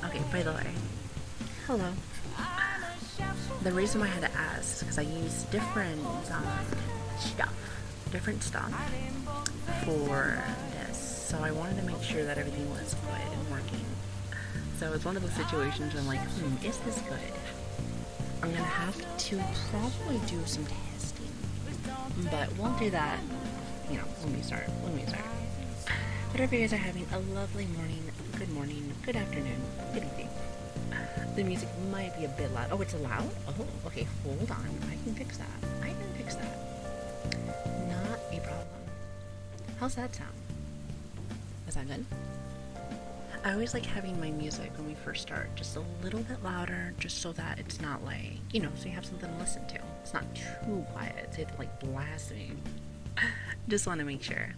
Okay, by the way, hello. The reason why I had to ask is because I use different stuff for this, so I wanted to make sure that everything was good and working. So it's one of those situations where I'm like, is this good? I'm gonna have to probably do some testing, but we'll do that, when we start. But if you guys are having a lovely morning, good afternoon, good evening. The music might be a bit loud. Oh, it's loud? Oh, okay, hold on. I can fix that. Not a problem. How's that sound? Is that good? I always like having my music when we first start just a little bit louder, just so that it's not like, so you have something to listen to. It's not too quiet, so you have to like blast me. Just want to make sure.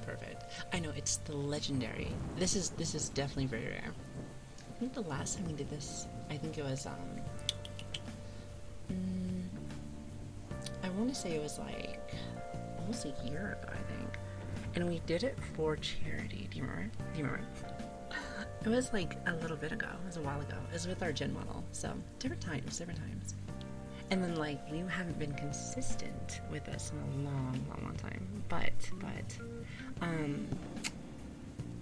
Perfect. I know, it's the legendary. This is definitely very rare. I think the last time we did this, I think it was, I want to say it was like almost a year ago, I think. And we did it for charity. Do you remember? It was like a little bit ago. It was a while ago. It was with our gen model. So, different times. And then, like, we haven't been consistent with this in a long time. But, I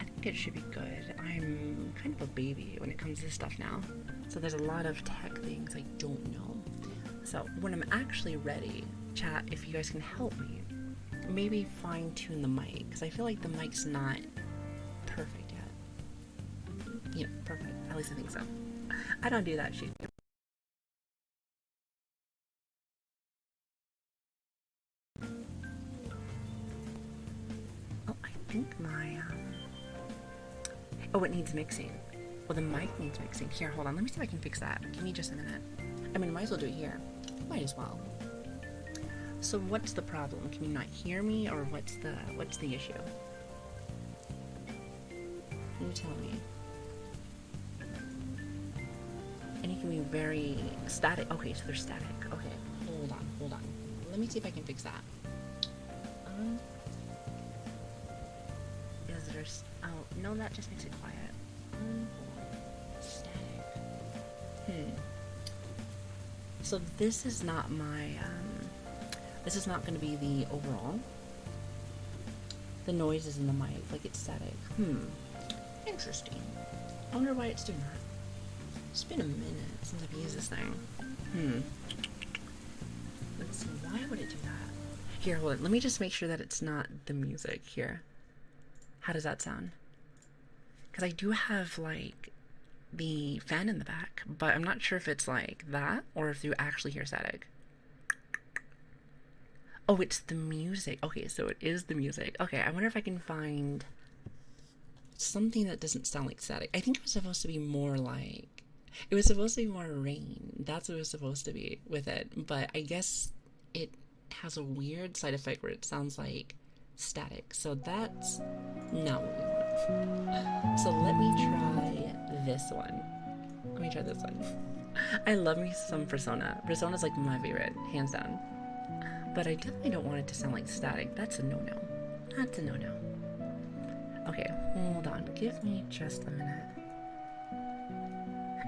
think it should be good. I'm kind of a baby when it comes to this stuff now. So there's a lot of tech things I don't know. So when I'm actually ready, chat, if you guys can help me, maybe fine-tune the mic, because I feel like the mic's not perfect yet. Perfect. At least I think so. I don't do that shit. I think my, oh, it needs mixing. Well, the mic needs mixing. Here, hold on. Let me see if I can fix that. Give me just a minute. I mean, I might as well do it here. Might as well. So what's the problem? Can you not hear me, or what's the issue? Can you tell me? And it can be very static. Okay, so they're static. Okay, hold on. Let me see if I can fix that. Is there? Oh no, that just makes it quiet. Static. So this is not my. This is not going to be the overall. The noise is in the mic, like it's static. Interesting. I wonder why it's doing that. It's been a minute since I've used this thing. Let's see, why would it do that? Here, hold on. Let me just make sure that it's not the music here. How does that sound? Because I do have, like, the fan in the back, but I'm not sure if it's like that or if you actually hear static. Oh, it's the music. Okay, so it is the music. Okay, I wonder if I can find something that doesn't sound like static. I think it was supposed to be more like... It was supposed to be more rain. That's what it was supposed to be with it. But I guess it has a weird side effect where it sounds like static. So that's not what we want. So let me try this one. me try this one. I love me some Persona. Persona's like my favorite, hands down. But I definitely don't want it to sound like static. That's a no-no. That's a no-no. Okay, hold on. Give me just a minute.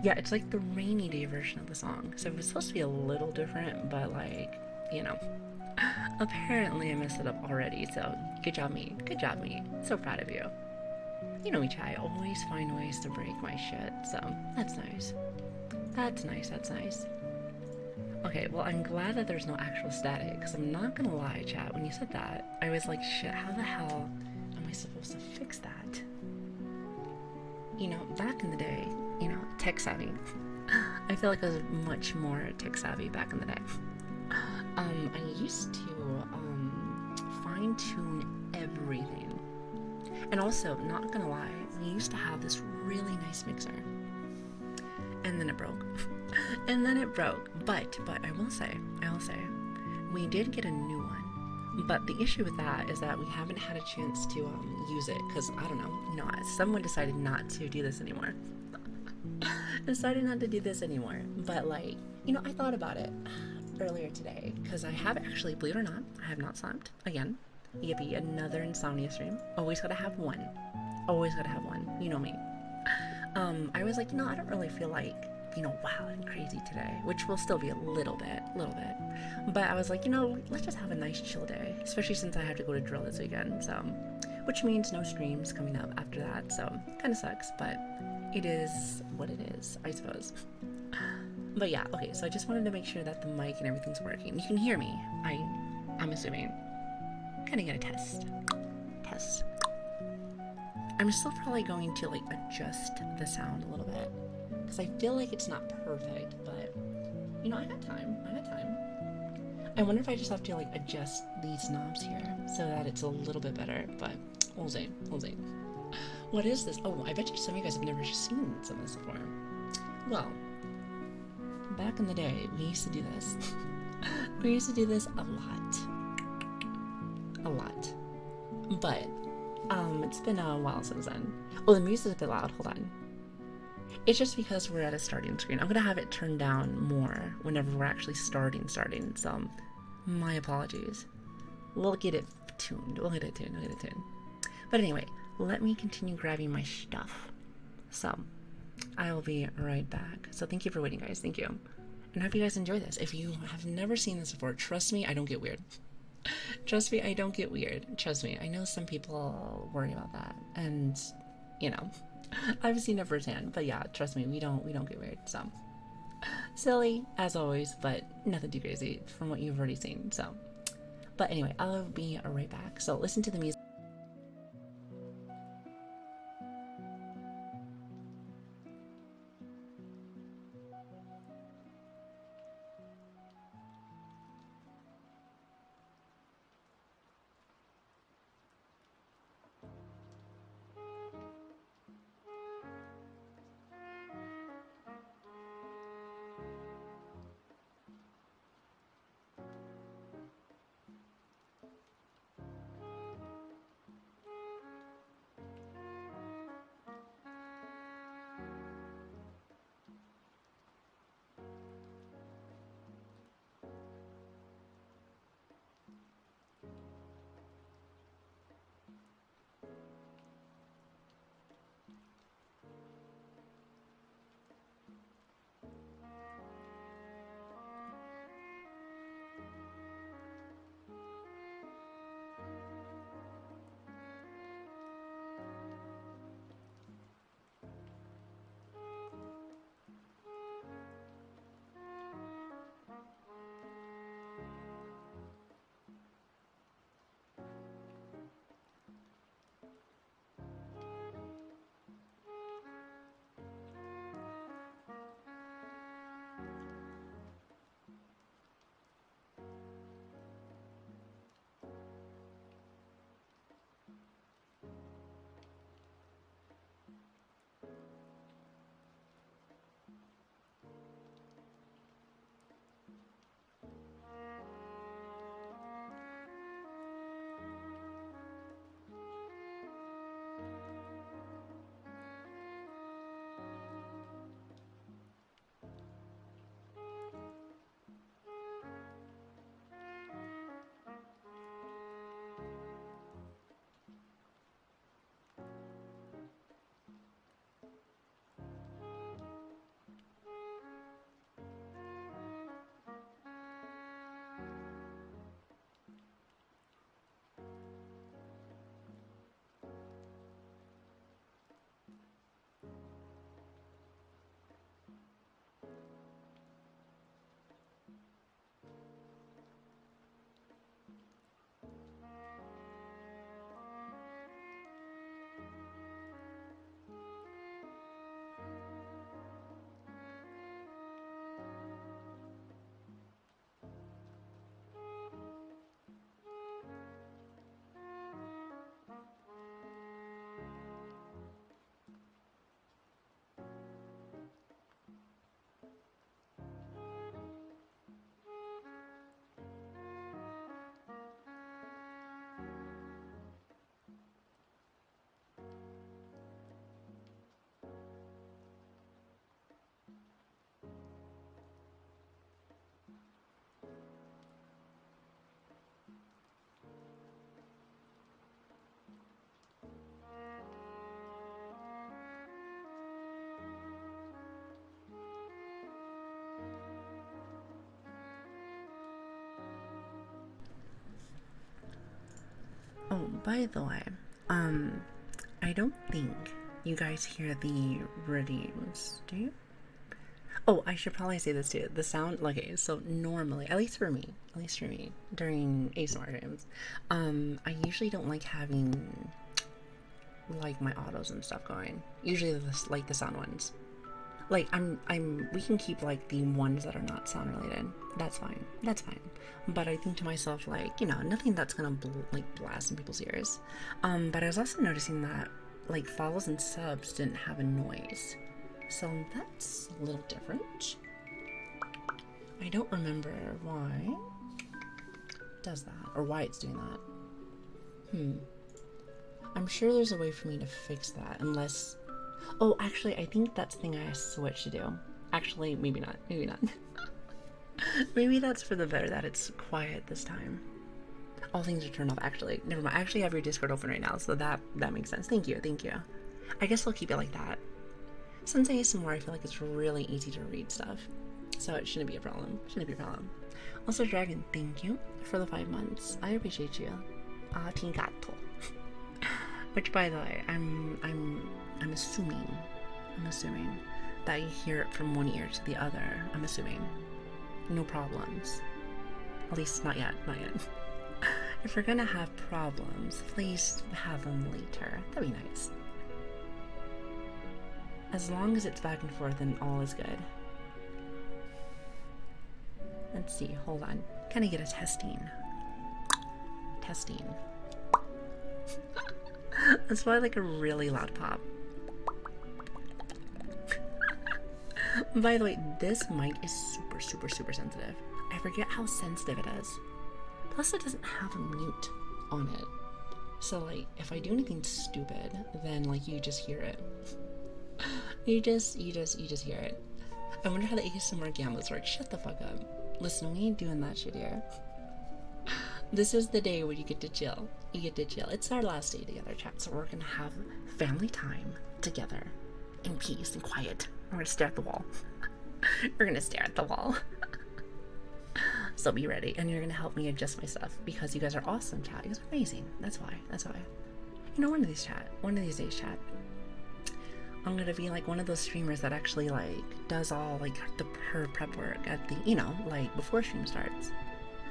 Yeah, it's like the rainy day version of the song. So it was supposed to be a little different, but like, you know. Apparently I messed it up already, so good job me. Good job me. So proud of you. You know me, Chai. Always find ways to break my shit, so that's nice. That's nice, that's nice. Okay, well, I'm glad that there's no actual static, because I'm not gonna lie, chat, when you said that, I was like, shit, how the hell am I supposed to fix that? You know, back in the day, you know, tech savvy. I feel like I was much more tech savvy back in the day. I used to fine tune everything. And also, not gonna lie, we used to have this really nice mixer. And then it broke. And then it broke. But I will say, we did get a new one. But the issue with that is that we haven't had a chance to use it because I don't know, someone decided not to do this anymore. But like, I thought about it earlier today because I have actually, believe it or not, I have not slept again. Yippee, another insomnia stream. Always gotta have one. Always gotta have one. You know me. I was like, I don't really feel like, wild and crazy today, which will still be a little bit. But I was like, let's just have a nice chill day, especially since I have to go to drill this weekend. So, which means no streams coming up after that. So, kind of sucks, but it is what it is, I suppose. But yeah, okay. So I just wanted to make sure that the mic and everything's working. You can hear me. I'm assuming. Kind of get a test. I'm still probably going to like adjust the sound a little bit because I feel like it's not perfect, but I got time. I wonder if I just have to like adjust these knobs here so that it's a little bit better, but we'll see. What is this? Oh, I bet you some of you guys have never seen some of this before. Well, back in the day, we used to do this. We used to do this a lot. But it's been a while since then. Oh, the music's a bit loud. Hold on. It's just because we're at a starting screen. I'm gonna have it turned down more whenever we're actually starting. So, my apologies. We'll get it tuned. But anyway, let me continue grabbing my stuff. So, I will be right back. So thank you for waiting, guys. Thank you. And I hope you guys enjoy this. If you have never seen this before, trust me, I don't get weird. Trust me, I don't get weird. Trust me, I know some people worry about that, and I've seen it firsthand. But yeah, trust me, we don't get weird. So silly as always, but nothing too crazy from what you've already seen. So, but anyway, I'll be right back. So listen to the music. Oh, by the way, um, I don't think you guys hear the redeems, do you? Oh, I should probably say this too. The sound, like, okay, so normally, at least for me, during ASMR streams, I usually don't like having like my autos and stuff going. Usually, like the sound ones. Like we can keep like the ones that are not sound related. That's fine. That's fine. But I think to myself, like, nothing that's gonna like blast in people's ears. But I was also noticing that like follows and subs didn't have a noise, so that's a little different. I don't remember why it does that or why it's doing that. I'm sure there's a way for me to fix that, unless. Oh, actually, I think that's the thing I switched to do. Actually, maybe not. Maybe not. Maybe that's for the better that it's quiet this time. All things are turned off. Actually, never mind. I actually have your Discord open right now, so that makes sense. Thank you. Thank you. I guess I'll keep it like that. Since ASMR, I feel like it's really easy to read stuff, so it shouldn't be a problem. Shouldn't be a problem. Also, Dragon, thank you for the 5 months. I appreciate you. Arigato. Which, by the way, I'm assuming that you hear it from one ear to the other. I'm assuming. No problems. At least not yet. Not yet. If we're gonna have problems, please have them later. That'd be nice. As long as it's back and forth, then all is good. Let's see. Hold on. Can I get a testing? Testing. That's probably like a really loud pop. By the way, this mic is super sensitive. I forget how sensitive it is. Plus, it doesn't have a mute on it. So, like, if I do anything stupid, then, like, you just hear it. You just hear it. I wonder how the ASMR gamblers work. Shut the fuck up. Listen, we ain't doing that shit here. This is the day where you get to chill. You get to chill. It's our last day together, chat, so we're gonna have family time together in peace and quiet. We're gonna stare at the wall. We're gonna stare at the wall. So be ready, and you're gonna help me adjust my stuff because you guys are awesome, chat. You guys are amazing. That's why. One of these days, chat, I'm gonna be like one of those streamers that actually like does all like her prep work at the like before stream starts.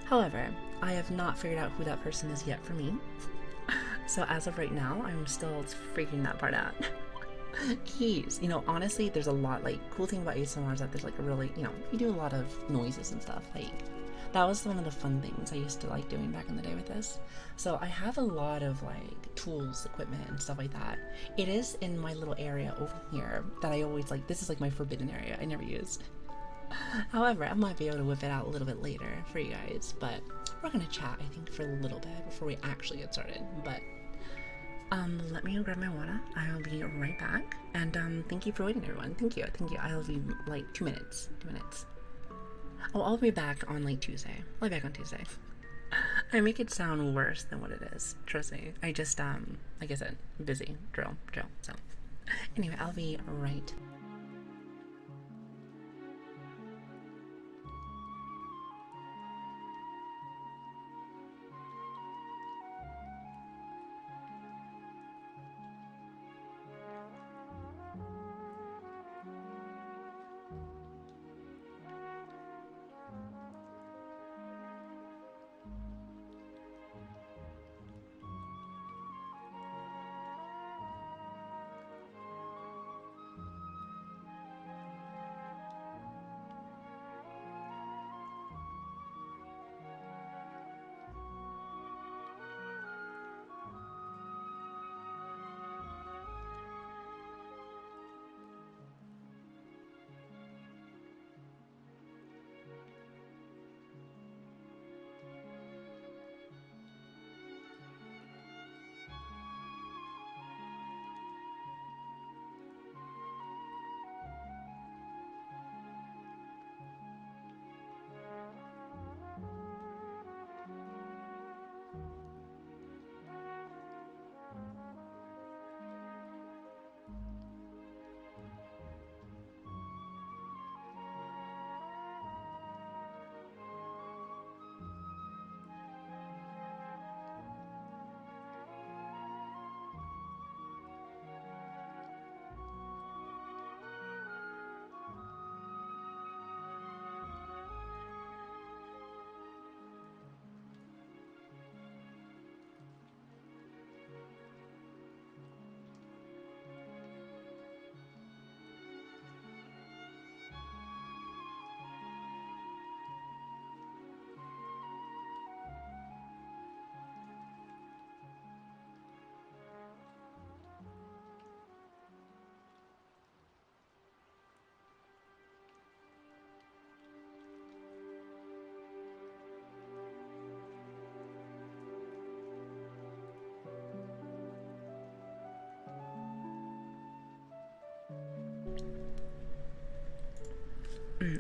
However, I have not figured out who that person is yet for me. So as of right now, I'm still freaking that part out. Keys, honestly, there's a lot, like, cool thing about ASMR is that there's like a really, you do a lot of noises and stuff. Like, that was one of the fun things I used to like doing back in the day with this. So I have a lot of like tools, equipment, and stuff like that. It is in my little area over here that I always like. This is like my forbidden area I never use. However, I might be able to whip it out a little bit later for you guys, but we're gonna chat, I think, for a little bit before we actually get started. But let me go grab my water. I'll be right back. And thank you for waiting, everyone. Thank you. I'll be like 2 minutes. 2 minutes. Oh, I'll be back on like Tuesday. I'll be back on Tuesday. I make it sound worse than what it is. Trust me. I just like I said, busy. Drill. So anyway, I'll be right.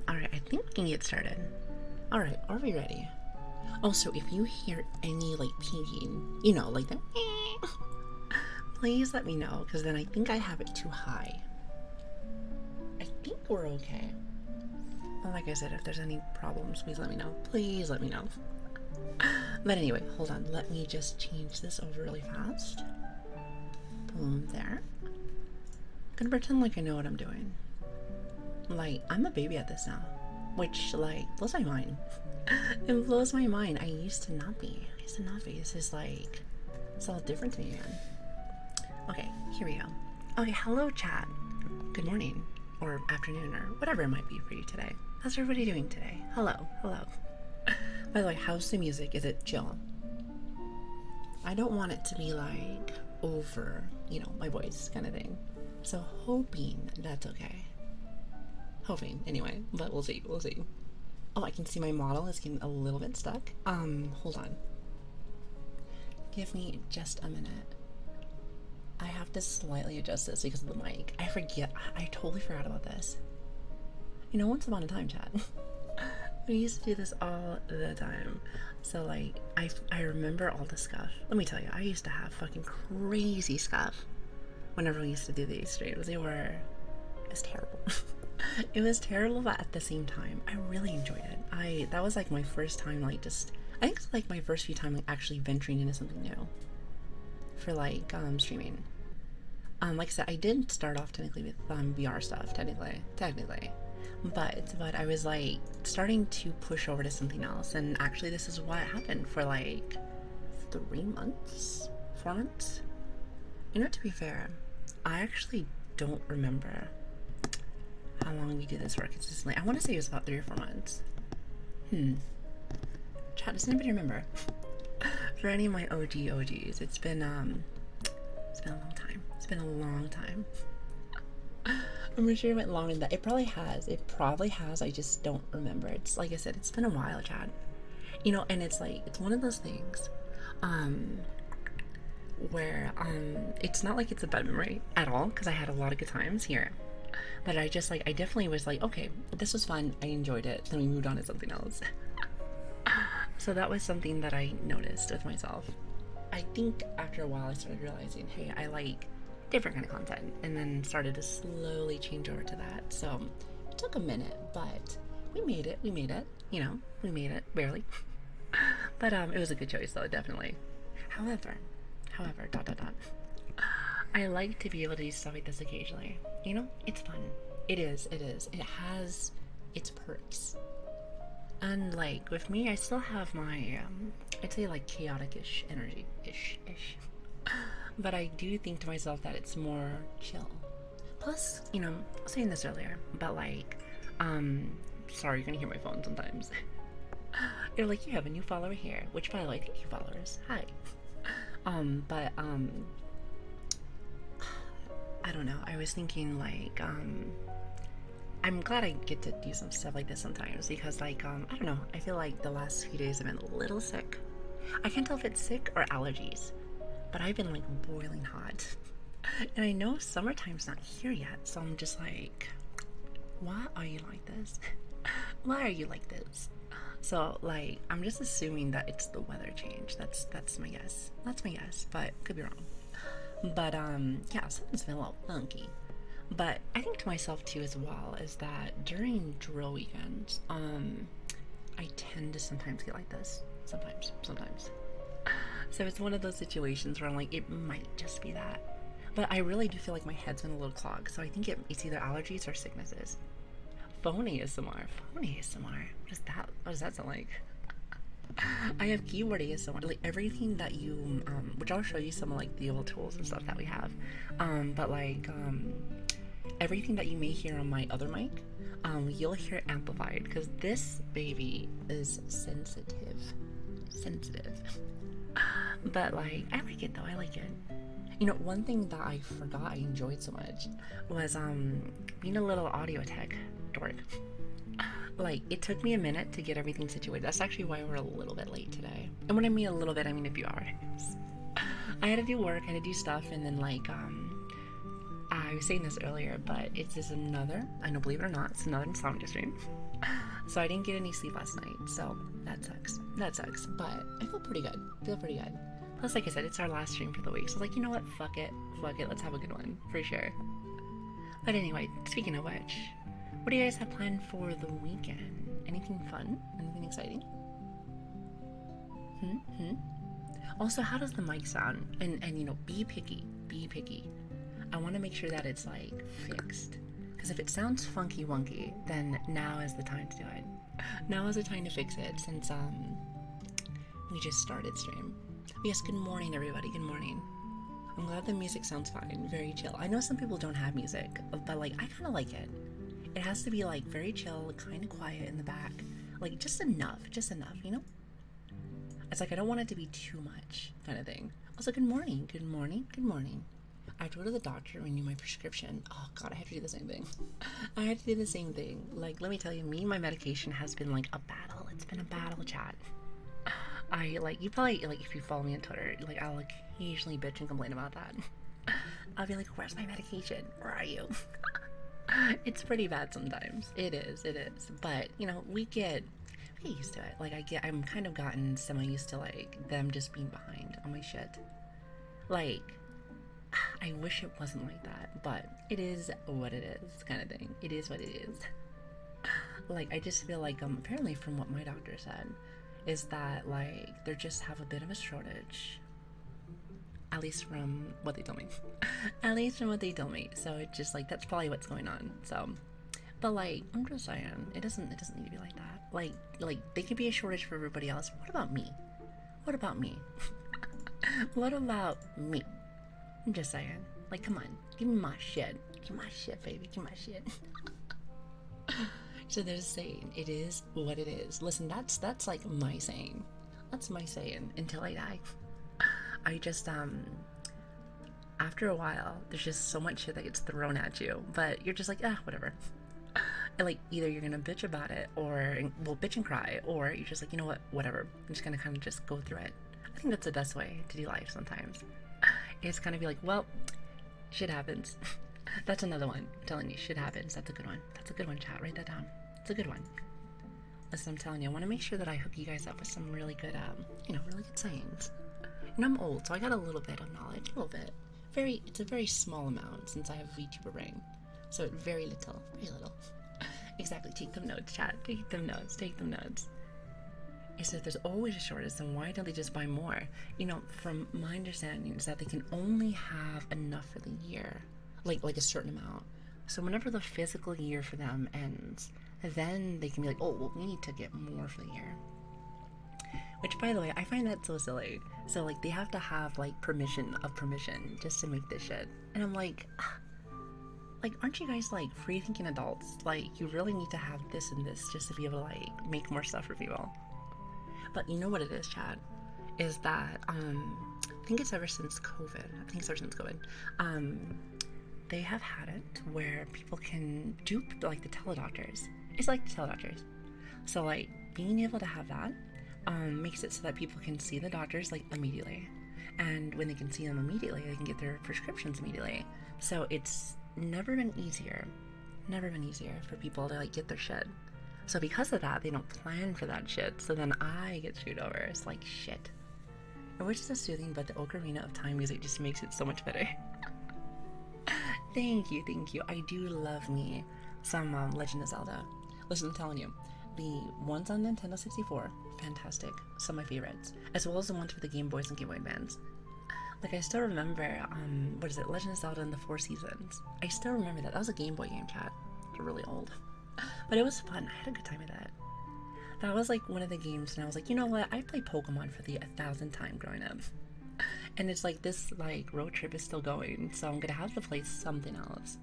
Alright, I think we can get started. Alright, are we ready? Also, if you hear any, like, pinging, you know, like that, please let me know, because then I think I have it too high. I think we're okay. Well, like I said, if there's any problems, please let me know. Please let me know. But anyway, hold on. Let me just change this over really fast. Boom, there. I'm gonna pretend like I know what I'm doing. Like, I'm a baby at this now. Which, like, blows my mind. It blows my mind. I used to not be. This is like, it's all different to me, man. Okay, here we go. Okay, hello, chat. Good morning, or afternoon, or whatever it might be for you today. How's everybody doing today? Hello. By the way, how's the music? Is it chill? I don't want it to be like over, you know, my voice kind of thing. So hoping that's okay. Hoping, anyway, but we'll see. Oh, I can see my model is getting a little bit stuck. Hold on. Give me just a minute. I have to slightly adjust this because of the mic. I totally forgot about this. You know, once upon a time, chat, we used to do this all the time. So, like, I remember all the stuff. Let me tell you, I used to have fucking crazy stuff whenever we used to do these streams. It was terrible. It was terrible, but at the same time, I really enjoyed it. That was like my first time, like, I think it's like my first few time, like, actually venturing into something new for, like, streaming. Like I said, I did start off technically with VR stuff, technically, but I was like starting to push over to something else, and actually this is what happened for like 4 months. You know, to be fair, I actually don't remember how long we do this work consistently. I want to say it was about 3 or 4 months. Chat, does anybody remember? For any of my OGs, it's been a long time. It's been a long time. I'm pretty sure it went longer than that. It probably has. I just don't remember. It's like I said, it's been a while, Chad. You know, and it's like, it's one of those things where it's not like it's a bad memory at all, because I had a lot of good times here. But I definitely was like, okay, this was fun. I enjoyed it. Then we moved on to something else. So that was something that I noticed with myself. I think after a while I started realizing, hey, I like different kind of content, and then started to slowly change over to that. So it took a minute, but we made it, you know, we made it, barely. But it was a good choice though, definitely. However, I like to be able to do stuff like this occasionally. You know, it's fun. It is. It has its perks. And like with me, I still have my I'd say like chaotic-ish energy ish. But I do think to myself that it's more chill. Plus, you know, I was saying this earlier, but like, sorry, you're gonna hear my phone sometimes. You're like, you have a new follower here, which by the way, thank you followers, hi. I don't know, I was thinking like, I'm glad I get to do some stuff like this sometimes, because like, I don't know, I feel like the last few days I've been a little sick. I can't tell if it's sick or allergies, but I've been like boiling hot. And I know summertime's not here yet, so I'm just like, why are you like this? Why are you like this? So like, I'm just assuming that it's the weather change. That's my guess. That's my guess, but could be wrong. But yeah, something's been a little funky. But I think to myself too as well is that during drill weekends, I tend to sometimes get like this. Sometimes. So it's one of those situations where I'm like, it might just be that. But I really do feel like my head's been a little clogged, so I think it's either allergies or sicknesses. Phone ASMR. What does that sound like? I have keyboard ASMR, like everything that you, which I'll show you some of like the old tools and stuff that we have. But like, everything that you may hear on my other mic, you'll hear it amplified, because this baby is sensitive. But like, I like it though, I like it. You know, one thing that I forgot I enjoyed so much was being a little audio tech dork. Like, it took me a minute to get everything situated. That's actually why we're a little bit late today. And when I mean a little bit, I mean a few hours. I had to do work, I had to do stuff, and then like I I was saying this earlier, but it's just another, I know, believe it or not, it's another insomnia stream. So I didn't get any sleep last night, so that sucks. That sucks, but I feel pretty good. Plus, like I said, it's our last stream for the week, so I was like, you know what, fuck it, let's have a good one, for sure. But anyway, speaking of which, what do you guys have planned for the weekend? Anything fun? Anything exciting? Also, how does the mic sound? And you know, be picky. I want to make sure that it's like fixed. Because if it sounds funky wonky, then now is the time to do it. Now is the time to fix it since we just started stream. But yes, good morning everybody, good morning. I'm glad the music sounds fine, very chill. I know some people don't have music, but like I kind of like it. It has to be like very chill, kind of quiet in the back. Like just enough, you know? It's like I don't want it to be too much kind of thing. Also, good morning. I had to go to the doctor to renew my prescription. Oh god, I have to do the same thing. Like, let me tell you, me and my medication has been like a battle. It's been a battle, chat. I like, you probably, like, if you follow me on Twitter, like, I'll occasionally bitch and complain about that. I'll be like, where's my medication? Where are you? It's pretty bad sometimes. It is. But, you know, we get used to it. Like, I'm kind of gotten semi-used to, like, them just being behind on my shit. Like, I wish it wasn't like that, but it is what it is, kind of thing. It is what it is. Like, I just feel like, apparently from what my doctor said, is that, like, they just have a bit of a shortage. At least from what they told me. So it's just, like, that's probably what's going on, so. But, like, I'm just saying, it doesn't need to be like that. Like, they could be a shortage for everybody else. What about me? What about me, I'm just saying. Like, come on. Give me my shit. Baby. Give my shit. So there's a saying. It is what it is. Listen, that's like my saying. That's my saying until I die. I just, after a while, there's just so much shit that gets thrown at you. But you're just like, whatever. And, like, either you're gonna bitch about it, or, well, bitch and cry, or you're just like, you know what, whatever. I'm just gonna kind of just go through it. I think that's the best way to do life sometimes. It's kind of be like, well, shit happens. That's another one. I'm telling you, shit happens. That's a good one, chat. Write that down. It's a good one. Listen, I'm telling you, I want to make sure that I hook you guys up with some really good, really good sayings. And I'm old, so I got a little bit of knowledge. A little bit. It's a very small amount since I have a VTuber brain. So very little. Exactly. Take them notes, chat. Take them notes. Is that there's always a shortage, then why don't they just buy more? You know, from my understanding is that they can only have enough for the year, like a certain amount. So whenever the physical year for them ends, then they can be like, oh, well, we need to get more for the year. Which, by the way, I find that so silly. So, like, they have to have, like, permission just to make this shit. And I'm like, aren't you guys, like, free-thinking adults? Like, you really need to have this and this just to be able to, like, make more stuff for people. But you know what it is, Chad? Is that, I think it's ever since COVID. They have had it where people can dupe, like, the teledoctors. It's like the teledoctors. So, like, being able to have that makes it so that people can see the doctors, like, immediately. And when they can see them immediately, they can get their prescriptions immediately. So it's never been easier for people to, like, get their shit. So because of that, they don't plan for that shit. So then I get screwed over. It's like, shit. Which is so soothing, but the Ocarina of Time music just makes it so much better. Thank you. I do love me some Legend of Zelda. Listen, I'm telling you, the ones on Nintendo 64, fantastic. Some of my favorites. As well as the ones for the Game Boys and Game Boy Advance. Like, I still remember, Legend of Zelda and the Four Seasons. I still remember that. That was a Game Boy game, chat. They're really old. But it was fun. I had a good time with that. That was, like, one of the games, and I was like, you know what? I played Pokemon for the 1,000th time growing up. And it's like, this, like, road trip is still going, so I'm gonna have to play something else.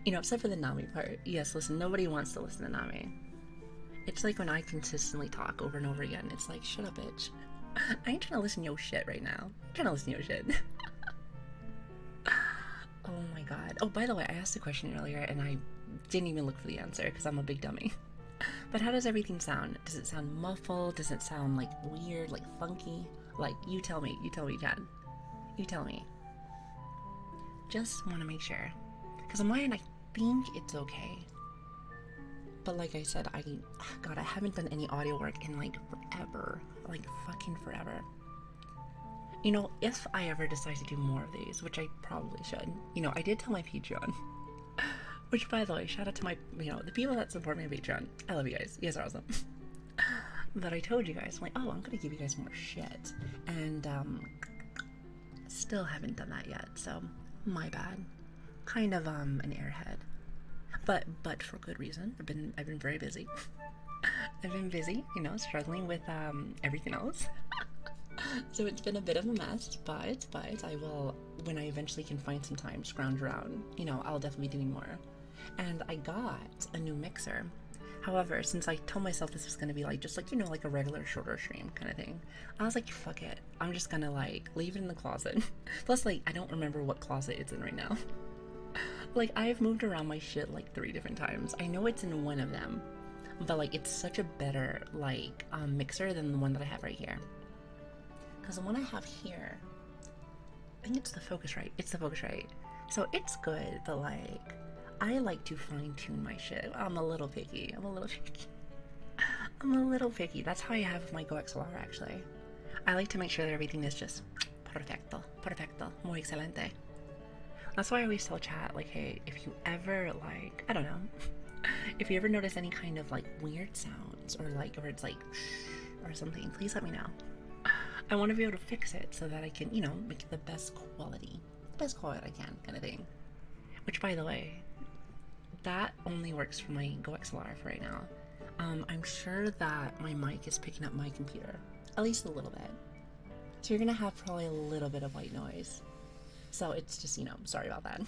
You know, except for the Nami part. Yes, listen, nobody wants to listen to Nami. It's like when I consistently talk over and over again. It's like, shut up, bitch. I ain't trying to listen to your shit right now. I'm trying to listen to your shit. Oh my god. Oh, by the way, I asked a question earlier, and I didn't even look for the answer, because I'm a big dummy. But how does everything sound? Does it sound muffled? Does it sound, like, weird, like, funky? Like, you tell me, Chad. You tell me. Just want to make sure. Because on my end, I think it's okay. But like I said, God, I haven't done any audio work in like forever. Like fucking forever. You know, if I ever decide to do more of these, which I probably should, you know, I did tell my Patreon, which by the way, shout out to my, you know, the people that support me on Patreon. I love you guys. You guys are awesome. But I told you guys, I'm like, oh, I'm gonna give you guys more shit. And, still haven't done that yet, so my bad. Kind of, an airhead. But for good reason. I've been very busy. I've been busy, you know, struggling with, everything else. So it's been a bit of a mess, but I will, when I eventually can find some time, scrounge around, you know, I'll definitely be doing more. And I got a new mixer. However, since I told myself this was going to be like, just like, you know, like a regular shorter stream kind of thing, I was like, fuck it. I'm just going to like leave it in the closet. Plus, like, I don't remember what closet it's in right now. Like, I've moved around my shit like 3 different times. I know it's in one of them, but like, it's such a better like mixer than the one that I have right here. Because the one I have here, I think it's the Focusrite. It's the Focusrite. So it's good, but like, I like to fine tune my shit. I'm a little picky. I'm a little picky. That's how I have my Go XLR actually. I like to make sure that everything is just perfecto, muy excelente. That's why I always tell chat, like, hey, if you ever like, I don't know, if you ever notice any kind of like weird sounds or like, or it's like or something, please let me know. I want to be able to fix it so that I can, you know, make it the best quality I can, kind of thing. Which, by the way, that only works for my Go XLR for right now. I'm sure that my mic is picking up my computer, at least a little bit. So you're gonna have probably a little bit of white noise. So it's just, you know, sorry about that.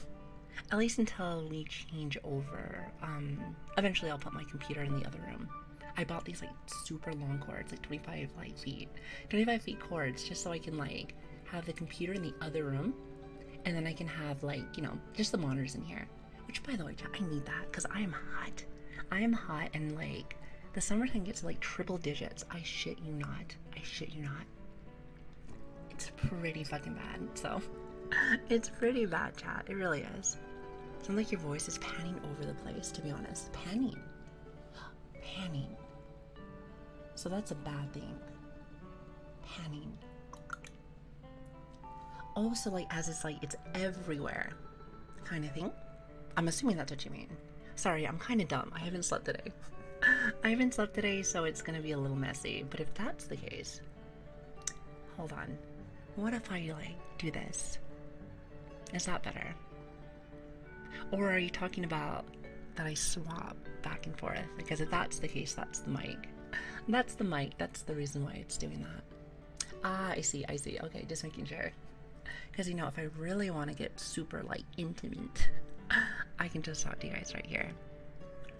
At least until we change over. Eventually I'll put my computer in the other room. I bought these like super long cords, like 25 feet cords, just so I can like have the computer in the other room, and then I can have like, you know, just the monitors in here. Which, by the way, I need that because I am hot. And like the summertime gets to like triple digits. I shit you not. It's pretty fucking bad. So it's pretty bad, chat. It really is. Sounds like your voice is panning over the place, to be honest. Panning. So that's a bad thing. Panning. Oh, so like as it's like it's everywhere kind of thing. I'm assuming that's what you mean. Sorry, I'm kind of dumb. I haven't slept today. So it's gonna be a little messy. But if that's the case, hold on. What if I like do this? Is that better? Or are you talking about that I swap back and forth? Because if that's the case, that's the mic. That's the mic. That's the reason why it's doing that. Ah, I see. Okay, just making sure. Because, you know, if I really want to get super, like, intimate, I can just talk to you guys right here.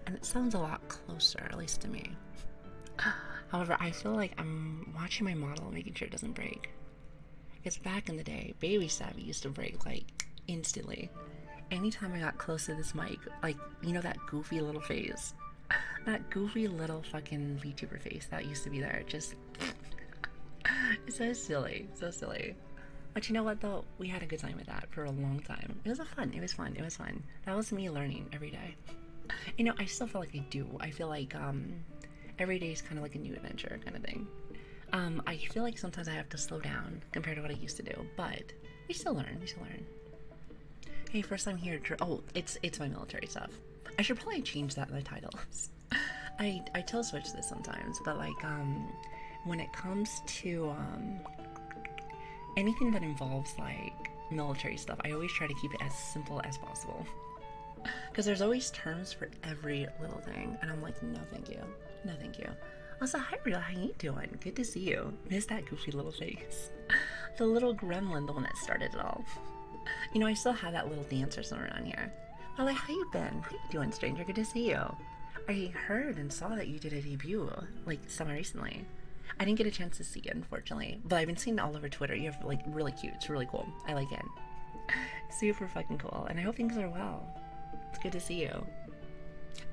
And it sounds a lot closer, at least to me. However, I feel like I'm watching my model, making sure it doesn't break. Because back in the day, Baby Savvy used to break, like, instantly. Anytime I got close to this mic, like, you know that goofy little face? That goofy little fucking VTuber face that used to be there, just... It's so silly. But you know what, though? We had a good time with that for a long time. It was fun. That was me learning every day. You know, I still feel like I do. I feel like, every day is kind of like a new adventure kind of thing. I feel like sometimes I have to slow down compared to what I used to do, but we still learn. Hey, first time here. Oh, it's my military stuff. I should probably change that in the titles. I tell switch this sometimes, but like when it comes to anything that involves like military stuff, I always try to keep it as simple as possible. Because there's always terms for every little thing, and I'm like, no, thank you. Also, hi, Real, how you doing? Good to see you. Miss that goofy little face. The little gremlin, the one that started it all. You know, I still have that little dancer somewhere around here. I'm like, how you been? How you doing, stranger? Good to see you. I heard and saw that you did a debut, like, semi-recently. I didn't get a chance to see it, unfortunately, but I've been seeing it all over Twitter. You're, like, really cute. It's really cool. I like it. Super fucking cool, and I hope things are well. It's good to see you.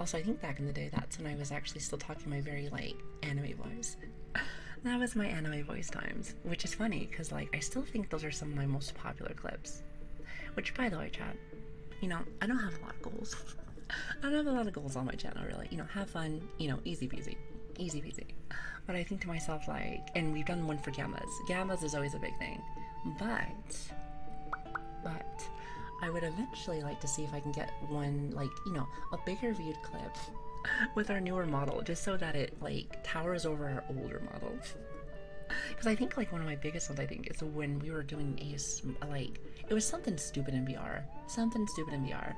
Also, I think back in the day, that's when I was actually still talking my very, like, anime voice. That was my anime voice times, which is funny, because, like, I still think those are some of my most popular clips. Which, by the way, chat, I don't have a lot of goals. I don't have a lot of goals on my channel, really. Have fun, easy peasy. Easy peasy. But I think to myself, like, and we've done one for gammas. Gammas is always a big thing. But I would eventually like to see if I can get one, like, a bigger viewed clip with our newer model, just so that it, like, towers over our older model. Because I think, like, one of my biggest ones, I think, is when we were doing Ace, like, it was something stupid in VR. Something stupid in VR.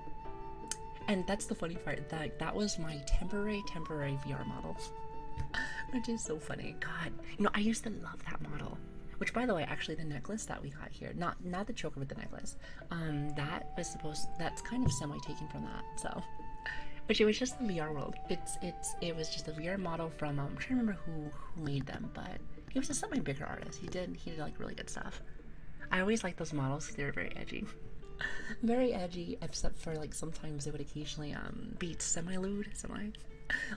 And that's the funny part, that was my temporary VR model. Which is so funny. God, I used to love that model. Which, by the way, actually, the necklace that we got here, not the choker, but the necklace, that's kind of semi-taken from that, so. But it was just the VR world. It was just a VR model from, I'm trying to remember who made them, but he was a semi-bigger artist. He did, like, really good stuff. I always liked those models because they were very edgy. Very edgy, except for, like, sometimes they would occasionally, be semi-lewd,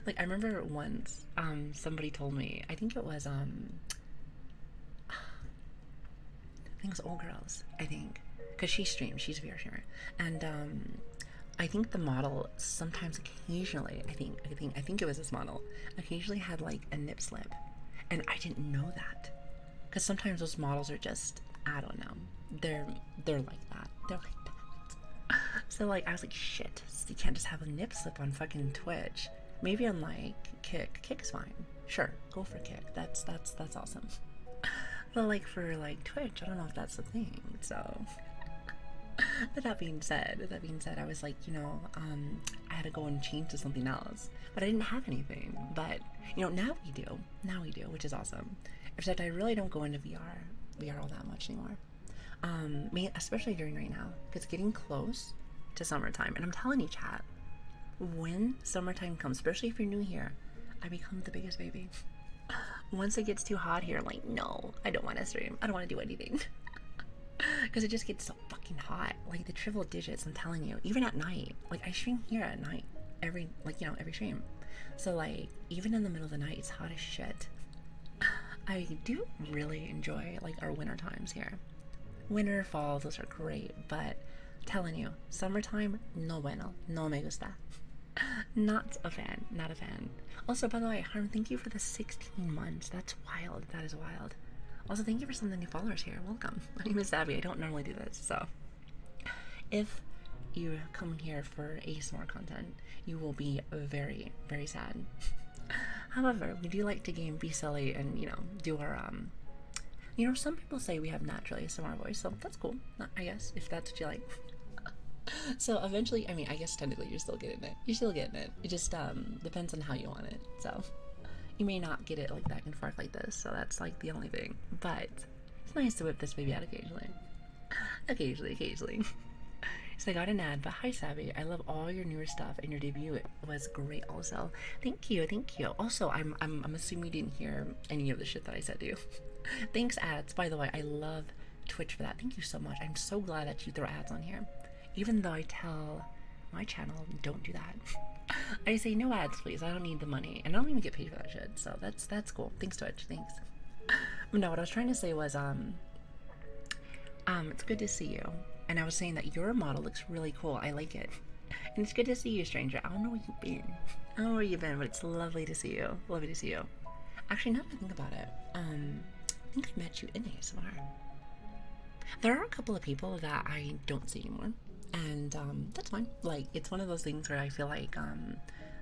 Like, I remember once, somebody told me, I think it was, Old Girls, I think, because she streams, she's a VR streamer, and I think the model sometimes, occasionally, I think it was this model, occasionally had like a nip slip, and I didn't know that, because sometimes those models are just, I don't know, they're like that, So like I was like, shit, you can't just have a nip slip on fucking Twitch. Maybe on like Kick's fine, sure, go for Kick, that's awesome. But like for like Twitch, I don't know if that's the thing. So, but that being said, I was like, I had to go and change to something else. But I didn't have anything. But now we do, which is awesome. Except I really don't go into VR all that much anymore. Especially during right now, because getting close to summertime, and I'm telling you, chat, when summertime comes, especially if you're new here, I become the biggest baby. Once it gets too hot here, I'm like, no, I don't want to stream. I don't want to do anything. Because it just gets so fucking hot. Like the triple digits, I'm telling you. Even at night. Like I stream here at night. Every stream. So like, even in the middle of the night, it's hot as shit. I do really enjoy like our winter times here. Winter, fall, those are great. But I'm telling you, summertime, no bueno. No me gusta. Not a fan. Also, by the way, Harm, thank you for the 16 months. That's wild. That is wild. Also, thank you for some of the new followers here. Welcome. My name is Abby. I don't normally do this, so if you come here for ASMR content, you will be very, very sad. However, we do like to game, be silly, and do our some people say we have natural ASMR voice, so that's cool. I guess if that's what you like. So eventually, I mean, I guess technically you're still getting it. It just depends on how you want it. So you may not get it like back and forth like this. So that's like the only thing. But it's nice to whip this baby out occasionally. Occasionally. So I got an ad, but hi Savvy, I love all your newer stuff and your debut was great also. Thank you. Also, I'm assuming you didn't hear any of the shit that I said to you. Thanks ads. By the way, I love Twitch for that. Thank you so much. I'm so glad that you throw ads on here. Even though I tell my channel, don't do that. I say no ads, please. I don't need the money, and I don't even get paid for that shit. So that's cool. Thanks, Twitch. Thanks. No, what I was trying to say was it's good to see you. And I was saying that your model looks really cool. I like it, and it's good to see you, stranger. I don't know where you've been. But it's lovely to see you. Actually, now that I think about it, I think I met you in ASMR. There are a couple of people that I don't see anymore. And that's fine. Like, it's one of those things where I feel like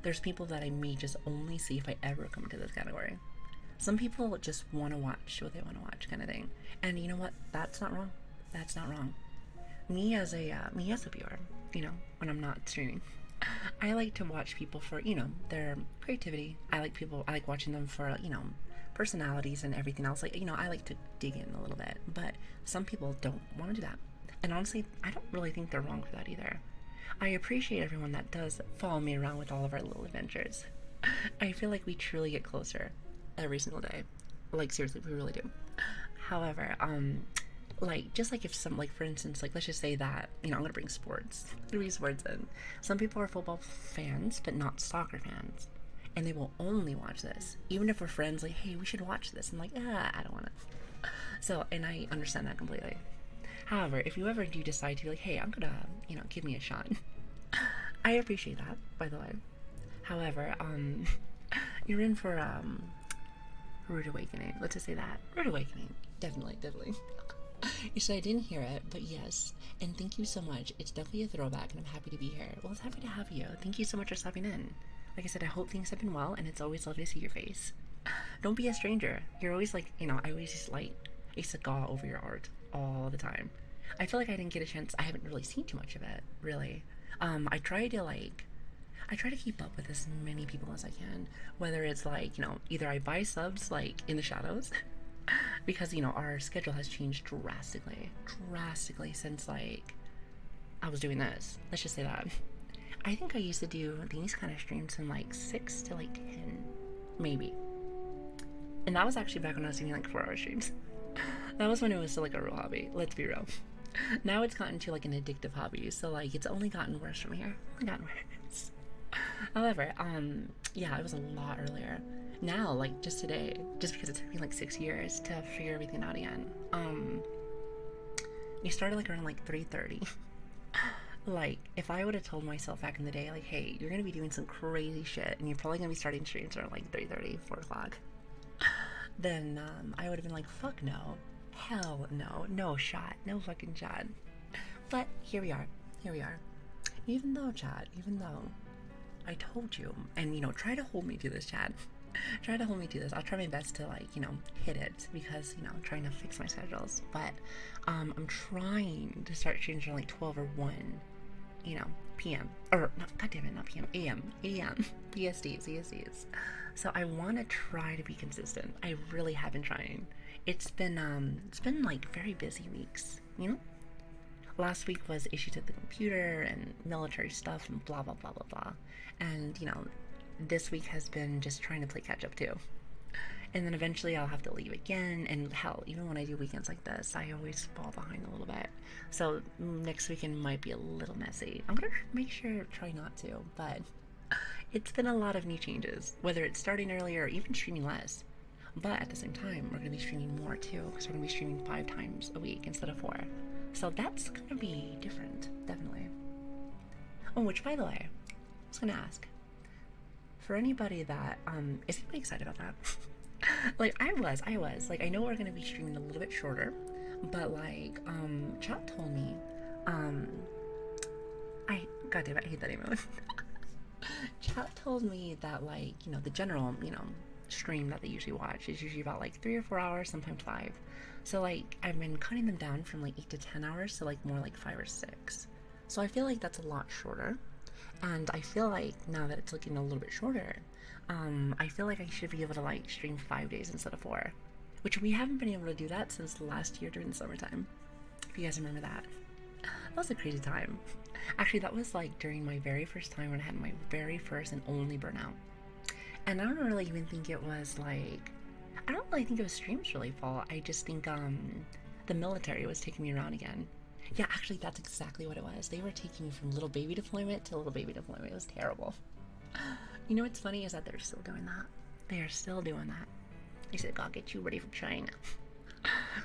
there's people that I may just only see if I ever come to this category. Some people just want to watch what they want to watch, kind of thing. And you know what? That's not wrong. Me as a viewer, when I'm not streaming, I like to watch people for their creativity. I like watching them for personalities and everything else. Like I like to dig in a little bit. But some people don't want to do that. And honestly, I don't really think they're wrong for that either. I appreciate everyone that does follow me around with all of our little adventures. I feel like we truly get closer every single day. Like, seriously, we really do. However, like, just like if some, like, for instance, like, let's just say that, I'm gonna bring sports in. Some people are football fans, but not soccer fans. And they will only watch this. Even if we're friends, like, hey, we should watch this. I'm like, I don't want to. So, and I understand that completely. However, if you ever do decide to be like, hey, I'm gonna, give me a shot, I appreciate that, by the way. However, you're in for rude awakening. Let's just say that. Rude awakening. Definitely, definitely. You said I didn't hear it, but yes. And thank you so much. It's definitely a throwback, and I'm happy to be here. Well, it's happy to have you. Thank you so much for stopping in. Like I said, I hope things have been well, and it's always lovely to see your face. Don't be a stranger. You're always like, I always just like a cigar over your art all the time. I feel like I didn't get a chance. I haven't really seen too much of it, really. I try to I try to keep up with as many people as I can. Whether it's like, either I buy subs like in the shadows, because our schedule has changed drastically since like I was doing this. Let's just say that. I think I used to do these kind of streams from like 6 to like 10, maybe. And that was actually back when I was doing like 4-hour streams. That was when it was still like a real hobby. Let's be real. Now it's gotten to like an addictive hobby, so like it's only gotten worse from here. Only gotten worse. However, yeah, it was a lot earlier. Now, like just today, just because it took me like 6 years to figure everything out again. We started like around like 3:30. Like, if I would have told myself back in the day, like, hey, you're gonna be doing some crazy shit, and you're probably gonna be starting streams around like 3:30, 4 o'clock, then I would have been like, fuck no, hell no, no shot, no fucking shot. But here we are, Even though, Chad, even though I told you, and try to hold me to this, Chad. Try to hold me to this. I'll try my best to like, hit it because, I'm trying to fix my schedules. But I'm trying to start changing like 12 or 1, PM. Or not, goddammit, not PM, AM, CSDs. So I want to try to be consistent. I really have been trying. It's been like very busy weeks, Last week was issues at the computer and military stuff and blah blah blah blah blah. And this week has been just trying to play catch up too. And then eventually I'll have to leave again, and hell, even when I do weekends like this, I always fall behind a little bit. So next weekend might be a little messy. I'm gonna make sure try not to, but it's been a lot of new changes, whether it's starting earlier or even streaming less. But at the same time, we're gonna be streaming more too, because we're gonna be streaming 5 times a week instead of 4. So that's gonna be different, definitely. Oh, which by the way, I was gonna ask, for anybody that is anybody excited about that? Like I was. Like I know we're gonna be streaming a little bit shorter, but like chat told me, goddamn it, I hate that email. Chat told me that like, the general, stream that they usually watch is usually about like 3 or 4 hours, sometimes 5. So like I've been cutting them down from like 8 to 10 hours to like more like 5 or 6. So I feel like that's a lot shorter. And I feel like now that it's looking a little bit shorter, I feel like I should be able to like stream 5 days instead of 4, which we haven't been able to do that since last year during the summertime. If you guys remember that. That was a crazy time. Actually, that was like during my very first time when I had my very first and only burnout. And I don't really even think it was like, I don't really think it was streams really fault. I just think the military was taking me around again. Yeah, actually that's exactly what it was. They were taking me from little baby deployment to little baby deployment. It was terrible. You know what's funny is that they're still doing that. They are still doing that. They said, God, get you ready for China.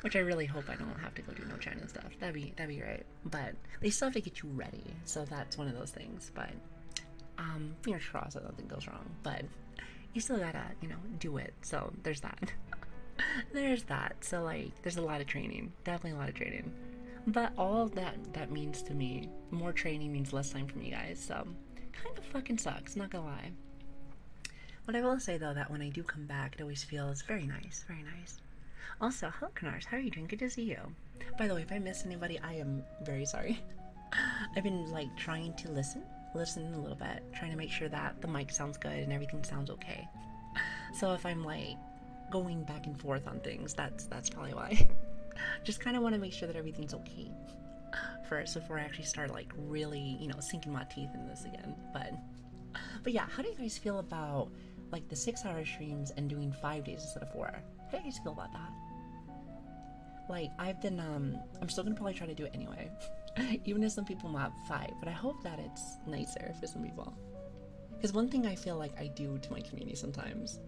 Which I really hope I don't have to go do no China stuff. That'd be great. But they still have to get you ready. So that's one of those things. But fingers crossed that nothing goes wrong. But you still gotta, do it. So there's that. There's that. So like there's a lot of training. Definitely a lot of training. But all that means to me, more training means less time from you guys. So kind of fucking sucks, not gonna lie. But I will say though that when I do come back, it always feels very nice, very nice. Also, hello Canars, how are you doing? Good to see you. By the way, if I missed anybody, I am very sorry. I've been like trying to listen a little bit, trying to make sure that the mic sounds good and everything sounds okay. So if I'm like going back and forth on things, that's probably why. Just kind of want to make sure that everything's okay first before I actually start like really, sinking my teeth in this again. But yeah, how do you guys feel about like the 6-hour streams and doing 5 days instead of 4? How do you guys feel about that? Like I've been, I'm still gonna probably try to do it anyway, even if some people might 5. But I hope that it's nicer for some people. Because one thing I feel like I do to my community sometimes,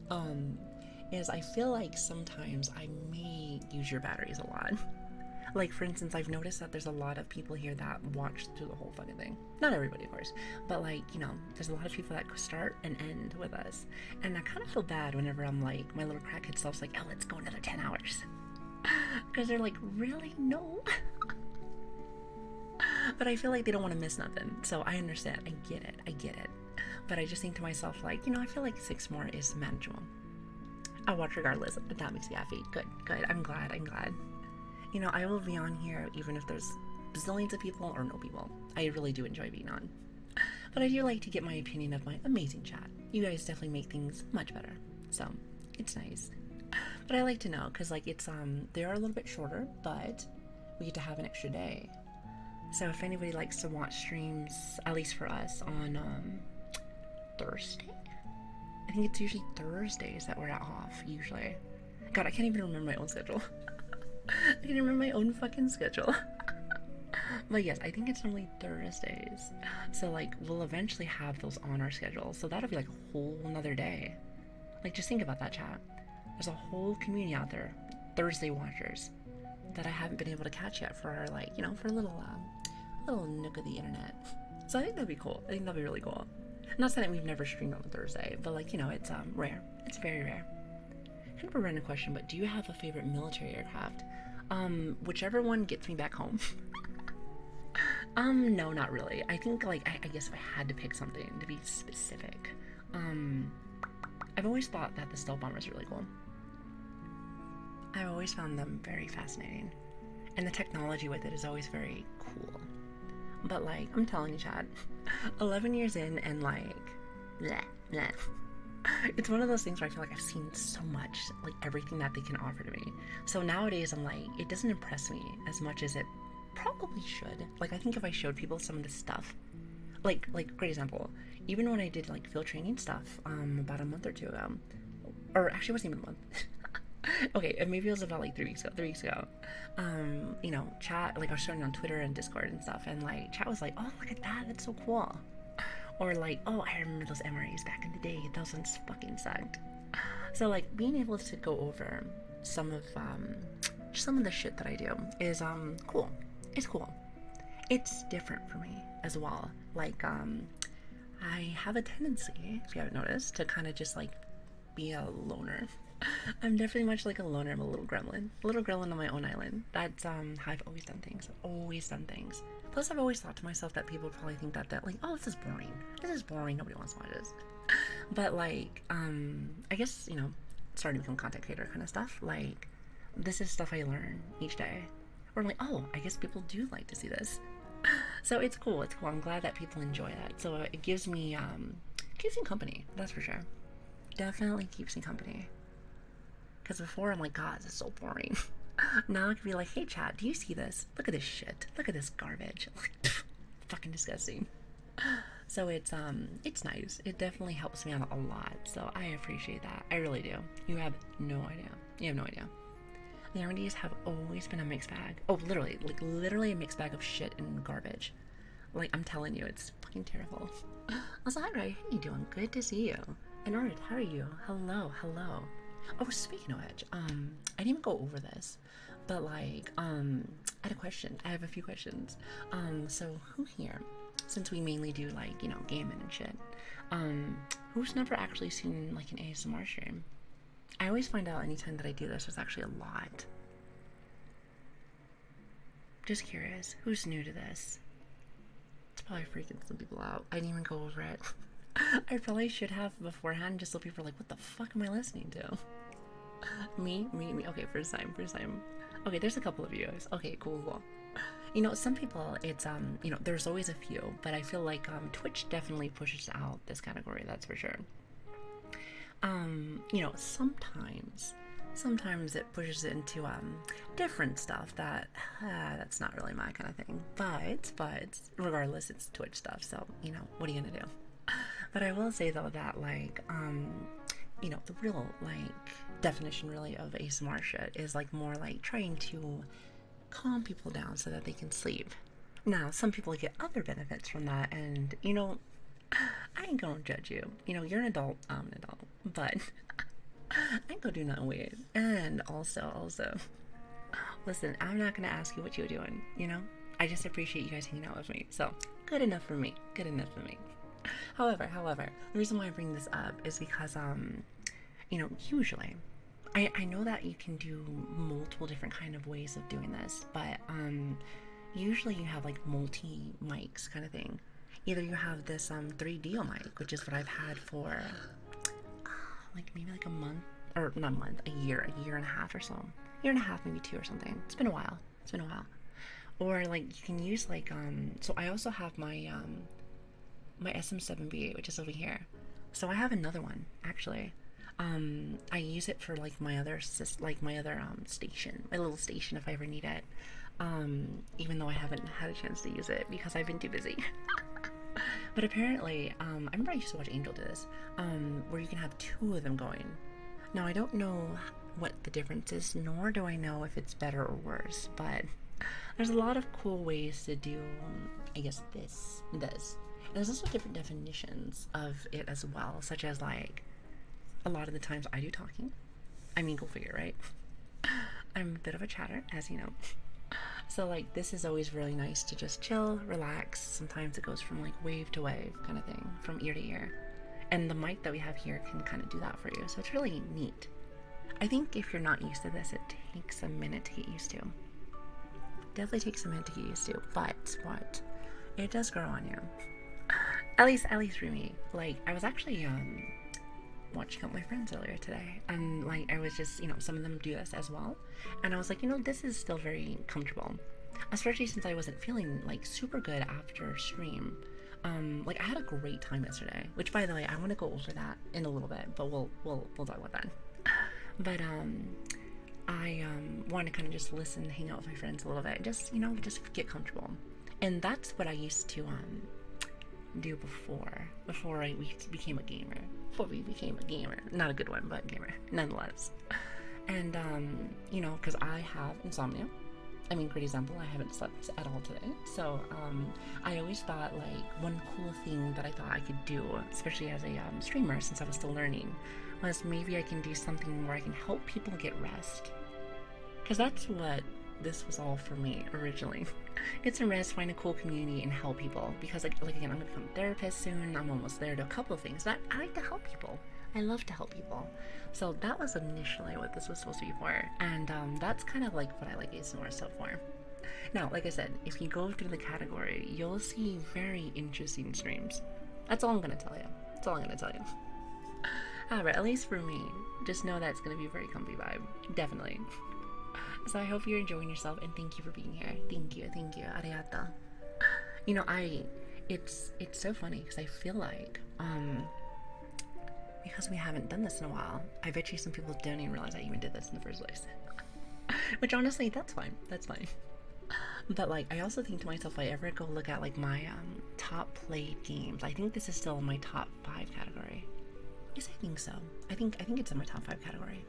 is I feel like sometimes I may use your batteries a lot. Like, for instance, I've noticed that there's a lot of people here that watch through the whole fucking thing. Not everybody, of course, but like, you know, there's a lot of people that start and end with us. And I kind of feel bad whenever I'm like, my little crackhead self's like, oh, let's go another 10 hours. Because they're like, really? No. But I feel like they don't want to miss nothing. So I understand. I get it. I get it. But I just think to myself, like, you know, I feel like 6 more is manageable. I'll watch regardless. That makes me happy. Good, good. I'm glad. I'm glad. You know, I will be on here even if there's zillions of people or no people. I really do enjoy being on. But I do like to get my opinion of my amazing chat. You guys definitely make things much better. So, it's nice. But I like to know, because, like, it's, they are a little bit shorter, but we get to have an extra day. So if anybody likes to watch streams, at least for us, on, Thursday? I think it's usually Thursdays that we're at off, usually. God, I can't even remember my own schedule. I can't remember my own fucking schedule. But yes, I think it's normally Thursdays. So, like, we'll eventually have those on our schedule. So that'll be like a whole another day. Like, just think about that, chat. There's a whole community out there, Thursday watchers, that I haven't been able to catch yet for our, like, you know, for a little nook of the internet. So I think that'd be cool. I think that'd be really cool. Not saying that we've never streamed on a Thursday, but, like, you know, it's rare. It's very rare. Kind of a random question, but do you have a favorite military aircraft? Whichever one gets me back home. No, not really. I think, like, I guess if I had to pick something to be specific, I've always thought that the stealth bombers are really cool. I've always found them very fascinating. And the technology with it is always very cool. But, like, I'm telling you, Chad, 11 years in and, like, bleh, bleh. It's one of those things where I feel like I've seen so much, like, everything that they can offer to me. So nowadays, I'm like, it doesn't impress me as much as it probably should. Like, I think if I showed people some of this stuff, like, great example, even when I did, like, field training stuff, about a month or two ago, or actually it wasn't even a month. Okay, maybe it was about like 3 weeks ago. You know, chat, like, I was showing on Twitter and Discord and stuff, and like chat was like, oh, look at that, that's so cool. Or like, oh, I remember those MRAs back in the day, those ones fucking sucked. So, like, being able to go over some of the shit that I do is cool. It's cool. It's different for me as well. Like, I have a tendency, if you haven't noticed, to kind of just like be a loner. I'm definitely much like a loner. I'm a little gremlin on my own island. That's how I've always done things. Plus, I've always thought to myself that people probably think that like, oh, this is boring, nobody wants to watch this. But, like, I guess, you know, starting to become content creator kind of stuff, like, this is stuff I learn each day. Or I'm like, oh, I guess people do like to see this. So it's cool. I'm glad that people enjoy that. So it gives me company, that's for sure. Definitely keeps me company. Because before I'm like, God, this is so boring. Now I can be like, hey, chat, do you see this? Look at this shit. Look at this garbage. Fucking disgusting. So it's nice. It definitely helps me out a lot. So I appreciate that. I really do. You have no idea. The R&Ds have always been a mixed bag. Oh, literally a mixed bag of shit and garbage. Like, I'm telling you, it's fucking terrible. I was like, alright, how you doing? Good to see you. And alright, how are you? Hello. Oh, speaking of which, I didn't even go over this, but, like, I had a question. I have a few questions. So who here, since we mainly do, like, you know, gaming and shit, who's never actually seen, like, an ASMR stream? I always find out anytime that I do this, there's actually a lot. Just curious, who's new to this? It's probably freaking some people out. I didn't even go over it. I probably should have beforehand, just so people are like, what the fuck am I listening to? Me. Okay, first time. Okay, there's a couple of you guys. Okay, cool. You know, some people, it's, you know, there's always a few, but I feel like, Twitch definitely pushes out this category, that's for sure. You know, sometimes it pushes it into, different stuff that's not really my kind of thing, but regardless, it's Twitch stuff, so, you know, what are you gonna do? But I will say, though, that, like, you know, the real, like, definition, really, of ASMR shit is, like, more, like, trying to calm people down so that they can sleep. Now, some people get other benefits from that, and, you know, I ain't gonna judge you. You know, you're an adult, I'm an adult, but I ain't gonna do nothing weird. And also, Listen, I'm not gonna ask you what you're doing, you know? I just appreciate you guys hanging out with me. So, good enough for me. Good enough for me. However, the reason why I bring this up is because, usually, I know that you can do multiple different kind of ways of doing this, but, usually you have like multi mics kind of thing. Either you have this 3D mic, which is what I've had for like maybe like a month, or not a month, a year and a half or so, year and a half, maybe two or something. It's been a while. Or like you can use like so I also have my my SM7B, which is over here. So I have another one actually. I use it for like my other station, my little station if I ever need it. Even though I haven't had a chance to use it because I've been too busy. But apparently, I remember I used to watch Angel do this, where you can have two of them going. Now I don't know what the difference is, nor do I know if it's better or worse, but there's a lot of cool ways to do, I guess, this and this. And there's also different definitions of it as well, such as like, a lot of the times I do talking. I mean, go figure, right? I'm a bit of a chatter, as you know. So like this is always really nice to just chill, relax. Sometimes it goes from like wave to wave kind of thing, from ear to ear. And the mic that we have here can kind of do that for you. So it's really neat. I think if you're not used to this, it takes a minute to get used to. Definitely takes a minute to get used to, but it does grow on you. At least for me. Like I was actually watching up my friends earlier today, and like I was just, some of them do this as well, and I was like, this is still very comfortable, especially since I wasn't feeling like super good after stream. Like I had a great time yesterday, which by the way I want to go over that in a little bit, but we'll talk about that. But I want to kind of just listen, hang out with my friends a little bit, just get comfortable. And that's what I used to do before we became a gamer. Not a good one, but gamer nonetheless. And because I have insomnia. I mean, great example, I haven't slept at all today. So I always thought like one cool thing that I thought I could do, especially as a streamer since I was still learning, was maybe I can do something where I can help people get rest. Because that's what this was all for me originally. Get some rest, find a cool community, and help people. Because like again, I'm gonna become a therapist soon. I'm almost there to a couple of things. But I like to help people. I love to help people. So that was initially what this was supposed to be for. And that's kind of like what I like ASMR stuff for. Now, like I said, if you go through the category, you'll see very interesting streams. That's all I'm gonna tell you. However, at least for me, just know that it's gonna be a very comfy vibe. Definitely. So I hope you're enjoying yourself, and thank you for being here. Thank you. Arigato. It's so funny because I feel like, because we haven't done this in a while, I bet you some people don't even realize I even did this in the first place. Which honestly, that's fine. But like, I also think to myself, if I ever go look at like my top played games, I think this is still in my top 5 category. Yes, I think so. I think it's in my top 5 category.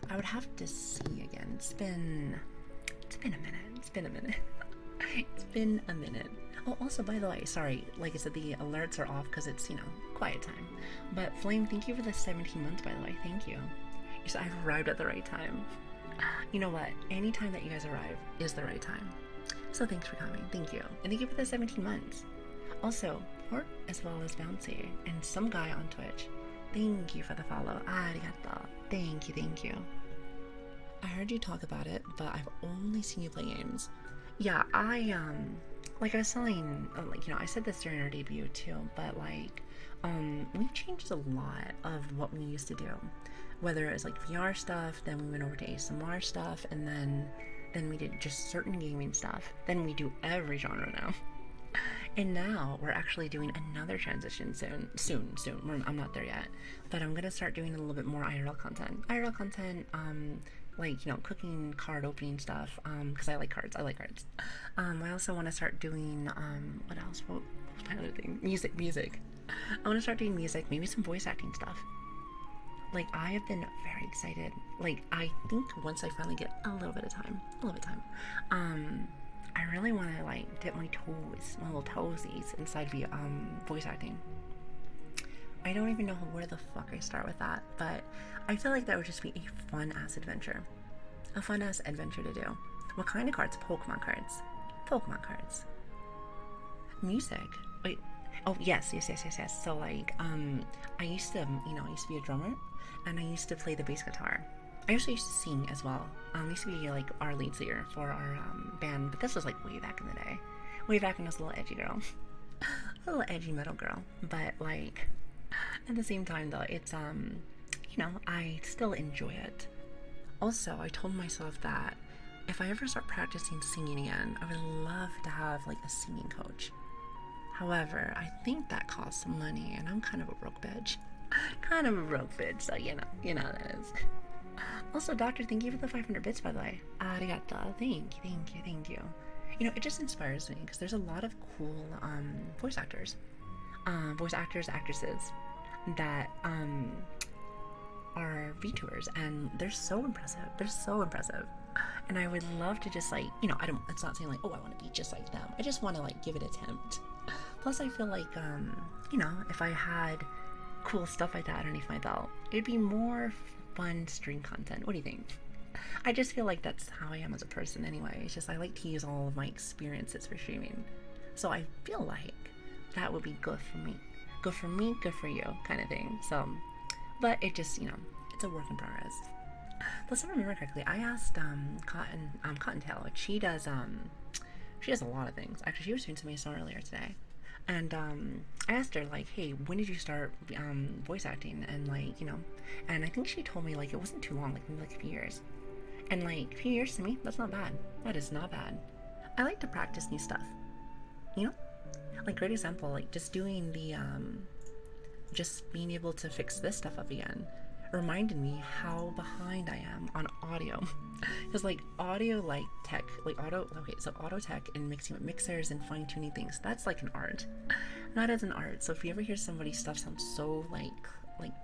I would have to see again. It's been a minute. It's been a minute. Oh, also, by the way, sorry, like I said, the alerts are off because it's, quiet time. But Flame, thank you for the 17 months, by the way. Thank you. I've arrived at the right time. You know what? Any time that you guys arrive is the right time. So thanks for coming. Thank you. And thank you for the 17 months. Also, Port as well as Bouncy and some guy on Twitch. Thank you for the follow. Arigato. Thank you. I heard you talk about it, but I've only seen you play games. Yeah, I was telling, I said this during our debut too, but we've changed a lot of what we used to do. Whether it was like VR stuff, then we went over to ASMR stuff, and then we did just certain gaming stuff. Then we do every genre now. And now we're actually doing another transition soon. I'm not there yet, but I'm gonna start doing a little bit more IRL content. Cooking, card opening stuff, because I like cards. I also want to start doing, what else? What was my other thing? Music. I want to start doing music, maybe some voice acting stuff. Like, I have been very excited. Like, I think once I finally get a little bit of time, I really want to, dip my little toesies inside the, voice acting. I don't even know where the fuck I start with that, but I feel like that would just be a fun-ass adventure. A fun ass adventure to do. What kind of cards? Pokemon cards. Pokemon cards. Music. Wait. Oh yes. So like, I used to, I used to be a drummer, and I used to play the bass guitar. I also used to sing as well. I used to be like our lead singer for our band, but this was like way back in the day. Way back when I was a little edgy girl. A little edgy metal girl. But like, at the same time though, it's I still enjoy it. Also, I told myself that if I ever start practicing singing again, I would love to have like a singing coach. However, I think that costs some money, and I'm kind of a broke bitch. Kind of a broke bitch, so you know how that is. Also, Doctor, thank you for the 500 bits, by the way. Arigato. Thank you. It just inspires me because there's a lot of cool voice actors, actresses that are VTubers, and they're so impressive. And I would love to just like, it's not saying like, oh, I want to be just like them. I just want to like give it an attempt. Plus, I feel like, if I had cool stuff like that underneath my belt, it'd be more fun stream content. What do you think? I just feel like that's how I am as a person anyway. It's just I like to use all of my experiences for streaming. So I feel like that would be good for me. Good for me, good for you kind of thing. So, but it just, it's a work in progress. Plus, if I remember correctly, I asked Cottontail, which she does a lot of things. Actually, she was doing something earlier today. And I asked her, like, hey, when did you start voice acting? And, like, and I think she told me, like, it wasn't too long, like, maybe, like, a few years. And, like, a few years to me, that's not bad. That is not bad. I like to practice new stuff. Like, great example, like, just doing the, just being able to fix this stuff up again reminded me how behind I am on audio. Because like audio like tech, like auto tech and mixing with mixers and fine tuning things, that's like an art. Not as an art. So if you ever hear somebody's stuff sound so like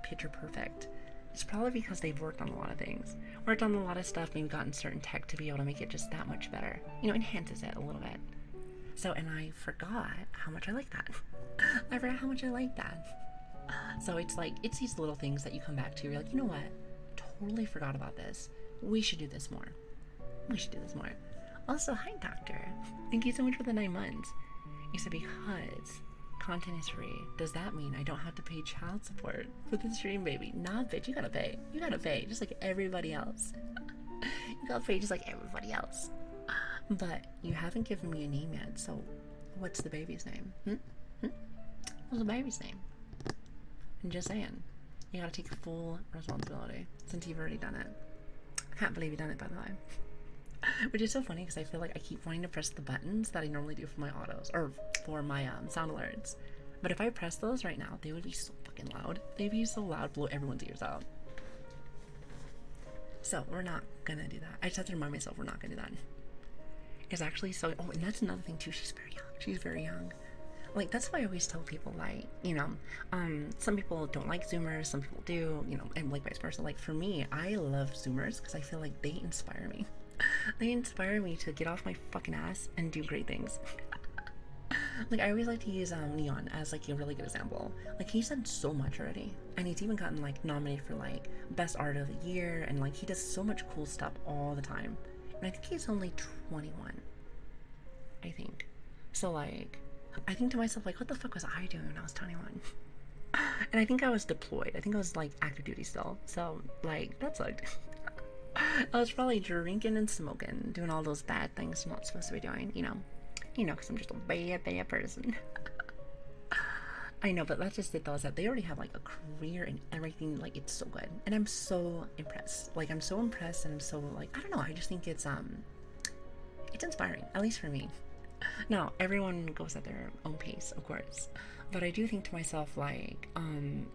picture perfect, it's probably because they've worked on a lot of things. Worked on a lot of stuff, maybe gotten certain tech to be able to make it just that much better. Enhances it a little bit. So, and I forgot how much I like that. So it's like, it's these little things that you come back to. You're like, you know what? Totally forgot about this. We should do this more. Also, hi, Doctor. Thank you so much for the 9 months. You said because content is free, does that mean I don't have to pay child support for the stream, baby? Nah, bitch, you gotta pay. Just like everybody else. You gotta pay just like everybody else. But you haven't given me a name yet, so what's the baby's name? What's the baby's name? I'm just saying, you gotta take full responsibility since you've already done it. I can't believe you've done it, by the way. Which is so funny because I feel like I keep wanting to press the buttons that I normally do for my autos or for my sound alerts. But if I press those right now, they would be so fucking loud. They'd be so loud, blow everyone's ears out. So we're not gonna do that. I just have to remind myself we're not gonna do that. It's actually so. Oh, and that's another thing too. She's very young. Like, that's why I always tell people, like, some people don't like Zoomers, some people do, and like vice versa. Like, for me, I love Zoomers because I feel like they inspire me. They inspire me to get off my fucking ass and do great things. Like, I always like to use Neon as, like, a really good example. Like, he's done so much already, and he's even gotten, like, nominated for, like, Best Art of the Year, and, like, he does so much cool stuff all the time. And I think he's only 21. I think. So, like, I think to myself, like, what the fuck was I doing when I was 21? And I think I was deployed. I think I was, like, active duty still. So, like, that sucked. I was probably drinking and smoking, doing all those bad things I'm not supposed to be doing, because I'm just a bad person. I know, but that's just it, though, is that they already have, like, a career and everything. Like, it's so good. And I'm so impressed. Like, I'm so impressed, and I'm so, like, I don't know, I just think it's inspiring, at least for me. Now, everyone goes at their own pace, of course, but I do think to myself, like,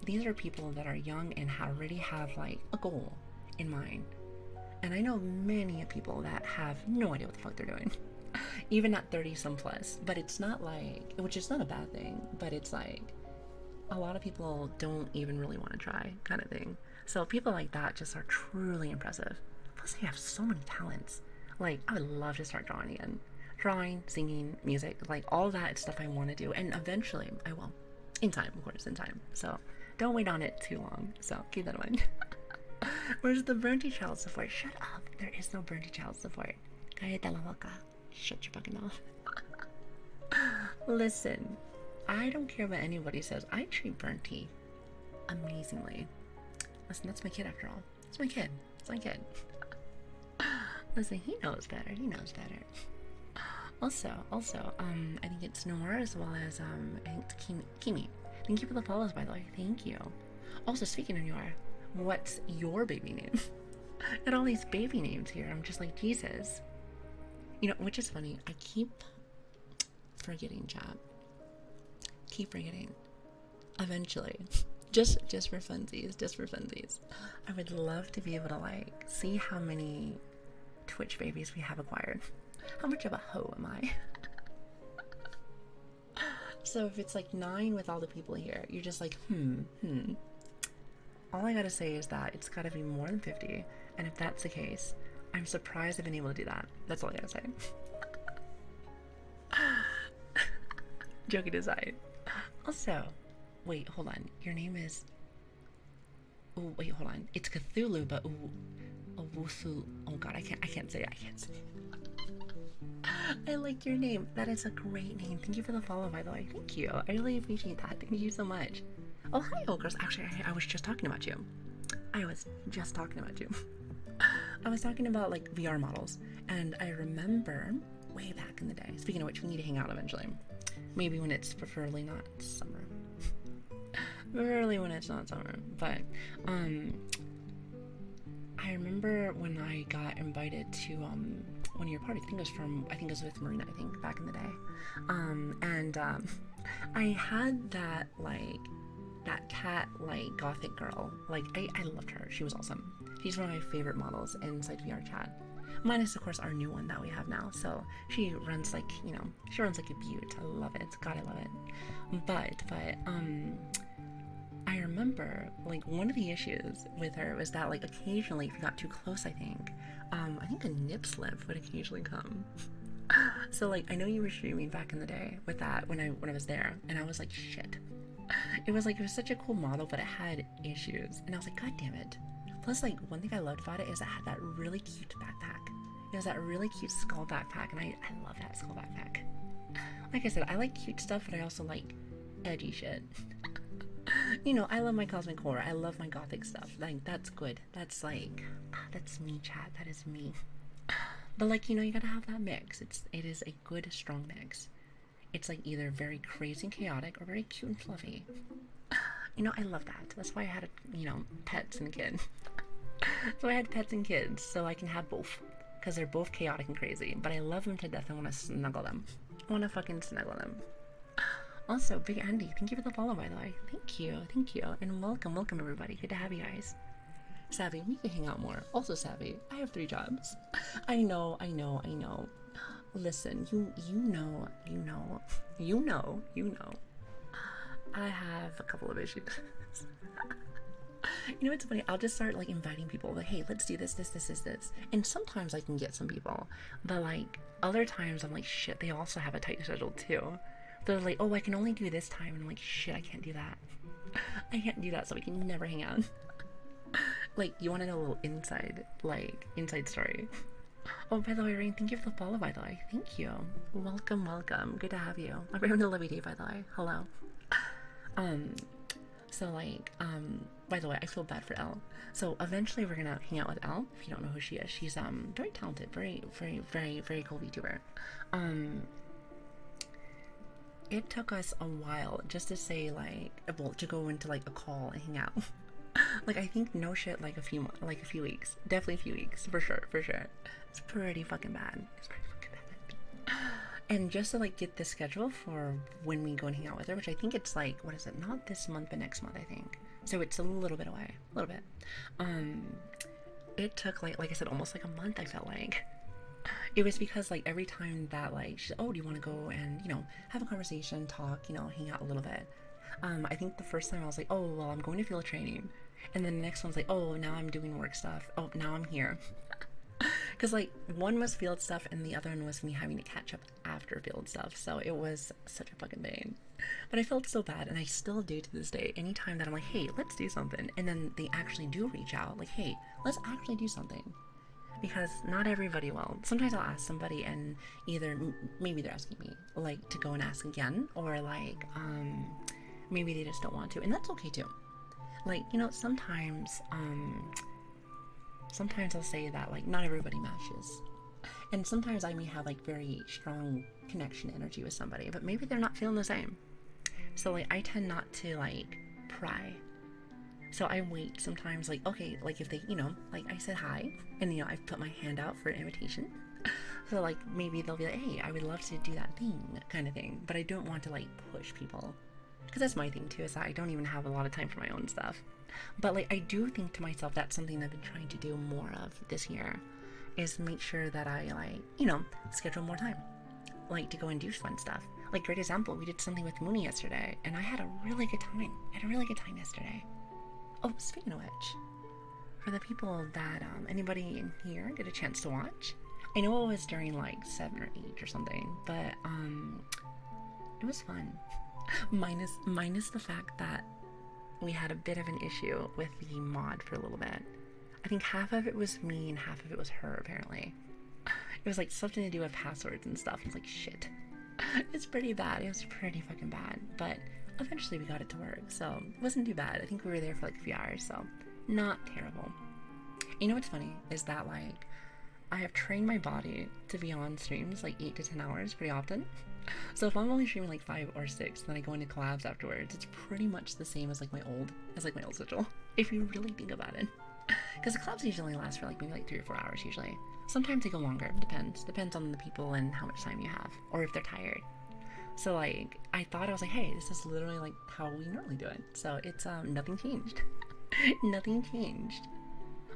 these are people that are young and already have, like, a goal in mind. And I know many people that have no idea what the fuck they're doing, even at 30 some plus, but it's not like, which is not a bad thing, but it's like, a lot of people don't even really want to try, kind of thing. So people like that just are truly impressive. Plus, they have so many talents. Like, I would love to start drawing again. Drawing, singing, music, like all that stuff I want to do, and eventually I will. In time, of course, in time. So don't wait on it too long. So keep that in mind. Where's the Bronte child support? Shut up. There is no Bernty child support. Cállate la boca. Shut your fucking mouth. Listen, I don't care what anybody says. I treat Bernty amazingly. Listen, that's my kid after all. It's my kid. It's my kid. Listen, he knows better. He knows better. Also, I think it's Noor as well as I think it's Kimi. Thank you for the follows, by the way. Thank you. Also, speaking of Noor, what's your baby name? Got all these baby names here. I'm just like, Jesus. You know, which is funny. I keep forgetting, chat. Keep forgetting. Eventually. Just for funsies. Just for funsies. I would love to be able to, like, see how many Twitch babies we have acquired. How much of a hoe am I? So if it's like 9 with all the people here, you're just like, All I gotta say is that it's gotta be more than 50, and if that's the case, I'm surprised I've been able to do that. That's all I gotta say. Joking aside. Also, wait, hold on. Your name is... Oh, wait, hold on. It's Cthulhu, but Owusu... Oh god, I can't say it. I can't say it. I like your name. That is a great name. Thank you for the follow, by the way. Thank you. I really appreciate that. Thank you so much. Oh, hi, Ogres. Actually, I was just talking about you. I was talking about, like, VR models. And I remember way back in the day. Speaking of which, we need to hang out eventually. Maybe when it's preferably not summer. Preferably when it's not summer. But, I remember when I got invited to, one of your parties. I think it was with Marina, back in the day. I had that, like, that cat, like, gothic girl. Like, I loved her. She was awesome. She's one of my favorite models inside VR chat. Minus, of course, our new one that we have now. So she runs like, she runs like a beaut. I love it. God, I love it. But, I remember, like, one of the issues with her was that, like, occasionally, if you got too close, I think a nip slip would occasionally come. So, like, I know you were streaming back in the day with that when I was there, and I was like, shit. It was such a cool model, but it had issues, and I was like, god damn it. Plus, like, one thing I loved about it is it had that really cute backpack. It was that really cute skull backpack, and I love that skull backpack. Like I said, I like cute stuff, but I also like edgy shit. I love my cosmic horror. I love my gothic stuff. Like, that's good. That's like, that's me, chat. That is me. But, like, you gotta have that mix. It is a good, strong mix. It's like either very crazy and chaotic or very cute and fluffy. I love that. That's why I had, pets and a kid. So I had pets and kids, so I can have both. Because they're both chaotic and crazy. But I love them to death and want to snuggle them. I want to fucking snuggle them. Also, Big Andy, thank you for the follow, by the way. Thank you. And welcome everybody. Good to have you guys. Savvy, we can hang out more. Also, Savvy, I have 3 jobs. I know. Listen, you know. I have a couple of issues. It's funny. I'll just start, like, inviting people. Like, hey, let's do this. And sometimes I can get some people. But, like, other times I'm like, shit, they also have a tight schedule, too. They're like, oh, I can only do this time. And I'm like, shit, I can't do that. I can't do that, so we can never hang out. Like, you want to know a little inside story? Oh, by the way, Rain, thank you for the follow, by the way. Thank you. Welcome. Good to have you. I'm having a lovely day, by the way. Hello. So, like, by the way, I feel bad for Elle. So, eventually we're gonna hang out with Elle. If you don't know who she is, she's, very talented, very, very, very, very cool VTuber. It took us a while just to say, like, well, to go into, like, a call and hang out. Like, I think no shit, like a few weeks. Definitely a few weeks, for sure. It's pretty fucking bad. And just to, like, get the schedule for when we go and hang out with her, which I think it's, like, what is it? Not this month, but next month, I think. So it's a little bit away. A little bit. It took, like I said, almost like a month, I felt like. It was because, like, every time that, like, she's, oh, do you want to go and, have a conversation, talk, hang out a little bit. I think the first time I was like, oh, well, I'm going to field training. And then the next one's like, oh, now I'm doing work stuff. Oh, now I'm here. Because, like, one was field stuff and the other one was me having to catch up after field stuff. So it was such a fucking pain. But I felt so bad, and I still do to this day. Anytime that I'm like, hey, let's do something. And then they actually do reach out. Like, hey, let's actually do something. because not everybody will. Sometimes I'll ask somebody and either maybe they're asking me like to go and ask again, or like maybe they just don't want to, and that's okay too. Like, you know, sometimes I'll say that like not everybody matches, and sometimes I may have like very strong connection energy with somebody, but maybe they're not feeling the same. So like I tend not to like pry. So I wait sometimes, like, okay, like if they, you know, like I said hi, and you know, I've put my hand out for an invitation. So like maybe they'll be like, hey, I would love to do that thing, kind of thing. But I don't want to like push people, because that's my thing too, is that I don't even have a lot of time for my own stuff. But like I do think to myself, that's something I've been trying to do more of this year, is make sure that I like, you know, schedule more time, like to go and do fun stuff. Like, great example, we did something with Mooney yesterday, and I had a really good time. I had a really good time yesterday. Oh, speaking of which, for the people that anybody in here get a chance to watch, I know it was during like 7 or 8 or something, but it was fun. Minus the fact that we had a bit of an issue with the mod for a little bit. I think half of it was me and half of it was her, apparently. It was like something to do with passwords and stuff. I was like, shit. It's pretty bad. It was pretty fucking bad. But eventually we got it to work, so it wasn't too bad. I think we were there for like a few hours, so not terrible. You know what's funny is that like I have trained my body to be on streams like 8 to 10 hours pretty often. So if I'm only streaming like 5 or 6, then I go into collabs afterwards, it's pretty much the same as like my old schedule, if you really think about it. Because the collabs usually last for like maybe like 3 or 4 hours usually. Sometimes they go longer, depends on the people and how much time you have, or if they're tired. So like I thought, I was like, hey, this is literally like how we normally do it. So it's nothing changed. Nothing changed.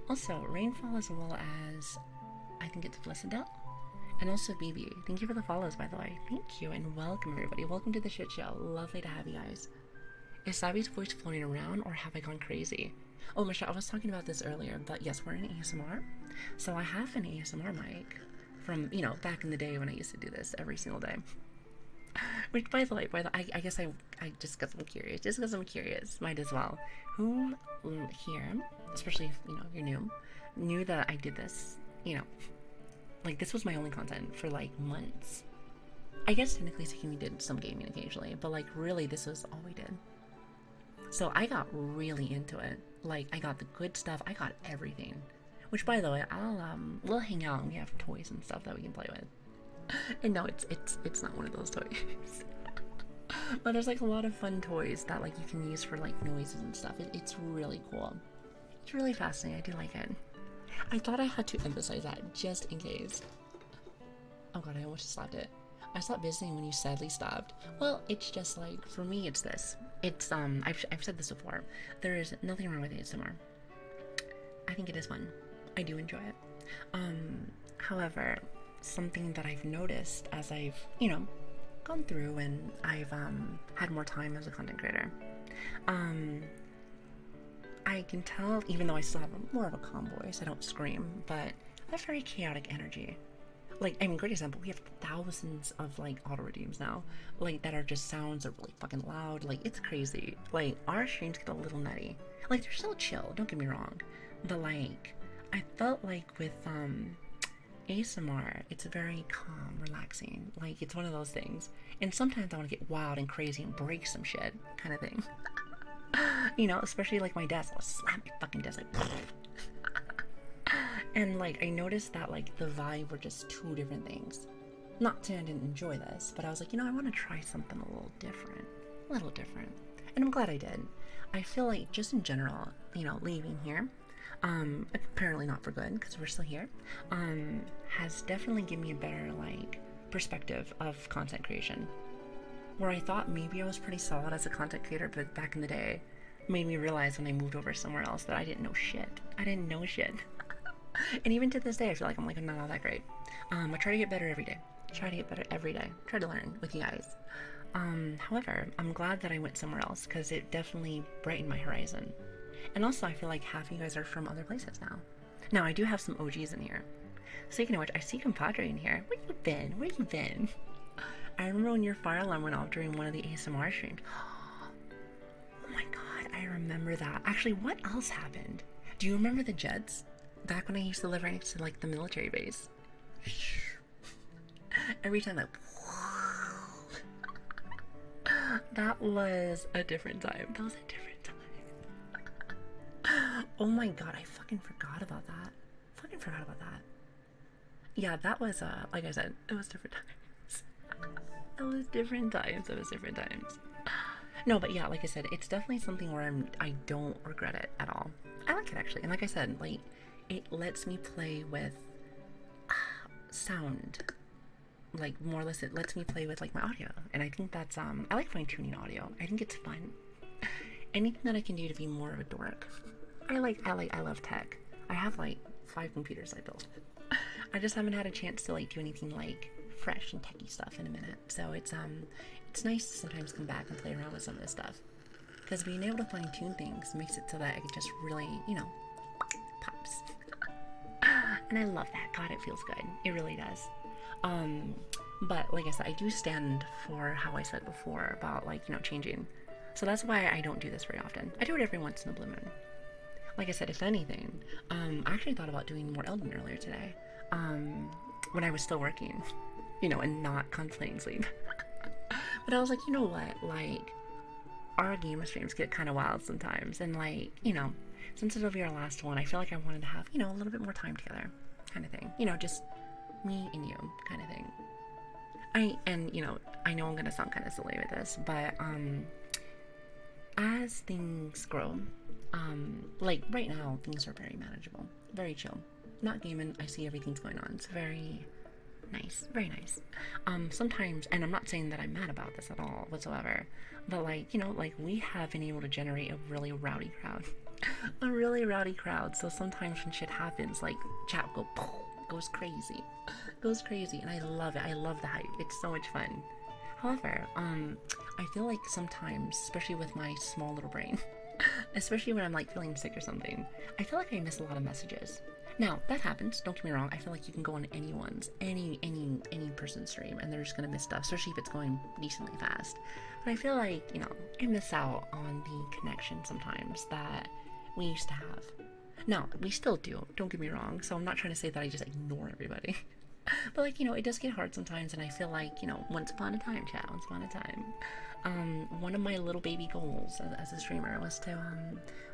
Also, Rainfall, as well as I think it's Felicita, and also BB. Thank you for the follows, by the way. Thank you, and welcome everybody. Welcome to the shit show. Lovely to have you guys. Is Sabi's voice floating around, or have I gone crazy? Oh, Michelle, I was talking about this earlier, but yes, we're in ASMR. So I have an ASMR mic from, you know, back in the day when I used to do this every single day. Which, by the way, I guess I just got some curious. Just because I'm curious, might as well. Who here, especially if, you know, if you're new, knew that I did this, you know, like this was my only content for like months. I guess technically speaking, we did some gaming occasionally, but like really this was all we did. So I got really into it. Like I got the good stuff, I got everything. Which, by the way, we'll hang out and we have toys and stuff that we can play with. And no, it's not one of those toys. But there's like a lot of fun toys that like you can use for like noises and stuff. It's really cool. It's really fascinating. I do like it. I thought I had to emphasize that just in case. Oh god, I almost slapped it. I stopped visiting when you sadly stopped. Well, it's just like, for me, it's this. It's I've said this before. There is nothing wrong with ASMR. I think it is fun. I do enjoy it. However, something that I've noticed as I've, you know, gone through and I've had more time as a content creator, I can tell, even though I still have more of a calm voice, I don't scream, but I have very chaotic energy. Like, I mean, great example, we have thousands of like auto redeems now, like that are just sounds that are really fucking loud. Like, it's crazy. Like, our streams get a little nutty. Like, they're still chill, don't get me wrong, but like I felt like with ASMR, it's very calm, relaxing. Like, it's one of those things. And sometimes I want to get wild and crazy and break some shit, kind of thing. You know, especially like my desk. I'll slam my fucking desk like. And like, I noticed that like the vibe were just two different things. Not saying I didn't enjoy this, but I was like, you know, I want to try something a little different. A little different. And I'm glad I did. I feel like just in general, you know, leaving here, apparently not for good because we're still here, has definitely given me a better like perspective of content creation. Where I thought maybe I was pretty solid as a content creator, but back in the day, made me realize when I moved over somewhere else that I didn't know shit. I didn't know shit. And even to this day, I feel like I'm not all that great. I try to get better every day. Try to learn with you guys. However, I'm glad that I went somewhere else because it definitely brightened my horizon. And also, I feel like half of you guys are from other places now. Now, I do have some OGs in here. Speaking of which, I see Compadre in here. Where you been? Where you been? I remember when your fire alarm went off during one of the ASMR streams. Oh my god, I remember that. Actually, what else happened? Do you remember the Jeds? Back when I used to live right next to like the military base. Every time that that was a different time. That was a different time. Oh my god, I fucking forgot about that. Fucking forgot about that. Yeah, that was like I said, it was different times. It was different times. It was different times. No, but yeah, like I said, it's definitely something where I don't regret it at all. I like it actually, and like I said, like it lets me play with sound, like more or less it lets me play with like my audio, and I think that's I like fine tuning audio. I think it's fun. Anything that I can do to be more of a dork. I love tech. I have like 5 computers I built. I just haven't had a chance to like do anything like fresh and techy stuff in a minute. So it's nice to sometimes come back and play around with some of this stuff. Because being able to fine tune things makes it so that I can just really, you know, pops. And I love that. God, it feels good. It really does. But like I said, I do stand for how I said before about like, you know, changing. So that's why I don't do this very often. I do it every once in a blue moon. Like I said, if anything, I actually thought about doing more Elden earlier today. When I was still working, you know, and not contemplating sleep. But I was like, you know what, like, our gamer streams get kind of wild sometimes, and like, you know, since it'll be our last one, I feel like I wanted to have, you know, a little bit more time together, kind of thing. You know, just me and you, kind of thing. And you know, I know I'm gonna sound kind of silly with this, but as things grow, like right now, things are very manageable, very chill. Not gaming. I see everything's going on. It's very nice, very nice. Sometimes, and I'm not saying that I'm mad about this at all whatsoever, but like, you know, like we have been able to generate a really rowdy crowd. A really rowdy crowd. So sometimes when shit happens, like chat goes crazy. Goes crazy, and I love it. I love the hype. It's so much fun. However, I feel like sometimes, especially with my small little brain, especially when I'm like feeling sick or something, I feel like I miss a lot of messages. Now, that happens, don't get me wrong. I feel like you can go on any person's stream and they're just gonna miss stuff, especially if it's going decently fast. But I feel like, you know, I miss out on the connection sometimes that we used to have. Now, we still do, don't get me wrong, so I'm not trying to say that I just ignore everybody. But like, you know, it does get hard sometimes, and I feel like, you know, once upon a time, chat, once upon a time, one of my little baby goals as a streamer was to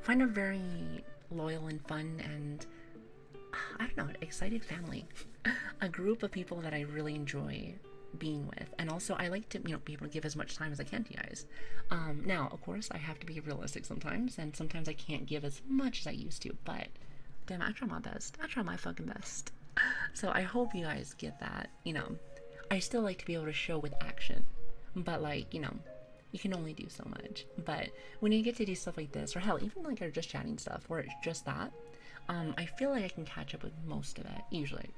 find a very loyal and fun and I don't know, excited family, a group of people that I really enjoy being with, and also I like to, you know, be able to give as much time as I can to you guys. Now, of course, I have to be realistic sometimes, and sometimes I can't give as much as I used to, but damn, I try my best. I try my fucking best. So I hope you guys get that. You know, I still like to be able to show with action, but like, you know, you can only do so much. But when you get to do stuff like this, or hell, even like our just chatting stuff, where it's just that, I feel like I can catch up with most of it, usually.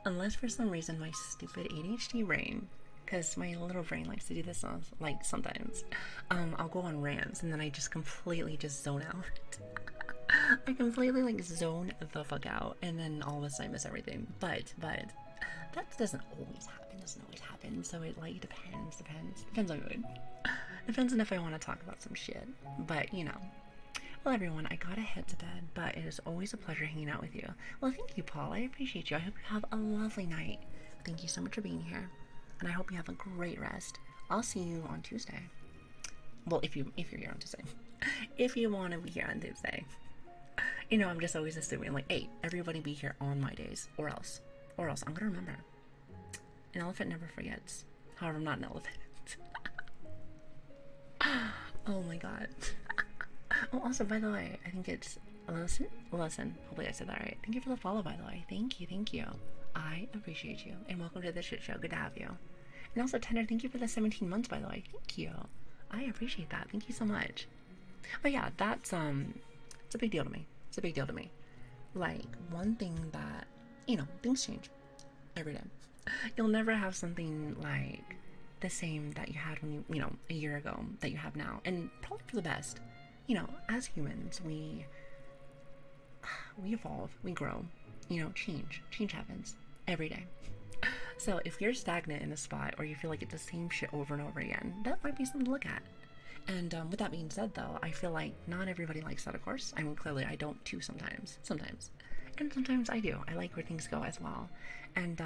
Unless for some reason my stupid ADHD brain, because my little brain likes to do this like sometimes, I'll go on rants and then I just completely just zone out. I completely like zone the fuck out, and then all of a sudden I miss everything. But that doesn't always happen, so it like depends on mood. Depends on if I want to talk about some shit. But you know. Well, everyone, I gotta head to bed, but it is always a pleasure hanging out with you. Well, thank you, Paul. I appreciate you. I hope you have a lovely night. Thank you so much for being here, and I hope you have a great rest. I'll see you on Tuesday. Well, if you're here on Tuesday, if you want to be here on Tuesday, you know, I'm just always assuming like, hey, everybody be here on my days, or else I'm gonna remember. An elephant never forgets. However, I'm not an elephant. Oh my god. Oh, also, by the way, I think it's Listen, hopefully I said that right. Thank you for the follow, by the way. Thank you. I appreciate you. And welcome to the shit show. Good to have you. And also, Tender, thank you for the 17 months, by the way. Thank you. I appreciate that. Thank you so much. But yeah, that's, it's a big deal to me. It's a big deal to me. Like, one thing that, you know, things change every day. You'll never have something like the same that you had when you know, a year ago that you have now. And probably for the best. You know, as humans, we evolve, we grow, you know, change happens every day. So if you're stagnant in a spot, or you feel like it's the same shit over and over again, that might be something to look at. And with that being said, though, I feel like not everybody likes that, of course. I mean, clearly I don't too sometimes. Sometimes. And sometimes I do. I like where things go as well. And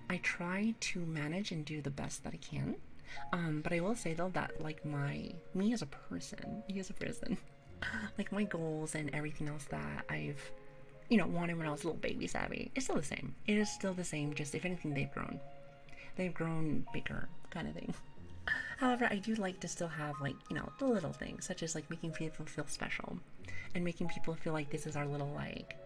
I try to manage and do the best that I can. But I will say, though, that, like, me as a person, like, my goals and everything else that I've, wanted when I was a little baby savvy, it's still the same. It is still the same, just if anything, they've grown. They've grown bigger, kind of thing. However, I do like to still have, like, the little things, such as, like, making people feel special and making people feel like this is our little, like,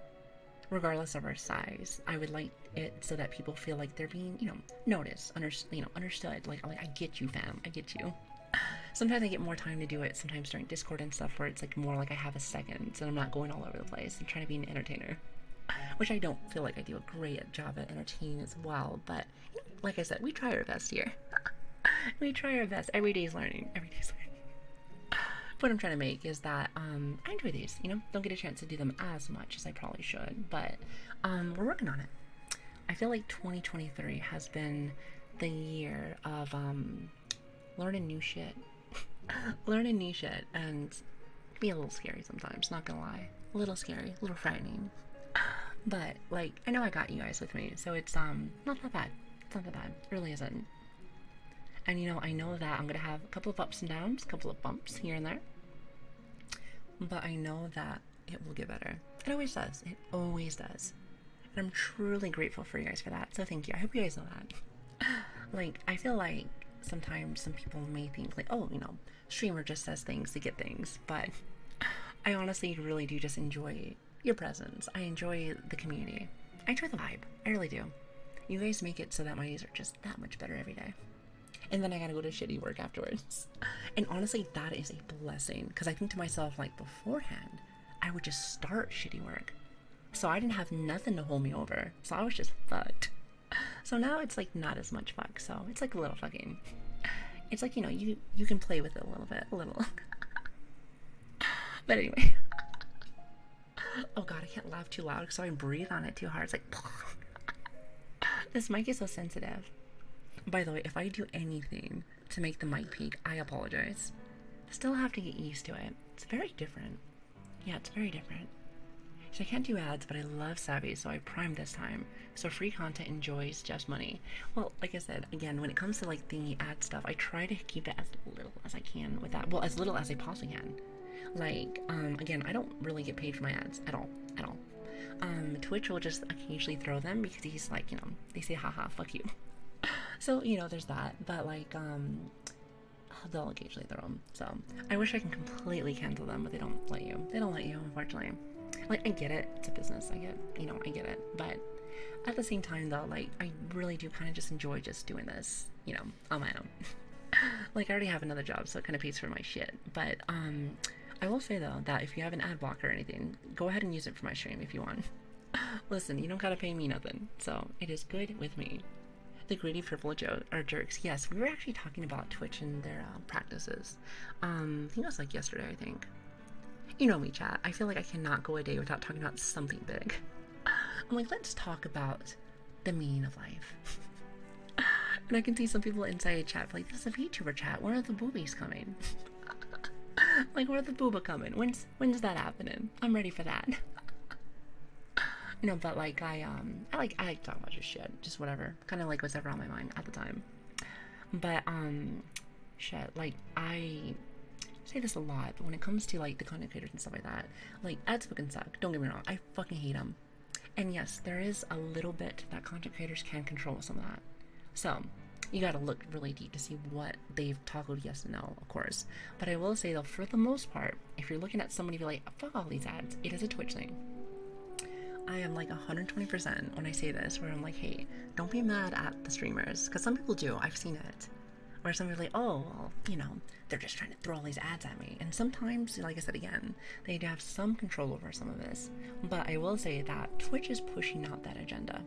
regardless of our size. I would like it so that people feel like they're being, noticed, understood. Like, I get you, fam. I get you. Sometimes I get more time to do it, sometimes during Discord and stuff, where it's, like, more like I have a second, so I'm not going all over the place and trying to be an entertainer. Which I don't feel like I do a great job at entertaining as well, but, like I said, we try our best here. We try our best. Every day's learning. Every day's learning. What I'm trying to make is that I enjoy these, don't get a chance to do them as much as I probably should, but we're working on it. I feel like 2023 has been the year of learning new shit. Learning new shit, and it can be a little scary sometimes, not gonna lie. A little scary, a little frightening. But, like, I know I got you guys with me, so it's not that bad. It's not that bad. It really isn't. And I know that I'm gonna have a couple of ups and downs, a couple of bumps here and there. But I know that it will get better. It always does. It always does. And I'm truly grateful for you guys for that. So thank you. I hope you guys know that. Like, I feel like sometimes some people may think, like, oh, streamer just says things to get things. But I honestly really do just enjoy your presence. I enjoy the community. I enjoy the vibe. I really do. You guys make it so that my days are just that much better every day. And then I gotta go to shitty work afterwards. And honestly, that is a blessing. Because I think to myself, like, beforehand, I would just start shitty work. So I didn't have nothing to hold me over. So I was just fucked. So now it's, like, not as much fuck. So it's, like, a little fucking. It's like, you can play with it a little bit. A little. But anyway. Oh god, I can't laugh too loud because I breathe on it too hard. It's like. This mic is so sensitive. By the way, if I do anything to make the mic peak, I apologize. Still have to get used to it. It's very different. Yeah, it's very different. So I can't do ads, but I love Savvy, so I primed this time. So free content enjoys just money. Well, like I said, again, when it comes to, like, the ad stuff, I try to keep it as little as I can with that. Well, as little as I possibly can. Like, again, I don't really get paid for my ads at all. At all. Twitch will just occasionally throw them because he's like, they say, haha, fuck you. So, there's that, but, like, they'll occasionally throw them, so I wish I can completely cancel them, but they don't let you, unfortunately. Like, I get it, it's a business, I get it, but at the same time, though, like, I really do kind of just enjoy just doing this, on my own. Like, I already have another job, so it kind of pays for my shit, but, I will say, though, that if you have an ad blocker or anything, go ahead and use it for my stream if you want. Listen, you don't gotta pay me nothing, so it is good with me. The greedy purple are jerks. Yes, we were actually talking about Twitch and their practices. I think it was like yesterday, I think. You know me, chat. I feel like I cannot go a day without talking about something big. I'm like, let's talk about the meaning of life. And I can see some people inside chat like, this is a VTuber chat. When are the boobies coming? Like, where are the booba coming? When's that happening? I'm ready for that. But like I like talk about just shit, just whatever, kind of like what's ever on my mind at the time. But shit, like I say this a lot, but when it comes to like the content creators and stuff like that, like ads fucking suck. Don't get me wrong, I fucking hate them. And yes, there is a little bit that content creators can control some of that. So you gotta look really deep to see what they've toggled yes and no, of course. But I will say though, for the most part, if you're looking at somebody be like, fuck all these ads, it is a Twitch thing. I am like 120% when I say this, where I'm like, hey, don't be mad at the streamers, because some people do. I've seen it. Where some people are like, oh, well, they're just trying to throw all these ads at me. And sometimes, like I said again, they do have some control over some of this. But I will say that Twitch is pushing out that agenda.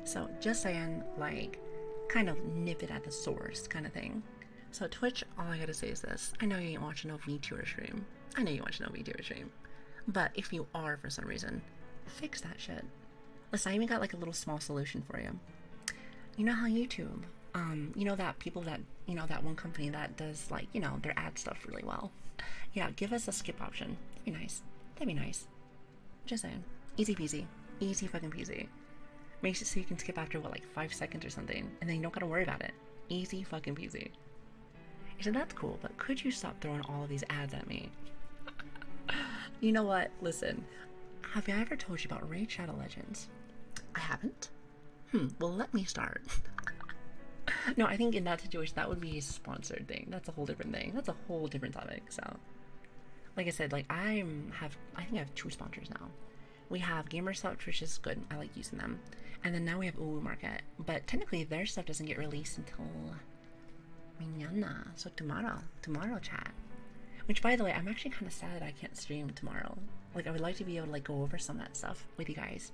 So just saying, like, kind of nip it at the source kind of thing. So Twitch, all I gotta say is this. I know you ain't watching no VTuber stream. I know you watch no VTuber stream. But if you are for some reason, fix that shit. Listen, I even got like a little small solution for you. You know how YouTube, that people that You know, that one company that does, like, you know, their ad stuff really well. Yeah, give us a skip option. That'd be nice. That'd be nice. Just saying. Easy peasy. Easy fucking peasy. Makes it so you can skip after, what, like 5 seconds or something, and then you don't gotta worry about it. Easy fucking peasy. So that's cool, but could you stop throwing all of these ads at me? You know what? Listen, have I ever told you about Raid Shadow Legends? I haven't? Well, let me start. No, I think in that situation, that would be a sponsored thing. That's a whole different thing. That's a whole different topic, so. Like I said, like, I think I have 2 sponsors now. We have GamerSouth, which is good. I like using them. And then now we have Uwu Market. But technically, their stuff doesn't get released until mañana. So tomorrow. Tomorrow, chat. Which, by the way, I'm actually kind of sad that I can't stream tomorrow. Like, I would like to be able to, like, go over some of that stuff with you guys.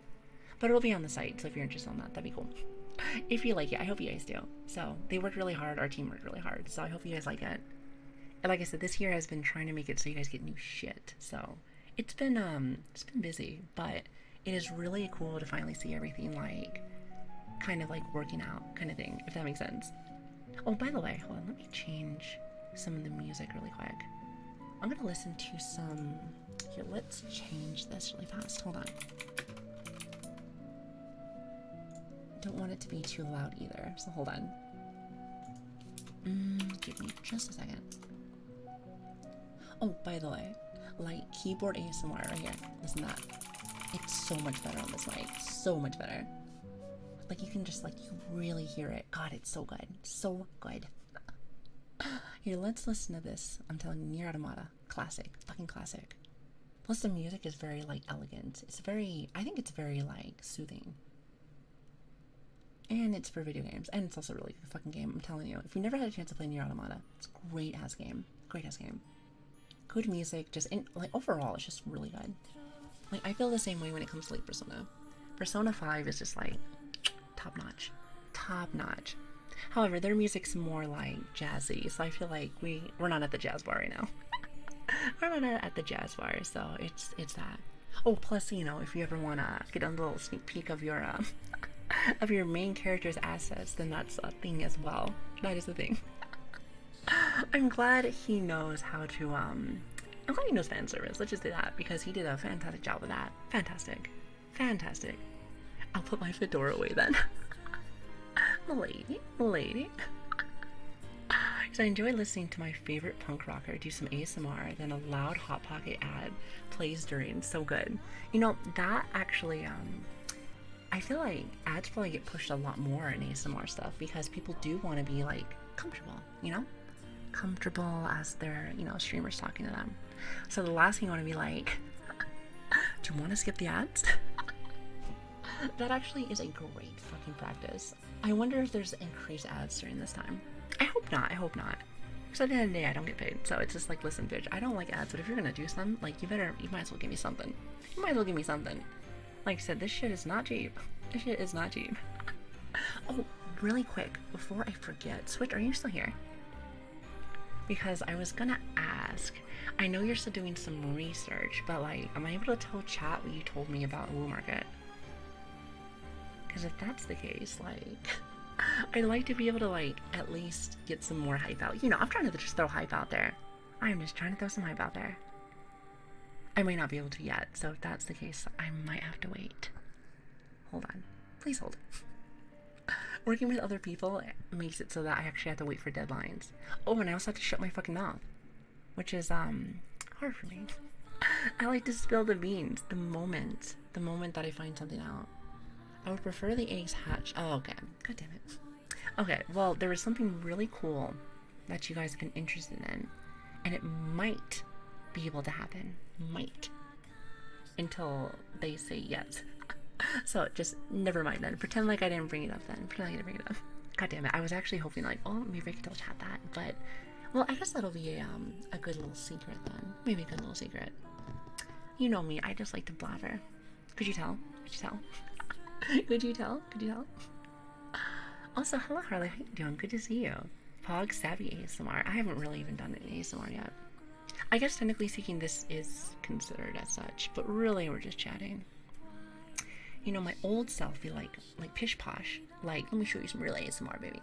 But it'll be on the site, so if you're interested in that, that'd be cool. If you like it, I hope you guys do. So, they worked really hard. Our team worked really hard. So, I hope you guys like it. And like I said, this year has been trying to make it so you guys get new shit. So, it's been busy. But it is really cool to finally see everything, like, kind of, like, working out kind of thing. If that makes sense. Oh, by the way, hold on. Let me change some of the music really quick. I'm gonna listen to some. Here, let's change this really fast. Hold on. Don't want it to be too loud either, so hold on. Give me just a second. Oh, by the way, like keyboard ASMR right here. Listen to that. It's so much better on this mic. So much better. Like you can just like you really hear it. God, it's so good. So good. Here, let's listen to this. I'm telling you, Nier Automata. Classic. Fucking classic. Plus the music is very, like, elegant. It's very, I think it's very, like, soothing. And it's for video games. And it's also a really good fucking game, I'm telling you. If you never had a chance to play Nier Automata, it's a great-ass game. Great-ass game. Good music, just, like, overall, it's just really good. Like, I feel the same way when it comes to, like, Persona. Persona 5 is just, like, top-notch. Top-notch. However, their music's more like jazzy, so I feel like we're not at the jazz bar right now. We're not at the jazz bar, so it's that. Oh, plus, you know, if you ever wanna get a little sneak peek of your of your main character's assets, then that's a thing as well. That is a thing. I'm glad he knows how to I'm glad he knows fan service. Let's just say that because he did a fantastic job with that. Fantastic, fantastic. I'll put my fedora away then. Lady. So I enjoy listening to my favorite punk rocker do some ASMR, then a loud Hot Pocket ad plays during. So good. You know, that actually, I feel like ads probably get pushed a lot more in ASMR stuff because people do want to be, like, comfortable, you know? Comfortable as their, you know, streamers talking to them. So the last thing you want to be like, do you want to skip the ads? That actually is a great fucking practice. I wonder if there's increased ads during this time. I hope not. I hope not. Because at the end of the day, I don't get paid. So it's just like, listen, bitch, I don't like ads, but if you're gonna do something, like, you might as well give me something. You might as well give me something. Like I said, this shit is not cheap. This shit is not cheap. Oh, really quick, before I forget, Switch, are you still here? Because I was gonna ask, I know you're still doing some research, but, like, am I able to tell chat what you told me about Uwu Market? Because if that's the case, like, I'd like to be able to, like, at least get some more hype out. You know, I'm trying to just throw hype out there. I'm just trying to throw some hype out there. I may not be able to yet, so if that's the case, I might have to wait. Hold on. Please hold. Working with other people makes it so that I actually have to wait for deadlines. Oh, and I also have to shut my fucking mouth. Which is, hard for me. I like to spill the beans the moment that I find something out. I would prefer the eggs hatch. Oh, okay. God damn it. Okay, well, there was something really cool that you guys have been interested in, and it might be able to happen. Might. Until they say yes. So just never mind then. Pretend like I didn't bring it up then. Pretend like I didn't bring it up. God damn it. I was actually hoping like, oh, maybe I could tell chat that, but well, I guess that'll be a good little secret then. Maybe a good little secret. You know me, I just like to blabber. Could you tell? Could you tell? Could you tell? Could you tell? Also, hello Harley, how you doing? Good to see you. Pog Savvy ASMR. I haven't really even done an ASMR yet. I guess technically speaking this is considered as such, but really we're just chatting. You know, my old self be like pish posh. Like, let me show you some real ASMR, baby.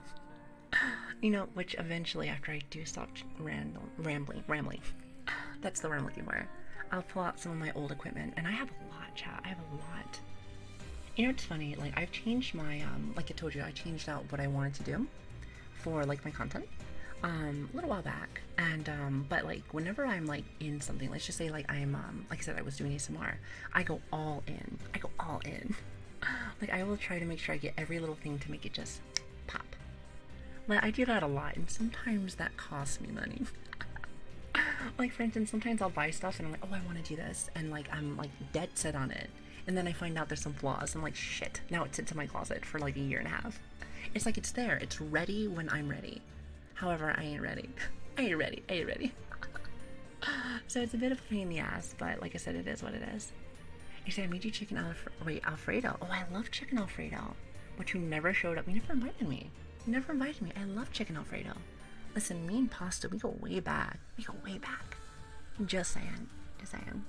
You know, which eventually, after I do stop rambling, that's the word I'm looking for. I'll pull out some of my old equipment, and I have a lot, chat. I have a lot. You know, it's funny. Like I've changed my like I told you, I changed out what I wanted to do for like my content a little while back, and but like whenever I'm like in something, let's just say like I'm like I said, I was doing ASMR, I go all in. I go all in. Like I will try to make sure I get every little thing to make it just pop. But I do that a lot, and sometimes that costs me money. Like for instance, sometimes I'll buy stuff and I'm like, oh, I want to do this, and like I'm like dead set on it, and then I find out there's some flaws. I'm like, shit. Now it sits in my closet for like a year and a half. It's like it's there. It's ready when I'm ready. However, I ain't ready. I ain't ready. I ain't ready. So it's a bit of a pain in the ass, but like I said, it is what it is. You said I made you chicken Alfredo. Oh, I love chicken Alfredo. But you never showed up. You never invited me. You never invited me. I love chicken Alfredo. Listen, me and pasta, we go way back. We go way back. Just saying. Just saying.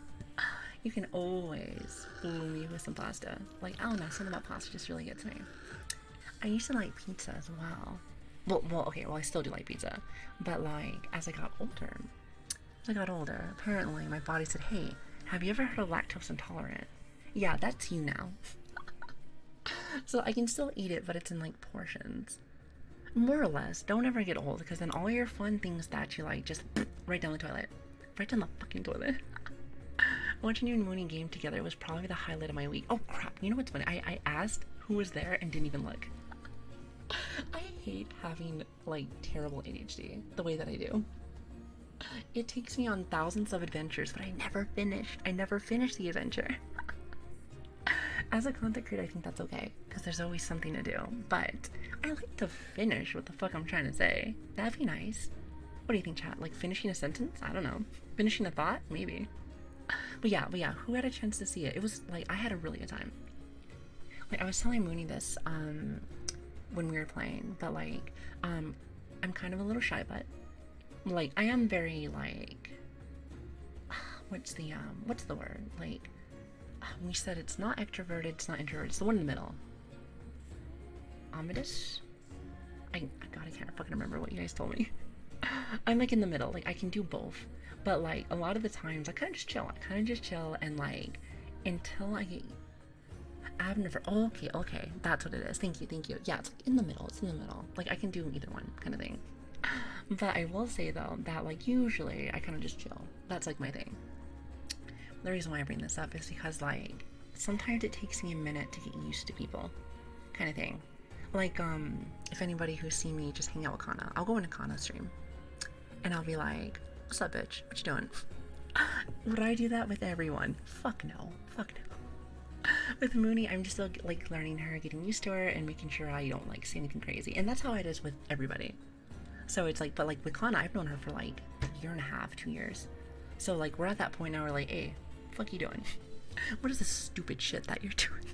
You can always fool me with some pasta. Like, I don't know, something about pasta just really gets me. I used to like pizza as well. Okay, I still do like pizza. But like, as I got older, apparently my body said, hey, have you ever heard of lactose intolerant? Yeah, that's you now. So I can still eat it, but it's in like portions. More or less. Don't ever get old, because then all your fun things that you like just right down the toilet. Right down the fucking toilet. Watching you and Mooney game together was probably the highlight of my week. Oh crap, you know what's funny? I asked who was there and didn't even look. I hate having like terrible ADHD the way that I do. It takes me on thousands of adventures, but I never finish the adventure. As a content creator, I think that's okay, because there's always something to do. But I like to finish what the fuck I'm trying to say. That'd be nice. What do you think, chat? Like finishing a sentence? I don't know. Finishing a thought? Maybe. But yeah, who had a chance to see it? It was like, I had a really good time. Like I was telling Mooney this when we were playing, but like I'm kind of a little shy, but like I am very like what's the word? Like we said it's not extroverted, it's not introverted, it's the one in the middle. Ominous? God, I can't fucking remember what you guys told me. I'm like in the middle, like I can do both. But like a lot of the times I kind of just chill and like until I get okay, that's what it is. Thank you. Yeah, it's like in the middle. Like I can do either one kind of thing. But I will say though that like usually I kind of just chill. That's like my thing. The reason why I bring this up is because like sometimes it takes me a minute to get used to people, kind of thing. Like if anybody who's seen me just hang out with Kana, I'll go into Kana's stream and I'll be like, what's up, bitch? What you doing? Would I do that with everyone? Fuck no. With Mooney, I'm just still like learning her, getting used to her, and making sure I don't like say anything crazy. And that's how it is with everybody. So it's like, but like with Kana, I've known her for like a year and a half, 2 years. So like we're at that point now. We're like, hey, fuck you doing? What is this stupid shit that you're doing?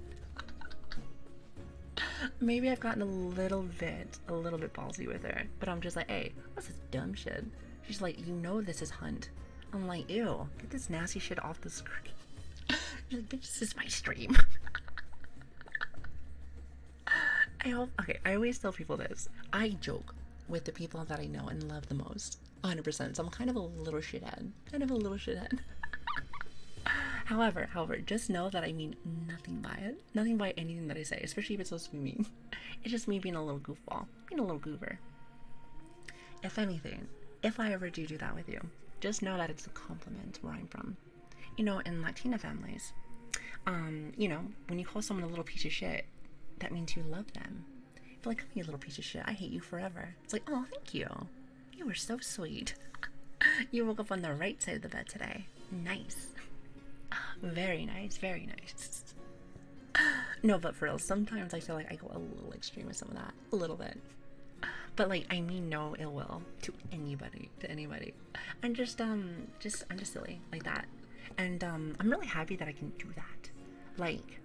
Maybe I've gotten a little bit ballsy with her, but I'm just like, hey, what's this dumb shit? She's like, you know this is Hunt. I'm like, ew, get this nasty shit off the screen. She's like, bitch, this is my stream. I always tell people this. I joke with the people that I know and love the most. 100%. So I'm kind of a little shithead. However, just know that I mean nothing by it. Nothing by anything that I say, especially if it's supposed to be mean. It's just me being a little goofball. Being a little goober. If anything, if I ever do that with you, just know that it's a compliment where I'm from. You know, in Latina families, you know, when you call someone a little piece of shit, that means you love them. You're like, you little piece of shit, I hate you forever. It's like, oh, thank you. You were so sweet. You woke up on the right side of the bed today. Nice. Very nice. No, but for real, sometimes I feel like I go a little extreme with some of that. A little bit. But like, I mean no ill will to anybody. I'm just silly like that. And I'm really happy that I can do that. Like,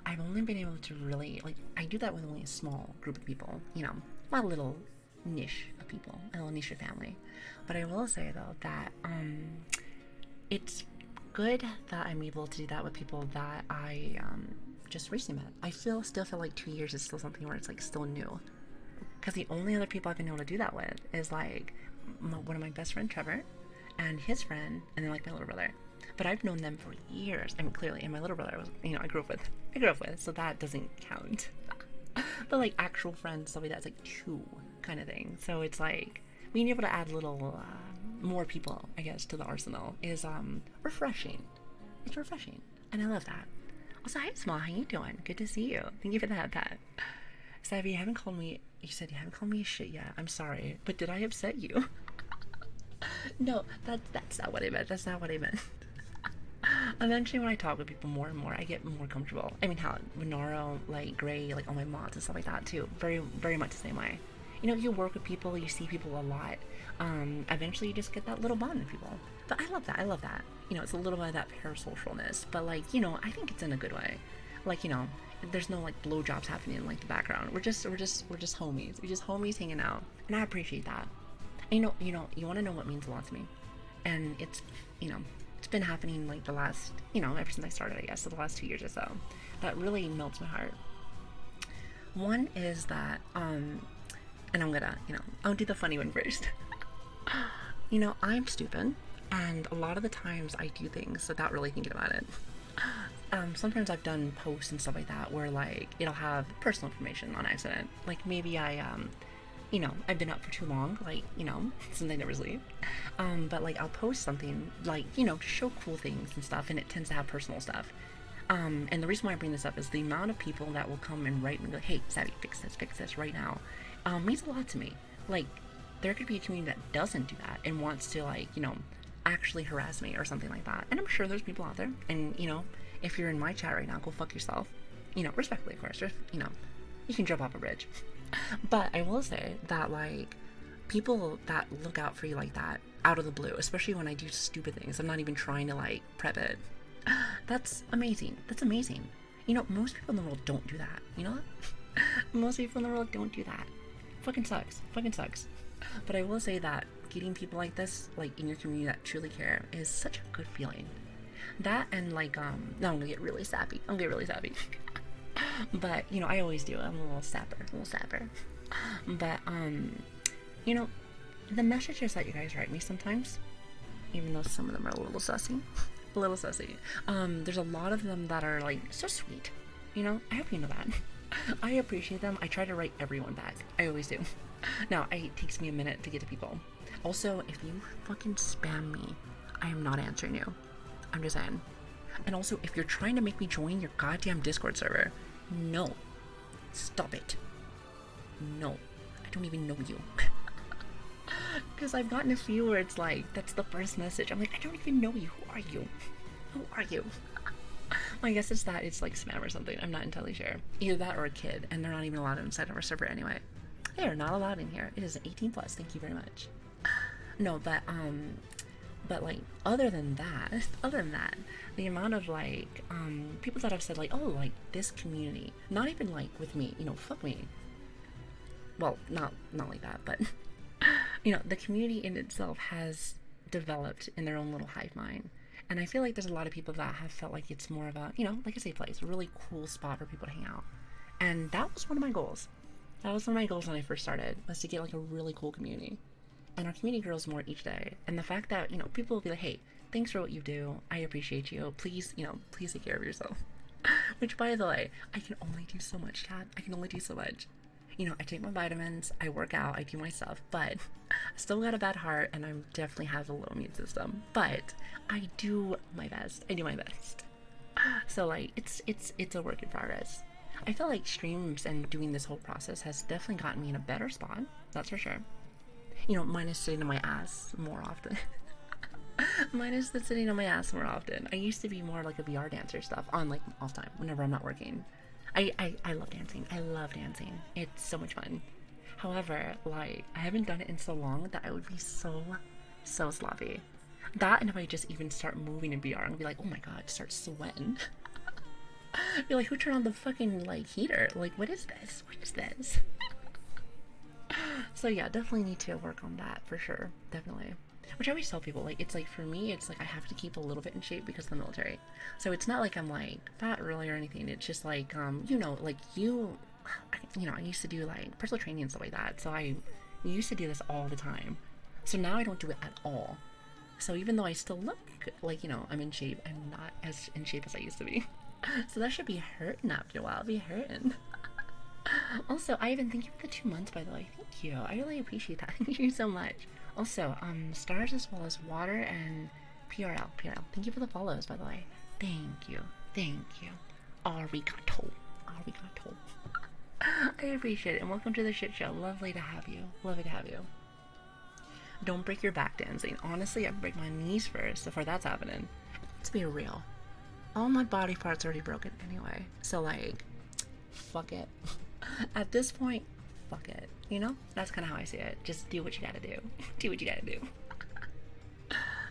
I've only been able to really, like, I do that with only a small group of people, you know, my little niche of people, my little niche of family. But I will say though that it's good that I'm able to do that with people that I just recently met. I still feel like 2 years is still something where it's like still new, Because the only other people I've been able to do that with is like one of my best friend Trevor, and his friend, and then like my little brother. But I've known them for years. I mean, clearly, and my little brother was, I grew up with. So that doesn't count. But like actual friends, stuff like that's like two kind of thing. So it's like being able to add little more people, I guess, to the arsenal is refreshing. It's refreshing, and I love that. Also, hi Small, how you doing? Good to see you. Thank you for that, Pat. Savvy, you haven't called me. You said you haven't called me a shit yet. I'm sorry, but did I upset you? No, that's not what I meant. That's not what I meant. Eventually, when I talk with people more and more, I get more comfortable. I mean, how Monaro, like Gray, like all my mods and stuff like that too. Very, very much the same way. You work with people, you see people a lot. Eventually, you just get that little bond with people. But I love that. I love that. It's a little bit of that parasocialness. But like, I think it's in a good way. Like, there's no like blowjobs happening in like the background. We're just homies. We're just homies hanging out, and I appreciate that. And you want to know what means a lot to me, and it's been happening like the last, ever since I started, I guess, so the last 2 years or so. That really melts my heart. One is that, and I'm gonna, I'll do the funny one first. I'm stupid, and a lot of the times I do things without really thinking about it. Sometimes I've done posts and stuff like that where like it'll have personal information on accident. Like maybe I've been up for too long, like, since I never sleep. But like I'll post something like, to show cool things and stuff, and it tends to have personal stuff. And the reason why I bring this up is the amount of people that will come and write and be like, hey, Savvy, fix this right now, means a lot to me. Like, there could be a community that doesn't do that and wants to like, actually harass me or something like that. And I'm sure there's people out there, and if you're in my chat right now, go fuck yourself. Respectfully, of course. You can jump off a bridge. But I will say that like people that look out for you like that out of the blue, especially when I do stupid things, I'm not even trying to like prep it. That's amazing. That's amazing. Most people in the world don't do that. You know that? Most people in the world don't do that. Fucking sucks. But I will say that getting people like this, like in your community that truly care, is such a good feeling. That and like now I'm gonna get really sappy. But I always do. I'm a little sapper. But the messages that you guys write me sometimes, even though some of them are a little sussy, there's a lot of them that are like so sweet. I hope you know that. I appreciate them. I try to write everyone back. I always do. Now, it takes me a minute to get to people. Also, if you fucking spam me, I am not answering you. I'm just saying. And also, if you're trying to make me join your goddamn Discord server, no. Stop it. No. I don't even know you. Because I've gotten a few where it's like, that's the first message. I'm like, I don't even know you. Who are you? Well, I guess it's that it's like spam or something. I'm not entirely sure. Either that or a kid, and they're not even allowed inside of our server anyway. They are not allowed in here. It is 18 plus. Thank you very much. No, but like other than that, the amount of like people that have said like, oh, like this community, not even like with me, fuck me. Well, not like that, but the community in itself has developed in their own little hive mind. And I feel like there's a lot of people that have felt like it's more of a, like a safe place, a really cool spot for people to hang out. And that was one of my goals. That was one of my goals when I first started, was to get like a really cool community. And our community grows more each day. And the fact that, people will be like, hey, thanks for what you do. I appreciate you. Please, please take care of yourself. Which, by the way, I can only do so much, Chad. I can only do so much. I take my vitamins, I work out, I do my stuff, but I still got a bad heart, and I definitely have a low immune system. But I do my best. So, like, it's a work in progress. I feel like streams and doing this whole process has definitely gotten me in a better spot. That's for sure. Minus sitting on my ass more often. Minus the sitting on my ass more often. I used to be more like a VR dancer stuff on like off time whenever I'm not working. I love dancing. I love dancing. It's so much fun. However, like I haven't done it in so long that I would be so sloppy. That, and if I just even start moving in VR, I'm gonna be like, oh my god, start sweating. Be like, who turned on the fucking like heater? Like, what is this? So yeah, definitely need to work on that for sure. Definitely. Which I always tell people, like, it's like for me, it's like I have to keep a little bit in shape because of the military. So it's not like I'm like fat really or anything. It's just like like you I used to do like personal training and stuff like that. So I used to do this all the time. So now I don't do it at all. So even though I still look like, I'm in shape, I'm not as in shape as I used to be. So that should be hurting after a while. Be hurting. Also, Ivan, thank you for the 2 months, by the way. Thank you. I really appreciate that. Thank you so much. Also, stars as well as water and PRL. PRL. Thank you for the follows, by the way. Thank you. Thank you. Arigato. Arigato. I appreciate it. And welcome to the shit show. Lovely to have you. Lovely to have you. Don't break your back dancing. Honestly, I break my knees first before that's happening. Let's be real. All my body parts are already broken anyway. So, like, fuck it. At this point, fuck it. That's kind of how I see it. Just do what you gotta do. Do what you gotta do.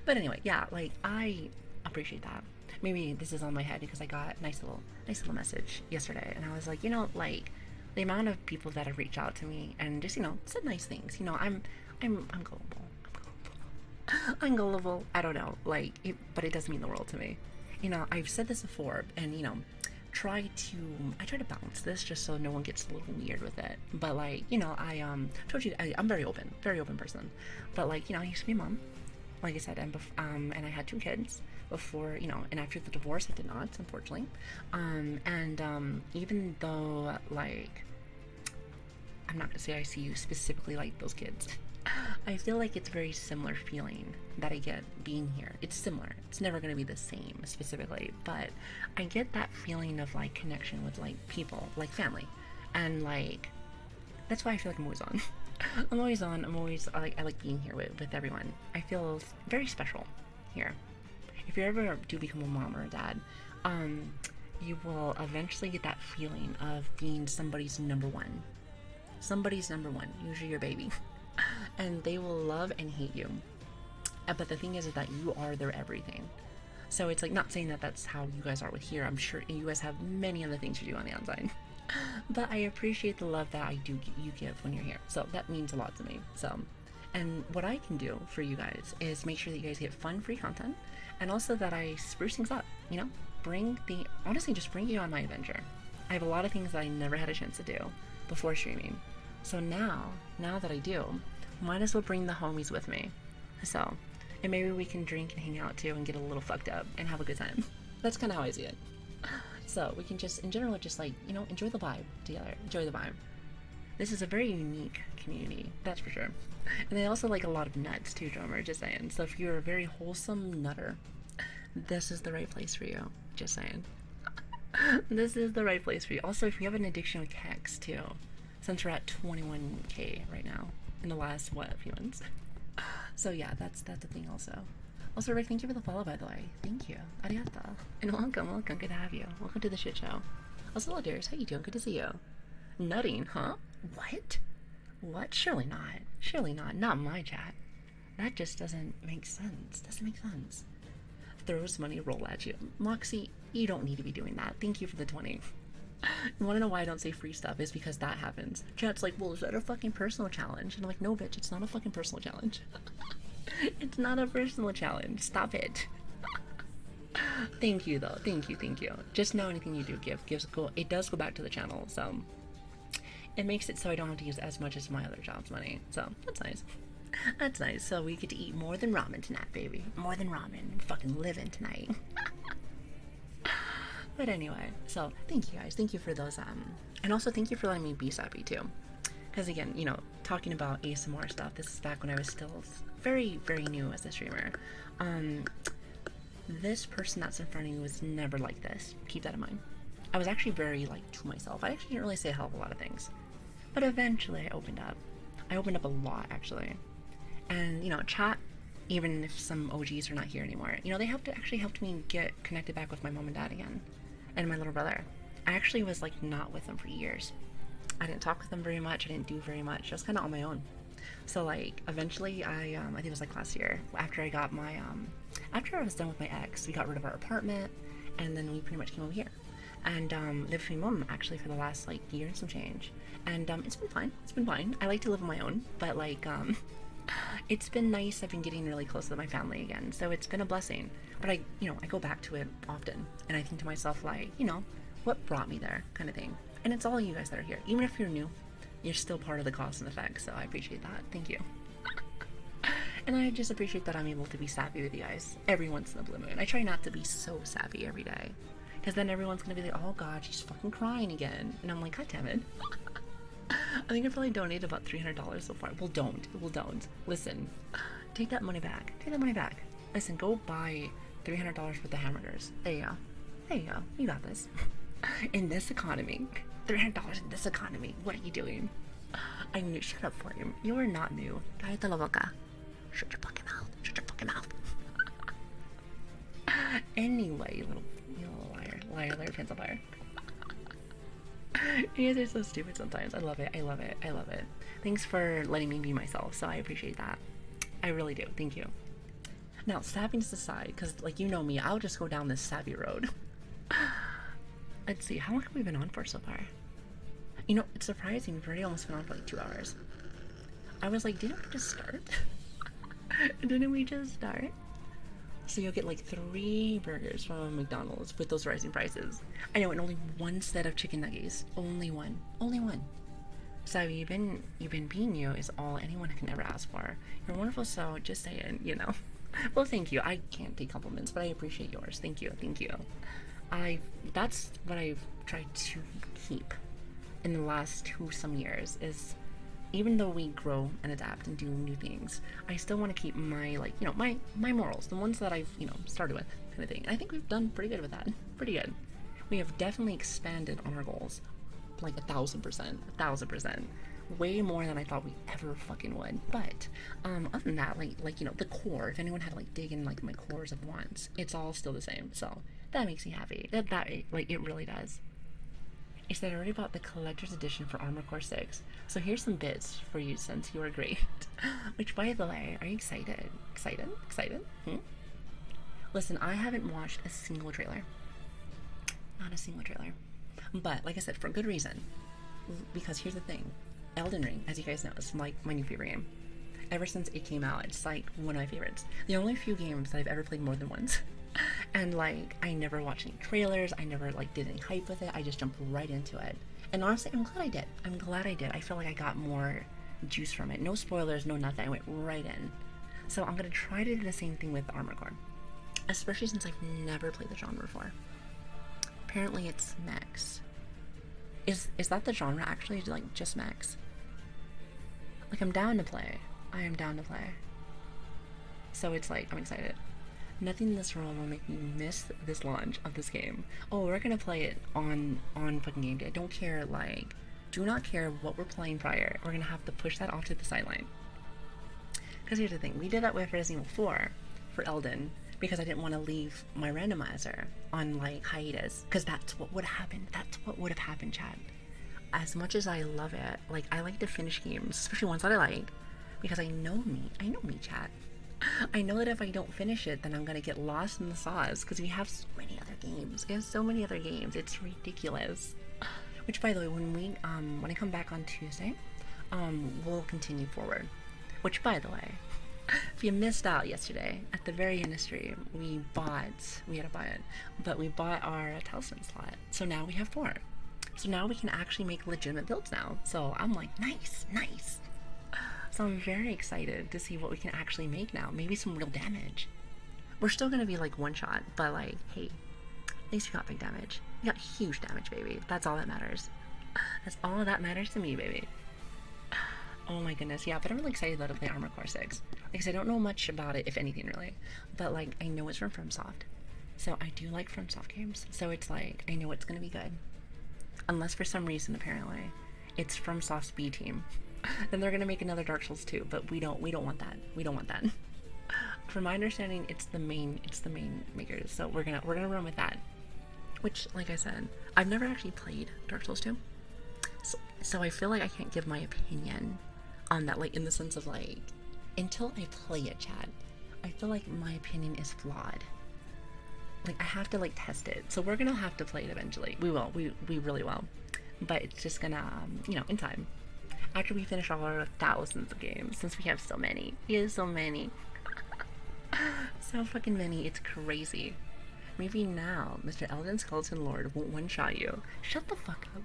But anyway, yeah, like, I appreciate that. Maybe this is on my head because I got a nice little message yesterday, and I was like, like, the amount of people that have reached out to me and just, said nice things. I'm gullible. I'm gullible. I don't know, like, but it does mean the world to me. I've said this before, and I try to balance this just so no one gets a little weird with it. But like, I told you I'm very open person. But like, I used to be a mom, like I said, and I had 2 kids before, and after the divorce I did not, unfortunately. Even though, like, I'm not gonna say I see you specifically like those kids, I feel like it's very similar feeling that I get being here. It's similar. It's never going to be the same specifically, but I get that feeling of like connection with like people, like family, and like that's why I feel like I'm always on. I'm always on. I like being here with everyone. I feel very special here. If you ever do become a mom or a dad, you will eventually get that feeling of being somebody's number one. Somebody's number one, usually your baby. And they will love and hate you. But the thing is that you are their everything. So it's like, not saying that that's how you guys are with here. I'm sure you guys have many other things to do on the outside. But I appreciate the love that you give when you're here. So that means a lot to me. So, and what I can do for you guys is make sure that you guys get fun, free content. And also that I spruce things up, honestly, just bring you on my adventure. I have a lot of things that I never had a chance to do before streaming. So now that I do, might as well bring the homies with me. So, and maybe we can drink and hang out too and get a little fucked up and have a good time. That's kind of how I see it. So we can just, in general, just like, enjoy the vibe together. Enjoy the vibe. This is a very unique community, that's for sure. And they also like a lot of nuts too, Drummer, just saying. So if you're a very wholesome nutter, this is the right place for you. Just saying. This is the right place for you. Also, if you have an addiction with Hex too, since we're at 21k right now in the last few months. So yeah, that's the thing also. Also, Rick, thank you for the follow, by the way. Thank you. Arigato. And welcome. Good to have you. Welcome to the shit show. Also, hello, dears. How you doing? Good to see you. Nutting, huh? What? Surely not. Surely not. Not my chat. That just doesn't make sense. Throws money roll at you. Moxie, you don't need to be doing that. Thank you for the 20. You wanna know why I don't say free stuff? Is because that happens. Chat's like, well, is that a fucking personal challenge? And I'm like, no, bitch, it's not a fucking personal challenge. It's not a personal challenge. Stop it. Thank you, though. Thank you. Just know anything you do it does go back to the channel, so it makes it so I don't have to use as much as my other job's money. So that's nice. That's nice. So we get to eat more than ramen tonight, baby. More than ramen. I'm fucking living tonight. But anyway, so thank you guys. Thank you for those, and also thank you for letting me be sappy too. Because again, talking about ASMR stuff, this is back when I was still very, very new as a streamer. This person that's in front of you was never like this. Keep that in mind. I was actually very, like, to myself. I actually didn't really say a hell of a lot of things. But eventually I opened up. I opened up a lot, actually. And, chat, even if some OGs are not here anymore, they actually helped me get connected back with my mom and dad again. And my little brother. I actually was like not with them for years. I didn't talk with them very much. I didn't do very much. I was kind of on my own. So like eventually I think it was like last year after I got my after I was done with my ex, we got rid of our apartment and then we pretty much came over here and lived with my mom actually for the last like year and some change. And it's been fine. I like to live on my own, but like it's been nice. I've been getting really close to my family again, so it's been a blessing. But I go back to it often, and I think to myself, like, what brought me there, kind of thing. And it's all you guys that are here. Even if you're new, you're still part of the cause and effect, so I appreciate that. Thank you. And I just appreciate that I'm able to be sappy with you guys every once in a blue moon. I try not to be so sappy every day, because then everyone's gonna be like, oh god, she's fucking crying again. And I'm like, god damn it. I think I probably donated about $300 so far. Well, don't. Listen, take that money back. Listen, go buy $300 worth of hamburgers. There you go. You got this. In this economy, $300 in this economy. What are you doing? I'm new. Shut up, Flame. You are not new. Cállate la boca. Shut your fucking mouth. Anyway, you little liar, pencil fire. You guys are so stupid sometimes. I love it. Thanks for letting me be myself, so I appreciate that. I really do. Thank you. Now, sappiness aside, because, like, you know me, I'll just go down this sappy road. Let's see, how long have we been on for so far? You know, it's surprising, we've already almost been on for like 2 hours. I was like, didn't we just start? So you'll get like 3 burgers from McDonald's with those rising prices. I know, and only 1 set of chicken nuggets. Only one. So you've been being you is all anyone can ever ask for. You're wonderful, so just saying, you know. Well, thank you. I can't take compliments, but I appreciate yours. Thank you. That's what I've tried to keep in the last 2 some years is, even though we grow and adapt and do new things, I still want to keep my, like, you know, my morals, the ones that I've, you know, started with, kind of thing. And I think we've done pretty good with that. Pretty good. We have definitely expanded on our goals, like 1,000%. Way more than I thought we ever fucking would. But other than that, like you know, the core. If anyone had to like dig in like my cores of wants, it's all still the same. So that makes me happy. That like it really does. Is that I already bought the collector's edition for Armored Core 6. So here's some bits for you since you are great. Which, by the way, are you excited? Excited? Listen, I haven't watched a single trailer. Not a single trailer. But like I said, for good reason. Because here's the thing. Elden Ring, as you guys know, is like my new favorite game. Ever since it came out, it's like one of my favorites. The only few games that I've ever played more than once. And like, I never watched any trailers, I never like did any hype with it, I just jumped right into it. And honestly, I'm glad I did. I feel like I got more juice from it. No spoilers, no nothing, I went right in. So I'm gonna try to do the same thing with Armored Core. Especially since I've never played the genre before. Apparently it's mechs. Is that the genre actually, like just mechs? Like, I'm down to play. I am down to play. So it's like, I'm excited. Nothing in this world will make me miss this launch of this game. Oh, we're gonna play it on fucking game day. Don't care, like, do not care what we're playing prior. We're gonna have to push that off to the sideline. Because here's the thing, we did that with Resident Evil 4 for Elden, because I didn't want to leave my randomizer on, like, hiatus. Because that's what would happen. That's what would have happened, Chad. As much as I love it, like, I like to finish games, especially ones that I like, because I know me, Chad. I know that if I don't finish it, then I'm gonna get lost in the sauce, because we have so many other games. It's ridiculous. Which, by the way, when I come back on Tuesday, we'll continue forward. Which, by the way, if you missed out yesterday, at the very end of stream, we had to buy it, but we bought our talisman slot. So now we have 4. So now we can actually make legitimate builds now. So I'm like, nice. So I'm very excited to see what we can actually make now. Maybe some real damage. We're still gonna be like one shot, but like, hey, at least we got big damage. We got huge damage, baby. That's all that matters. That's all that matters to me, baby. Oh my goodness, yeah, but I'm really excited though to play Armored Core 6. Like I said, I don't know much about it, if anything really, but like, I know it's from FromSoft. So I do like FromSoft games, so it's like, I know it's gonna be good. Unless for some reason, apparently, it's FromSoft's B team. Then they're gonna make another Dark Souls 2, but we don't want that. From my understanding, it's the main makers, so we're gonna run with that. Which, like I said, I've never actually played Dark Souls 2. So I feel like I can't give my opinion on that, like, in the sense of, like, until I play it, Chad, I feel like my opinion is flawed. Like, I have to, like, test it. So we're gonna have to play it eventually. We will. We really will. But it's just gonna, you know, in time. After we finish all our thousands of games, since we have so many. We have so many. So fucking many. It's crazy. Maybe now, Mr. Elden Skeleton Lord won't one-shot you. Shut the fuck up.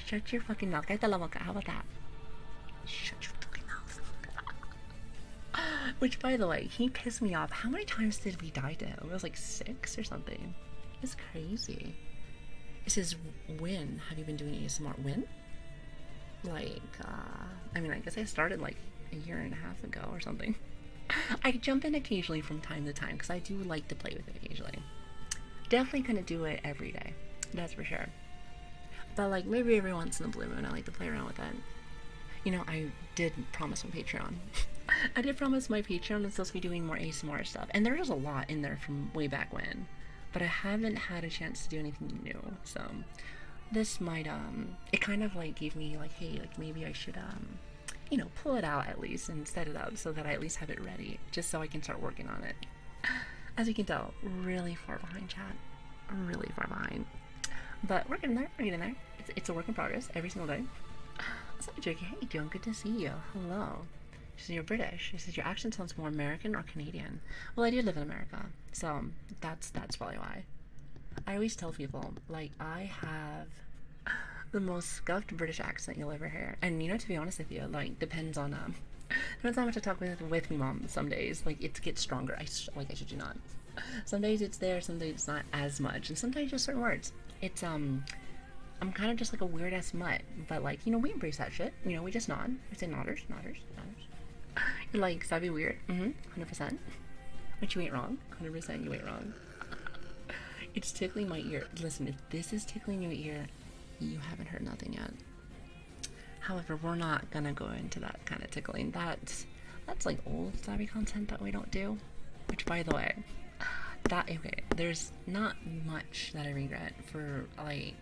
Shut your fucking mouth. Cállate la boca. How about that? Shut your fucking mouth. Which, by the way, he pissed me off. How many times did we die to him? It was like 6 or something. It's crazy. It says, when have you been doing ASMR? When? Like, I mean, I guess I started like a year and a half ago or something. I jump in occasionally from time to time because I do like to play with it occasionally. Definitely couldn't do it every day. That's for sure. But like maybe every once in a blue moon I like to play around with it. You know, I did promise my Patreon. I did promise my Patreon is supposed to be doing more ASMR stuff. And there is a lot in there from way back when. But I haven't had a chance to do anything new. So this might it kind of like gave me like, hey, like maybe I should you know, pull it out at least and set it up so that I at least have it ready, just so I can start working on it. As you can tell, really far behind, chat. Really far behind. But we're getting there, we're getting there. It's a work in progress every single day. So Jackie, hey Joan, good to see you. Hello. She says you're British. She says your accent sounds more American or Canadian. Well, I do live in America, so that's probably why. I always tell people, like, I have the most scuffed British accent you'll ever hear. And you know, to be honest with you, like, depends on depends on how much I talk with me mom. Some days, like, it gets stronger. I shit you not. Some days it's there, some days it's not as much, and sometimes just certain words. It's I'm kind of just like a weird ass mutt, but like, you know, we embrace that shit. You know, we just nod. We say nodders, nodders, nodders. You're like, so that'd be weird. 100%. But you ain't wrong. 100% you ain't wrong. It's tickling my ear. Listen, if this is tickling your ear, you haven't heard nothing yet. However, we're not gonna go into that kind of tickling. That's like old Savvy content that we don't do. Which, by the way, okay, there's not much that I regret for, like,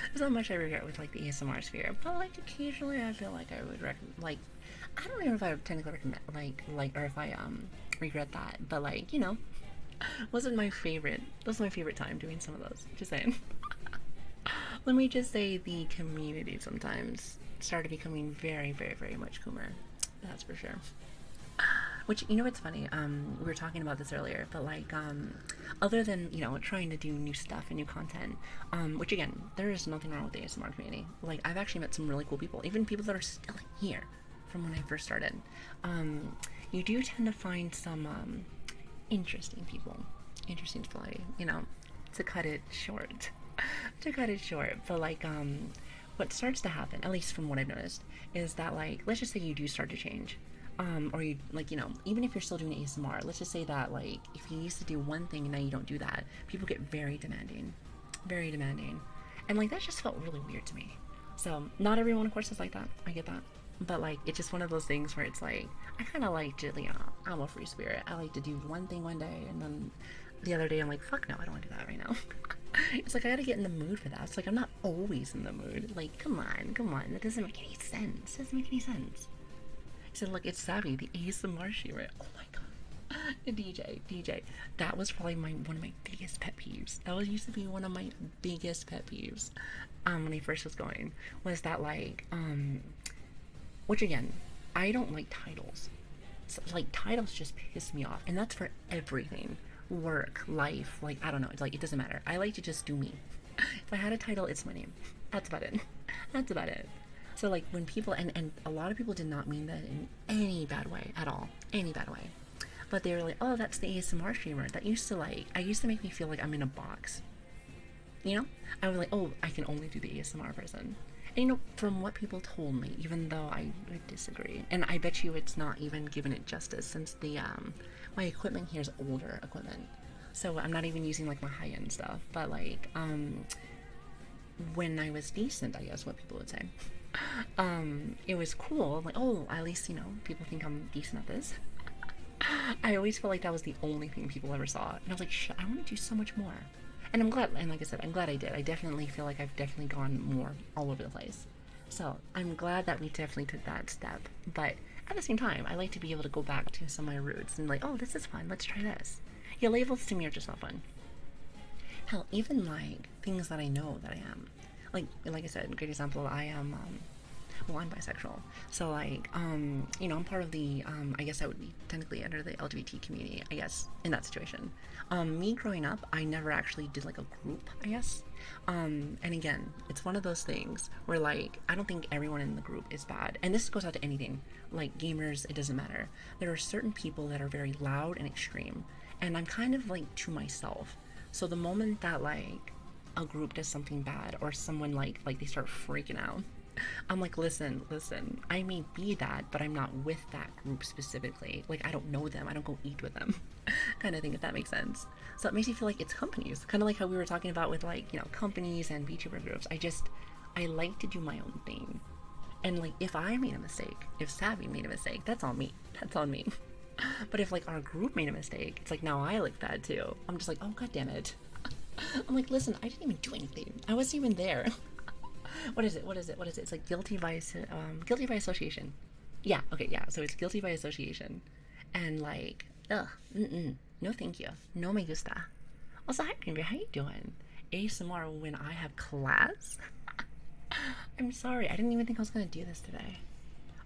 there's not much I regret with, like, the ASMR sphere, but, like, occasionally I feel like I would recommend, like, I don't even know if I would technically recommend, or if I, regret that, but, like, you know, wasn't my favorite time doing some of those, just saying. Let me just say the community sometimes started becoming very, very, very much cooler, that's for sure. Which, you know what's funny, we were talking about this earlier, but like, other than, you know, trying to do new stuff and new content, which again, there is nothing wrong with the ASMR community. Like, I've actually met some really cool people, even people that are still here from when I first started. You do tend to find some, interesting people, you know, to cut it short. But like, what starts to happen, at least from what I've noticed, is that, like, let's just say you do start to change. Or you, like, you know, even if you're still doing ASMR, let's just say that, like, if you used to do one thing and now you don't do that, people get very demanding. Very demanding. And, like, that just felt really weird to me. So, not everyone, of course, is like that. I get that. But, like, it's just one of those things where it's like, I kind of like to, you know, I'm a free spirit. I like to do one thing one day, and then the other day I'm like, fuck no, I don't want to do that right now. It's like, I gotta get in the mood for that. It's like, I'm not always in the mood. Like, come on. That doesn't make any sense. It doesn't make any sense. So, look, it's Savvy, the ASMR streamer. Oh my god. DJ. That was probably one of my biggest pet peeves. That used to be one of my biggest pet peeves. When I first was going, was that, like, which again, I don't like titles. So, like, titles just piss me off, and that's for everything. Work, life, like, I don't know. It's like, it doesn't matter. I like to just do me. If I had a title, it's my name. That's about it. That's about it. So, like, when people, and a lot of people did not mean that in any bad way at all. Any bad way. But they were like, oh, that's the ASMR streamer. That used to, like, used to make me feel like I'm in a box. You know? I was like, oh, I can only do the ASMR person. And, you know, from what people told me, even though I would disagree, and I bet you it's not even giving it justice, since the, my equipment here is older equipment. So I'm not even using, like, my high-end stuff. But, like, when I was decent, I guess what people would say. It was cool, like, oh, at least, you know, people think I'm decent at this. I always felt like that was the only thing people ever saw, and I was like, shit, I want to do so much more. And I'm glad, and like I said, I'm glad I did. I definitely feel like I've definitely gone more all over the place. So I'm glad that we definitely took that step, but at the same time, I like to be able to go back to some of my roots and like, oh, this is fun, let's try this. Yeah, labels to me are just not fun. Hell, even like things that I know that I am. Like I said, great example, I am, cool, I'm bisexual. So like, you know, I'm part of the, I guess I would be technically under the LGBT community, I guess, in that situation. Me growing up, I never actually did like a group, I guess. And again, it's one of those things where like, I don't think everyone in the group is bad. And this goes out to anything, like gamers, it doesn't matter. There are certain people that are very loud and extreme. And I'm kind of like to myself. So the moment that like a group does something bad or someone like they start freaking out, I'm like, listen, I may be that, but I'm not with that group specifically. Like, I don't know them, I don't go eat with them. Kind of thing, if that makes sense. So it makes me feel like it's companies, kind of like how we were talking about with like, you know, companies and VTuber groups. I like to do my own thing. And like, if I made a mistake, if Savvy made a mistake, that's on me, that's on me. But if like our group made a mistake, it's like now I look bad too. I'm just like, oh god damn it. I'm like, listen, I didn't even do anything, I wasn't even there. What is it? It's like guilty by association. Yeah, okay, yeah. So it's guilty by association, and like, ugh, no, thank you, no me gusta. Also, hi, Greenberry, how you doing? ASMR when I have class. I'm sorry, I didn't even think I was gonna do this today.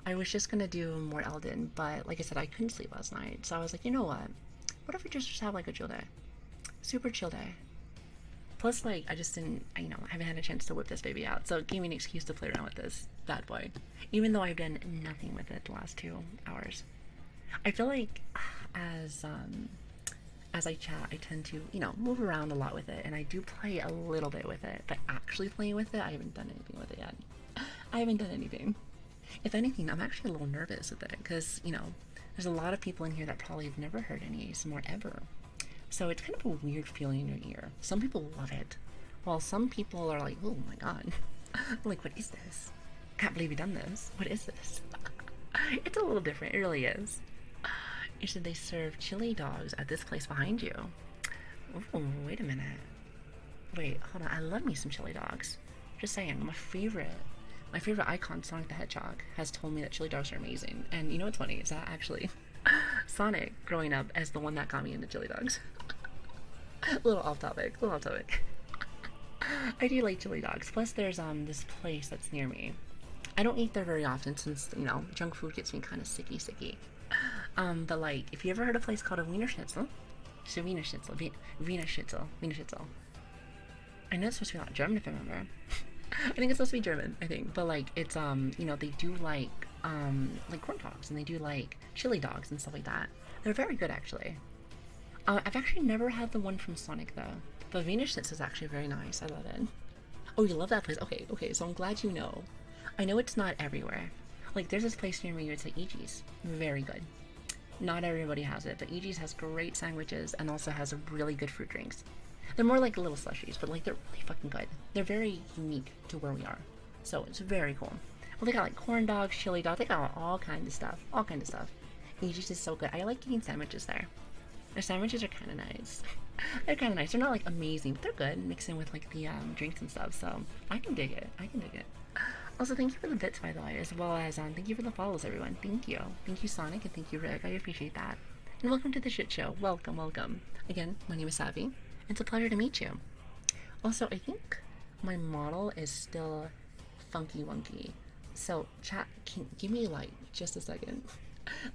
I was just gonna do more Elden, but like I said, I couldn't sleep last night, so I was like, you know what if we just have like a chill day, super chill day. Plus, like, I just didn't, you know, I haven't had a chance to whip this baby out, so it gave me an excuse to play around with this bad boy, even though I've done nothing with it the last 2 hours. I feel like as I chat, I tend to, you know, move around a lot with it, and I do play a little bit with it, but actually playing with it, I haven't done anything with it yet. I haven't done anything. If anything, I'm actually a little nervous with it, because, you know, there's a lot of people in here that probably have never heard any ASMR ever. So it's kind of a weird feeling in your ear. Some people love it, while some people are like, oh my god. Like, what is this? Can't believe you done this. What is this? It's a little different, it really is. You said they serve chili dogs at this place behind you. Oh, wait a minute. Wait, hold on, I love me some chili dogs. Just saying, my favorite icon, Sonic the Hedgehog, has told me that chili dogs are amazing. And you know what's funny is that actually Sonic, growing up, as the one that got me into chili dogs. a little off topic. I do like chili dogs. Plus, there's this place that's near me. I don't eat there very often since, you know, junk food gets me kind of sicky. But like, if you ever heard of a place called a Wiener Schnitzel, it's a Wiener Schnitzel. I know it's supposed to be not German if I remember. I think it's supposed to be German, I think. But like, it's you know, they do like corn dogs, and they do like chili dogs and stuff like that. They're very good actually. I've actually never had the one from Sonic though. But Wiener Schnitzel is actually very nice. I love it. Oh, you love that place? Okay, so I'm glad you know. I know it's not everywhere. Like, there's this place near me, it's like EG's. Very good. Not everybody has it, but EG's has great sandwiches and also has really good fruit drinks. They're more like little slushies, but like they're really fucking good. They're very unique to where we are. So it's very cool. Well, they got like corn dogs, chili dogs, they got all kinds of stuff. EG's is so good. I like getting sandwiches there. Their sandwiches are kind of nice. They're kind of nice. They're not like amazing, but they're good, mixing with like the drinks and stuff. So I can dig it. Also, thank you for the bits, by the way, as well as thank you for the follows, everyone. Thank you, Sonic, and thank you, Rick. I appreciate that. And welcome to the shit show. Welcome. Again, my name is Savvy. It's a pleasure to meet you. Also, I think my model is still funky wonky. So, chat, can give me like just a second.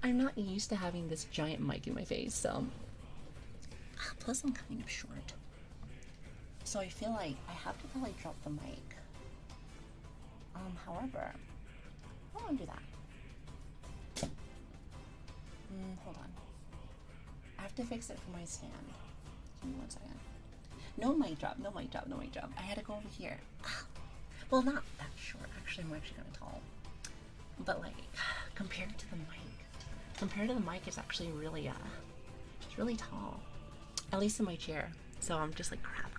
I'm not used to having this giant mic in my face, so. Plus, I'm kind of short. So I feel like I have to probably drop the mic. However, I won't do that. Hold on. I have to fix it for my stand. Give me 1 second. No mic drop. I had to go over here. Well, not that short. Actually, I'm actually kind of tall. But like, compared to the mic, it's actually really, it's really tall. At least in my chair. So I'm just like, crap.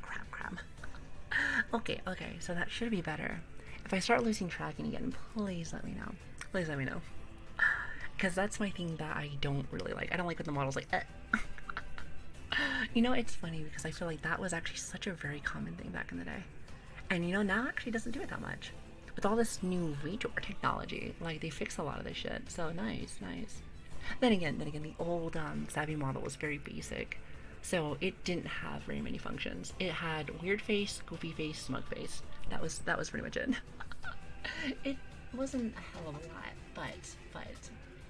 Okay, so that should be better. If I start losing tracking again, please let me know. Because that's my thing that I don't really like. I don't like when the model's like, You know, it's funny because I feel like that was actually such a very common thing back in the day. And you know, now actually doesn't do it that much. With all this new VTuber technology, like they fix a lot of this shit. So nice. Then again, the old Savvy model was very basic. So it didn't have very many functions. It had weird face, goofy face, smug face. That was pretty much it. It wasn't a hell of a lot, but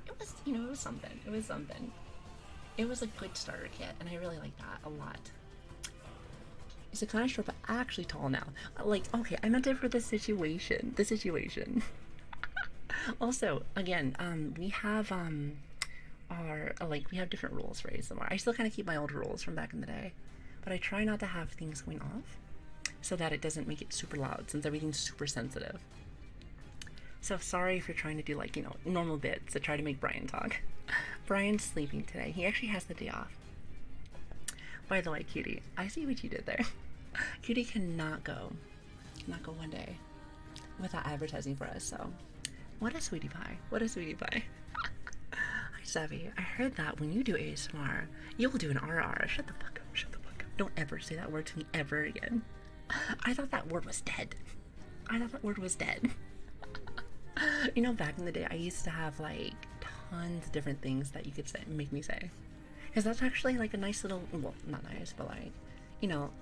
it was, it was something. It was something. It was a good starter kit, and I really like that a lot. It's a kind of short, but actually tall now. Like, okay, I meant it for the situation. The situation. Also, again, we have our like we have different rules for ASMR. I still kind of keep my old rules from back in the day, but I try not to have things going off so that it doesn't make it super loud since everything's super sensitive. So sorry if you're trying to do like, normal bits to try to make Brian talk. Brian's sleeping today. He actually has the day off. By the way, Cutie, I see what you did there. Cutie cannot go one day without advertising for us, so what a sweetie pie. What a sweetie pie. Hi, Savvy. I heard that when you do ASMR, you'll do an RR. Shut the fuck up. Shut the fuck up. Don't ever say that word to me ever again. I thought that word was dead. I thought that word was dead. Back in the day, I used to have like tons of different things that you could say, make me say. Because that's actually like a nice little, well, not nice, but like,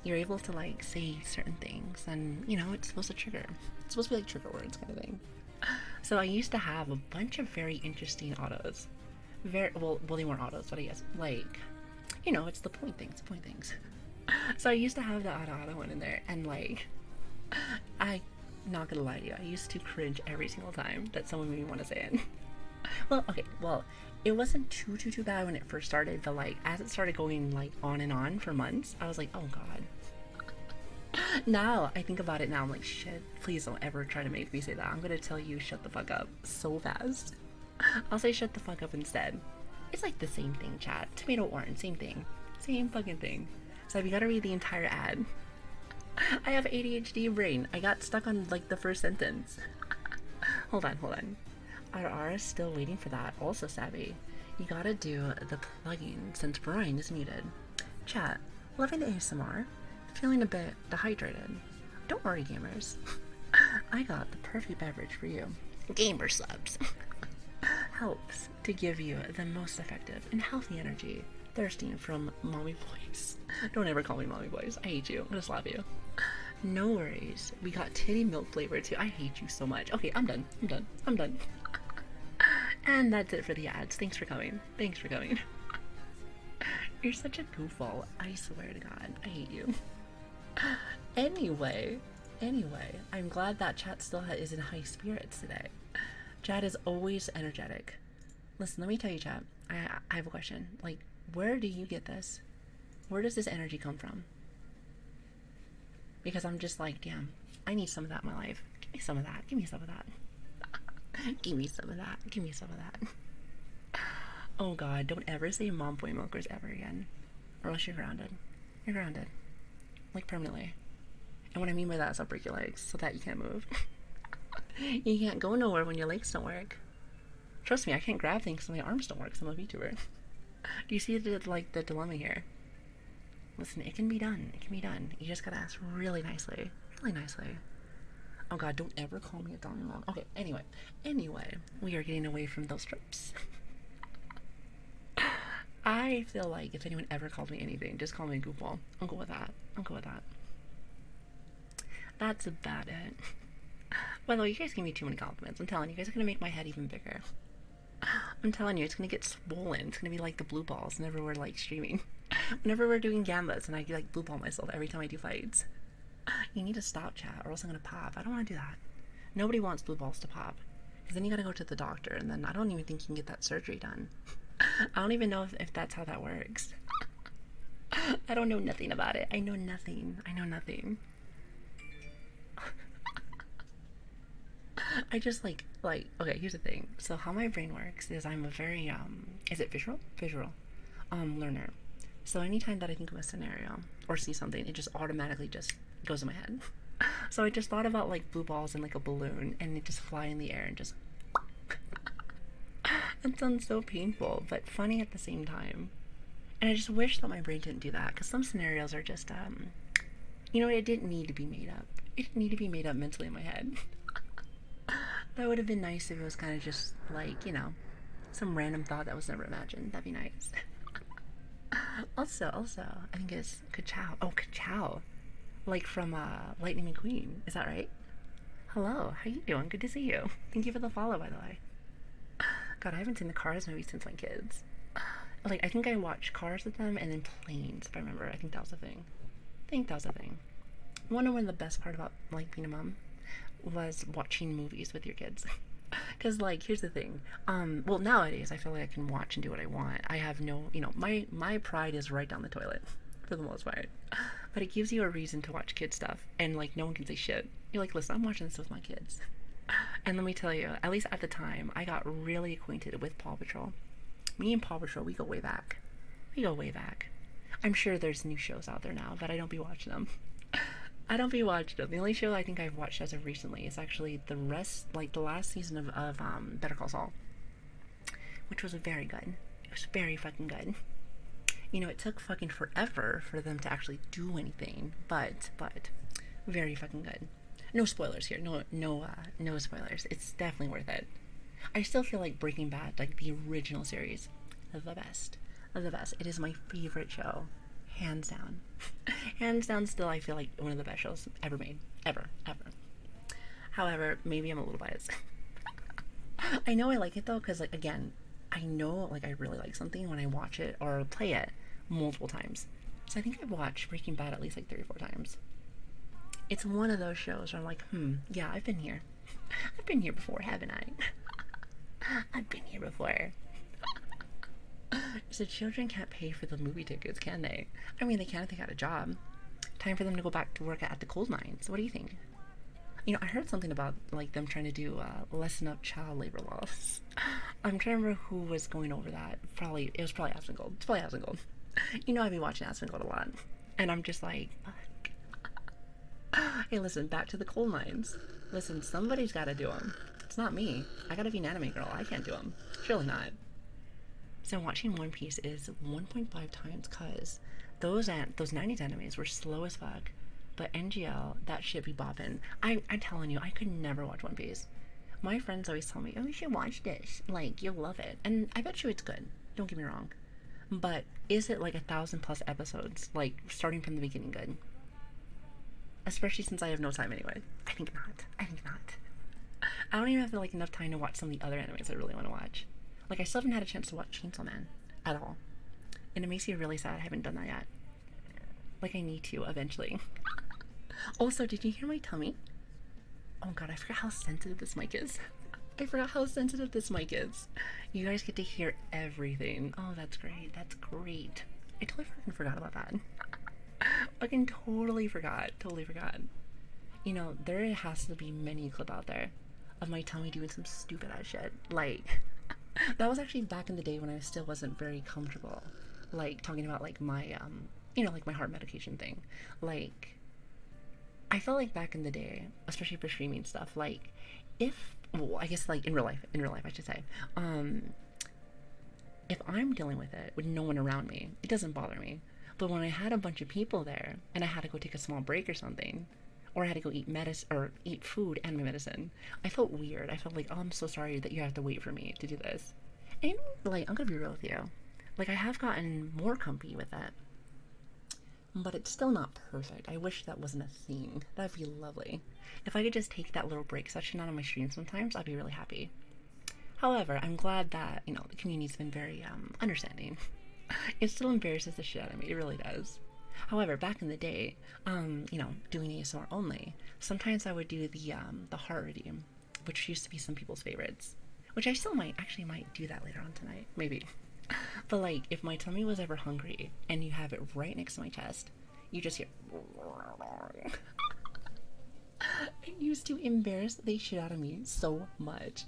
you're able to like say certain things and, it's supposed to trigger. It's supposed to be like trigger words kind of thing. So I used to have a bunch of very interesting autos. Well, they weren't autos, but I guess, like, it's the point things. So I used to have the auto one in there, and like, I, not gonna lie to you, I used to cringe every single time that someone made me want to say it. Well, okay, it wasn't too bad when it first started, but like, as it started going like on and on for months, I was like, oh god. Now, I think about it now, I'm like, shit, please don't ever try to make me say that. I'm gonna tell you shut the fuck up so fast. I'll say shut the fuck up instead. It's like the same thing, chat. Tomato orange, same thing. Same fucking thing. So you gotta read the entire ad. I have ADHD brain. I got stuck on like the first sentence. Hold on. RR is still waiting for that. Also, Savvy, you gotta do the plugin since Brian is muted. Chat, loving the ASMR, feeling a bit dehydrated. Don't worry, gamers. I got the perfect beverage for you. Gamer subs. Helps to give you the most effective and healthy energy. Thirsting from Mommy Boys. Don't ever call me Mommy Boys. I hate you. I'm gonna slap you. No worries. We got titty milk flavor too. I hate you so much. Okay, I'm done. And that's it for the ads. Thanks for coming. You're such a goofball. I swear to God. I hate you. Anyway, I'm glad that chat still is in high spirits today. Chat is always energetic. Listen, let me tell you, chat. I have a question. Like, where do you get this? Where does this energy come from? Because I'm just like, damn, I need some of that in my life. Give me some of that. Give me some of that. Oh god, don't ever say mom boy milkers ever again. Or else you're grounded. Like permanently. And what I mean by that is I'll break your legs so that you can't move. You can't go nowhere when your legs don't work. Trust me, I can't grab things so my arms don't work because I'm a VTuber. Do you see the dilemma here? Listen, it can be done. You just gotta ask really nicely. Oh god, don't ever call me a Donnie Mom. Okay, anyway, we are getting away from those tropes. I feel like if anyone ever called me anything, just call me a goofball. I'll go with that. That's about it. By the way, you guys give me too many compliments. I'm telling you, guys are gonna make my head even bigger. I'm telling you, it's gonna get swollen. It's gonna be like the blue balls whenever we're like streaming. Whenever we're doing gambits and I like blue ball myself every time I do fights. You need to stop, chat, or else I'm gonna pop. I don't wanna do that. Nobody wants blue balls to pop. Because then you gotta go to the doctor, and then I don't even think you can get that surgery done. I don't even know if that's how that works. I don't know nothing about it. I know nothing. I just like, okay, here's the thing. So how my brain works is I'm a very, is it visual? Learner. So anytime that I think of a scenario or see something, it just automatically just goes in my head. So I just thought about like blue balls and like a balloon and it just fly in the air and just that sounds so painful, but funny at the same time. And I just wish that my brain didn't do that, because some scenarios are just, it didn't need to be made up. It didn't need to be made up mentally in my head. That would have been nice if it was kind of just like, some random thought that was never imagined. That'd be nice. Also, I think it's Kachow. Oh, Kachow. Like from Lightning McQueen. Is that right? Hello, how you doing? Good to see you. Thank you for the follow, by the way. God, I haven't seen the Cars movie since my kids. Like, I think I watched Cars with them and then Planes, if I remember. I think that was a thing. I think that was a thing. One of the best part about, like, being a mom was watching movies with your kids. Because, like, here's the thing. Well, nowadays, I feel like I can watch and do what I want. I have no, my pride is right down the toilet, for the most part. But it gives you a reason to watch kid stuff, and, like, no one can say shit. You're like, listen, I'm watching this with my kids. And let me tell you, at least at the time, I got really acquainted with Paw Patrol. Me and Paw Patrol, we go way back. We go way back. I'm sure there's new shows out there now, but I don't be watching them. I don't be watching them. The only show I think I've watched as of recently is actually the last season of Better Call Saul, which was very good. It was very fucking good. It took fucking forever for them to actually do anything, but very fucking good. No spoilers here. No spoilers. It's definitely worth it. I still feel like Breaking Bad, like the original series, the best. The best. It is my favorite show. Hands down. Hands down, still, I feel like one of the best shows ever made. Ever. However, maybe I'm a little biased. I know I like it, though, because, like, again, I know, like, I really like something when I watch it or play it multiple times. So I think I've watched Breaking Bad at least, like, 3 or 4 times. It's one of those shows where I'm like, yeah, I've been here. I've been here before, haven't I? I've been here before. So children can't pay for the movie tickets, can they? I mean, they can if they got a job. Time for them to go back to work at the coal mines. What do you think? I heard something about, like, them trying to do lessen up child labor laws. I'm trying to remember who was going over that. It was probably Asmongold. It's probably Asmongold. I've been watching Asmongold a lot. And I'm just like, fuck. Hey, listen, back to the coal mines. Listen, somebody's got to do them. It's not me. I gotta be an anime girl. I can't do them. Surely not. So watching One Piece is 1.5 times because those 90s animes were slow as fuck. But NGL, that shit be bopping. I'm telling you, I could never watch One Piece. My friends always tell me, oh, you should watch this. Like, you'll love it. And I bet you it's good. Don't get me wrong. But is it like 1,000+ episodes? Like, starting from the beginning good? Especially since I have no time anyway. I think not. I don't even have like enough time to watch some of the other animes I really want to watch. Like, I still haven't had a chance to watch Chainsaw Man at all. And it makes me really sad I haven't done that yet. Like, I need to eventually. Also, did you hear my tummy? Oh god, I forgot how sensitive this mic is. You guys get to hear everything. Oh, that's great. I totally fucking forgot about that. Fucking totally forgot. There has to be many clip out there of my tummy doing some stupid ass shit. Like, that was actually back in the day when I still wasn't very comfortable, like, talking about, like, my, like, my heart medication thing. Like, I felt like back in the day, especially for streaming stuff, like, I guess, like, in real life, I should say, if I'm dealing with it with no one around me, it doesn't bother me. But when I had a bunch of people there, and I had to go take a small break or something, or I had to go eat medicine or eat food and my medicine, I felt weird. I felt like, oh, I'm so sorry that you have to wait for me to do this. And, like, I'm gonna be real with you. Like, I have gotten more comfy with it, but it's still not perfect. I wish that wasn't a thing. That'd be lovely. If I could just take that little break session out of my stream sometimes, I'd be really happy. However, I'm glad that, the community's been very understanding. It still embarrasses the shit out of me. It really does. However, back in the day, doing ASMR only, sometimes I would do the heart redeem, which used to be some people's favorites. Which I still might do that later on tonight. Maybe. But, like, if my tummy was ever hungry and you have it right next to my chest, you just hear. It used to embarrass the shit out of me so much.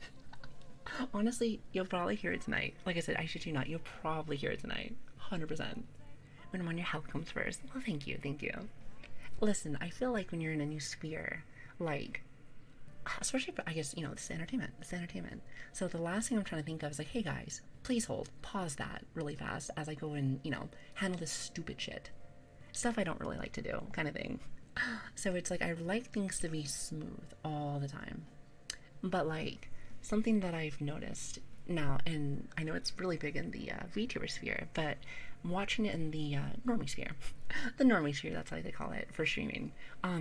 Honestly, you'll probably hear it tonight. Like I said, I shit you not, you'll probably hear it tonight. 100%. When your health comes first. Well, thank you. Listen, I feel like when you're in a new sphere, like, especially, I guess, this is entertainment. So the last thing I'm trying to think of is like, hey guys, please pause that really fast as I go and, handle this stupid shit. Stuff I don't really like to do, kind of thing. So it's like, I like things to be smooth all the time. But, like, something that I've noticed now, and I know it's really big in the VTuber sphere, but watching it in the normie sphere, the normie sphere, that's how they call it for streaming,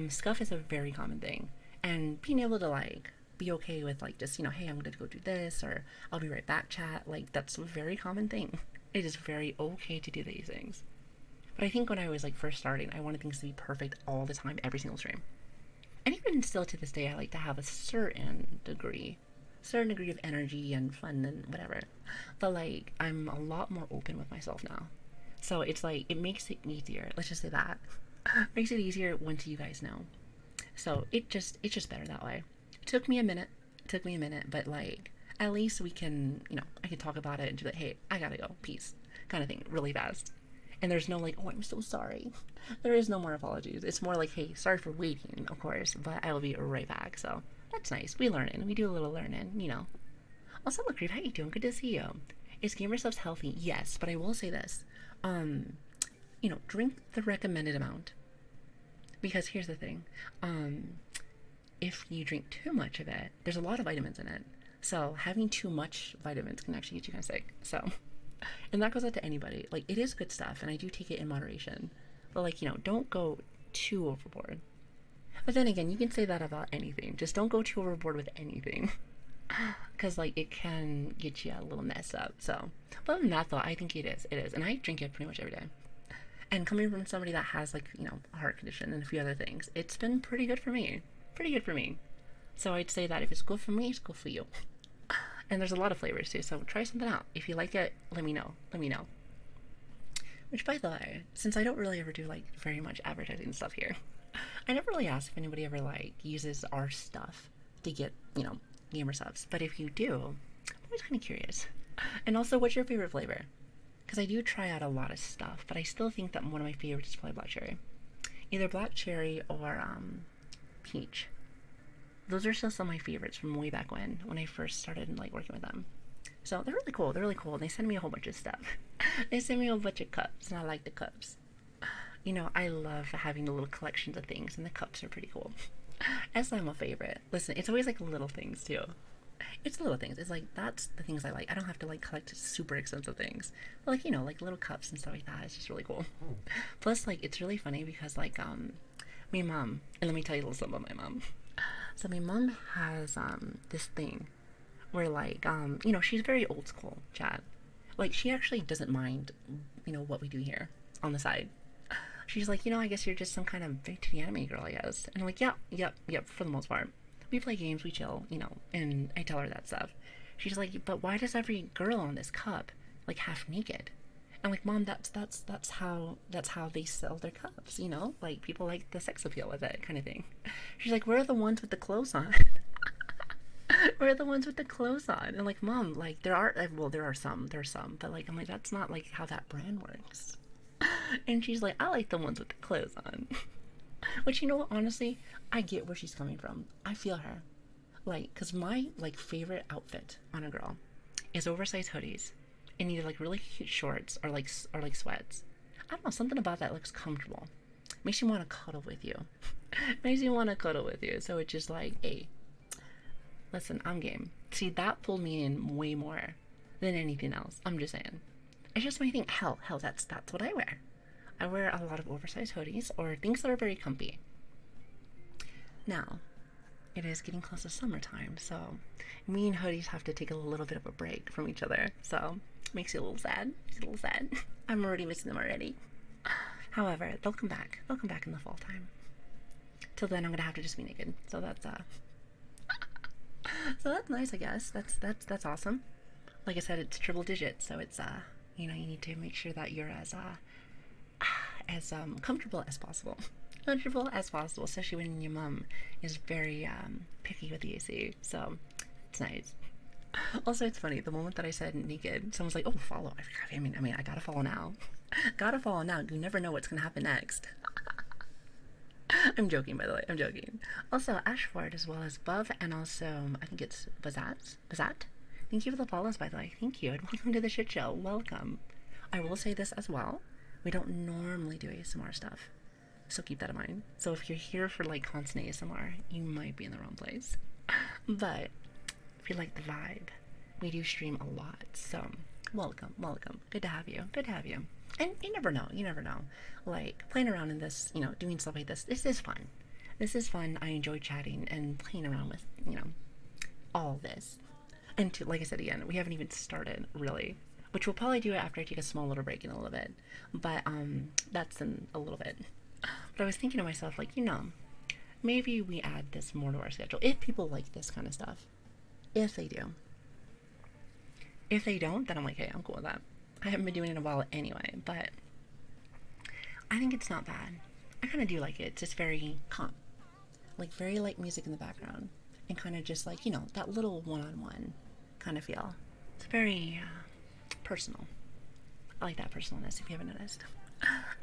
scuff is a very common thing. and being able to like be okay with like just, hey, I'm gonna go do this, or I'll be right back chat, like that's a very common thing. It is very okay to do these things. But I think when I was like first starting, I wanted things to be perfect all the time, every single stream. And even still to this day, I like to have a certain degree of energy and fun and whatever. But like, I'm a lot more open with myself now. So it's like, it makes it easier. Let's just say that. It makes it easier once you guys know. So it's just better that way. It took me a minute. It took me a minute, but like, at least we can, I can talk about it and be like, hey, I gotta go, peace, kind of thing, really fast. And there's no like, oh, I'm so sorry. There is no more apologies. It's more like, hey, sorry for waiting, of course, but I will be right back. So that's nice. We learning. We do a little learning. Also, look, Reeve, how you doing? Good to see you. Is Gamer Subs healthy? Yes, but I will say this. Drink the recommended amount. Because here's the thing. If you drink too much of it, there's a lot of vitamins in it. So having too much vitamins can actually get you kind of sick. So, and that goes out to anybody. Like, it is good stuff, and I do take it in moderation. But like, don't go too overboard. But then again, you can say that about anything. Just don't go too overboard with anything. Because like, it can get you a little messed up. So, but other than that though, I think it is. It is. And I drink it pretty much every day. And coming from somebody that has like, a heart condition and a few other things, it's been pretty good for me. Pretty good for me. So I'd say that if it's good for me, it's good for you. And there's a lot of flavors too, so try something out. If you like it, let me know. Let me know. Which, by the way, since I don't really ever do like very much advertising stuff here, I never really ask if anybody ever like uses our stuff to get, Gamer Subs. But if you do, I'm always kind of curious. And also, what's your favorite flavor? Because I do try out a lot of stuff, but I still think that one of my favorites is probably black cherry. Either black cherry or peach. Those are still some of my favorites from way back when I first started like working with them. So they're really cool. They're really cool. And they send me a whole bunch of stuff. They send me a whole bunch of cups, and I like the cups. I love having the little collections of things, and the cups are pretty cool. That's not my favorite. Listen, it's always like little things too. It's little things. It's like, that's the things I like. I don't have to like collect super expensive things. But like, like little cups and stuff like that. It's just really cool. Plus, like, it's really funny because like my mom, and let me tell you a little something about my mom. So my mom has this thing where like she's very old school, Chad. Like, she actually doesn't mind what we do here on the side. She's like, I guess you're just some kind of big titty anime girl, I guess. And I'm like, yeah, yep, for the most part. We play games, we chill, and I tell her that stuff. She's like, but why does every girl on this cup like half naked? I'm like, Mom, that's how they sell their cups, like people like the sex appeal with it kind of thing. She's like, we're the ones with the clothes on. We're the ones with the clothes on. And like, Mom, like there are some, but like, I'm like, that's not like how that brand works. And she's like, I like the ones with the clothes on. Which, what, honestly, I get where she's coming from. I feel her. Like, because my like favorite outfit on a girl is oversized hoodies and either like really cute shorts or like sweats. I don't know, something about that looks comfortable. Makes you want to cuddle with you. Makes you want to cuddle with you. So it's just like, hey, listen, I'm game. See, that pulled me in way more than anything else. I'm just saying. It's just my thing. Hell, that's what I wear. I wear a lot of oversized hoodies or things that are very comfy. Now, it is getting close to summertime, so me and hoodies have to take a little bit of a break from each other. So, makes you a little sad. I'm already missing them already. However, they'll come back. They'll come back in the fall time. Till then, I'm gonna have to just be naked. So that's so that's nice, I guess. That's awesome. Like I said, it's triple digits, so it's you need to make sure that you're as comfortable as possible. Comfortable as possible, especially when your mom is very picky with the AC. So it's nice. Also, it's funny. The moment that I said naked, someone's like, "Oh, follow." I mean, I gotta follow now. Gotta follow now. You never know what's gonna happen next. I'm joking, by the way. I'm joking. Also, Ashford, as well as Buv, and also I think it's Bazat. Thank you for the follows, by the way. Thank you, and welcome to the shit show. Welcome. I will say this as well. We don't normally do ASMR stuff, so keep that in mind. So if you're here for like constant ASMR, you might be in the wrong place. But if you like the vibe, we do stream a lot. So welcome. Good to have you. And you never know. Like, playing around in this, doing stuff like this is fun. This is fun. I enjoy chatting and playing around with, all of this. And like I said again, we haven't even started really, which we'll probably do after I take a small little break in a little bit. But that's in a little bit. But I was thinking to myself, like, maybe we add this more to our schedule if people like this kind of stuff. If they do. If they don't, then I'm like, hey, I'm cool with that. I haven't been doing it in a while anyway, but I think it's not bad. I kind of do like it. It's just very calm, like very light music in the background, and kind of just like that little one-on-one kind of feel. It's very personal. I like that personalness. If you haven't noticed,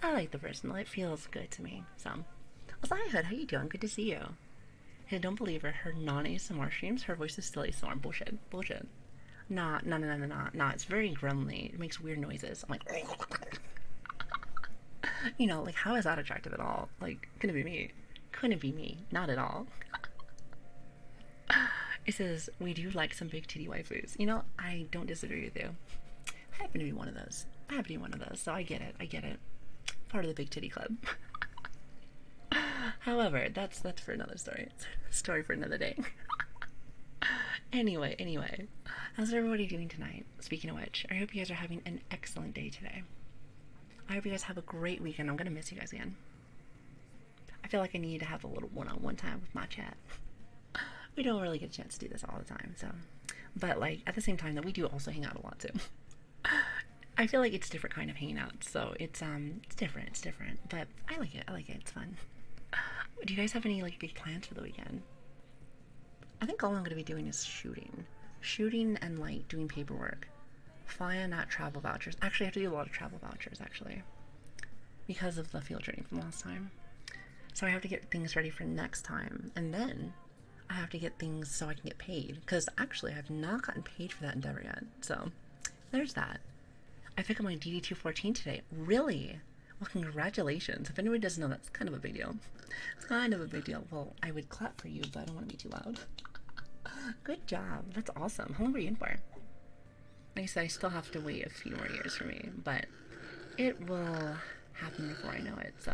I like the personal. It feels good to me. So, well, hi Hood, how you doing? Good to see you. Hey, don't believe her non-ASMR streams. Her voice is still ASMR. Bullshit. Nah. It's very gremlin-y. It makes weird noises. I'm like, like how is that attractive at all? Like, couldn't be me. Couldn't be me. Not at all. It says, we do like some big titty waifus. I don't disagree with you. I happen to be one of those. So I get it. Part of the big titty club. However, that's for another story. Story for another day. Anyway. How's everybody doing tonight? Speaking of which, I hope you guys are having an excellent day today. I hope you guys have a great weekend. I'm going to miss you guys again. I feel like I need to have a little one-on-one time with my chat. We don't really get a chance to do this all the time, so. But, like, at the same time, though, we do also hang out a lot, too. I feel like it's different kind of hanging out, so it's different, but I like it, it's fun. Do you guys have any, like, big plans for the weekend? I think all I'm going to be doing is shooting and, like, doing paperwork. Flying out travel vouchers. Actually, I have to do a lot of travel vouchers, actually, because of the field training from last time. So I have to get things ready for next time, and then I have to get things so I can get paid, because actually I have not gotten paid for that endeavor yet, so there's that. I picked up my DD214 today. Really? Well, congratulations. If anyone doesn't know, that's kind of a big deal. It's kind of a big deal. Well, I would clap for you, but I don't want to be too loud. Good job. That's awesome. How long were you in for? Like I said, I still have to wait a few more years for me, but it will happen before I know it, so.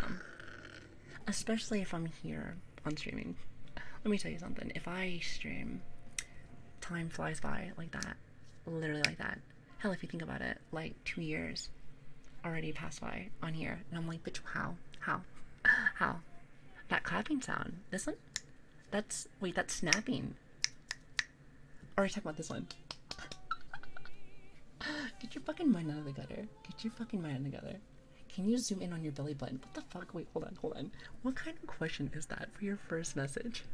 Especially if I'm here on streaming. Let me tell you something. If I stream, time flies by like that. Literally like that. Hell, if you think about it, like 2 years already passed by on here. And I'm like, bitch, how? That clapping sound. This one? That's snapping. Or are you talking about this one? Get your fucking mind out of the gutter. Can you zoom in on your belly button? What the fuck? Wait, hold on. What kind of question is that for your first message?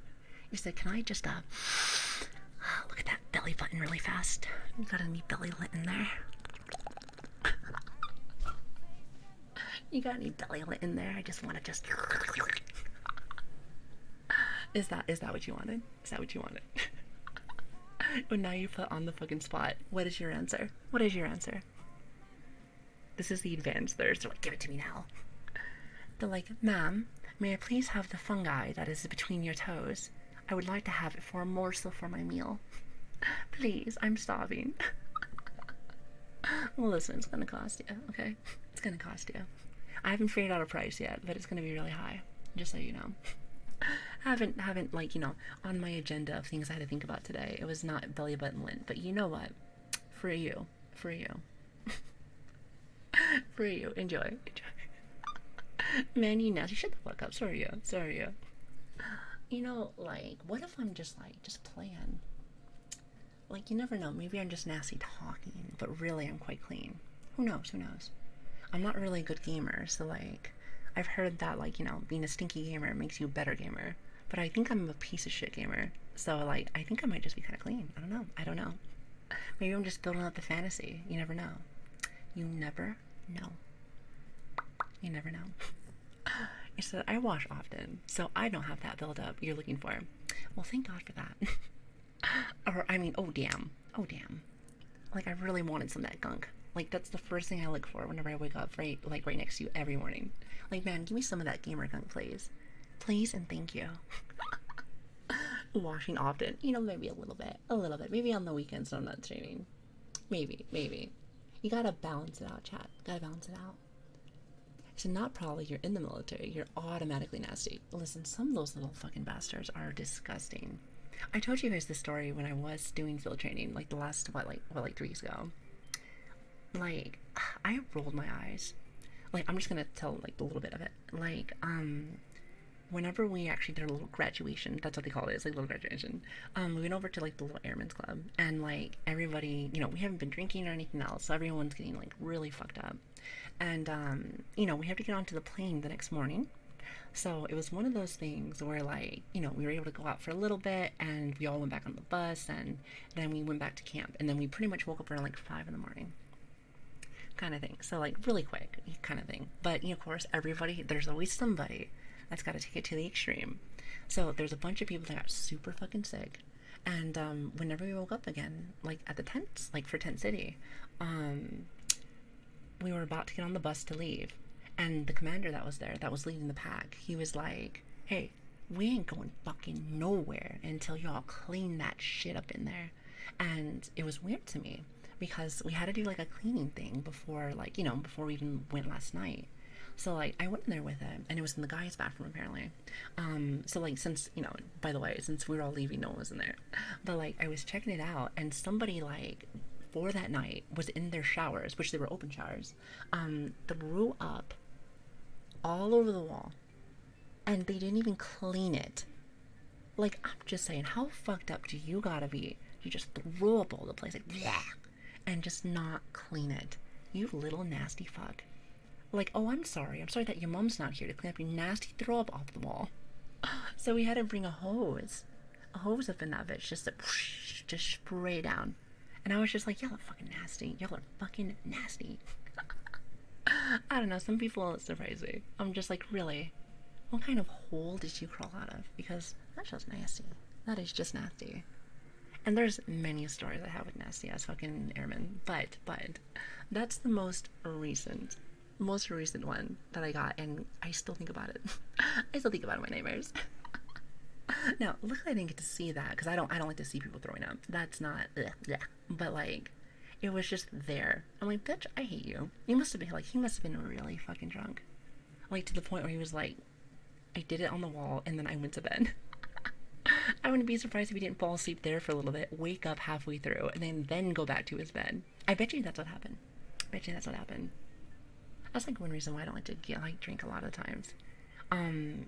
You said, can I just, look at that belly button really fast? You got any belly lit in there? You got any belly lit in there? I just want to Is that what you wanted? Well, now you put on the fucking spot. What is your answer? This is the advanced third, so give it to me now. They're like, ma'am, may I please have the fungi that is between your toes? I would like to have it for a morsel for my meal. Please, I'm starving. Well, listen, it's gonna cost you, okay? It's gonna cost you. I haven't figured out a price yet, but it's gonna be really high, just so you know. haven't like, on my agenda of things I had to think about today. It was not belly button lint, but you know what? For you. For you. Enjoy. Man, you nasty. Shut the fuck up. Sorry, you. Like, what if I'm just playing? Like, you never know. Maybe I'm just nasty talking, but really I'm quite clean. Who knows? I'm not really a good gamer, so, like, I've heard that, like, being a stinky gamer makes you a better gamer. But I think I'm a piece of shit gamer. So, like, I think I might just be kind of clean. I don't know. Maybe I'm just building up the fantasy. You never know. You never know. You said, I wash often, so I don't have that buildup you're looking for. Well, thank God for that. Oh damn. Like, I really wanted some of that gunk. Like, that's the first thing I look for whenever I wake up, right next to you every morning. Like, man, give me some of that gamer gunk, please. Please and thank you. Washing often. Maybe a little bit. Maybe on the weekends when I'm not streaming. Maybe. You gotta balance it out, chat. So not probably, you're in the military, you're automatically nasty. Listen, some of those little fucking bastards are disgusting. I told you guys this story when I was doing field training, like the last, like 3 weeks ago. Like, I rolled my eyes. Like, I'm just gonna tell, like, a little bit of it. Like, whenever we actually did a little graduation, that's what they call it, it's like a little graduation, we went over to like the little airmen's club, and like everybody, we haven't been drinking or anything else, so everyone's getting like really fucked up, and we have to get onto the plane the next morning. So it was one of those things where, like, we were able to go out for a little bit, and we all went back on the bus, and then we went back to camp, and then we pretty much woke up around like 5 in the morning, kind of thing. So like really quick, kind of thing. But of course, everybody, there's always somebody that's got to take it to the extreme. So there's a bunch of people that got super fucking sick, and whenever we woke up again, like at the tents, like for Tent City, we were about to get on the bus to leave, and the commander that was there, that was leading the pack, he was like, "Hey, we ain't going fucking nowhere until y'all clean that shit up in there." And it was weird to me because we had to do like a cleaning thing before, like, before we even went last night. So like I went in there with it, and it was in the guys' bathroom apparently. So like, since by the way, since we were all leaving, no one was in there. But like I was checking it out, and somebody like for that night was in their showers, which they were open showers, threw up all over the wall, and they didn't even clean it. Like, I'm just saying, how fucked up do you gotta be? You just throw up all the place, like, yeah, and just not clean it. You little nasty fuck. Like, oh, I'm sorry that your mom's not here to clean up your nasty throw up off the wall. So we had to bring a hose up in that bitch, just to whoosh, just spray down. And I was just like, y'all are fucking nasty. Y'all are fucking nasty. I don't know, some people surprise me. I'm just like, really? What kind of hole did you crawl out of? Because that's just nasty. That is just nasty. And there's many stories I have with nasty ass fucking airmen, but that's the most recent one that I got, and I still think about it. I still think about it in my nightmares. Now, luckily I didn't get to see that, because I don't like to see people throwing up. That's not, yeah. But like, it was just there. I'm like, bitch, I hate you. He must have been really fucking drunk. Like, to the point where he was like, I did it on the wall, and then I went to bed. I wouldn't be surprised if he didn't fall asleep there for a little bit, wake up halfway through, and then go back to his bed. I bet you that's what happened. That's like one reason why I don't like to drink a lot of times.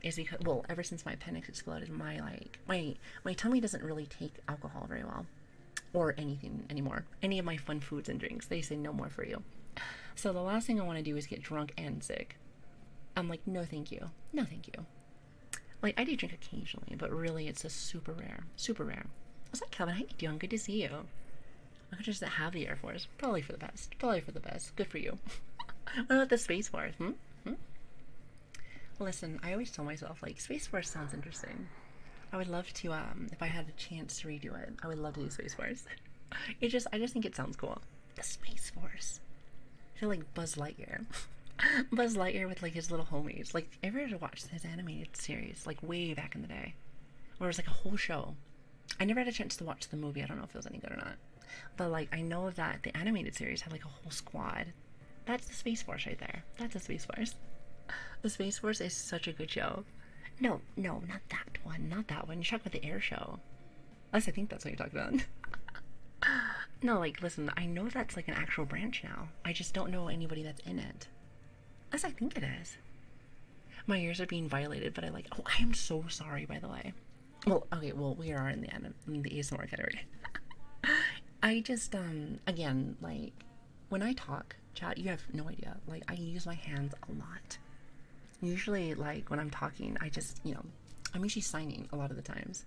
Is because, well, ever since my appendix exploded, my tummy doesn't really take alcohol very well, or anything anymore. Any of my fun foods and drinks, they say no more for you. So the last thing I want to do is get drunk and sick. I'm like, no thank you. Like, I do drink occasionally, but really it's a super rare. I was like, Kevin, how you doing? Good to see you. I could just have the Air Force. Probably for the best. Good for you. What about the Space Force? Listen, I always tell myself, like, Space Force sounds interesting. I would love to, if I had a chance to redo it, I would love to do Space Force. I just think it sounds cool. The Space Force. I feel like Buzz Lightyear. Buzz Lightyear with, like, his little homies. Like, ever watched his animated series, like, way back in the day, where it was, like, a whole show. I never had a chance to watch the movie. I don't know if it was any good or not. But, like, I know that the animated series had, like, a whole squad. That's the Space Force right there. That's the Space Force. The Space Force is such a good show. No, not that one. You're talking about the air show. At least I think that's what you're talking about. No, like, listen, I know that's, like, an actual branch now. I just don't know anybody that's in it. As I think it is. My ears are being violated, but I am so sorry, by the way. Well, okay, we are in the ASMR category. I just, again, like, when I talk, chat, you have no idea. Like, I use my hands a lot. Usually, like, when I'm talking, I just, I'm usually signing a lot of the times.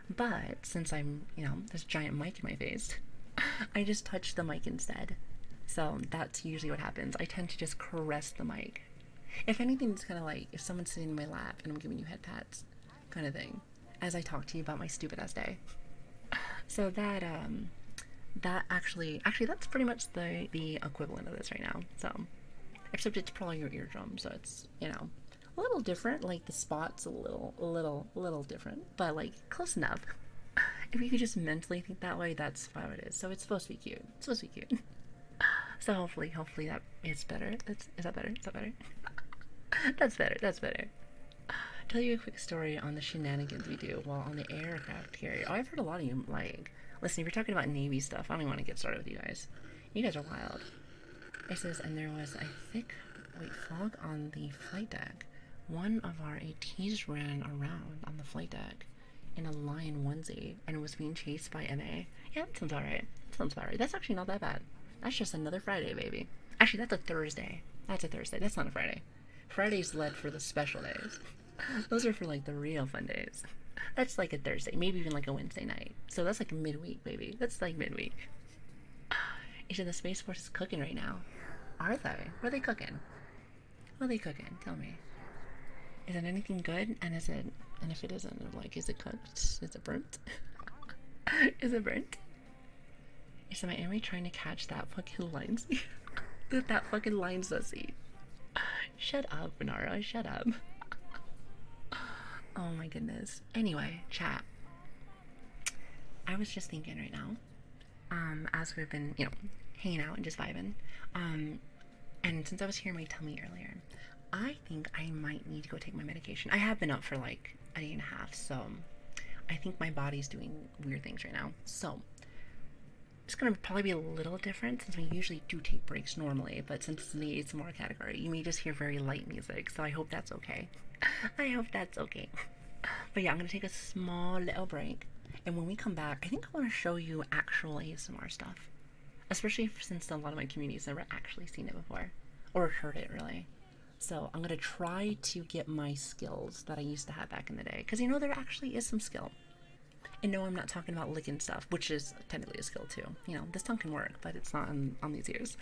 But since I'm, this giant mic in my face, I just touch the mic instead. So that's usually what happens. I tend to just caress the mic. If anything, it's kind of like if someone's sitting in my lap and I'm giving you head pats, kind of thing, as I talk to you about my stupid ass day. So that actually that's pretty much the equivalent of this right now. So, except it's probably your eardrum, so it's a little different. Like the spot's a little different, but like close enough. If you could just mentally think that way, that's how it is. So it's supposed to be cute. So hopefully that is better. Is that better? That's better. That's better. Tell you a quick story on the shenanigans we do while on the aircraft carrier. Oh, I've heard a lot of you like. Listen, if you're talking about Navy stuff, I don't even want to get started with you guys. You guys are wild. It says, and there was a thick white fog on the flight deck. One of our ATs ran around on the flight deck in a lion onesie and was being chased by MA. Yeah, that sounds alright. That sounds alright. That's actually not that bad. That's just another Friday, baby. Actually, that's a Thursday. That's a Thursday. That's not a Friday. Friday's led for the special days. Those are for like the real fun days. That's like a Thursday, maybe even like a Wednesday night. So that's like midweek, baby. That's like midweek. You said the Space Force is cooking right now. Are they? What are they cooking? What are they cooking? Tell me. Is it anything good? And is it? And if it isn't, like, is it cooked? Is it burnt? Is it burnt? Is my enemy trying to catch that fucking line? That fucking line sussy. Shut up, Nara. Shut up. Oh my goodness. Anyway, chat. I was just thinking right now, as we've been, hanging out and just vibing, and since I was hearing my tummy earlier, I think I might need to go take my medication. I have been up for like a day and a half, so I think my body's doing weird things right now. So it's gonna probably be a little different since we usually do take breaks normally, but since it's in the ASMR category, you may just hear very light music, so I hope that's okay. I hope that's okay. But yeah, I'm gonna take a small little break, and when we come back, I think I want to show you actual ASMR stuff, especially since a lot of my community's never actually seen it before or heard it really. So I'm gonna try to get my skills that I used to have back in the day, because there actually is some skill. And no, I'm not talking about licking stuff, which is technically a skill too. This tongue can work, but it's not on these ears.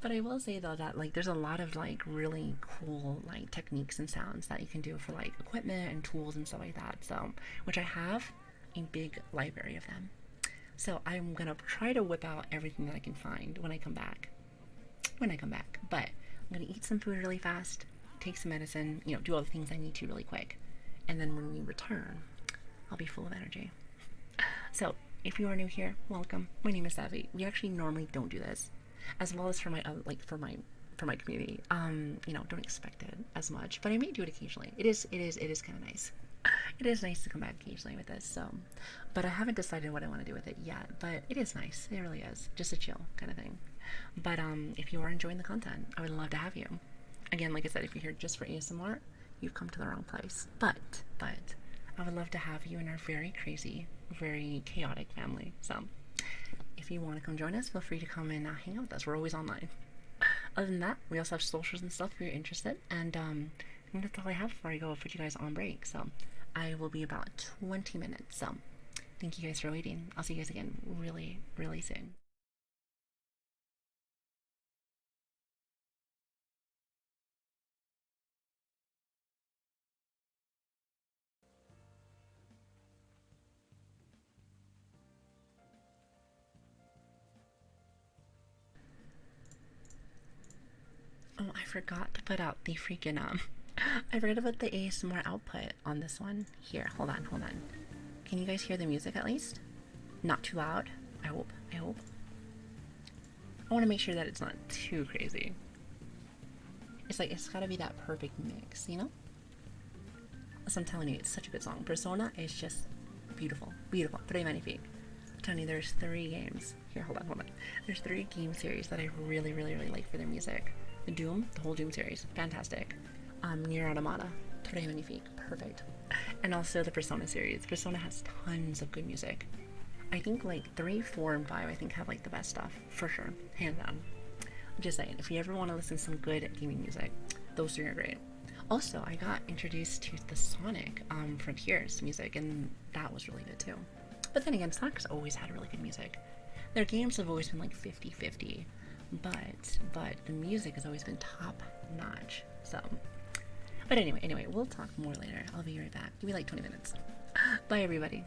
But I will say though that like there's a lot of like really cool like techniques and sounds that you can do for like equipment and tools and stuff like that. So, which I have a big library of them. So I'm gonna try to whip out everything that I can find when I come back. But I'm gonna eat some food really fast, take some medicine, do all the things I need to really quick, and then when we return, I'll be full of energy. So if you are new here, welcome. My name is Savvy. We actually normally don't do this, as well as for my for my community. Don't expect it as much, but I may do it occasionally. It is kind of nice. It is nice to come back occasionally with this. So, but I haven't decided what I want to do with it yet. But it is nice. It really is. Just a chill kind of thing. But if you are enjoying the content, I would love to have you. Again, like I said, if you're here just for ASMR, you've come to the wrong place. But I would love to have you in our very crazy, very chaotic family. So if you want to come join us, feel free to come and hang out with us. We're always online. Other than that, we also have socials and stuff if you're interested. And I think that's all I have before I go put you guys on break. So I will be about 20 minutes. So thank you guys for waiting. I'll see you guys again really, really soon. Oh, I forgot to put out the freaking I forgot to put the ASMR output on this one. Here, hold on. Can you guys hear the music at least? Not too loud. I hope. I want to make sure that it's not too crazy. It's like, it's gotta be that perfect mix, So I'm telling you, it's such a good song. Persona is just beautiful. Pretty magnifique. I'm telling you, there's 3 games. Here, hold on. There's 3 game series that I really, really, really like for their music. The Doom, the whole Doom series, fantastic. Nier Automata, très magnifique, perfect. And also the Persona series. Persona has tons of good music. I think like 3, 4, and 5 I think have like the best stuff, for sure, hands down. I'm just saying, if you ever want to listen to some good gaming music, those 3 are great. Also, I got introduced to the Sonic Frontiers music, and that was really good too. But then again, Sonic's always had really good music. Their games have always been like 50-50, but the music has always been top notch. So, but anyway, we'll talk more later. I'll be right back. Give me like 20 minutes. Bye, everybody.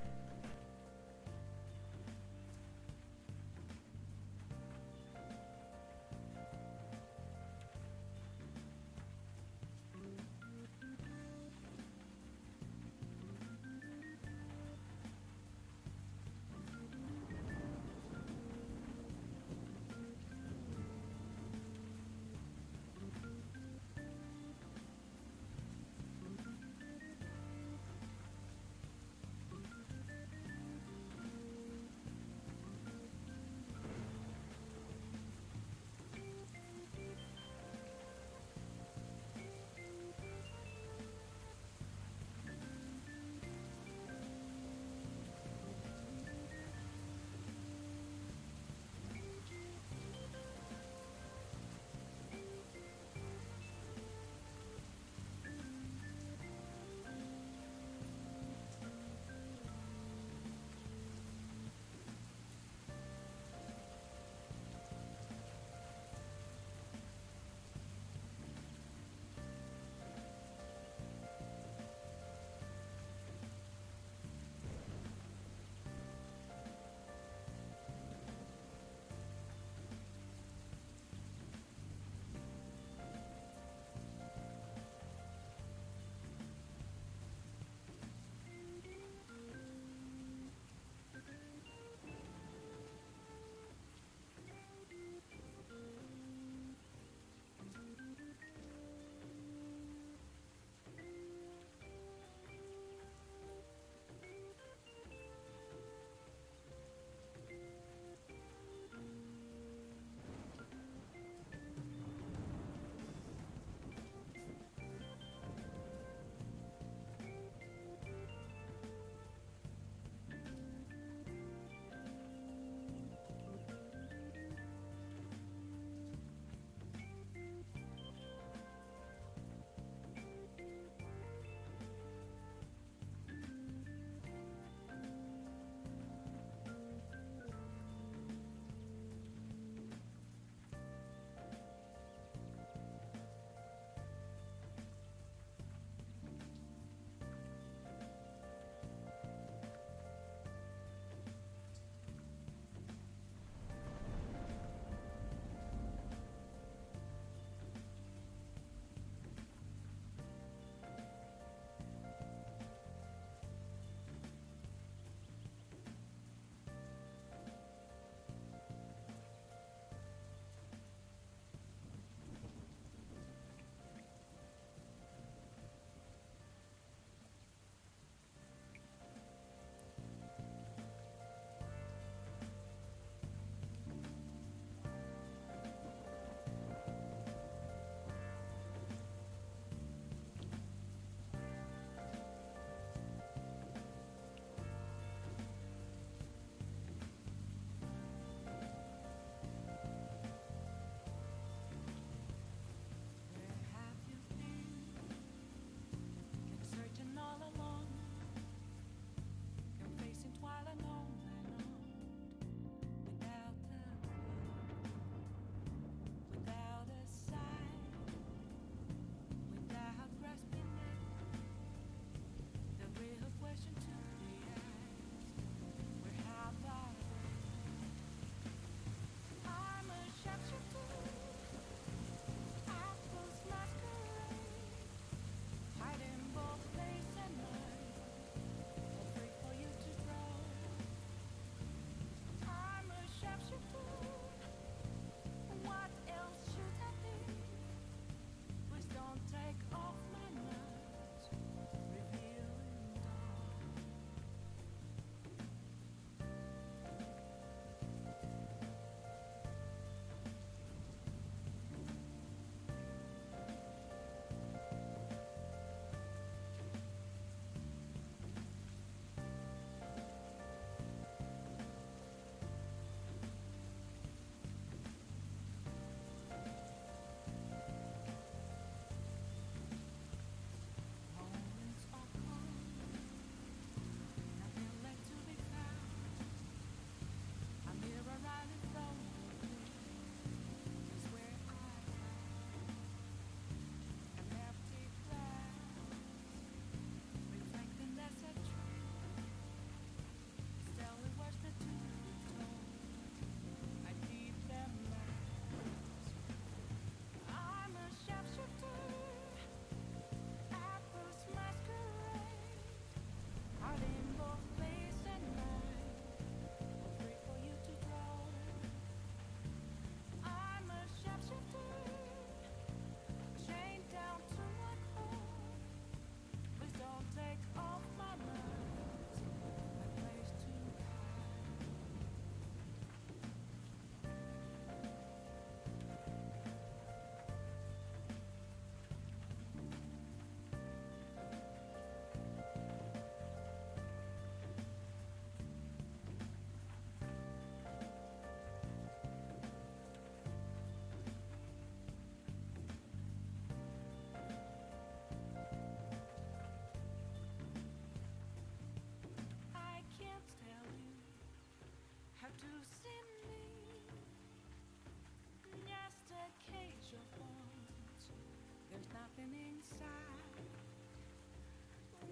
something inside.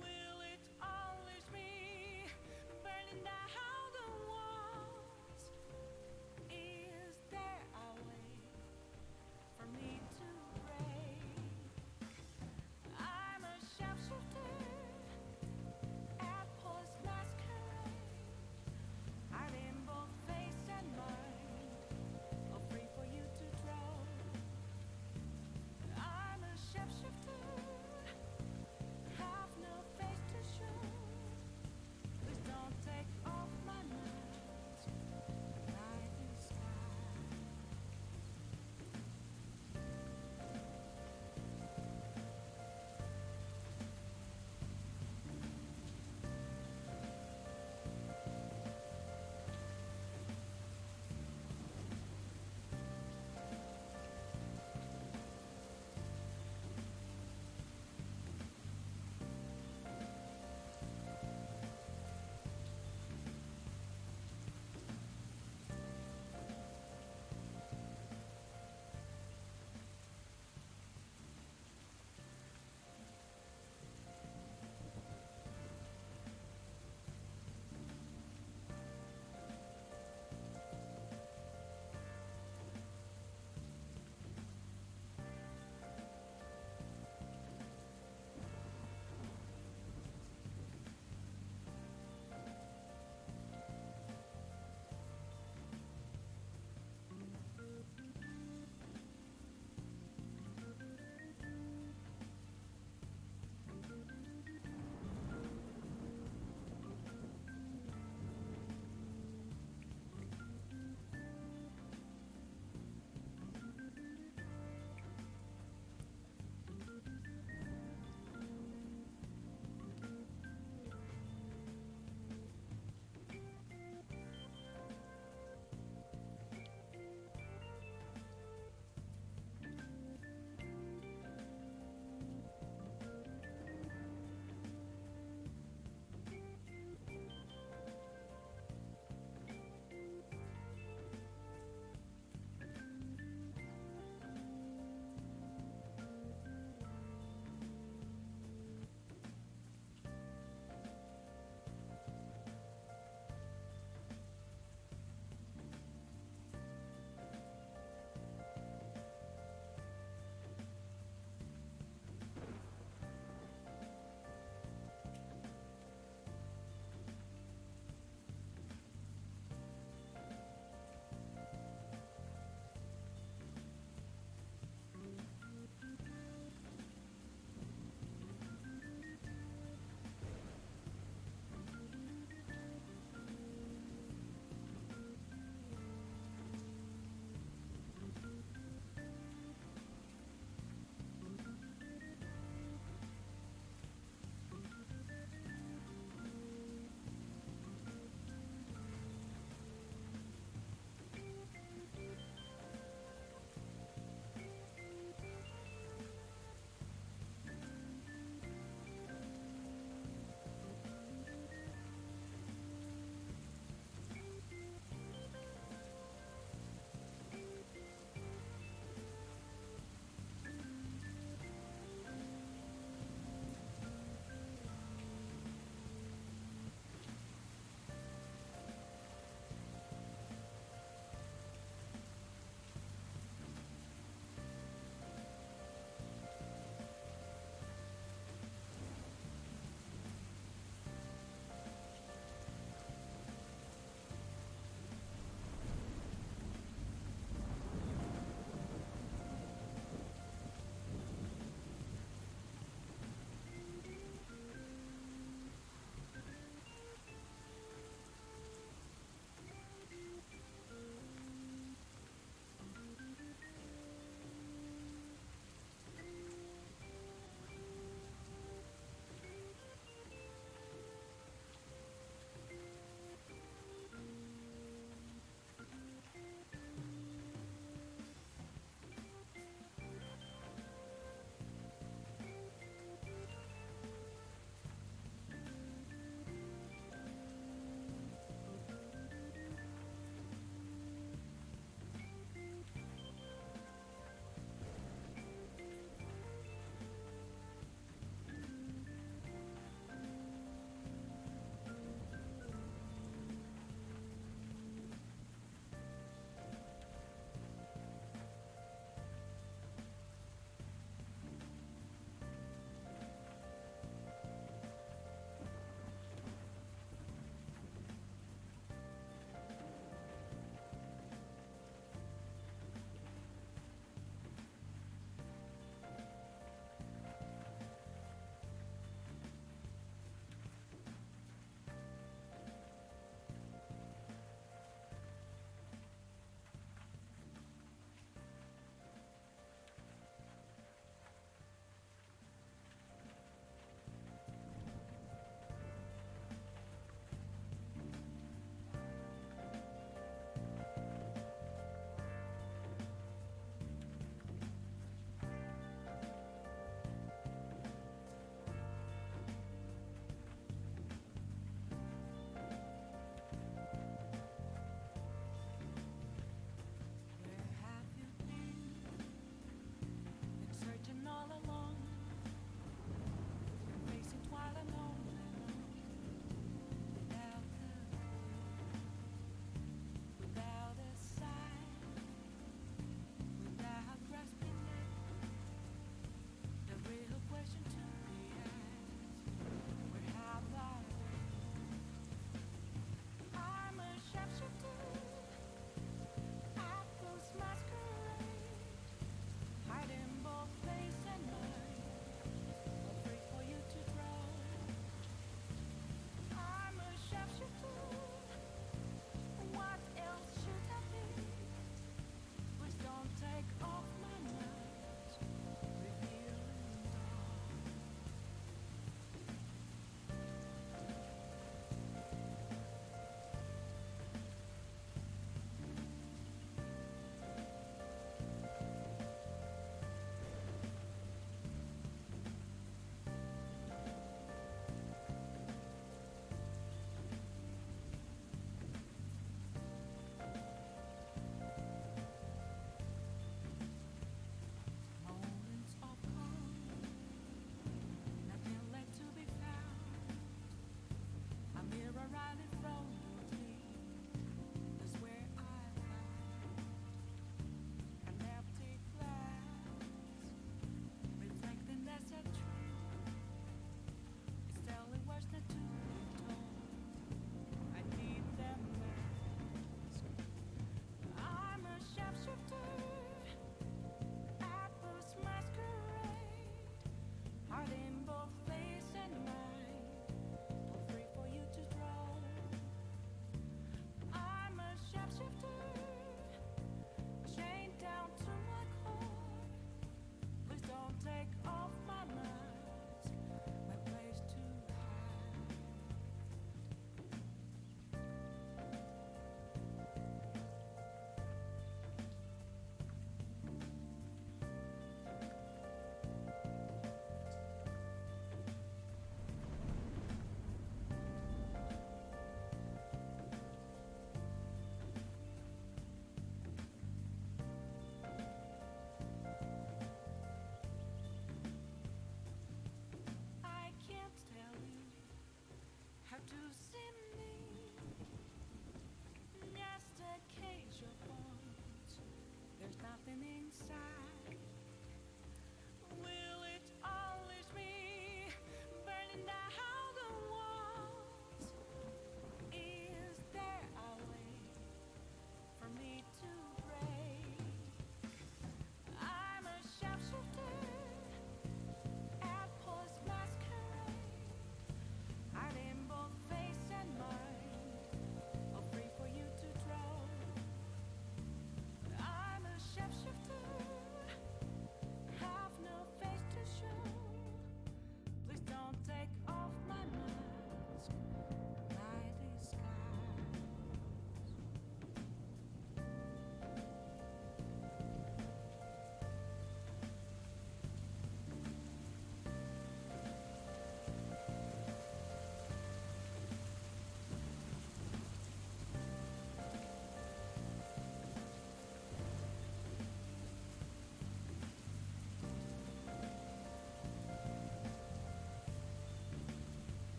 Will it always be burning down the walls? Is there a way for me to break? I'm a sharpshooter at Paul's masquerade. I'm in both face and mind, all free for you to draw. I'm a sharpshooter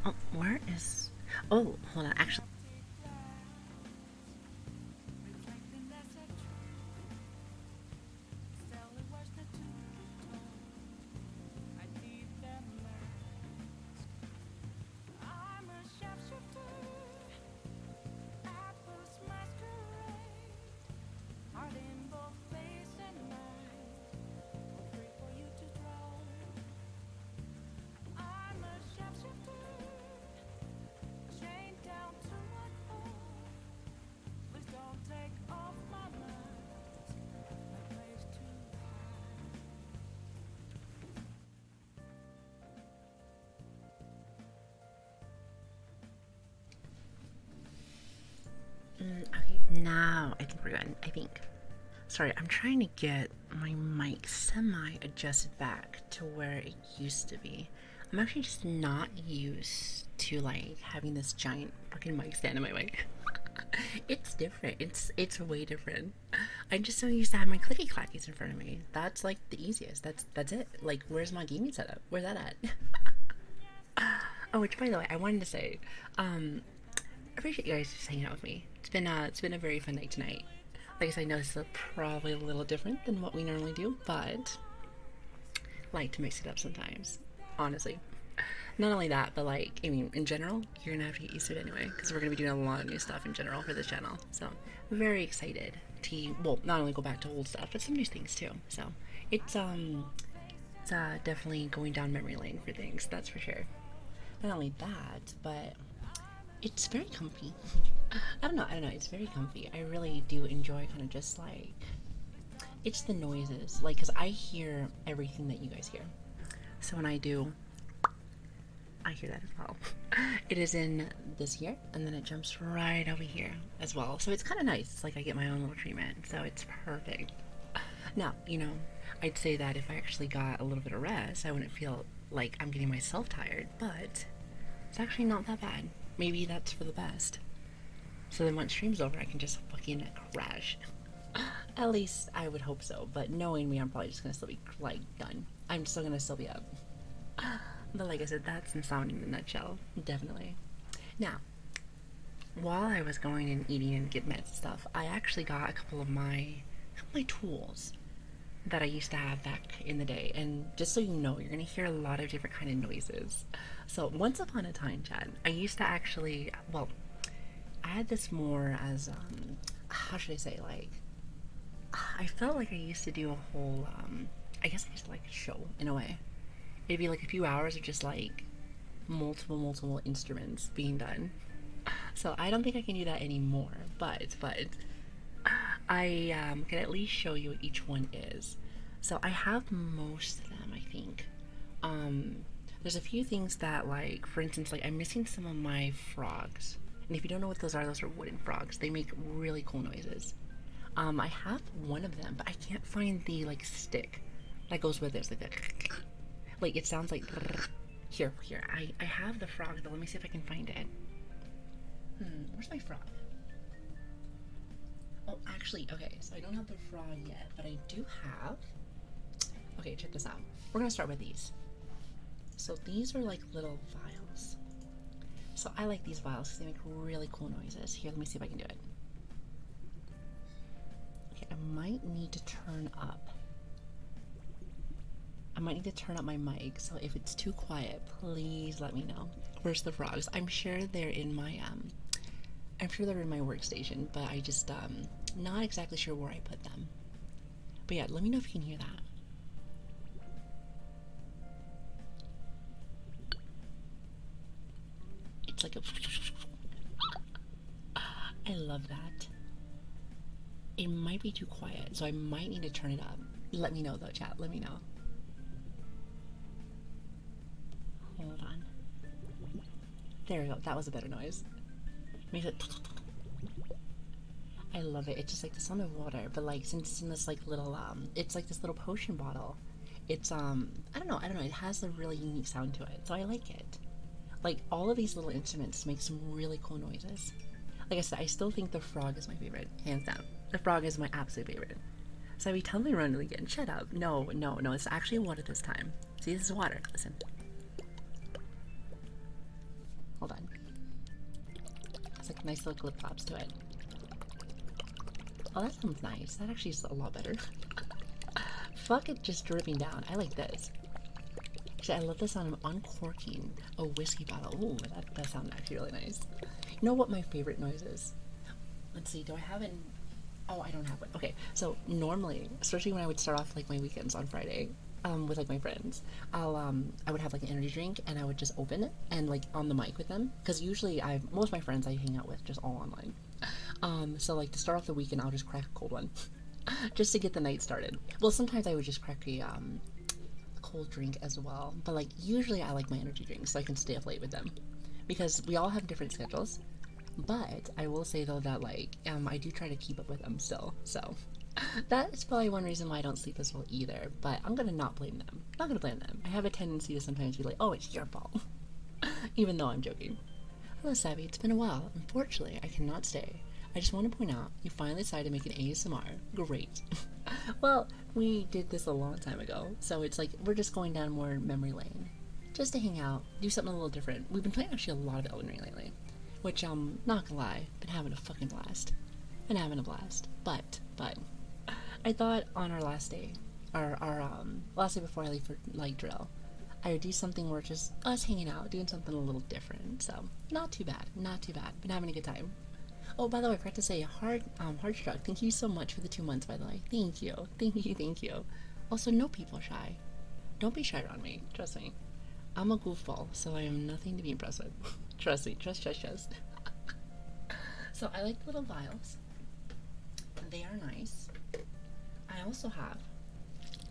Oh, where is... Oh, hold on, actually... reflecting that's a truth. Still it was the two-tone. I need them mask. I'm a sharpshooter at this masquerade. Heart in both face and mind, free for you to draw. I'm a sharpshooter, chained down to my core. Please don't take off my mask, my place to hide. Okay, now I think we're good. I think. Sorry, I'm trying to get my mic semi-adjusted back to where it used to be. I'm actually just not used to like having this giant fucking mic stand in my way. It's different. It's way different. I'm just so used to having my clicky clackies in front of me. That's like the easiest. That's it. Like, where's my gaming setup? Where's that at? Oh, which by the way, I wanted to say, I appreciate you guys just hanging out with me. It's been a very fun night tonight. Like I said, I know this is probably a little different than what we normally do, but I like to mix it up sometimes. Honestly, not only that, but like, I mean, in general, you're gonna have to get used to it anyway, because we're gonna be doing a lot of new stuff in general for this channel. So, I'm very excited to, well, not only go back to old stuff, but some new things too. So, it's definitely going down memory lane for things. That's for sure. Not only that, but it's very comfy. I don't know. It's very comfy. I really do enjoy kind of just like, it's the noises, like, because I hear everything that you guys hear. So when I do, I hear that as well. It is in this here, and then it jumps right over here as well. So it's kind of nice. It's like I get my own little treatment. So it's perfect. Now, you know, I'd say that if I actually got a little bit of rest, I wouldn't feel like I'm getting myself tired, but it's actually not that bad. Maybe that's for the best. So then once stream's over, I can just fucking crash. At least I would hope so, but knowing me, I'm probably just gonna still be, like, done. I'm still gonna still be up. But like I said, that's Insomnia in a nutshell. Definitely. Now, while I was going and eating and getting meds and stuff, I actually got a couple of my tools that I used to have back in the day. And just so you know, you're gonna hear a lot of different kind of noises. So once upon a time, Chad, I used to actually, well, I had this more as, how should I say, like, I felt like I used to do a whole, I guess I used to like a show in a way. It'd be like a few hours of just like multiple instruments being done. So I don't think I can do that anymore, but I can at least show you what each one is. So I have most of them, I think. There's a few things that, like, for instance, like, I'm missing some of my frogs. And if you don't know what those are wooden frogs. They make really cool noises. I have one of them, but I can't find the, like, stick that goes with it. It's like it sounds like, here, I have the frog, though. Let me see if I can find it. Where's my frog? Oh, actually, okay, so I don't have the frog yet, but I do have, okay, check this out. We're gonna start with these. So these are like little vials. So I like these vials because they make really cool noises. Here, let me see if I can do it. Okay, I might need to turn up. I might need to turn up my mic, so if it's too quiet, please let me know. Where's the frogs? I'm sure they're in my, workstation, but I just, not exactly sure where I put them. But yeah, let me know if you can hear that. It's like a... I love that. It might be too quiet, so I might need to turn it up. Let me know though, chat. Let me know. Hold on. There we go. That was a better noise. Makes it... I love it. It's just like the sound of water, but like since it's in this like little it's like this little potion bottle. It's I don't know. It has a really unique sound to it, so I like it. Like all of these little instruments make some really cool noises. Like I said, I still think the frog is my favorite, hands down. The frog is my absolute favorite. So I'd be totally running again. Shut up. No. It's actually water this time. See, this is water. Listen. Nice little clip claps to it. Oh, that sounds nice. That actually is a lot better. Fuck it just dripping down. I like this. Actually, I love the sound of uncorking a whiskey bottle. Ooh, that does sound actually really nice. You know what my favorite noise is? Let's see, do I have an... Oh, I don't have one. Okay, so normally, especially when I would start off like my weekends on Friday, with like my friends, I would have like an energy drink and I would just open it and like on the mic with them, because usually most of my friends I hang out with just all online. So like to start off the weekend, I'll just crack a cold one, just to get the night started. Well, sometimes I would just crack a cold drink as well, but like usually I like my energy drinks so I can stay up late with them, because we all have different schedules. But I will say though that like I do try to keep up with them still, so that is probably one reason why I don't sleep as well either. But I'm gonna not blame them. Not gonna blame them. I have a tendency to sometimes be like, oh, it's your fault, even though I'm joking. Hello, Savvy. It's been a while. Unfortunately, I cannot stay. I just want to point out you finally decided to make an ASMR. Great. Well, we did this a long time ago, so it's like we're just going down more memory lane, just to hang out, do something a little different. We've been playing actually a lot of Elden Ring lately, which not gonna lie, been having a fucking blast. Been having a blast. But I thought on our last day, our last day before I leave for like drill, I would do something where just us hanging out, doing something a little different. So not too bad, not too bad. Been having a good time. Oh, by the way, I forgot to say, Hardstruck, thank you so much for the 2 months, by the way. Thank you, thank you, thank you. Also, no people shy. Don't be shy around me. Trust me. I'm a goofball, so I am nothing to be impressed with. Trust me. Trust. So I like the little vials. They are nice. I also have,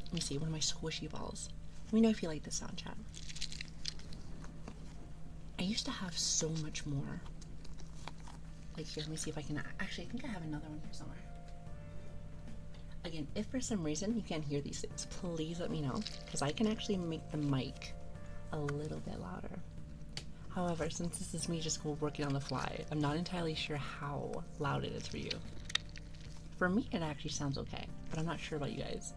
let me see, one of my squishy balls. Let me know if you like this sound, chat. I used to have so much more. Like here, let me see if I can, actually I think I have another one here somewhere. Again, if for some reason you can't hear these things, please let me know, because I can actually make the mic a little bit louder. However, since this is me just working on the fly, I'm not entirely sure how loud it is for you. For me, it actually sounds okay, but I'm not sure about you guys.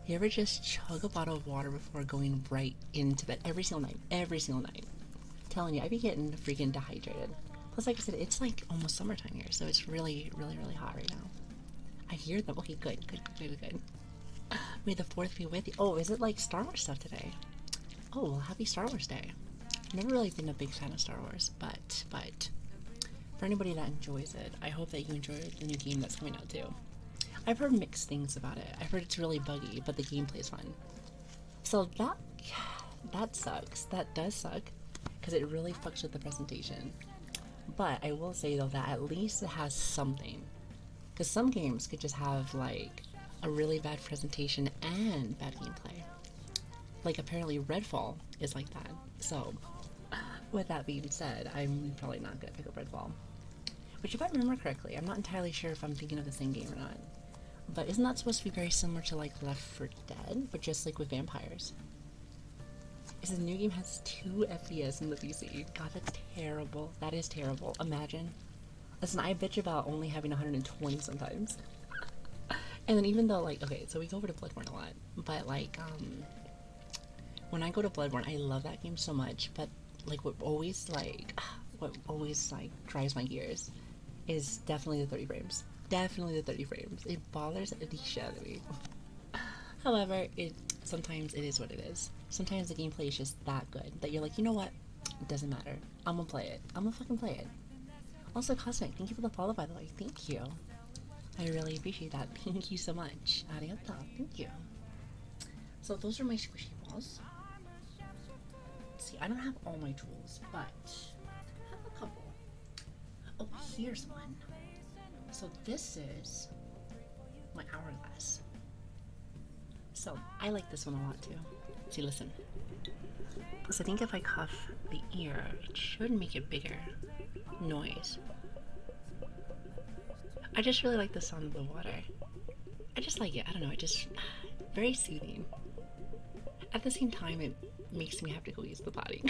You ever just chug a bottle of water before going right into bed every single night? Every single night. I'm telling you, I be getting freaking dehydrated. Plus, like I said, it's like almost summertime here, so it's really, really, really hot right now. I hear them. Okay, good. May the 4th be with you. Oh, is it like Star Wars stuff today? Oh, well, happy Star Wars Day. I've never really been a big fan of Star Wars, but for anybody that enjoys it, I hope that you enjoy the new game that's coming out too. I've heard mixed things about it. I've heard it's really buggy, but the gameplay is fun. So that sucks. That does suck, because it really fucks with the presentation. But I will say though that at least it has something, because some games could just have like a really bad presentation and bad gameplay. Like apparently Redfall is like that. So with that being said, I'm probably not gonna pick up Redfall. Which, if I remember correctly, I'm not entirely sure if I'm thinking of the same game or not. But isn't that supposed to be very similar to like Left 4 Dead, but just like with vampires? This new game has 2 FPS in the PC. God, that's terrible. That is terrible. Imagine. Listen, I bitch about only having 120 sometimes. And then even though, like, okay, so we go over to Bloodborne a lot, but like, when I go to Bloodborne, I love that game so much, but like what always drives my gears is definitely the 30 frames. Definitely the 30 frames. It bothers the shit out of me. However, sometimes it is what it is. Sometimes the gameplay is just that good that you're like, you know what? It doesn't matter. I'm gonna play it. I'm gonna fucking play it. Also, Cosmic, thank you for the follow, by the way. Thank you. I really appreciate that. Thank you so much. Arigato. Thank you. So those are my squishy balls. Let's see, I don't have all my tools, but I have a couple. Oh, here's one. So this is my hourglass. So I like this one a lot too. See, listen. So I think if I cuff the ear, it should make it bigger noise. I just really like the sound of the water. I just like it. I don't know. It just very soothing. At the same time, it makes me have to go use the potty.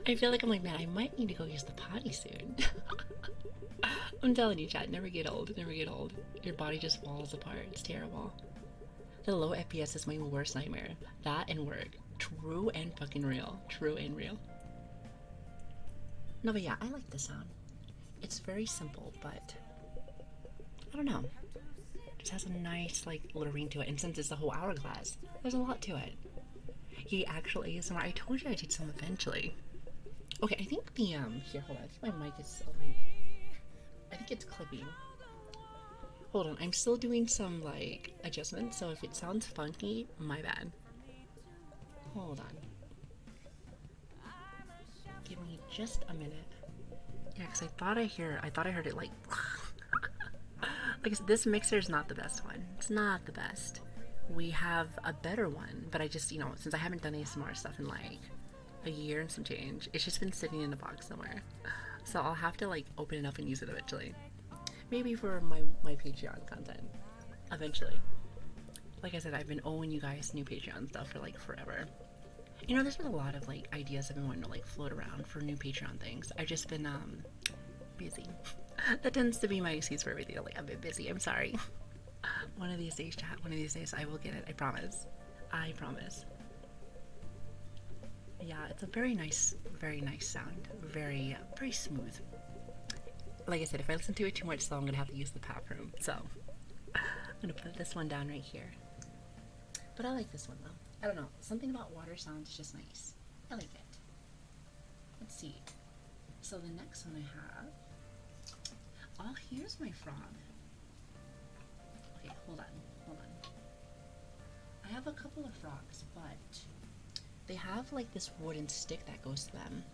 I feel like I'm like, man, I might need to go use the potty soon. I'm telling you, chat, never get old. Never get old. Your body just falls apart. It's terrible. The low FPS is my worst nightmare. That and work. True and fucking real. True and real. No, but yeah, I like the sound. It's very simple, but I don't know. It just has a nice like little ring to it, and since it's the whole hourglass, there's a lot to it. He actually ASMR. I told you I'd teach some eventually. Okay, I think the here, hold on. I think my mic is a little. I think it's clipping. Hold on, I'm still doing some like adjustments, so if it sounds funky, my bad. Hold on. Give me just a minute. Yeah, because I thought I heard it like. Like this mixer is not the best one. It's not the best. We have a better one, but I just, since I haven't done ASMR stuff in like a year and some change, it's just been sitting in a box somewhere. So I'll have to like open it up and use it eventually. Maybe for my Patreon content. Eventually. Like I said, I've been owing you guys new Patreon stuff for like forever. There's been a lot of like ideas I've been wanting to like float around for new Patreon things. I've just been busy. That tends to be my excuse for everything. Like, I've been busy. I'm sorry. One of these days, chat. One of these days, I will get it. I promise. I promise. Yeah, it's a very nice sound. Very, very smooth. Like I said, if I listen to it too much, so I'm gonna have to use the pap room. So I'm gonna put this one down right here. But I like this one though. I don't know. Something about water sound is just nice. I like it. Let's see. So the next one I have. Oh, here's my frog. Okay, hold on. I have a couple of frogs, but they have like this wooden stick that goes to them.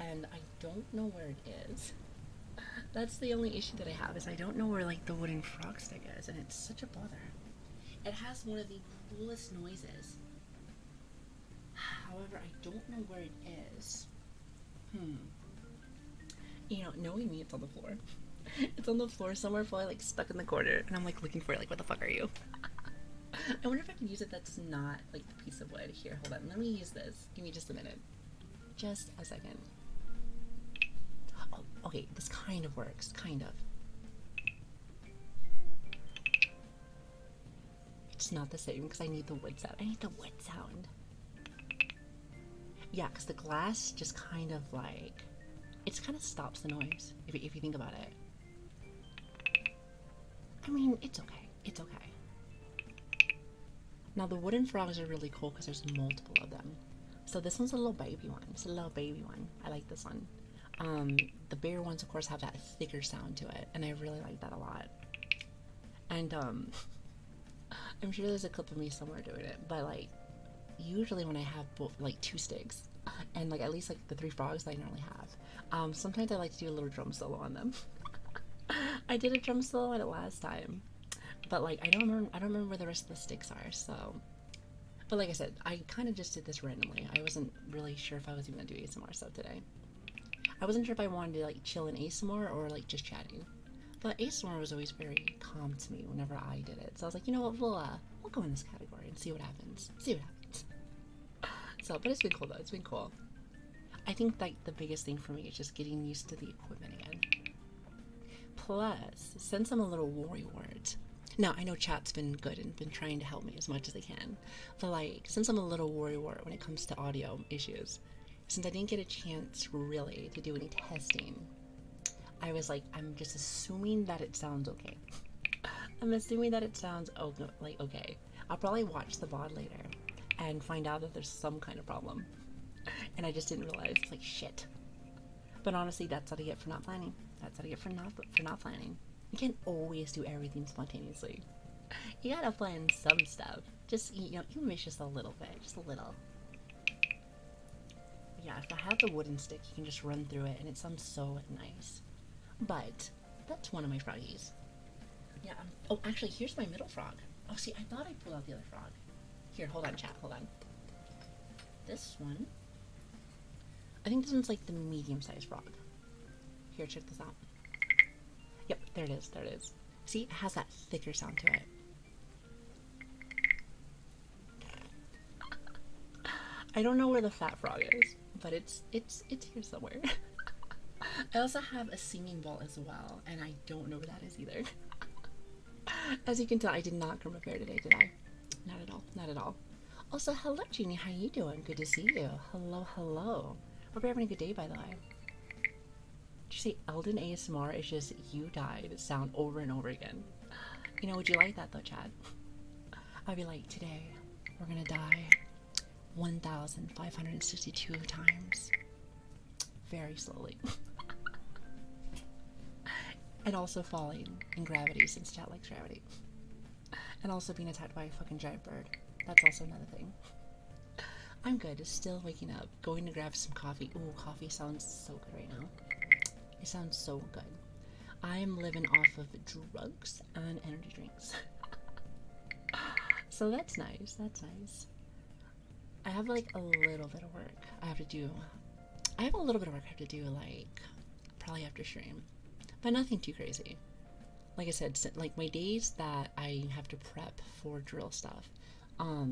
And I don't know where it is. That's the only issue that I have, is I don't know where like the wooden frog stick is, and it's such a bother. It has one of the coolest noises. However, I don't know where it is. Knowing me, it's on the floor. It's on the floor somewhere, probably like stuck in the corner, and I'm like looking for it, like, what the fuck are you? I wonder if I can use it that's not like the piece of wood. Here, hold on, let me use this. Give me just a minute. Just a second. Oh, okay, this kind of works, kind of. It's not the same because I need the wood sound. I need the wood sound. Yeah, because the glass just kind of like, it kind of stops the noise, if you think about it. I mean, it's okay. It's okay. Now, the wooden frogs are really cool because there's multiple of them. So this one's a little baby one. It's a little baby one. I like this one. The bigger ones, of course, have that thicker sound to it, and I really like that a lot. And, I'm sure there's a clip of me somewhere doing it, but, like, usually when I have, like, 2 sticks, and, like, at least, like, the 3 frogs that I normally have, sometimes I like to do a little drum solo on them. I did a drum solo on it last time, but, like, I don't remember where the rest of the sticks are, so. But like I said, I kind of just did this randomly. I wasn't really sure if I was even gonna do ASMR stuff today. I wasn't sure if I wanted to, like, chill in ASMR or, like, just chatting. But ASMR was always very calm to me whenever I did it. So I was like, you know what, we'll go in this category and see what happens. So, but it's been cool though, it's been cool. I think, like, the biggest thing for me is just getting used to the equipment again. Plus, since I'm a little worrywart. Now, I know chat's been good and been trying to help me as much as they can. But, like, since I'm a little worrywart when it comes to audio issues, since I didn't get a chance really to do any testing, I was like, I'm just assuming that it sounds okay. I'm assuming that it sounds okay. I'll probably watch the VOD later and find out that there's some kind of problem. And I just didn't realize, like, shit. But honestly, that's what I get for not planning. That's what I get for not planning. You can't always do everything spontaneously. You gotta plan some stuff. Just, you miss just a little bit. Just a little. Yeah, if I have the wooden stick, you can just run through it, and it sounds so nice. But that's one of my froggies. Yeah. Oh, actually, here's my middle frog. Oh, see, I thought I pulled out the other frog. Here, hold on, chat. Hold on. This one. I think this one's like the medium-sized frog. Here, check this out. Yep, there it is. There it is. See, it has that thicker sound to it. I don't know where the fat frog is, but it's here somewhere. I also have a singing ball as well, and I don't know where that is either. As you can tell, I did not come prepared today, did I? Not at all. Not at all. Also, hello, Jeannie. How you doing? Good to see you. Hello, hello. Hope you're having a good day, by the way. you say Elden ASMR is just you died sound over and over again? You know, would you like that though, Chad? I'd be like, today we're gonna die 1,562 times. Very slowly. And also falling in gravity since Chad likes gravity. And also being attacked by a fucking giant bird. That's also another thing. I'm good. Still waking up. Going to grab some coffee. Ooh, coffee sounds so good right now. It sounds so good. I am living off of drugs and energy drinks. So that's nice. That's nice. I have like a little bit of work I have to do. I have a little bit of work I have to do, like, probably after stream. But nothing too crazy. Like I said, like my days that I have to prep for drill stuff, I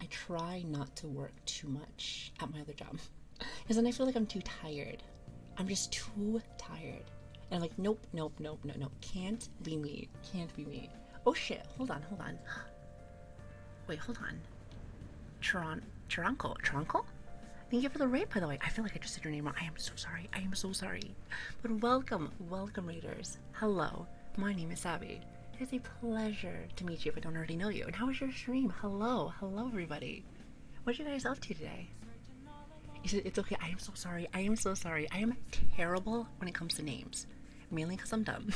try not to work too much at my other job. Because then I feel like I'm too tired. I'm just too tired. And I'm like, nope, nope, nope, no, no. Can't be me. Can't be me. Oh shit, hold on, hold on. Wait, hold on. Tronco? Thank you for the raid, by the way. I feel like I just said your name wrong. I am so sorry. I am so sorry. But welcome, raiders. Hello, my name is Abby. It is a pleasure to meet you if I don't already know you. And how was your stream? Hello, everybody. What are you guys up to today? You said it's okay. I am so sorry. I am so sorry. I am terrible when it comes to names, mainly because I'm dumb.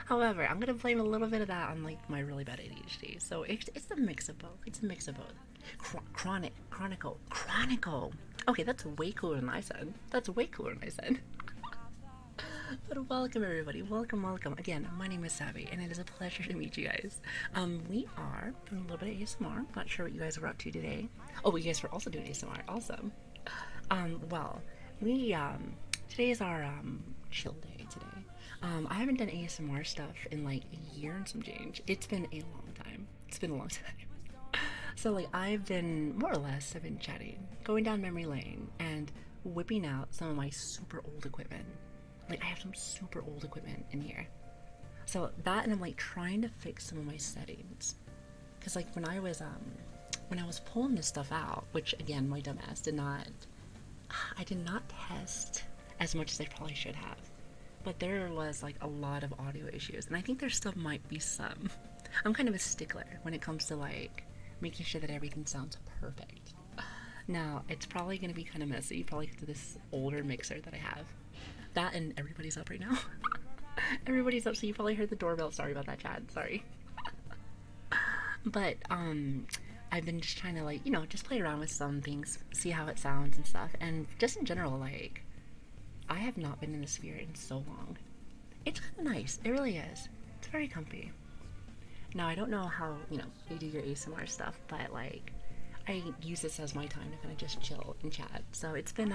However, I'm gonna blame a little bit of that on like my really bad ADHD. So it's a mix of both. It's a mix of both. Chronicle. Okay, that's way cooler than I said. But welcome everybody. Welcome. Again, my name is Savvy, and it is a pleasure to meet you guys. We are doing a little bit of ASMR. Not sure what you guys were up to today. Oh, you guys were also doing ASMR. Awesome. Well, we today is our chill day today. I haven't done ASMR stuff in like a year and some change. It's been a long time. So like I've been I've been chatting, going down memory lane and whipping out some of my super old equipment. Like I have some super old equipment in here. So that, and I'm like trying to fix some of my settings. Cause like when I was pulling this stuff out, which again my dumbass did not test as much as I probably should have. But there was like a lot of audio issues, and I think there still might be some. I'm kind of a stickler when it comes to like making sure that everything sounds perfect. Now, it's probably going to be kind of messy, probably because of this older mixer that I have. That and everybody's up right now. Everybody's up, so you probably heard the doorbell. Sorry about that, Chad. Sorry. But I've been just trying to like, just play around with some things, see how it sounds and stuff, and just in general, like, I have not been in the Sphere in so long. It's kind of nice. It really is. It's very comfy. Now, I don't know how, you do your ASMR stuff, but, like, I use this as my time to kind of just chill and chat. So it's been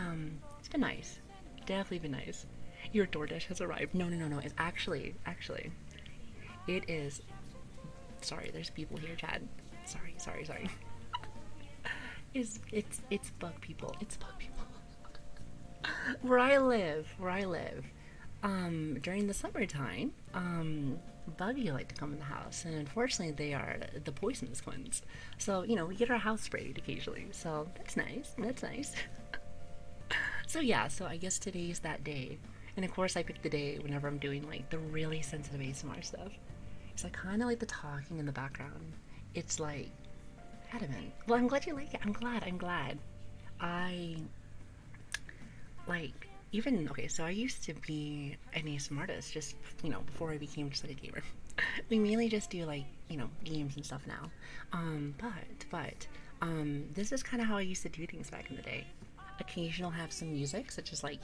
nice. Definitely been nice. Your DoorDash has arrived. No. It's actually, it is, sorry, there's people here, Chad. Sorry. It's bug people. It's bug people. Where I live, during the summertime, Buggy like to come in the house, and unfortunately they are the poisonous ones. So, we get our house sprayed occasionally, so that's nice. So I guess today's that day. And of course I pick the day whenever I'm doing like the really sensitive ASMR stuff. So I kind of like the talking in the background. It's like adamant. Well, I'm glad you like it. I'm glad. I like, so I used to be an ASMR artist just, before I became just like a gamer. We mainly just do like, games and stuff now. But this is kind of how I used to do things back in the day. Occasional have some music, such as like,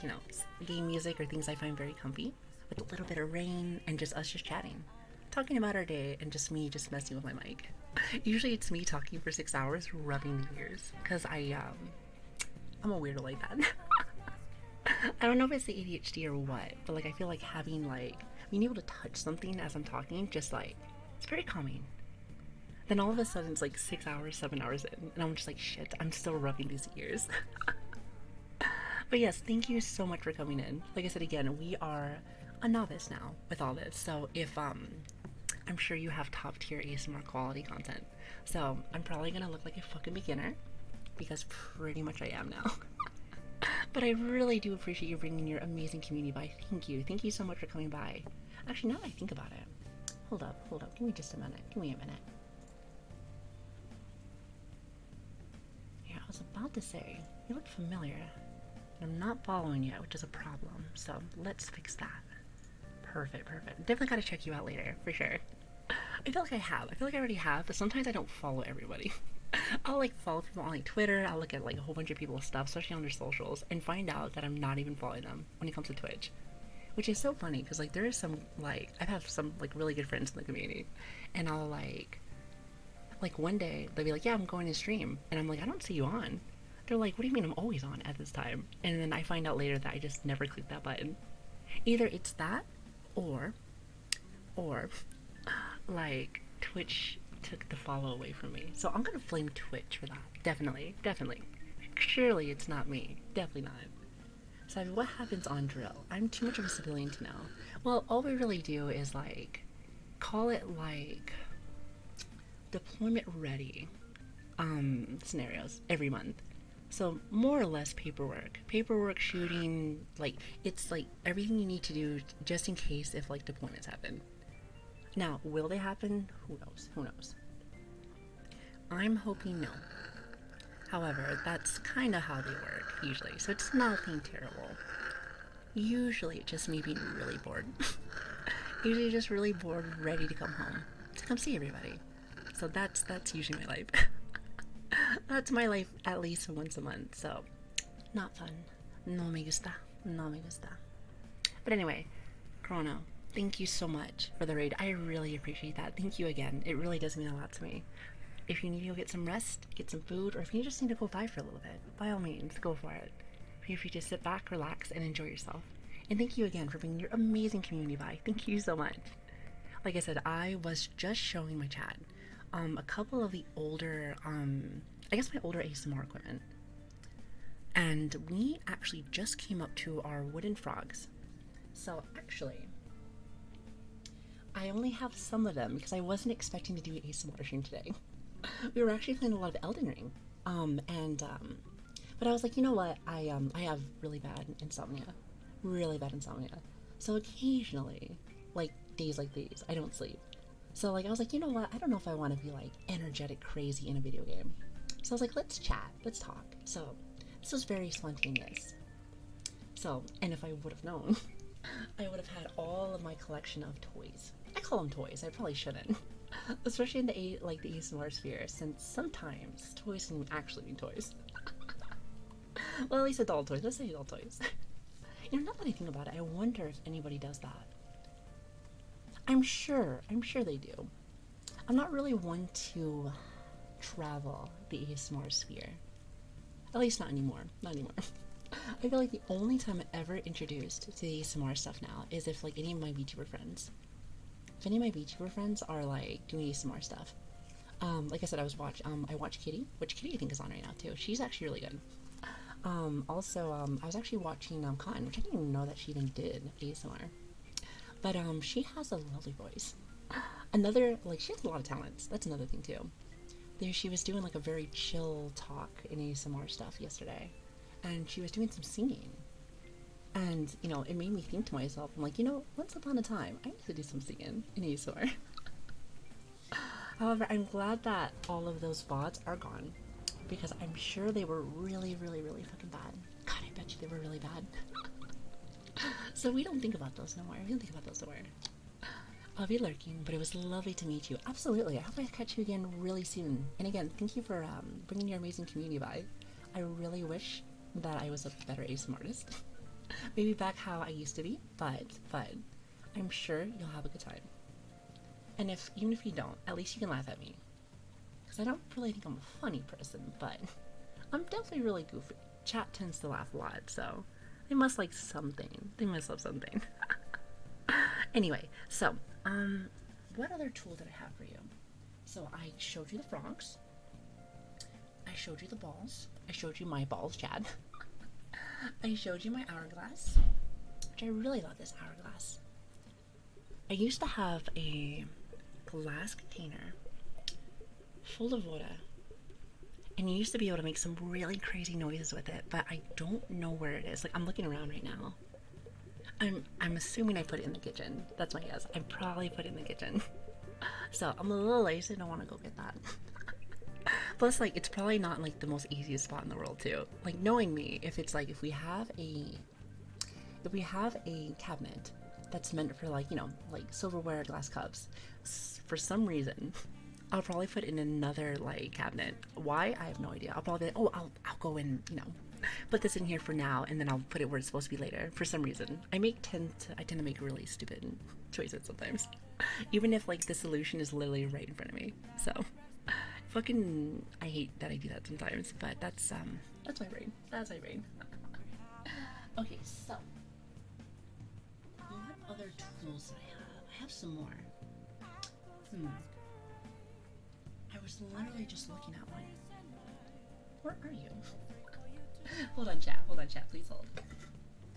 game music or things I find very comfy, with a little bit of rain and just us just chatting. Talking about our day and just me just messing with my mic. Usually it's me talking for 6 hours, rubbing the ears, because I'm a weirdo like that. I don't know if it's the ADHD or what, but like I feel like having like being able to touch something as I'm talking, just like it's very calming. Then all of a sudden it's like 6 hours, 7 hours in, and I'm just like, shit, I'm still rubbing these ears. But yes, thank you so much for coming in. Like I said again, we are a novice now with all this, so if I'm sure you have top tier ASMR quality content, so I'm probably gonna look like a fucking beginner, because pretty much I am now. But I really do appreciate you bringing your amazing community by. Thank you. Thank you so much for coming by. Actually, now that I think about it, hold up, hold up. Give me just a minute. Give me a minute. Yeah, I was about to say, you look familiar. And I'm not following you, which is a problem. So let's fix that. Perfect, perfect. Definitely gotta check you out later, for sure. I feel like I have. I feel like I already have, but sometimes I don't follow everybody. I'll like follow people on like Twitter. I'll look at like a whole bunch of people's stuff, especially on their socials, and find out that I'm not even following them when it comes to Twitch, which is so funny because like there is some like I have some like really good friends in the community, and I'll like one day they'll be like, yeah, I'm going to stream, and I'm like, I don't see you on. They're like, what do you mean I'm always on at this time? And then I find out later that I just never clicked that button. Either it's that, or like Twitch took the follow away from me. So I'm gonna blame Twitch for that. Definitely, definitely. Surely it's not me. Definitely not. So what happens on drill? I'm too much of a civilian to know. Well, all we really do is like call it like deployment ready scenarios every month. So more or less paperwork, shooting, like it's like everything you need to do just in case if like deployments happen. Now, will they happen? Who knows? Who knows? I'm hoping no. However, that's kind of how they work usually, so it's nothing terrible. Usually, it's just me being really bored. Usually, just really bored, ready to come home to come see everybody. So that's usually my life. That's my life at least once a month. So, not fun. No me gusta. No me gusta. But anyway, Chrono, thank you so much for the raid. I really appreciate that. Thank you again. It really does mean a lot to me. If you need to go get some rest, get some food, or if you just need to go by for a little bit, by all means, go for it. Feel free to sit back, relax, and enjoy yourself. And thank you again for bringing your amazing community by. Thank you so much. Like I said, I was just showing my chat a couple of the older, I guess my older ASMR equipment. And we actually just came up to our wooden frogs. So actually, I only have some of them because I wasn't expecting to do an ASMR stream today. We were actually playing a lot of Elden Ring. But I was like, you know what? I have really bad insomnia. Really bad insomnia. So occasionally, like days like these, I don't sleep. So like I was like, you know what? I don't know if I want to be like energetic crazy in a video game. So I was like, let's chat, let's talk. So this was very spontaneous. So, and if I would have known, I would have had all of my collection of toys. I call them toys. I probably shouldn't, especially in the ASMR sphere, since sometimes toys can actually be toys. Well, at least adult toys. Let's say adult toys. You know, now that I think about it, I wonder if anybody does that. I'm sure they do. I'm not really one to travel the ASMR sphere. At least not anymore. Not anymore. I feel like the only time I'm ever introduced to the ASMR stuff now is if like any of my VTuber friends. If any of my VTuber friends are like doing ASMR stuff. Like I said, I watched Kitty, which Kitty I think is on right now too. She's actually really good. Also, I was actually watching Cotton, which I didn't even know that she even did ASMR. But she has a lovely voice. Another, like, she has a lot of talents. That's another thing too. There, she was doing like a very chill talk in ASMR stuff yesterday, and she was doing some singing. And you know, it made me think to myself, I'm like, you know, once upon a time, I used to do some singing in ASMR. However, I'm glad that all of those VODs are gone, because I'm sure they were really, really, really fucking bad. God, I bet you they were really bad. So we don't think about those no more. We don't think about those no more. I'll be lurking, but it was lovely to meet you. Absolutely. I hope I catch you again really soon. And again, thank you for bringing your amazing community by. I really wish that I was a better ASMR artist. Maybe back how I used to be, but I'm sure you'll have a good time. And even if you don't, at least you can laugh at me. Because I don't really think I'm a funny person, but I'm definitely really goofy. Chat tends to laugh a lot, so they must like something. They must love something. Anyway, so, what other tool did I have for you? So I showed you the frogs. I showed you the balls. I showed you my balls, Chad. I showed you my hourglass, which I really love this hourglass. I used to have a glass container full of water, And you used to be able to make some really crazy noises with it, but I don't know where it is. Like, I'm looking around right now. I'm assuming I put it in the kitchen. That's my guess. I probably put it in the kitchen. So I'm a little lazy. I don't want to go get that. Plus, like, it's probably not like the most easiest spot in the world too. Like, knowing me, if it's like if we have a cabinet that's meant for, like, you know, like silverware, glass cups, for some reason I'll probably put in another like cabinet. Why? I have no idea. I'll probably be like, oh, I'll go in, you know, put this in here for now, and then I'll put it where it's supposed to be later. For some reason, I tend to make really stupid choices sometimes, even if like the solution is literally right in front of me. So, fucking, I hate that I do that sometimes, but that's my brain. That's my brain. Okay, so what other tools do I have? I have some more. I was literally just looking at one. Where are you? Hold on, chat. Please hold.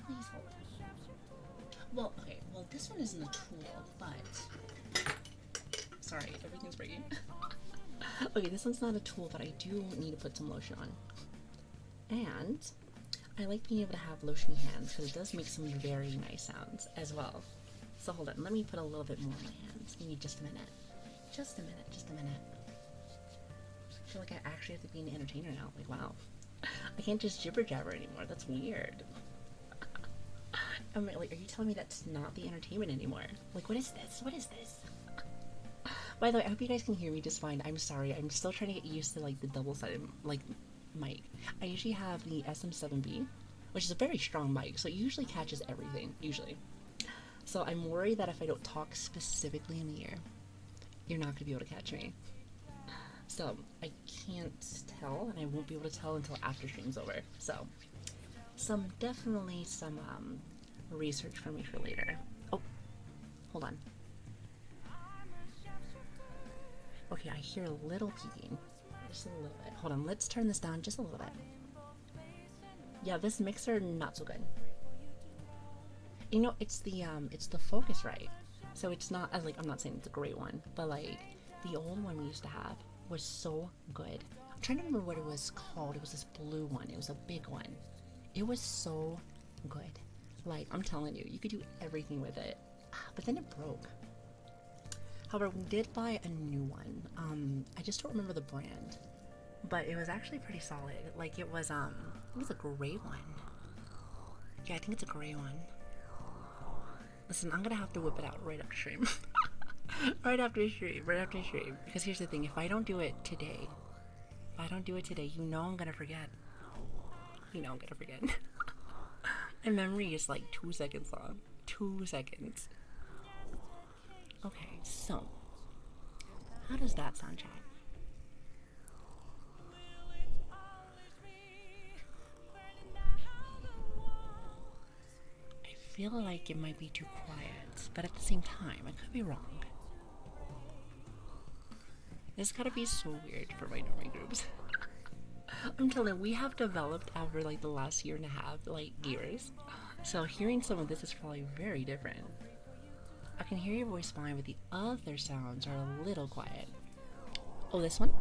Please hold. Well, okay. Well, this one isn't a tool, but sorry, everything's breaking. Okay, this one's not a tool, but I do need to put some lotion on. And I like being able to have lotiony hands because it does make some very nice sounds as well. So hold on, let me put a little bit more on my hands. Give me just a minute. Just a minute. I feel like I actually have to be an entertainer now. Like, wow. I can't just jibber jabber anymore. That's weird. I'm like, are you telling me that's not the entertainment anymore? Like, what is this? What is this? By the way, I hope you guys can hear me just fine. I'm sorry. I'm still trying to get used to like the double-sided like mic. I usually have the SM7B, which is a very strong mic, so it usually catches everything. Usually. So I'm worried that if I don't talk specifically in the ear, you're not going to be able to catch me. So I can't tell, and I won't be able to tell until after stream's over. So definitely some research for me for later. Oh, hold on. Okay, I hear a little peeking. Just a little bit. Hold on, let's turn this down just a little bit. Yeah, this mixer, not so good. You know, it's the Focusrite. So it's not, like, I'm not saying it's a great one, but like the old one we used to have was so good. I'm trying to remember what it was called. It was this blue one. It was a big one. It was so good. Like, I'm telling you, you could do everything with it. But then it broke. However, we did buy a new one. I just don't remember the brand, but it was actually pretty solid. Like, it was a gray one. Yeah, I think it's a gray one. Listen, I'm gonna have to whip it out right after stream. right after stream. Because here's the thing, if I don't do it today, you know I'm gonna forget. My memory is like 2 seconds long. 2 seconds. Okay, so how does that sound, chat? I feel like it might be too quiet, but at the same time, I could be wrong. This gotta be so weird for my normie groups. I'm telling you, we have developed over like the last year and a half, like years. So hearing some of this is probably very different. I can hear your voice fine, but the other sounds are a little quiet. Oh, this one?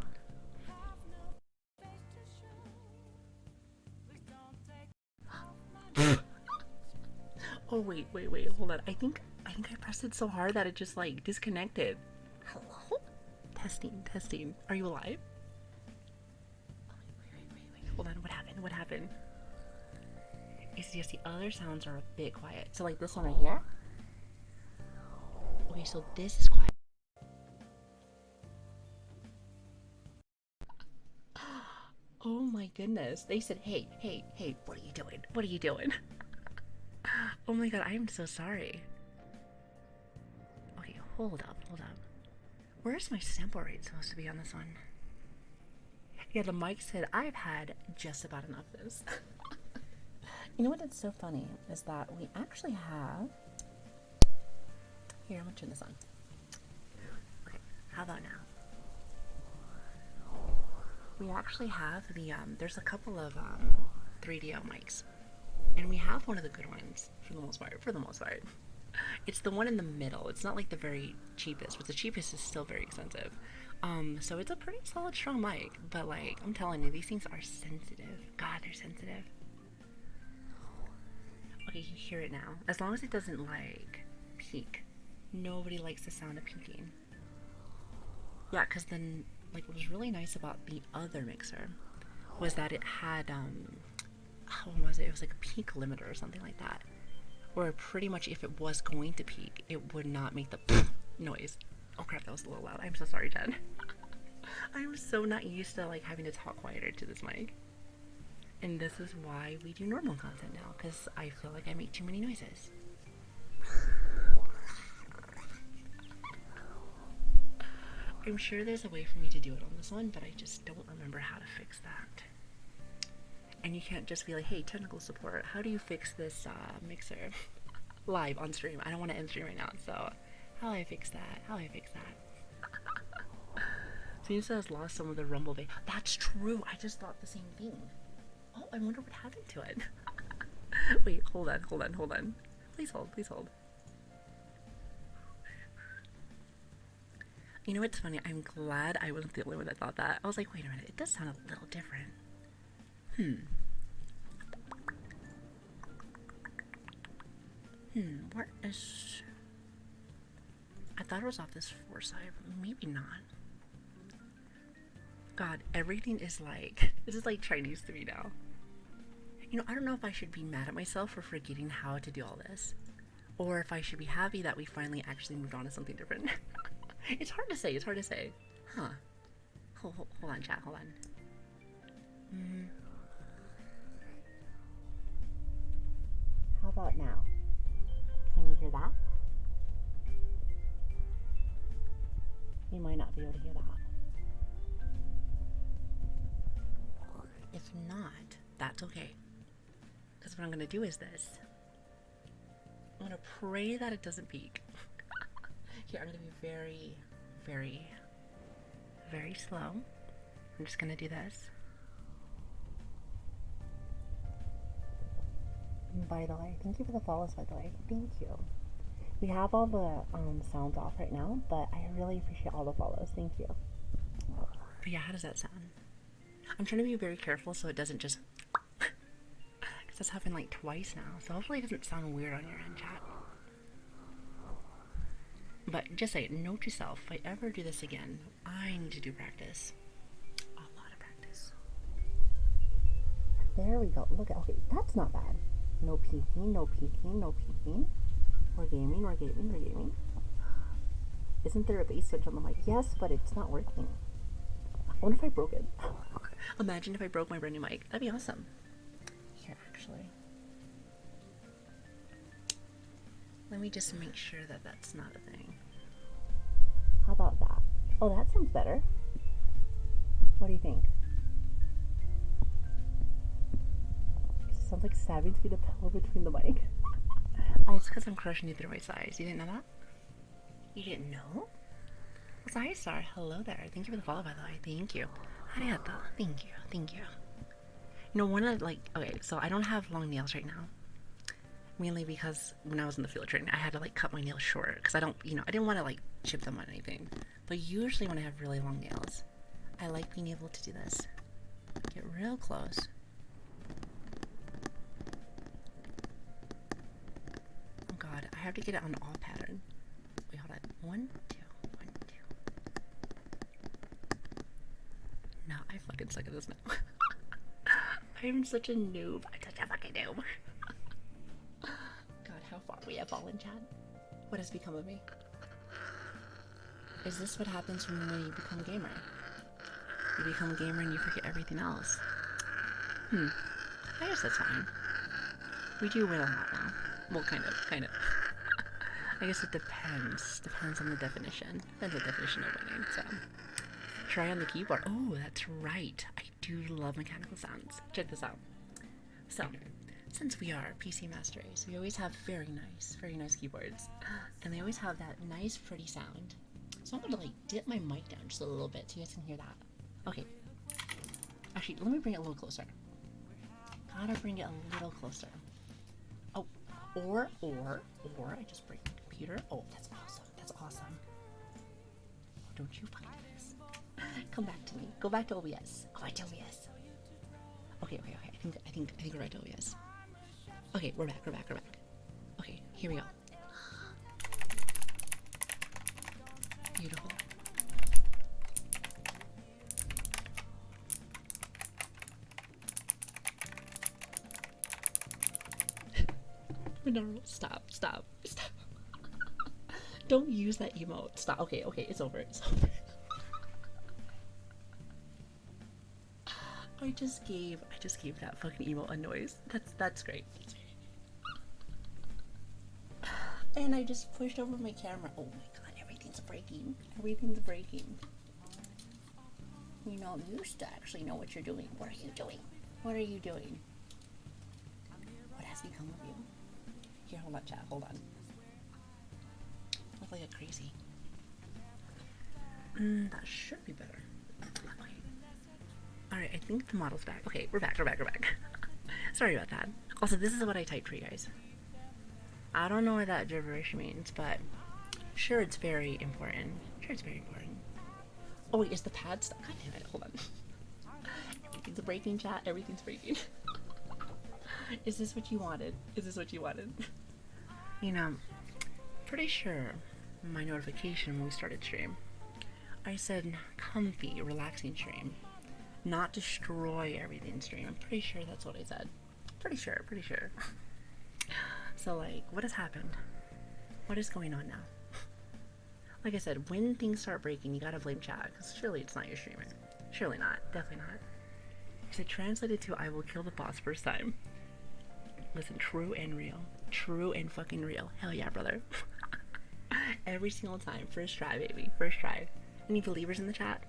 Oh, wait, hold on. I think I pressed it so hard that it just like disconnected. Hello? Testing. Are you alive? Wait. Hold on, what happened? It's just the other sounds are a bit quiet. So like this one right here. Okay, so this is quiet. Oh my goodness. They said, hey, what are you doing? Oh my god, I am so sorry. Okay, hold up. Where's my sample rate supposed to be on this one? Yeah, the mic said I've had just about enough of this. You know what that's so funny is that we actually have... Here, I'm gonna turn this on. Okay, how about now? We actually have the, there's a couple of 3DO mics. And we have one of the good ones, for the most part. It's the one in the middle. It's not like the very cheapest, but the cheapest is still very expensive. So it's a pretty solid, strong mic, but like, I'm telling you, these things are sensitive. God, they're sensitive. Okay, you hear it now. As long as it doesn't like peak. Nobody likes the sound of peaking. Yeah, because then, like, what was really nice about the other mixer was that it had, what was it? It was like a peak limiter or something like that. Where pretty much if it was going to peak, it would not make the noise. Oh crap, that was a little loud. I'm so sorry, Jen. I'm so not used to like having to talk quieter to this mic. And this is why we do normal content now, because I feel like I make too many noises. I'm sure there's a way for me to do it on this one, but I just don't remember how to fix that. And you can't just be like, hey, technical support, how do you fix this mixer live on stream? I don't want to end stream right now, so how do I fix that? How do I fix that? Seems to have lost some of the rumble bass. That's true. I just thought the same thing. Oh, I wonder what happened to it. Wait, hold on. Please hold, please hold. You know what's funny? I'm glad I wasn't the only one that thought that. I was like, wait a minute, it does sound a little different. What is... I thought it was off this 4 side, but maybe not. God, everything is like... This is like Chinese to me now. You know, I don't know if I should be mad at myself for forgetting how to do all this. Or if I should be happy that we finally actually moved on to something different. It's hard to say, Huh. Hold on, chat, hold on. How about now? Can you hear that? You might not be able to hear that. If not, that's okay. Because what I'm going to do is this. I'm going to pray that it doesn't peak. Here, I'm going to be very, very, very slow. I'm just going to do this. By the way, thank you for the follows, by the way. Thank you. We have all the sounds off right now, but I really appreciate all the follows. Thank you. But yeah, how does that sound? I'm trying to be very careful so it doesn't just... Because that's happened like twice now, so hopefully it doesn't sound weird on your end, chat. But just say, note to self, if I ever do this again, I need to do practice. A lot of practice. There we go. Look at, okay, that's not bad. No peeking, no peeking, no peeking. We're gaming, we're gaming, we're gaming. Isn't there a base switch on the mic? Yes, but it's not working. I wonder if I broke it. Imagine if I broke my brand new mic. That'd be awesome. Here, actually. Let me just make sure that that's not a thing. How about that? Oh, that sounds better. What do you think? It sounds like stabbing through the pillow between the mic. Oh, it's because I'm crushing you through my size. You didn't know that? You didn't know? What's Hi Star? Hello there. Thank you for the follow, by the way. Thank you. Arigato. Thank you. Thank you. You know, one of like, okay, so I don't have long nails right now. Mainly because when I was in the field training, I had to like cut my nails short because I don't, you know, I didn't want to like chip them on anything. But usually when I have really long nails, I like being able to do this. Get real close. Oh God, I have to get it on all pattern. Wait, hold on. 1, 2, 1, 2. No, I fucking suck at this now. I'm such a noob. I'm such a fucking noob. God, how far we have fallen, Chad. What has become of me? Is this what happens when you become a gamer? You become a gamer and you forget everything else. I guess that's fine. We do win a lot now. Well, kind of. I guess it depends. Depends on the definition. Depends on the definition of winning, so. Try on the keyboard. Oh, that's right. I do love mechanical sounds. Check this out. So, since we are PC Master Race, we always have very nice keyboards. And they always have that nice, pretty sound. So I'm gonna like dip my mic down just a little bit so you guys can hear that. Okay. Actually, let me bring it a little closer. Gotta bring it a little closer. Oh, or I just break the computer. Oh, that's awesome. That's awesome. Oh, don't you find this? Come back to me. Go back to OBS. Go back to OBS. Okay. I think we're back to OBS. Okay, we're back. Okay, here we go. Beautiful. No, stop. Don't use that emote. Stop. Okay, it's over. I just gave that fucking emote a noise. That's great. And I just pushed over my camera. Oh my god, everything's breaking. You know, you used to actually know what you're doing. What are you doing? What has become of you? Here, hold on, chat. Hold on. Look like a crazy. That should be better. Okay. Alright, I think the model's back. Okay, we're back. Sorry about that. Also, this is what I typed for you guys. I don't know what that gibberish means, but sure it's very important. Oh wait, is the pad stuck? God damn it, hold on. Everything's breaking, chat. Everything's breaking. Is this what you wanted? You know, pretty sure my notification when we started stream, I said comfy, relaxing stream. Not destroy everything stream. I'm pretty sure that's what I said. Pretty sure. So like, what has happened? What is going on now? Like I said, when things start breaking, you gotta blame chat, because surely it's not your streamer. Surely not. Definitely not. Because it translated to I will kill the boss first time. Listen, true and real. True and fucking real. Hell yeah, brother. Every single time. First try, baby. First try. Any believers in the chat?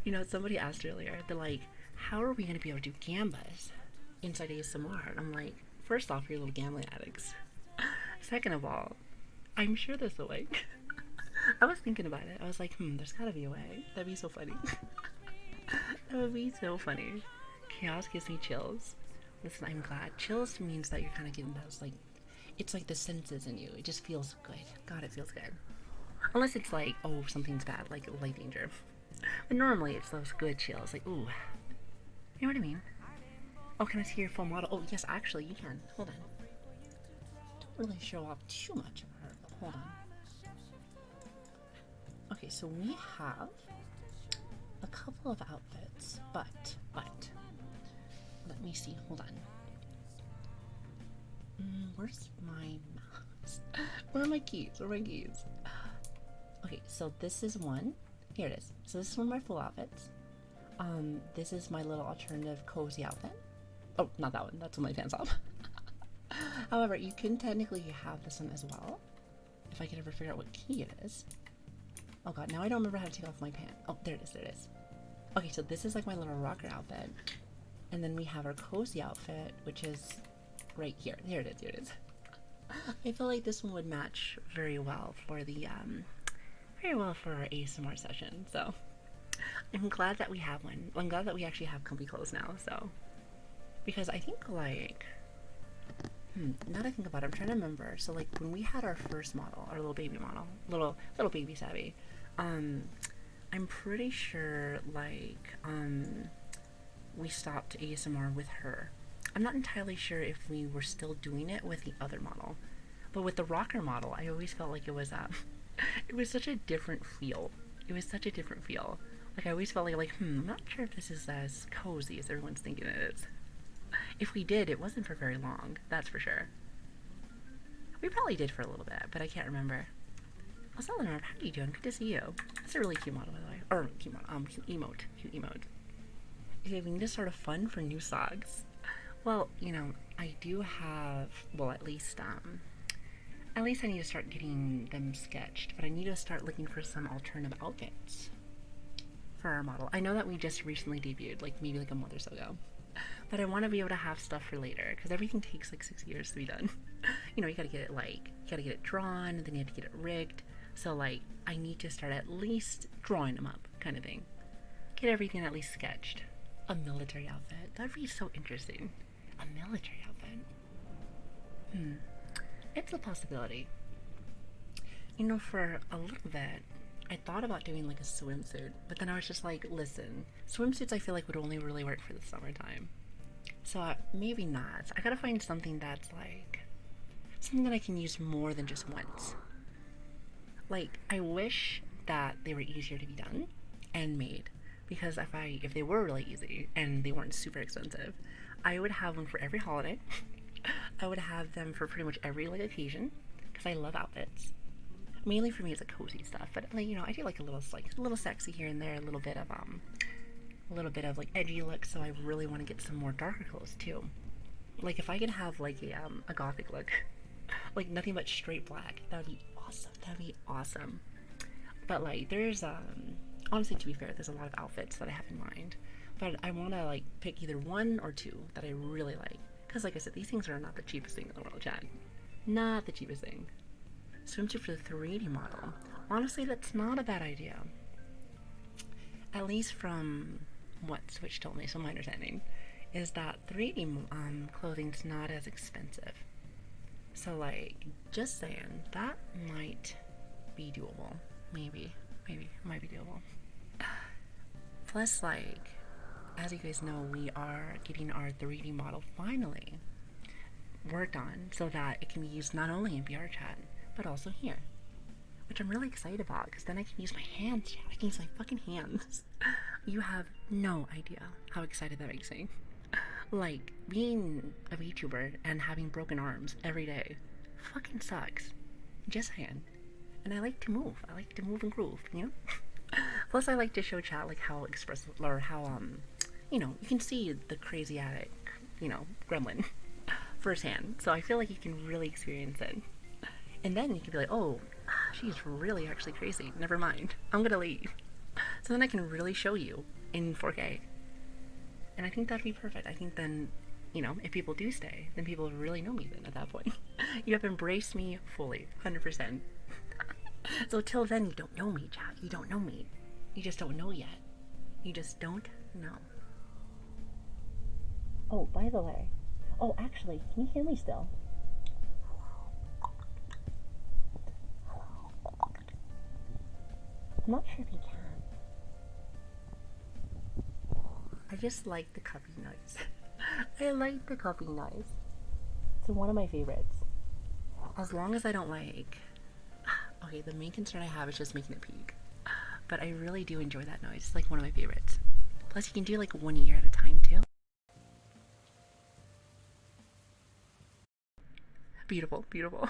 You know, somebody asked earlier, they're like, how are we going to be able to do gambas inside ASMR? And I'm like, first off, you're little gambling addicts. Second of all, I'm sure there's a way. I was thinking about it. I was like, there's gotta be a way. That'd be so funny. That would be so funny. Chaos gives me chills. Listen, I'm glad. Chills means that you're kind of getting those, like, it's like the senses in you. It just feels good. God, it feels good. Unless it's like, oh, something's bad, like light danger. But normally it's those good chills, like, ooh. You know what I mean? Oh, can I see your full model? Oh, yes, actually, you can. Hold on. Don't really show off too much of her, but hold on. Okay, so we have a couple of outfits, but, let me see, hold on. Where's my mouse? Where are my keys? Okay, so this is one. Here it is. So this is one of my full outfits. This is my little alternative cozy outfit. Oh, not that one. That's with my pants off. However, you can technically have this one as well. If I could ever figure out what key it is. Oh god, now I don't remember how to take off my pants. Oh, there it is. Okay, so this is like my little rocker outfit. And then we have our cozy outfit, which is right here. Here it is. I feel like this one would match very well for the, for our ASMR session, so I'm glad that we have one. I'm glad that we actually have comfy clothes now, so. Because I think, like, now that I think about it, I'm trying to remember. So, like, when we had our first model, our little baby model, little baby Savvy, I'm pretty sure, like, we stopped ASMR with her. I'm not entirely sure if we were still doing it with the other model, but with the rocker model, I always felt like it was it was such a different feel. Like, I always felt like, I'm not sure if this is as cozy as everyone's thinking it is. If we did, it wasn't for very long, that's for sure. We probably did for a little bit, but I can't remember. Also, Eleanor, how are you doing? Good to see you. That's a really cute model, by the way. Or, cute model, cute emote. Okay, we need to start a fund for new socks. Well, you know, I do have, well, at least I need to start getting them sketched, but I need to start looking for some alternative outfits for our model. I know that we just recently debuted, like, maybe like a month or so ago, but I want to be able to have stuff for later, because everything takes like 6 years to be done. You know, you gotta get it drawn, and then you have to get it rigged, so, like, I need to start at least drawing them up, kind of thing. Get everything at least sketched. A military outfit. That'd be so interesting. A military outfit. It's a possibility. You know, for a little bit, I thought about doing like a swimsuit, but then I was just like, listen, swimsuits I feel like would only really work for the summertime. So maybe not. I gotta find something that's like something that I can use more than just once. Like I wish that they were easier to be done and made, because if they were really easy and they weren't super expensive, I would have one for every holiday. I would have them for pretty much every like occasion because I love outfits. Mainly for me, it's like cozy stuff, but like I do like a little sexy here and there, a little bit of like edgy look. So I really want to get some more darker clothes too. Like if I could have like a gothic look, like nothing but straight black, that would be awesome. That would be awesome. But like there's honestly, to be fair, there's a lot of outfits that I have in mind, but I want to like pick either one or two that I really like. Because like I said, these things are not the cheapest thing in the world, Chad. Not the cheapest thing. Swimsuit for the 3D model. Honestly, that's not a bad idea. At least from what Switch told me, so my understanding is that 3D clothing's not as expensive. So like, just saying, that might be doable. Maybe, it might be doable. Plus, like, as you guys know, we are getting our 3D model finally worked on so that it can be used not only in VR chat, but also here. Which I'm really excited about, because then I can use my hands, chat. I can use my fucking hands. You have no idea how excited that makes me. Like, being a VTuber and having broken arms every day fucking sucks. Just saying. And I like to move. I like to move and groove, you know? Plus, I like to show chat, like, how expressive, or how, you can see the crazy addict, gremlin firsthand. So I feel like you can really experience it. And then you can be like, oh, she's really actually crazy. Never mind. I'm gonna leave. So then I can really show you in 4K. And I think that'd be perfect. I think then, if people do stay, then people really know me then at that point. You have embraced me fully, 100%. So till then, you don't know me, chat. You don't know me. You just don't know yet. You just don't know. Oh, by the way. Oh, actually, can you hear me still? I'm not sure if you can. I just like the cupping noise. I like the cupping noise. It's one of my favorites. As long as I don't like... Okay, the main concern I have is just making it peak. But I really do enjoy that noise. It's like one of my favorites. Plus you can do like one ear at a time too. Beautiful, beautiful.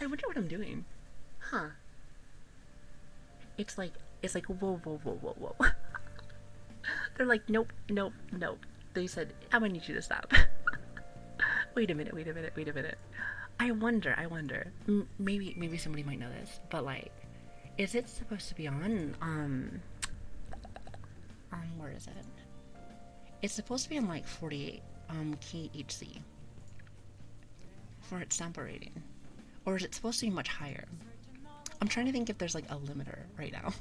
I wonder what I'm doing. Huh. It's like, whoa, whoa, whoa, whoa, whoa. They're like, nope, nope, nope. They said, I'm gonna need you to stop. Wait a minute. I wonder. Maybe somebody might know this, but like, is it supposed to be on, where is it? It's supposed to be on like 48, KHZ for its sample rating. Or is it supposed to be much higher? I'm trying to think if there's like a limiter right now.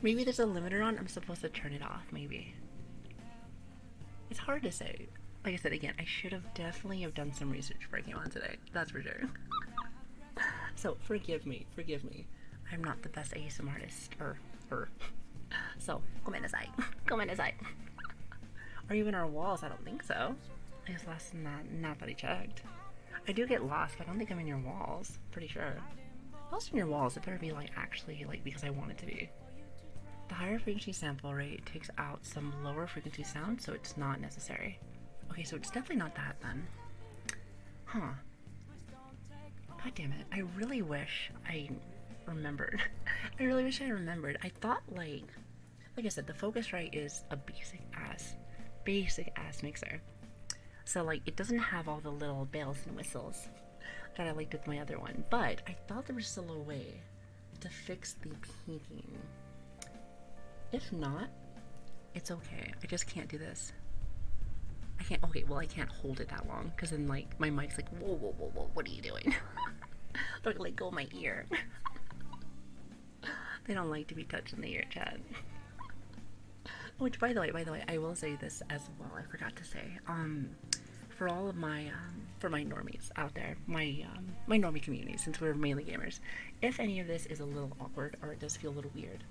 Maybe there's a limiter on, I'm supposed to turn it off, maybe. It's hard to say. Like I said, again, I should have definitely have done some research before I came on today. That's for sure. So, forgive me. I'm not the best ASMR artist, or her. So, come inside. Or even our walls, I don't think so. I guess not that I checked. I do get lost, but I don't think I'm in your walls. Pretty sure. If I was in your walls, it better be like actually like because I want it to be. The higher frequency sample rate takes out some lower frequency sounds, so it's not necessary. Okay, so it's definitely not that then. Huh. God damn it. I really wish I remembered. I thought like I said, the Focusrite is a basic ass mixer. So like it doesn't have all the little bells and whistles that I liked with my other one, but I thought there was still a way to fix the peaking. If not, it's okay. I just can't do this. I can't hold it that long, because then like my mic's like, whoa, what are you doing? Don't let go of my ear. They don't like to be touched in the ear, chat. Which, by the way, I will say this as well. I forgot to say. for all of my for my normies out there, my normie community, since we're mainly gamers, if any of this is a little awkward or it does feel a little weird,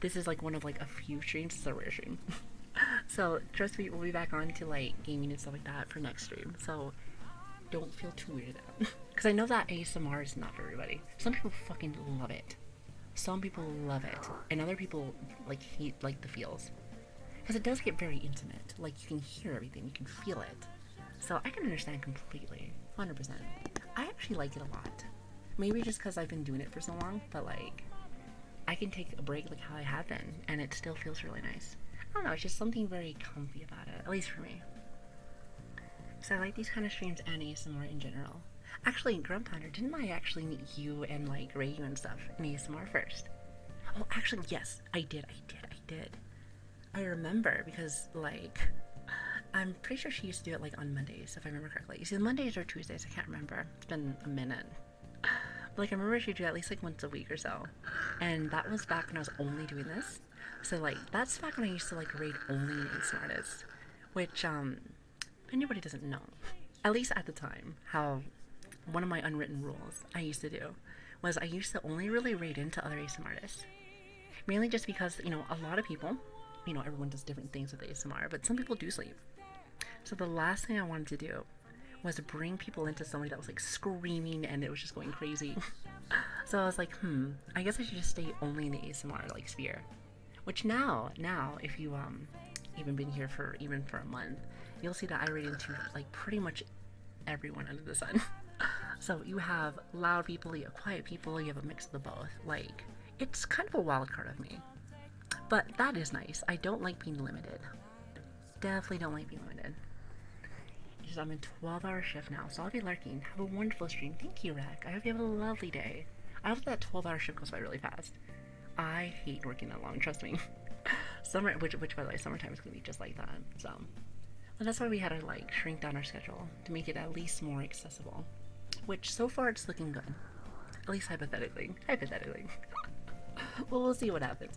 this is like one of like a few streams. It's a rare stream. So trust me, we'll be back on to like gaming and stuff like that for next stream. So don't feel too weirded out. Because I know that ASMR is not for everybody. Some people fucking love it. Some people love it. And other people like hate like the feels. Because it does get very intimate. Like you can hear everything, you can feel it. So I can understand completely. 100%. I actually like it a lot. Maybe just because I've been doing it for so long, but like I can take a break like how I have been and it still feels really nice. I don't know, it's just something very comfy about it, at least for me. So I like these kind of streams and ASMR in general. Actually, Grump Hunter, didn't I actually meet you and like rate you and stuff in ASMR first? Oh, actually, yes, I did. I remember because like, I'm pretty sure she used to do it like on Mondays, if I remember correctly. You see, Mondays or Tuesdays, I can't remember. It's been a minute. But like, I remember she'd do it at least like once a week or so. And that was back when I was only doing this. So like, that's back when I used to like rate only ASMR artists. Which, if anybody doesn't know, at least at the time, how one of my unwritten rules I used to do was I used to only really rate into other ASMR artists. Mainly just because, you know, a lot of people, you know, everyone does different things with ASMR, but some people do sleep. So the last thing I wanted to do was bring people into somebody that was like screaming and it was just going crazy. So I was like, I guess I should just stay only in the ASMR like sphere. Which now, if you even been here for even for a month, you'll see that I rate into like pretty much everyone under the sun. So you have loud people, you have quiet people, you have a mix of the both. Like, it's kind of a wild card of me. But that is nice. I don't like being limited. Definitely don't like being limited. Because I'm in 12-hour shift now, so I'll be lurking. Have a wonderful stream. Thank you, Rack. I hope you have a lovely day. I hope that 12-hour shift goes by really fast. I hate working that long, trust me. Which by the way, summertime is gonna be just like that. So, and that's why we had to like shrink down our schedule to make it at least more accessible. Which so far it's looking good, at least hypothetically. Well, we'll see what happens.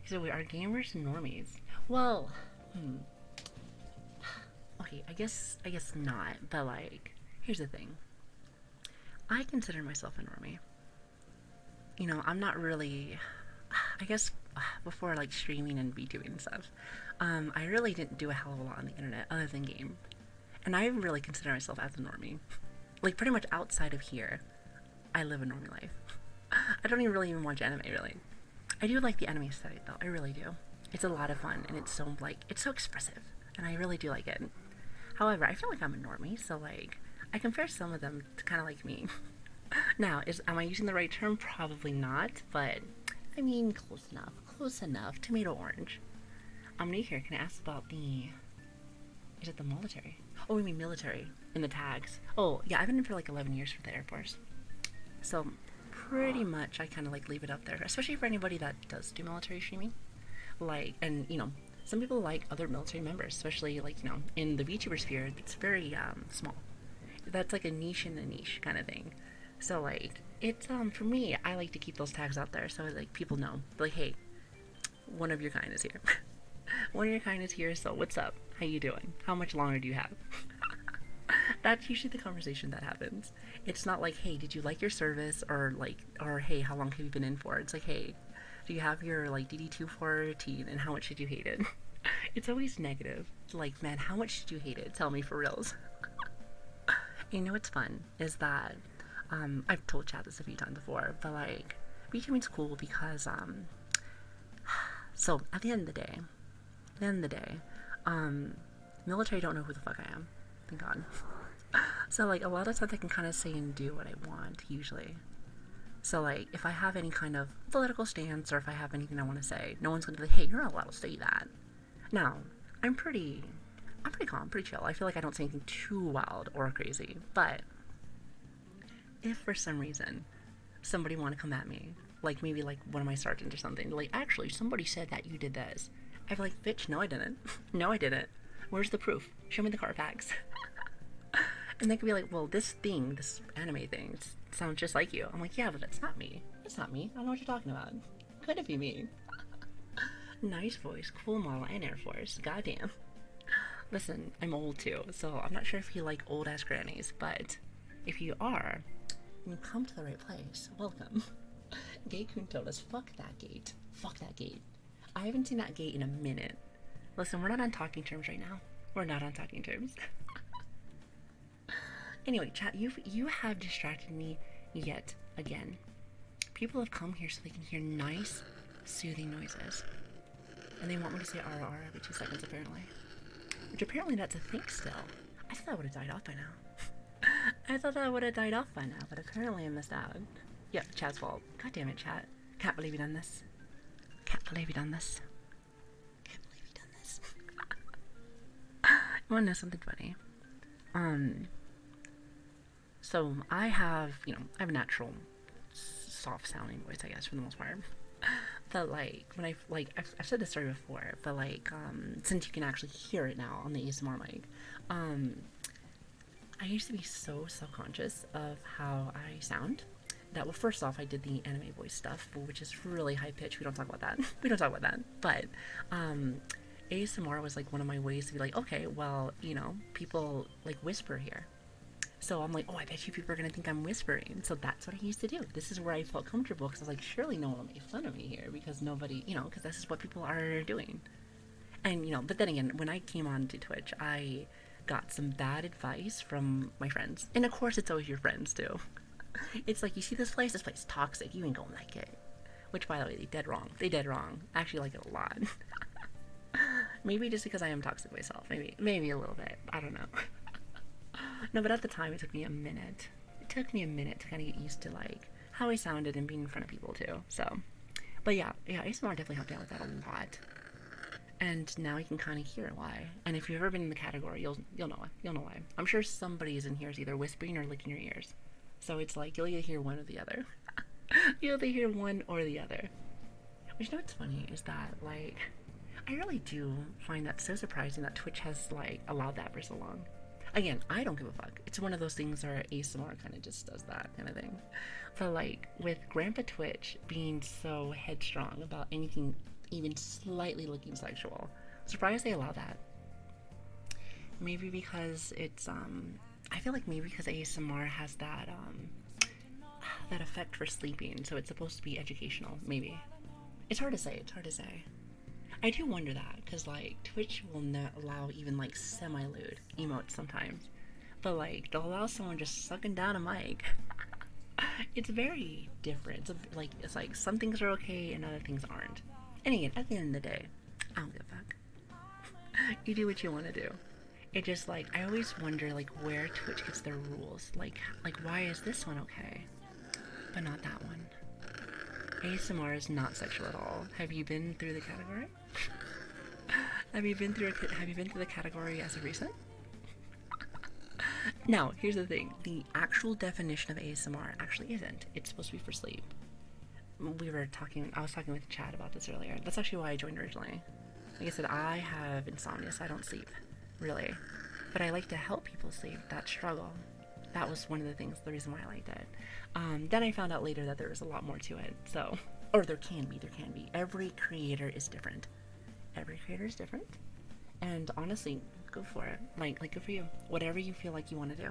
So we are gamers and normies. Well, okay, I guess not. But like, here's the thing. I consider myself a normie. You know, I'm not really, I guess before like streaming and VTubing and stuff, I really didn't do a hell of a lot on the internet other than game. And I really consider myself as a normie. Like pretty much outside of here, I live a normie life. I don't even really watch anime really. I do like the anime aesthetic though, I really do. It's a lot of fun and it's so expressive and I really do like it. However, I feel like I'm a normie, so like, I compare some of them to kind of like me. Now, am I using the right term? Probably not, but I mean, close enough. Tomato orange. I'm new here. Can I ask about is it the military? Oh, we mean military in the tags. Oh, yeah, I've been in for like 11 years for the Air Force. So pretty much I kind of like leave it up there, especially for anybody that does do military streaming. Like, and you know, some people like other military members, especially like, you know, in the VTuber sphere, it's very small. That's like a niche in a niche kind of thing. So like, it's for me, I like to keep those tags out there so like people know, like, hey, one of your kind is here. One of your kind is here, so what's up? How you doing? How much longer do you have? That's usually the conversation that happens. It's not like, hey, did you like your service, or hey, how long have you been in for? It's like, hey, do you have your like DD214 and how much did you hate it? It's always negative. Like, man, how much did you hate it? Tell me for reals. You know what's fun is that I've told Chad this a few times before, but like, VTubing's cool because so at the end of the day, military don't know who the fuck I am. Thank God. So like, a lot of times I can kind of say and do what I want usually. So like, if I have any kind of political stance or if I have anything I want to say, no one's gonna be like, hey, you're not allowed to say that. Now, I'm pretty calm, pretty chill. I feel like I don't say anything too wild or crazy, but if for some reason somebody want to come at me, like maybe like one of my sergeants or something, like, actually somebody said that you did this, I'd be like, bitch, no I didn't. No I didn't. Where's the proof? Show me the Carfax. And they could be like, well, this anime thing sounds just like you. I'm like, yeah, but that's not me. That's not me. I don't know what you're talking about. Could it be me? Nice voice, cool model, and Air Force. Goddamn. Listen, I'm old too, so I'm not sure if you like old ass grannies, but if you are, you come to the right place. Welcome. Gay Kun told us, fuck that gate. Fuck that gate. I haven't seen that gate in a minute. Listen, we're not on talking terms right now. We're not on talking terms. Anyway, chat, you have distracted me yet again. People have come here so they can hear nice, soothing noises. And they want me to say RR every 2 seconds, apparently. Which apparently that's a thing still. I thought that would have died off by now. I thought that would have died off by now, but apparently I missed out. Yep, chat's fault. God damn it, chat. Can't believe you done this. Can't believe you done this. Can't believe you done this. You wanna know something funny? So I have, I have a natural soft sounding voice, I guess, for the most part. But like, when I've said this story before, but like, since you can actually hear it now on the ASMR mic, I used to be so self-conscious of how I sound that, well, first off, I did the anime voice stuff, which is really high pitched. We don't talk about that. We don't talk about that. But ASMR was like one of my ways to be like, okay, well, people like whisper here. So I'm like, oh, I bet you people are going to think I'm whispering. So that's what I used to do. This is where I felt comfortable, because I was like, surely no one will make fun of me here, because nobody, because this is what people are doing. And, but then again, when I came on to Twitch, I got some bad advice from my friends. And of course, it's always your friends too. It's like, you see this place is toxic. You ain't gonna like it. Which, by the way, they dead wrong. They dead wrong. I actually like it a lot. Maybe just because I am toxic myself. Maybe a little bit. I don't know. No, but at the time, it took me a minute. It took me a minute to kind of get used to, like, how I sounded and being in front of people, too. So, but yeah, ASMR definitely helped out with that a lot. And now you can kind of hear why. And if you've ever been in the category, you'll know why. You'll know why. I'm sure somebody's in here is either whispering or licking your ears. So it's like, you'll either hear one or the other. You'll either hear one or the other. Which, what's funny is that, like, I really do find that so surprising that Twitch has, like, allowed that for so long. Again, I don't give a fuck. It's one of those things where ASMR kind of just does that kind of thing. But like, with Grandpa Twitch being so headstrong about anything even slightly looking sexual, I'm surprised they allow that. Maybe because it's, I feel like maybe because ASMR has that, that effect for sleeping, so it's supposed to be educational, maybe. It's hard to say, I do wonder that, because, like, Twitch will not allow even, like, semi-lewd emotes sometimes. But, like, they'll allow someone just sucking down a mic. It's very different. It's like some things are okay and other things aren't. And again, at the end of the day, I don't give a fuck. You do what you want to do. It just, like, I always wonder, like, where Twitch gets their rules. Like, why is this one okay, but not that one? ASMR is not sexual at all. Have you been through the category? Have you been through the category as of recent? Now, here's the thing. The actual definition of ASMR actually isn't. It's supposed to be for sleep. I was talking with Chad about this earlier. That's actually why I joined originally. Like I said, I have insomnia, so I don't sleep, really. But I like to help people sleep, that struggle. That was one of the reason why I liked it. Then I found out later that there was a lot more to it, so, or there can be. Every creator is different. And honestly, go for it. Like good for you. Whatever you feel like you want to do.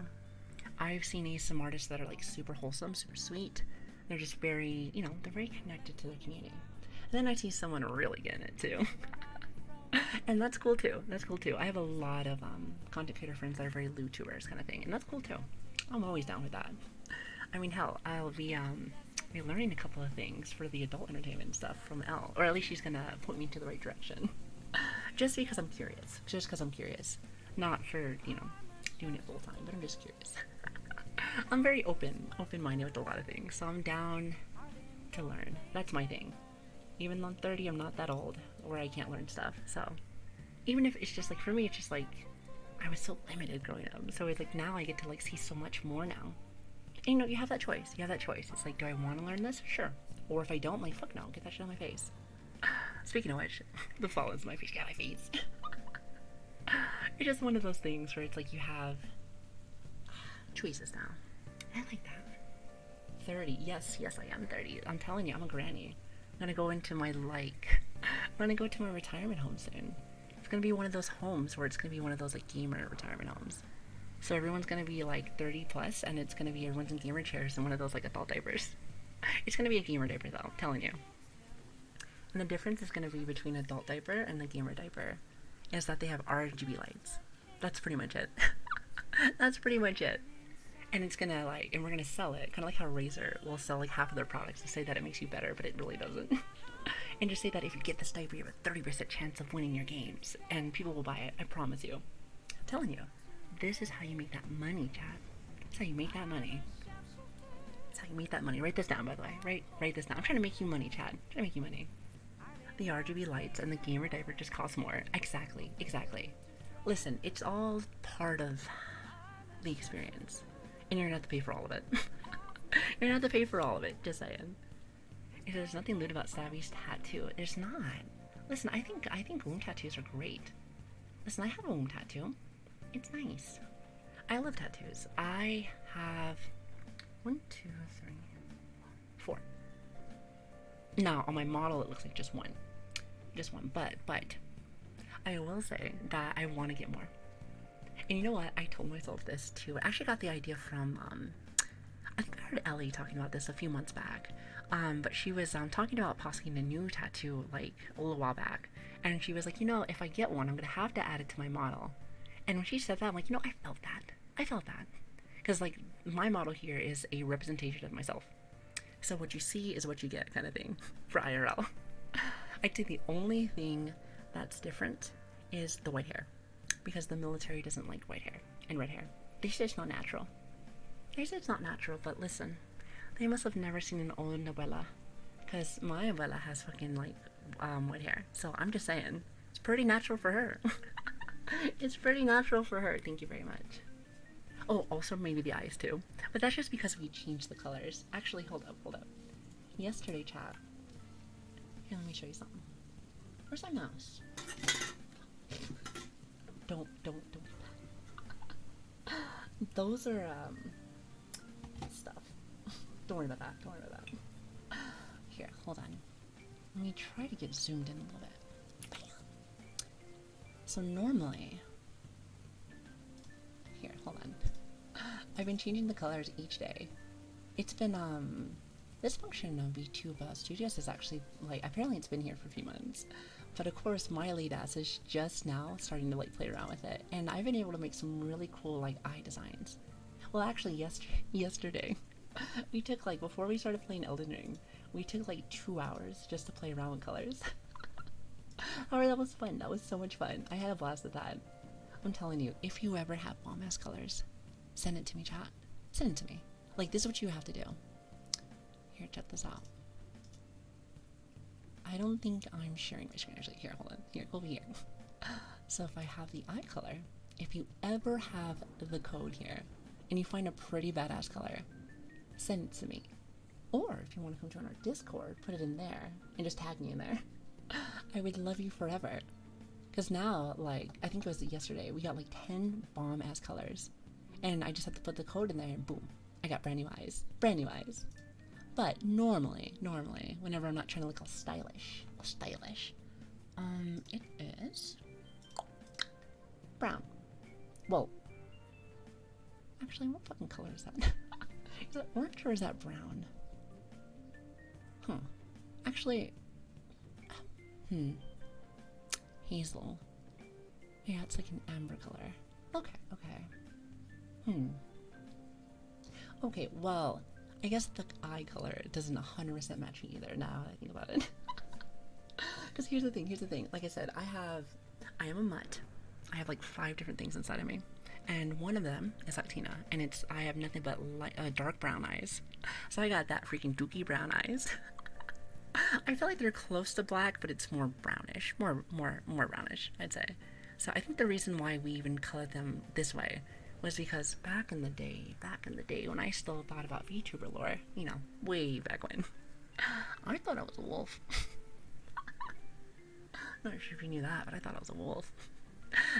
I've seen ASMR artists that are like super wholesome, super sweet. They're just very, they're very connected to their community. And then I see someone really getting it too. And that's cool too. I have a lot of content creator friends that are very YouTubers kind of thing, and that's cool too. I'm always down with that. I mean, hell, I'll be learning a couple of things for the adult entertainment stuff from Elle, or at least she's gonna point me to the right direction. Just because I'm curious. Not for, doing it full time, but I'm just curious. I'm very open-minded with a lot of things, so I'm down to learn. That's my thing. Even though I'm 30, I'm not that old where I can't learn stuff. So even if it's just like, for me, it's just like, I was so limited growing up. So it's like, now I get to like see so much more now. And you have that choice. It's like, do I want to learn this? Sure. Or if I don't, like, fuck no, get that shit on my face. Speaking of which, the fall is my face. Get my face. It's just one of those things where it's like you have choices now. I like that. 30. Yes, I am 30. I'm telling you, I'm a granny. I'm gonna go to my retirement home soon. It's gonna be one of those homes where it's gonna be one of those like gamer retirement homes. So everyone's gonna be like 30 plus, and it's gonna be everyone's in gamer chairs and one of those like adult diapers. It's gonna be a gamer diaper though, I'm telling you. And the difference is gonna be between adult diaper and the gamer diaper is that they have RGB lights. That's pretty much it. That's pretty much it. And it's gonna like, and we're gonna sell it, kind of like how Razer will sell like half of their products to say that it makes you better, but it really doesn't. And just say that if you get this diaper, you have a 30% chance of winning your games, and people will buy it. I promise you. I'm telling you, this is how you make that money, Chad. That's how you make that money. That's how you make that money. Write this down, by the way. Write this down. I'm trying to make you money, Chad. I'm trying to make you money. The RGB lights and the gamer diaper just cost more. Exactly. Listen, it's all part of the experience. And you're gonna have to pay for all of it. You're gonna have to pay for all of it, just saying. If there's nothing lewd about Savvy's tattoo, there's not. Listen, I think womb tattoos are great. Listen, I have a womb tattoo. It's nice. I love tattoos. I have 1, 2, 3, 4. Now, on my model, it looks like just one. But I will say that I want to get more. And you know what? I told myself this too. I actually got the idea from, I think I heard Ellie talking about this a few months back. But she was talking about possibly a new tattoo like a little while back. And she was like, you know, if I get one, I'm going to have to add it to my model. And when she said that, I'm like, you know, I felt that. Because like my model here is a representation of myself. So what you see is what you get kind of thing for IRL. I'd say the only thing that's different is the white hair. Because the military doesn't like white hair and red hair. They say it's not natural. They say it's not natural, but listen. They must have never seen an old abuela. Because my abuela has fucking like white hair. So I'm just saying, it's pretty natural for her. It's pretty natural for her. Thank you very much. Oh, also maybe the eyes too. But that's just because we changed the colors. Actually, hold up. Yesterday, chat. Here, let me show you something. Where's my mouse? Don't. Those are, stuff. Don't worry about that. Here, hold on. Let me try to get zoomed in a little bit. So normally, here, hold on. I've been changing the colors each day. It's been, this function of VTuber Studios is actually, like, apparently it's been here for a few months. But of course, my late ass is just now starting to, like, play around with it. And I've been able to make some really cool, like, eye designs. Well, actually, yesterday, we took, like, before we started playing Elden Ring, we took, like, 2 hours just to play around with colors. Alright, that was fun. That was so much fun. I had a blast with that. I'm telling you, if you ever have bomb-ass colors, send it to me, chat. Send it to me. Like, this is what you have to do. Here, check this out. I don't think I'm sharing my screen actually. Here, hold on. Here, over here. So if I have the eye color, if you ever have the code here, and you find a pretty badass color, send it to me. Or if you want to come join our Discord, put it in there, and just tag me in there. I would love you forever. Because now, like, I think it was yesterday, we got like 10 bomb-ass colors. And I just have to put the code in there, and boom, I got brand new eyes. Brand new eyes. But normally, whenever I'm not trying to look all stylish, it is brown. Well, actually, what fucking color is that? Is that orange or is that brown? Huh. Actually, hazel. Yeah, it's like an amber color. Okay. Okay, well, I guess the eye color doesn't 100% match me either, now that I think about it. Because here's the thing. Like I said, I am a mutt. I have like 5 different things inside of me. And one of them is Latina, and I have nothing but dark brown eyes. So I got that freaking dookie brown eyes. I feel like they're close to black, but it's more brownish, more brownish, I'd say. So I think the reason why we even colored them this way was because back in the day when I still thought about VTuber lore, you know, way back when, I thought I was a wolf. Not sure if you knew that, but I thought I was a wolf.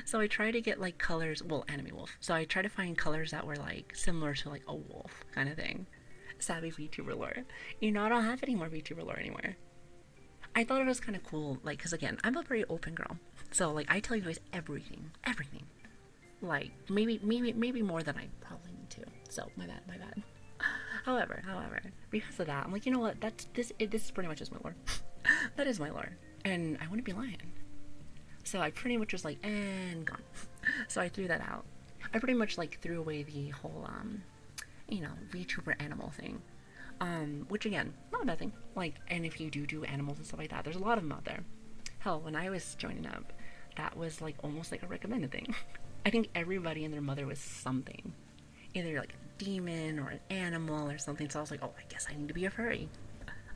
So I tried to get like colors, well, anime wolf. So I tried to find colors that were like similar to like a wolf kind of thing. Savvy VTuber lore. You know, I don't have any more VTuber lore anymore. I thought it was kind of cool, like, because again, I'm a very open girl. So, like, I tell you guys everything. Everything. Like, maybe more than I probably need to. So, my bad. However, because of that, I'm like, you know what? This is pretty much just my lore. That is my lore. And I wouldn't be lying. So I pretty much was like, and gone. So I threw that out. I pretty much like threw away the whole, VTuber animal thing. Which again, not a bad thing. Like, and if you do animals and stuff like that, there's a lot of them out there. Hell, when I was joining up, that was like almost like a recommended thing. I think everybody and their mother was something. Either like a demon or an animal or something. So I was like, oh, I guess I need to be a furry.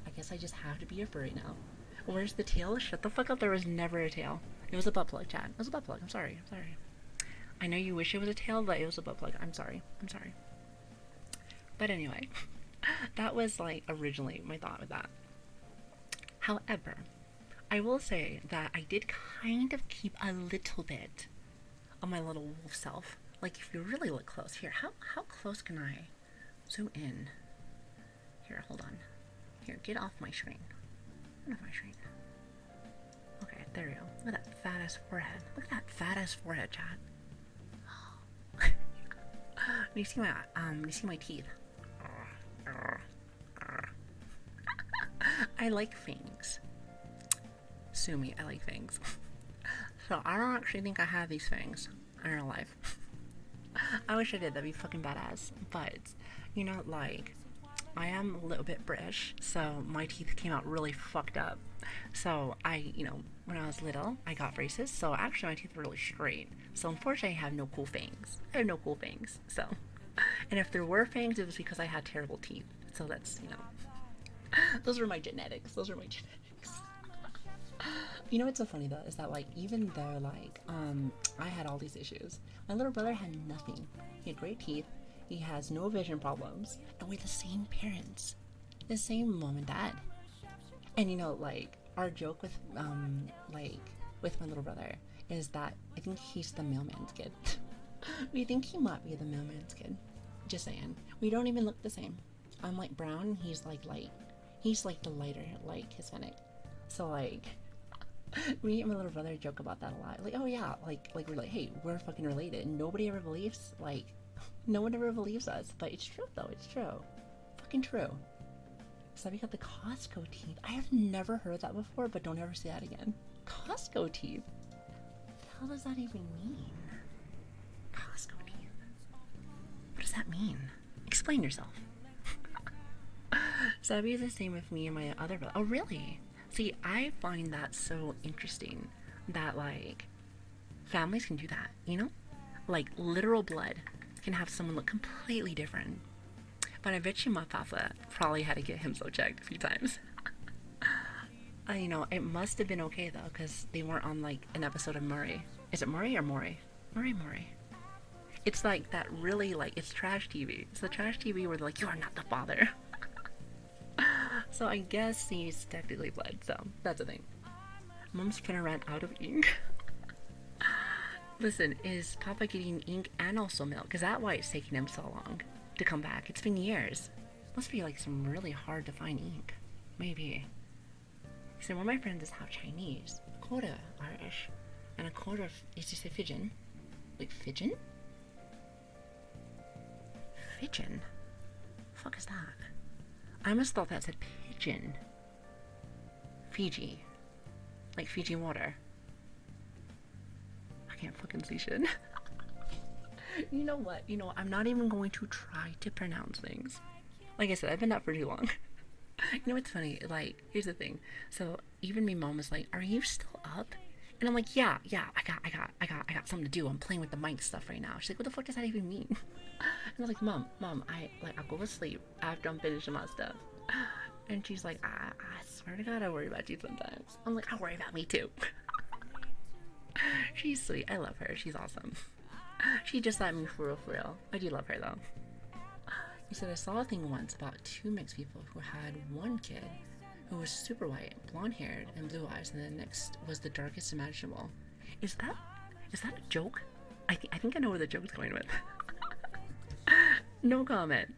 I guess I just have to be a furry now. Where's the tail? Shut the fuck up. There was never a tail. It was a butt plug, Chad. It was a butt plug. I'm sorry. I know you wish it was a tail, but it was a butt plug. I'm sorry. But anyway, that was like originally my thought with that. However, I will say that I did kind of keep a little bit of my little wolf self. Like if you really look close here, how close can I zoom in? Here, hold on. Here, get off my screen. Get off my screen. Okay, there we go. Look at that fat ass forehead. Look at that fat ass forehead, Chad. Do you see my teeth? I like fangs. Sue me, I like fangs. So I don't actually think I have these fangs in real life. I wish I did, that'd be fucking badass. But, you know, like, I am a little bit British, so my teeth came out really fucked up. So when I was little, I got braces, so actually my teeth were really straight. So unfortunately I have no cool fangs. So, and if there were fangs, it was because I had terrible teeth. So that's, those were my genetics. You know what's so funny though, is that like, even though like, I had all these issues, my little brother had nothing. He had great teeth, he has no vision problems, and we're the same parents. The same mom and dad. And like, our joke with, with my little brother is that I think he's the mailman's kid. We think he might be the mailman's kid. Just saying. We don't even look the same. I'm like brown, he's like light. He's like the lighter, like Hispanic. So like, me and my little brother joke about that a lot. Like, oh yeah, like we're like, hey, we're fucking related. Nobody ever believes, like, no one ever believes us. But it's true though, it's true. Fucking true. So we got the Costco teeth. I have never heard that before, but don't ever say that again. Costco teeth? What the hell does that even mean? Costco teeth. What does that mean? Explain yourself. So that'd be the same with me and my other brother. Oh, really? See, I find that so interesting that, like, families can do that, Like, literal blood can have someone look completely different. But I bet you my papa probably had to get himself checked a few times. It must have been okay, though, because they weren't on, like, an episode of Murray. Is it Murray or Maury? Murray. It's like that really, like, it's trash TV. It's the trash TV where they're like, you are not the father. So I guess he's technically blood, so that's the thing. Mom's gonna run out of ink. Listen, is Papa getting ink and also milk? Is that why it's taking him so long to come back? It's been years. Must be like some really hard to find ink. Maybe. So one of my friends is half Chinese, a quarter Irish, and a quarter of, is this a Fijian? Wait, Fijian? Fijian? The fuck is that? I must thought that said pigeon. Fiji. Like Fiji water. I can't fucking see shit. You know what? I'm not even going to try to pronounce things. Like I said, I've been up for too long. You know what's funny? Like, here's the thing. So even my mom was like, are you still up? And I'm like, yeah, I got something to do. I'm playing with the mic stuff right now. She's like, what the fuck does that even mean? And I was like, Mom, I'll go to sleep after I'm finishing my stuff. And she's like, I swear to God, I worry about you sometimes. I'm like, I worry about me too. She's sweet. I love her. She's awesome. She just let me for real. I do love her though. He said, I saw a thing once about two mixed people who had one kid who was super white, blonde haired, and blue eyes, and the next was the darkest imaginable. Is that a joke? I think I know where the joke's going with. No comment.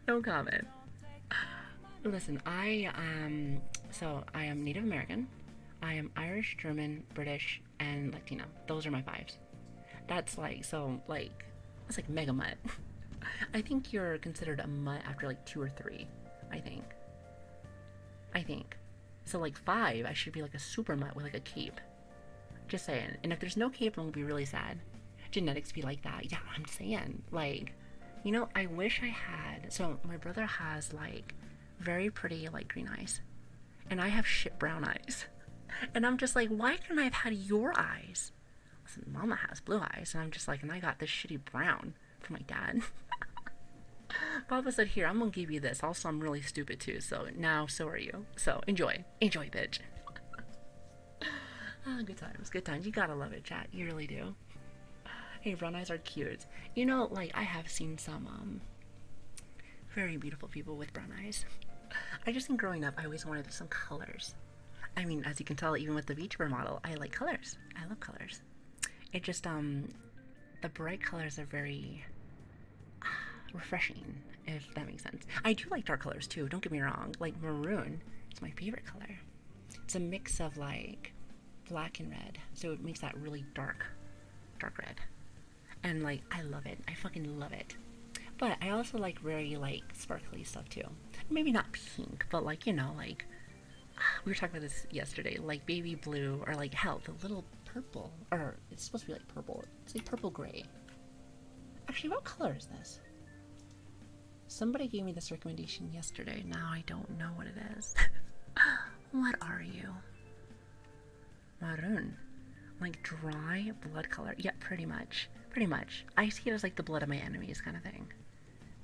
Listen, I am Native American. I am Irish, German, British, and Latino. Those are my fives. That's like, so, like, that's like mega mutt. I think you're considered a mutt after like 2 or 3. I think. I think. So, like, 5, I should be like a super mutt with like a cape. Just saying. And if there's no cape, I'm gonna be really sad. Genetics be like that. Yeah, I'm saying. Like, you know, I wish I had. So, my brother has like very pretty, like, green eyes. And I have shit brown eyes. And I'm just like, why couldn't I have had your eyes? Listen, Mama has blue eyes, and I'm just like, and I got this shitty brown from my dad. Papa said, here, I'm gonna give you this. Also, I'm really stupid too, so now so are you. So enjoy. Enjoy, bitch. Good times, good times. You gotta love it, chat. You really do. Hey, brown eyes are cute. You know, like, I have seen some, very beautiful people with brown eyes. I just think growing up, I always wanted some colors. I mean, as you can tell, even with the VTuber model, I like colors. I love colors. It just, the bright colors are very refreshing, if that makes sense. I do like dark colors too, don't get me wrong. Like maroon is my favorite color. It's a mix of like black and red, so it makes that really dark red. And like, I love it. I fucking love it. But I also like very like sparkly stuff too. Maybe not pink, but like, you know, like, we were talking about this yesterday, like baby blue, or like, hell, the little purple, or it's supposed to be like purple. It's like purple gray. Actually, what color is this? Somebody gave me this recommendation yesterday. Now I don't know what it is. What are you? Maroon. Like dry blood color. Yeah, pretty much. Pretty much. I see it as like the blood of my enemies kind of thing.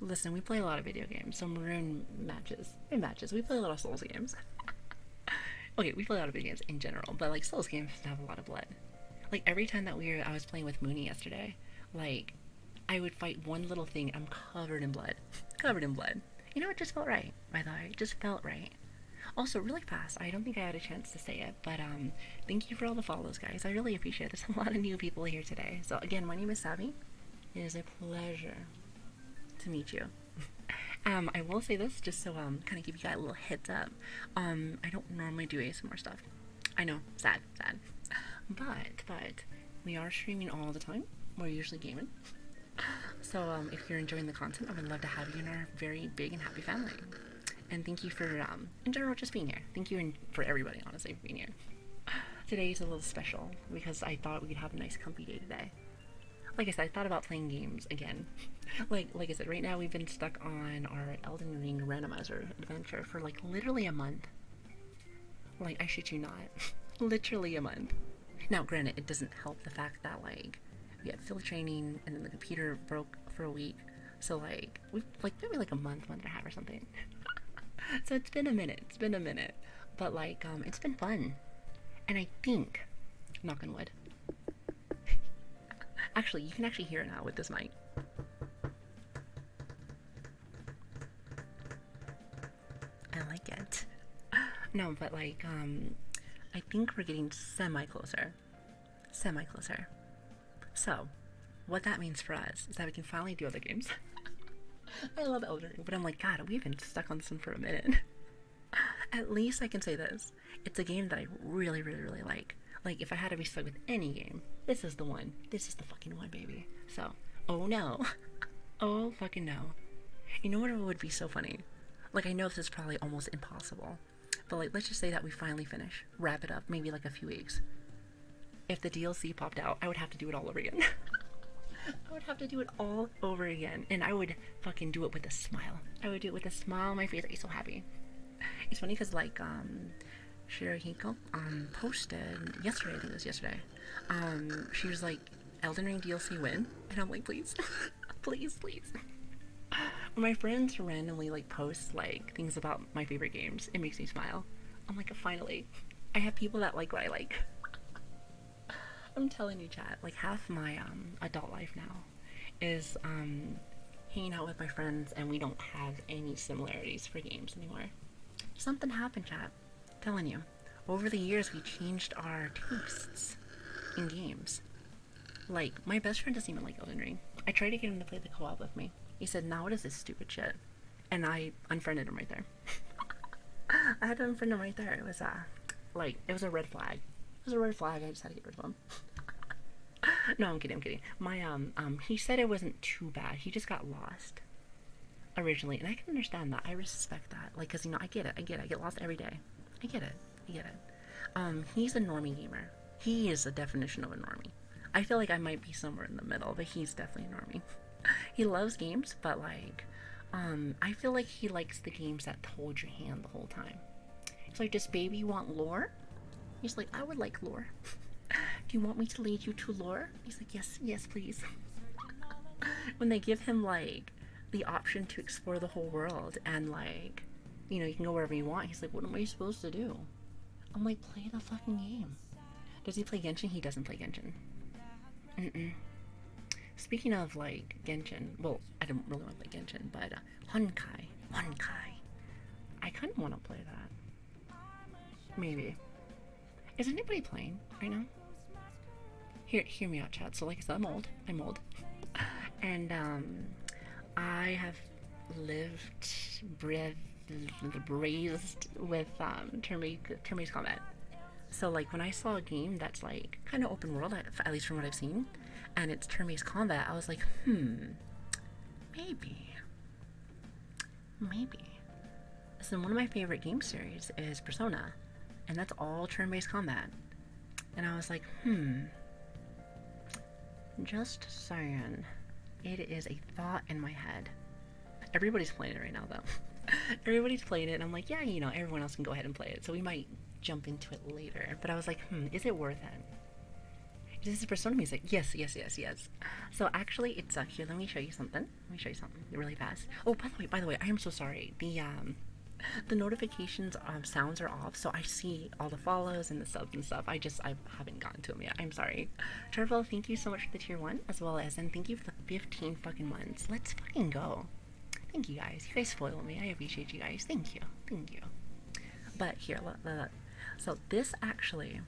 Listen, we play a lot of video games, so maroon matches. It matches. We play a lot of Souls games. Okay, we play a lot of video games in general, but like Souls games have a lot of blood. Like every time that I was playing with Mooney yesterday, like I would fight one little thing, I'm covered in blood. Covered in blood. You know, it just felt right, by the way. It just felt right. Also, really fast, I don't think I had a chance to say it, but thank you for all the follows, guys. I really appreciate it. There's a lot of new people here today. So again, my name is Savvy. It is a pleasure to meet you. I will say this, just so kind of give you guys a little heads up. I don't normally do ASMR stuff. I know, sad. But we are streaming all the time. We're usually gaming. So if you're enjoying the content, I would love to have you in our very big and happy family. And thank you for, in general, just being here. Thank you for everybody, honestly, for being here. Today is a little special because I thought we could have a nice comfy day today. Like I said, I thought about playing games again. like I said, right now we've been stuck on our Elden Ring randomizer adventure for like literally a month. Like, I shit you not. Literally a month. Now, granted, it doesn't help the fact that like we had field training and then the computer broke for a week. So like we've like maybe like a month and a half or something. So it's been a minute. But like it's been fun. And I think, knock on wood. Actually, you can actually hear it now with this mic. I like it. No, but like I think we're getting semi-closer. So, what that means for us is that we can finally do other games. I love Elden Ring, but I'm like, God, we've been stuck on this one for a minute. At least I can say this. It's a game that I really, really, really like. Like, if I had to be stuck with any game, this is the one. This is the fucking one, baby. So, oh no. Oh fucking no. You know what would be so funny? Like, I know this is probably almost impossible. But like, let's just say that we finally finish. Wrap it up, maybe like a few weeks. If the DLC popped out, I would have to do it all over again. I would have to do it all over again. And I would fucking do it with a smile. I would do it with a smile on my face. I'd be so happy. It's funny because like, Shirahiko, posted yesterday, I think it was yesterday. She was like, Elden Ring DLC win. And I'm like, please. Please. When my friends randomly like post like things about my favorite games, it makes me smile. I'm like, finally. I have people that like what I like. I'm telling you, chat, like half my adult life now is hanging out with my friends, and we don't have any similarities for games anymore. Something happened, chat. I'm telling you. Over the years, we changed our tastes in games. Like, my best friend doesn't even like Elden Ring. I tried to get him to play the co-op with me. He said, "Now what is this stupid shit?" And I unfriended him right there. I had to unfriend him right there. It was like, it was a red flag. It was a red flag. I just had to get rid of him. No, I'm kidding. I'm kidding. My he said it wasn't too bad. He just got lost originally, and I can understand that. I respect that. Like, cause I get it. I get lost every day. I get it. He's a normie gamer. He is a definition of a normie. I feel like I might be somewhere in the middle, but he's definitely a normie. He loves games, but like, I feel like he likes the games that hold your hand the whole time. It's like, does baby want lore? He's like, I would like lore. Do you want me to lead you to lore? He's like, yes, please. When they give him like the option to explore the whole world and like, you can go wherever you want, he's like, what am I supposed to do? I'm like, play the fucking game. Does he play Genshin? He doesn't play Genshin. Speaking of like Genshin, well, I don't really want to play Genshin, but Honkai. I kind of want to play that. Maybe. Is anybody playing right now? Hear me out, chat. So like I said, I'm old. And I have brazed with turn-based combat. So like when I saw a game that's like kind of open world, at least from what I've seen, and it's turn-based combat, I was like, maybe. So one of my favorite game series is Persona, and that's all turn-based combat. And I was like, just saying. It is a thought in my head. Everybody's playing it right now, though. Everybody's playing it, and I'm like, yeah, everyone else can go ahead and play it, so we might jump into it later. But I was like, is it worth it? This is Persona music. Yes. So actually, it's here. Let me show you something really fast. Oh, by the way, I am so sorry. The notifications sounds are off, so I see all the follows and the subs and stuff. I haven't gotten to them yet. I'm sorry. Turtle, thank you so much for the tier 1, as well as, and thank you for the 15 fucking months. Let's fucking go. Thank you guys. You guys spoil me. I appreciate you guys. Thank you. But here, look. So this actually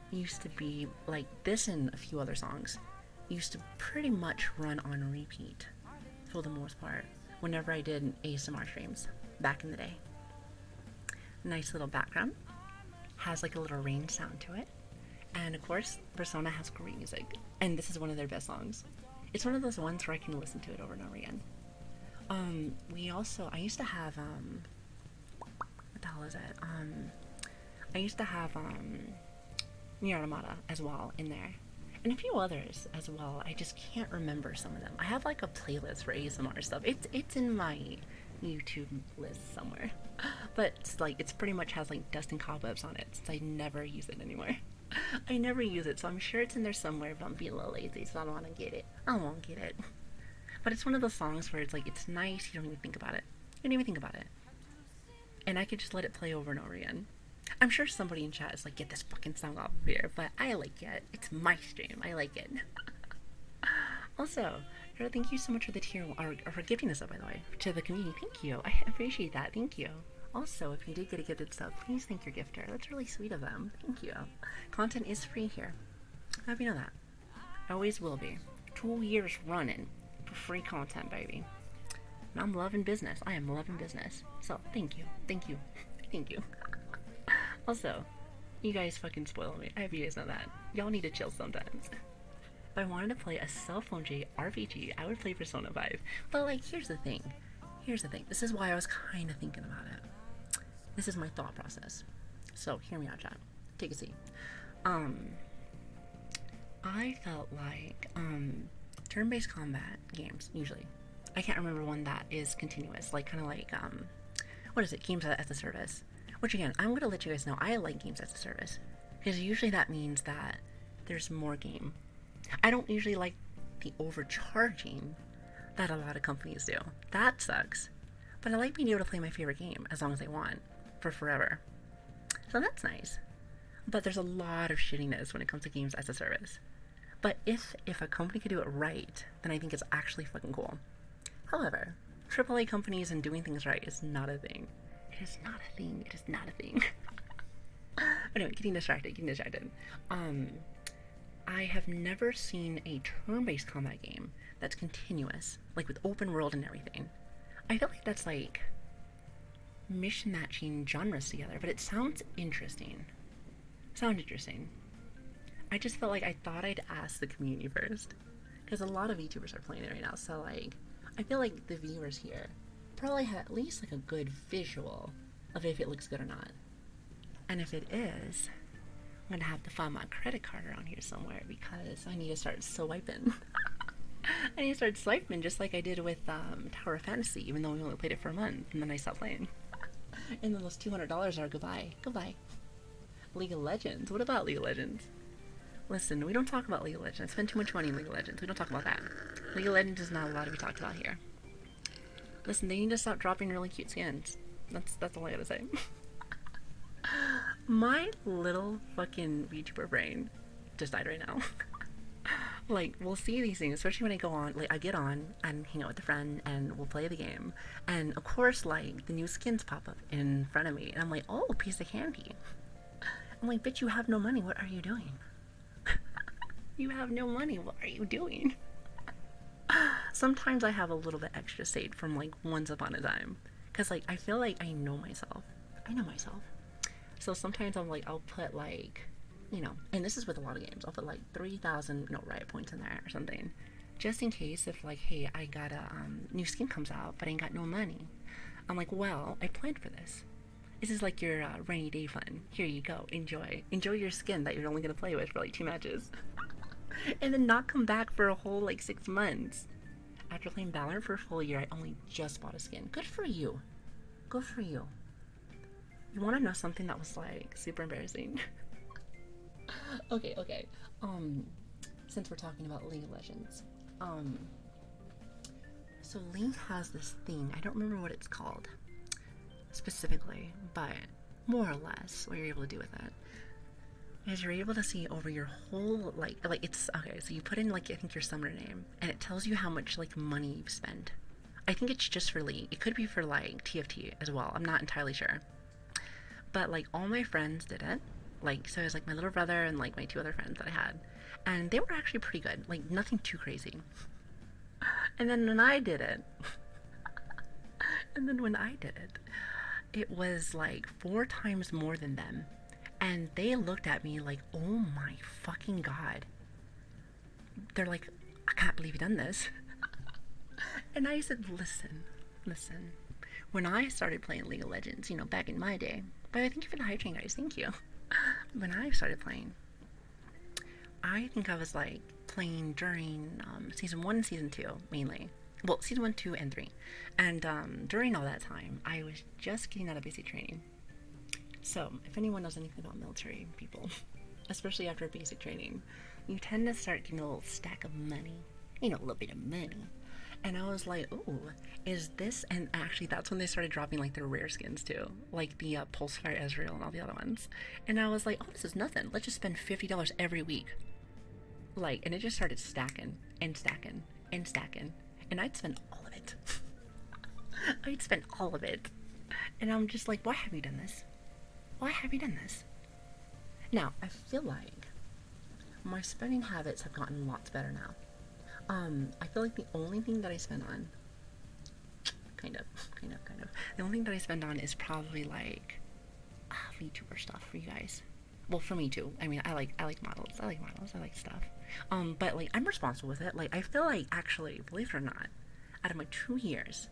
used to be like this, and a few other songs used to pretty much run on repeat for the most part whenever I did ASMR streams back in the day. Nice little background, has like a little rain sound to it, and of course Persona has great music, and this is one of their best songs. It's one of those ones where I can listen to it over and over again. I used to have what the hell is it? I used to have Nier Automata as well in there, and a few others as well. I just can't remember some of them. I have like a playlist for ASMR stuff. It's in my YouTube list somewhere, but it's pretty much has like dust and cobwebs on it since I never use it anymore. I never use it, so I'm sure it's in there somewhere, but I'm being a little lazy, so I don't want to get it. I won't get it. But it's one of those songs where it's like, it's nice, you don't even think about it. And I could just let it play over and over again. I'm sure somebody in chat is like, get this fucking song off of here, but I like it. It's my stream. I like it. Also, thank you so much for the tier, or for gifting this up, by the way, to the community. Thank you. I appreciate that. Thank you. Also, if you did get a gifted sub, please thank your gifter. That's really sweet of them. Thank you. Content is free here. I hope you know that. Always will be. 2 years running for free content, baby. And I'm loving business. I am loving business. So, thank you. Also, you guys fucking spoil me. I hope you guys know that. Y'all need to chill sometimes. If I wanted to play a cell phone RPG, I would play Persona 5. But like, here's the thing. This is why I was kind of thinking about it. This is my thought process. So, hear me out, chat. Take a seat. I felt like, turn-based combat games, usually. I can't remember one that is continuous. Like, kind of like, what is it? Games as a service. Which, again, I'm going to let you guys know I like games as a service. Because usually that means that there's more game. I don't usually like the overcharging that a lot of companies do. That sucks. But I like being able to play my favorite game as long as I want, for forever. So that's nice. But there's a lot of shittiness when it comes to games as a service. But if a company could do it right, then I think it's actually fucking cool. However, AAA companies and doing things right is not a thing. It is not a thing. Anyway, getting distracted. I have never seen a turn-based combat game that's continuous, like with open world and everything. I feel like that's like mission matching genres together, but it sounds interesting. Sounds interesting. I just felt like I thought I'd ask the community first, because a lot of VTubers are playing it right now. So like, I feel like the viewers here probably have at least like a good visual of if it looks good or not. And if it is, I'm gonna have to find my credit card around here somewhere because I need to start swiping. I need to start swiping just like I did with Tower of Fantasy, even though we only played it for a month and then I stopped playing. And then those $200 are goodbye. Goodbye. League of Legends. What about League of Legends? Listen, we don't talk about League of Legends. I spend too much money in League of Legends. We don't talk about that. League of Legends is not allowed to be talked about here. Listen, they need to stop dropping really cute skins. That's all I gotta say. My little fucking VTuber brain just died right now. Like, we'll see these things, especially when I go on, like, I get on and hang out with a friend and we'll play the game. And of course, like, the new skins pop up in front of me. And I'm like, oh, piece of candy. I'm like, bitch, you have no money. What are you doing? You have no money. What are you doing? Sometimes I have a little bit extra saved from, like, once upon a time. Because, like, I feel like I know myself. I know myself. So sometimes I'm like, I'll put, like, you know, and this is with a lot of games, I'll put like 3,000 riot points in there or something, just in case if like, hey, I got a new skin comes out but I ain't got no money. I'm like, well, I planned for this. This is like your rainy day fun. Here you go, enjoy your skin that you're only gonna play with for like 2 matches. And then not come back for a whole like 6 months. After playing Valorant for a full year, I only just bought a skin. Good for you. Good for you. You want to know something that was like super embarrassing? Okay. Since we're talking about League of Legends, so League has this thing. I don't remember what it's called specifically, but more or less, what you're able to do with it is you're able to see over your whole like it's okay. So you put in like I think your summoner name, and it tells you how much like money you've spent. I think it's just for League. It could be for like TFT as well. I'm not entirely sure, but like all my friends did it. Like, so it was like my little brother and like my 2 other friends that I had, and they were actually pretty good, like nothing too crazy. And then when I did it it was like 4 times more than them, and they looked at me like, oh my fucking god. They're like, I can't believe you done this. And I said, listen, when I started playing League of Legends, you know, back in my day, but thank you for the hype train, guys, thank you. When I started playing, I think I was like playing during season 1 and season 2 mainly. Well, season 1, 2, and 3. And during all that time, I was just getting out of basic training. So, if anyone knows anything about military people, especially after basic training, you tend to start getting a little stack of money. You know, a little bit of money. And I was like, ooh, is this? And actually, that's when they started dropping like their rare skins too, like the Pulsefire Ezreal and all the other ones. And I was like, oh, this is nothing. Let's just spend $50 every week. Like, and it just started stacking and stacking and stacking, and I'd spend all of it. I'd spend all of it, and I'm just like, why have you done this? Why have you done this? Now, I feel like my spending habits have gotten lots better now. I feel like the only thing that I spend on, kind of, the only thing that I spend on is probably like VTuber stuff for you guys. Well, for me too. I mean, I like models. I like stuff. But like, I'm responsible with it. Like, I feel like actually, believe it or not, out of my 2 years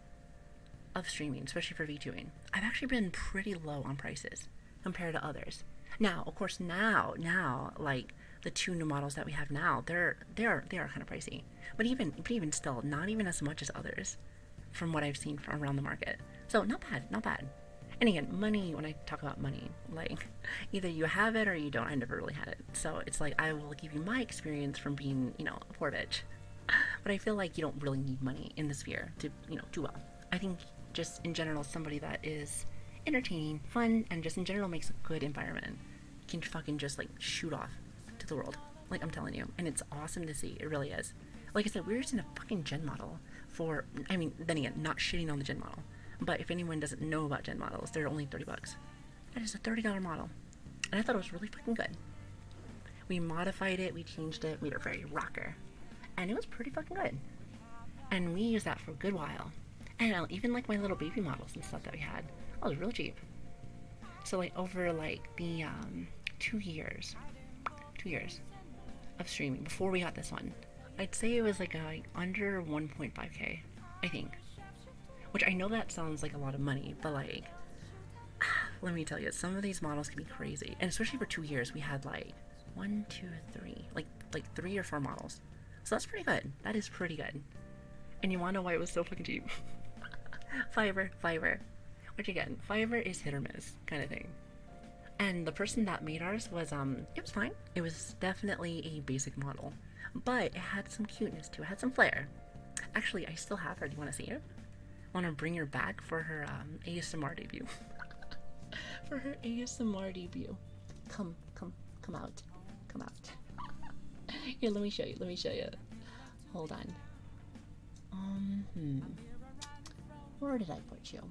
of streaming, especially for VTubing, I've actually been pretty low on prices compared to others. Now, of course, now, like the 2 new models that we have now, they are kind of pricey. But even still, not even as much as others, from what I've seen from around the market. So not bad. And again, money, when I talk about money, like, either you have it or you don't. I never really had it. So it's like, I will give you my experience from being, you know, a poor bitch. But I feel like you don't really need money in this sphere to, you know, do well. I think just in general, somebody that is entertaining, fun, and just in general makes a good environment can fucking just, like, shoot off to the world. Like, I'm telling you. And it's awesome to see. It really is. Like I said, we were just in a fucking gen model for, I mean, then again, not shitting on the gen model. But if anyone doesn't know about gen models, they're only $30. That is a $30 model. And I thought it was really fucking good. We modified it, we changed it, made it very rocker. And it was pretty fucking good. And we used that for a good while. And even like my little baby models and stuff that we had. That was real cheap. So like over like the 2 years, 2 years of streaming before we got this one, I'd say it was like under 1.5k, I think. Which I know that sounds like a lot of money, but like, let me tell you, some of these models can be crazy, and especially for 2 years, we had like one, two, three, like 3 or 4 models. So that's pretty good. That is pretty good. And you wanna know why it was so fucking cheap? Fiverr. Which again, Fiverr is hit or miss kind of thing. And the person that made ours was it was fine. It was definitely a basic model, but it had some cuteness to it. It had some flair. Actually, I still have her. Do you want to see her? Want to bring her back for her ASMR debut? For her ASMR debut. Come out. Come out. Here, let me show you. Let me show you. Hold on. Where did I put you?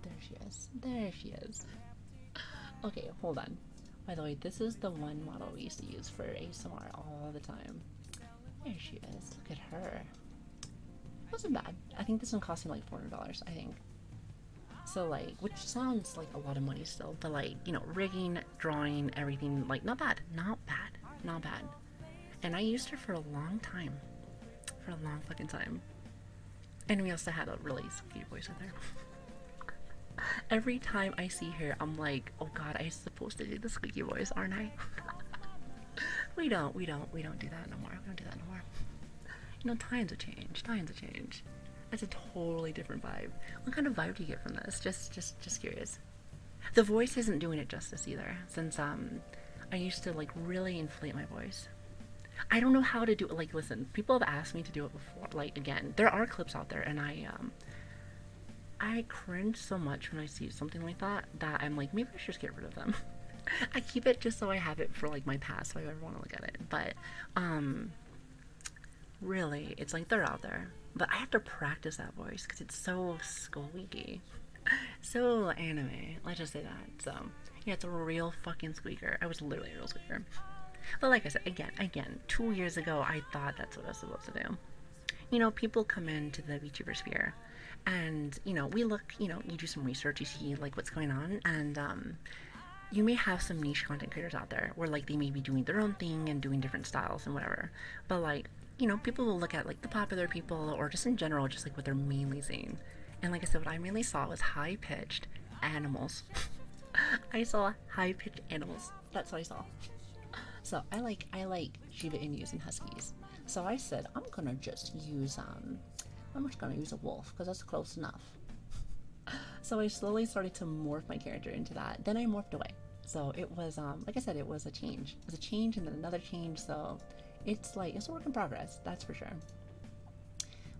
There she is. There she is. Okay, hold on. By the way, this is the one model we used to use for ASMR all the time. There she is. Look at her. Wasn't bad. I think this one cost me like $400, I think. So like, which sounds like a lot of money still, but like, you know, rigging, drawing, everything, like not bad. Not bad. Not bad. And I used her for a long time. For a long fucking time. And we also had a really sweet voice with her. Every time I see her, I'm like, oh god, I'm supposed to do the squeaky voice, aren't I? we don't do that no more. We don't do that no more. You know, times have changed. It's a totally different vibe. What kind of vibe do you get from this? Just curious. The voice isn't doing it justice either, since I used to like really inflate my voice. I don't know how to do it. Like, listen, people have asked me to do it before. Like, again, there are clips out there, and I cringe so much when I see something like that I'm like, maybe I should just get rid of them. I keep it just so I have it for like my past, if I ever want to look at it. But really, it's like they're out there, but I have to practice that voice because it's so squeaky, so anime. Let's just say that. So yeah, it's a real fucking squeaker. I was literally a real squeaker. But like I said, again, 2 years ago, I thought that's what I was supposed to do. You know, people come into the VTuber sphere, and you know, we look. You know, you do some research, you see like what's going on, and you may have some niche content creators out there where like they may be doing their own thing and doing different styles and whatever. But like, you know, people will look at like the popular people or just in general, just like what they're mainly seeing. And like I said, what I mainly saw was high-pitched animals. I saw high-pitched animals. That's what I saw. So I like Shiba Inus and Huskies. So I said I'm gonna just use a wolf because that's close enough. So I slowly started to morph my character into that. Then I morphed away. So it was like I said, it was a change. It was a change and then another change. So it's like it's a work in progress, that's for sure.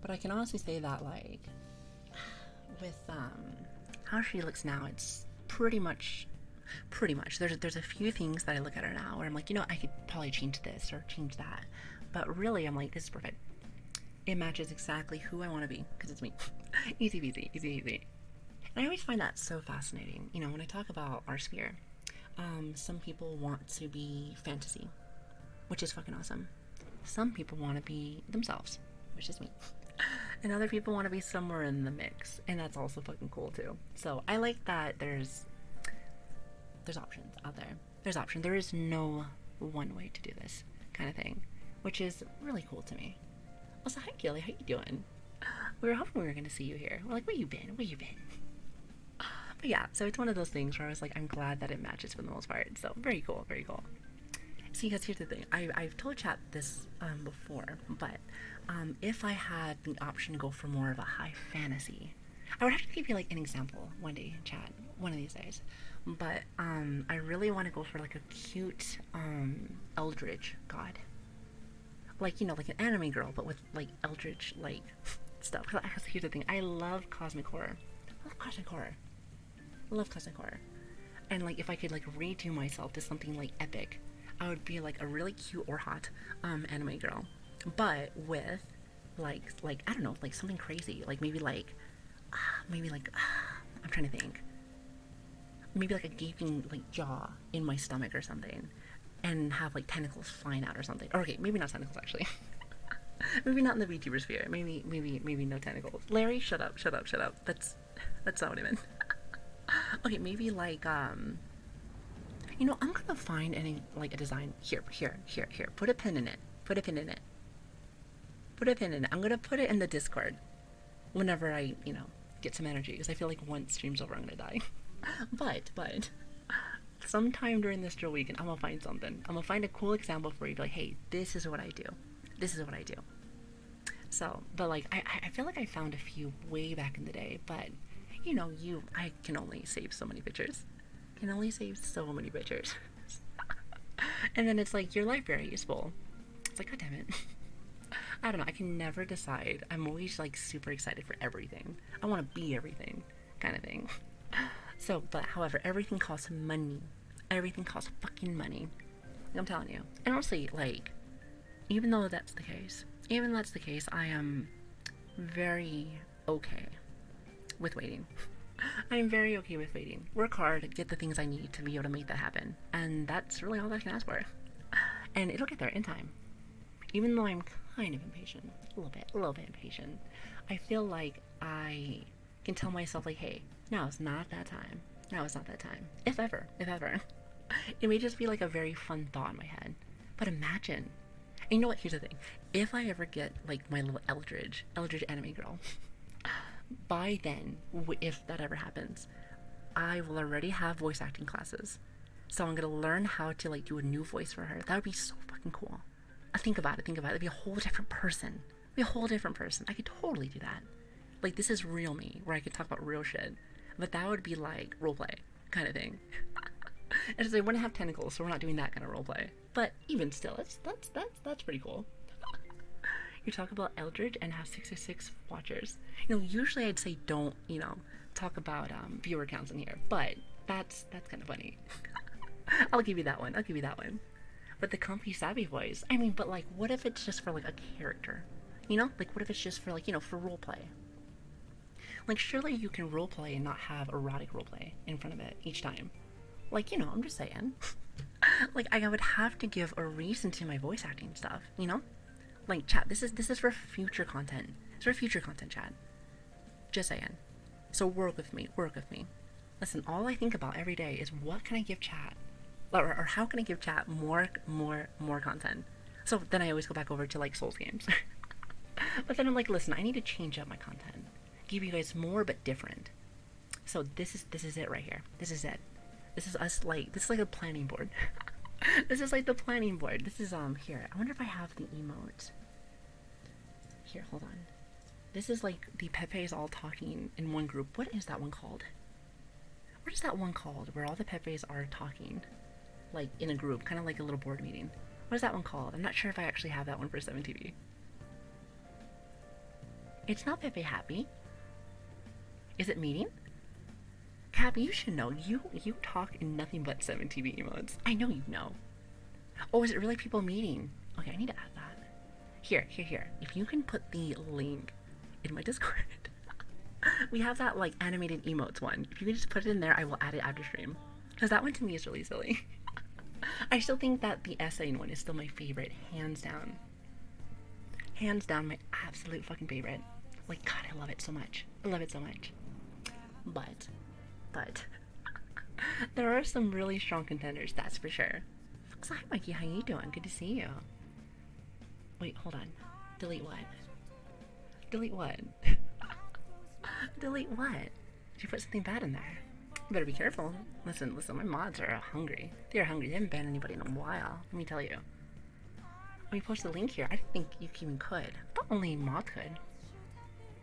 But I can honestly say that like with how she looks now, it's pretty much there's a few things that I look at her now where I'm like, you know, I could probably change this or change that, but really I'm like, this is perfect. It matches exactly who I want to be because it's me. Easy peasy. And I always find that so fascinating. You know, when I talk about our sphere, some people want to be fantasy, which is fucking awesome. Some people want to be themselves, which is me. And other people want to be somewhere in the mix, and that's also fucking cool too. So I like that there's options out there. There's options. There is no one way to do this kind of thing, which is really cool to me. Also, hi Gilly, how you doing? We were hoping we were going to see you here. We're like, where you been? But yeah, so it's one of those things where I was like, I'm glad that it matches for the most part. So very cool. See, because here's the thing. I've told chat this before, but if I had the option to go for more of a high fantasy, I would have to give you like an example one day, chat, one of these days. But I really want to go for like a cute eldritch god, like, you know, like an anime girl, but with like eldritch like stuff. Because here's the thing, I love cosmic horror. Love cosmic horror. And like if I could like redo myself to something like epic, I would be like a really cute or hot anime girl, but with like I don't know, like something crazy, like maybe like I'm trying to think, maybe like a gaping like jaw in my stomach or something, and have like tentacles flying out or something. Or okay, maybe not tentacles actually. Maybe not in the VTuber sphere. Maybe no tentacles. Larry, shut up. That's not what I meant. Okay, maybe like I'm gonna find any like a design here. Put a pin in it. Put a pin in it. Put a pin in it. I'm gonna put it in the Discord whenever I get some energy because I feel like once stream's over I'm gonna die. but sometime during this drill weekend I'm gonna find something. I'm gonna find a cool example for you. Be like, hey, this is what I do. This is what I do. So, but like I feel like I found a few way back in the day, but I can only save so many pictures. Can only save so many pictures. And then it's like your library is full. It's like, god damn it. I don't know, I can never decide. I'm always like super excited for everything. I want to be everything, kind of thing. So, but however, everything costs money. Everything costs fucking money. I'm telling you. And honestly, like, even though that's the case, I am very okay with waiting. I am very okay with waiting. Work hard, get the things I need to be able to make that happen. And that's really all I can ask for. And it'll get there in time. Even though I'm kind of impatient, a little bit impatient, I feel like I can tell myself like, hey, now it's not that time. Now it's not that time. If ever. It may just be like a very fun thought in my head. But imagine. And you know what? Here's the thing. If I ever get like my little Eldridge anime girl, by then, if that ever happens, I will already have voice acting classes. So I'm gonna learn how to like do a new voice for her. That would be so fucking cool. Think about it. It'd be a whole different person. I could totally do that. Like, this is real me, where I could talk about real shit. But that would be like roleplay kind of thing. And just, they wouldn't have tentacles, so we're not doing that kind of roleplay. But even still, that's pretty cool. You talk about Eldridge and have 666 watchers. Usually I'd say don't, talk about viewer counts in here. But that's kind of funny. I'll give you that one. But the Comfy Savvy voice, I mean, but like, what if it's just for like a character? Like, what if it's just for like, for roleplay? Like, surely you can roleplay and not have erotic roleplay in front of it each time. Like, I'm just saying. Like, I would have to give a reason to my voice acting stuff, Like, chat, this is for future content. It's for future content, chat. Just saying. So work with me. Listen, all I think about every day is what can I give chat? Or how can I give chat more content? So then I always go back over to like Souls games. But then I'm like, listen, I need to change up my content. Give you guys more but different. So this is it right here. This is it. This is like a planning board. This is like the planning board. This is here. I wonder if I have the emote. Here, hold on. This is like the Pepes all talking in one group. What is that one called? What is that one called where all the Pepes are talking? Like in a group, kind of like a little board meeting. What is that one called? I'm not sure if I actually have that one for 7TV. It's not Pepe Happy. Is it meeting? Cap, you should know. You talk in nothing but 7TV emotes. I know you know. Oh, is it really people meeting? Okay, I need to add that. Here. If you can put the link in my Discord. We have that like animated emotes one. If you can just put it in there, I will add it after stream. Because that one to me is really silly. I still think that the essay one is still my favorite, hands down. Hands down, my absolute fucking favorite. Like, God, I love it so much. But there are some really strong contenders, that's for sure. So hi Mikey, how you doing? Good to see you. Wait, hold on. Delete what? Delete what? Delete what? Did you put something bad in there? You better be careful. Listen, my mods are hungry. They are hungry. They haven't banned anybody in a while. Let me tell you. Let me post the link here. I didn't think you even could. I thought only mod could.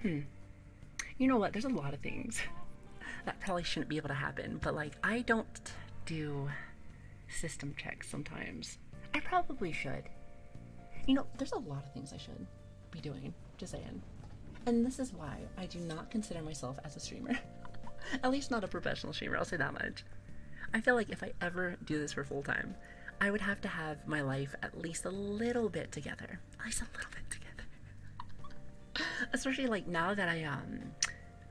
You know what? There's a lot of things that probably shouldn't be able to happen, but like, I don't do system checks sometimes. I probably should. There's a lot of things I should be doing. Just saying. And this is why I do not consider myself as a streamer. At least not a professional streamer, I'll say that much. I feel like if I ever do this for full time, I would have to have my life at least a little bit together. Especially like now that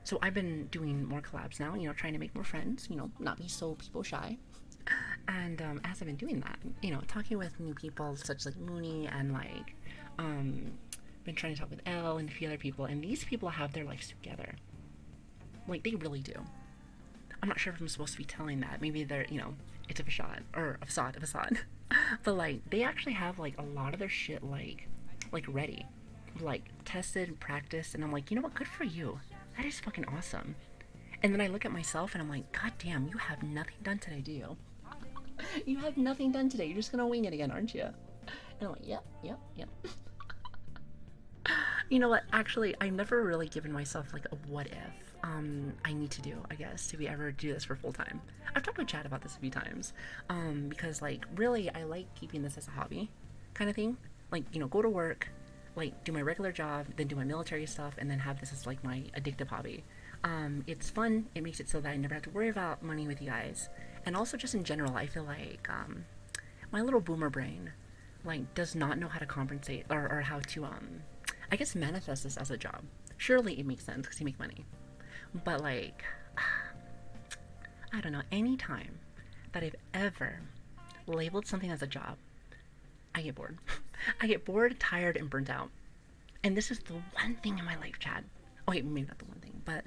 so I've been doing more collabs now, trying to make more friends, not be so people shy. And as I've been doing that, talking with new people such like Mooney and like been been trying to talk with Elle and a few other people, and these people have their lives together. Like, they really do. I'm not sure if I'm supposed to be telling that. Maybe they're, it's a facade, or a facade. But, like, they actually have, like, a lot of their shit, like ready. Like, tested, practiced, and I'm like, you know what, good for you. That is fucking awesome. And then I look at myself and I'm like, God damn, you have nothing done today, do you? You have nothing done today. You're just gonna wing it again, aren't you? And I'm like, yep. You know what? Actually, I've never really given myself like a what if. I need to do, I guess, to be ever do this for full time. I've talked with Chad about this a few times. Because like really, I like keeping this as a hobby, kind of thing. Like, go to work, like do my regular job, then do my military stuff, and then have this as like my addictive hobby. It's fun. It makes it so that I never have to worry about money with you guys. And also just in general, I feel like my little boomer brain like does not know how to compensate or how to I guess manifest this as a job. Surely it makes sense because you make money. But like I don't know, any time that I've ever labeled something as a job, I get bored. I get bored, tired, and burnt out. And this is the one thing in my life, Chad. Okay, maybe not the one thing, but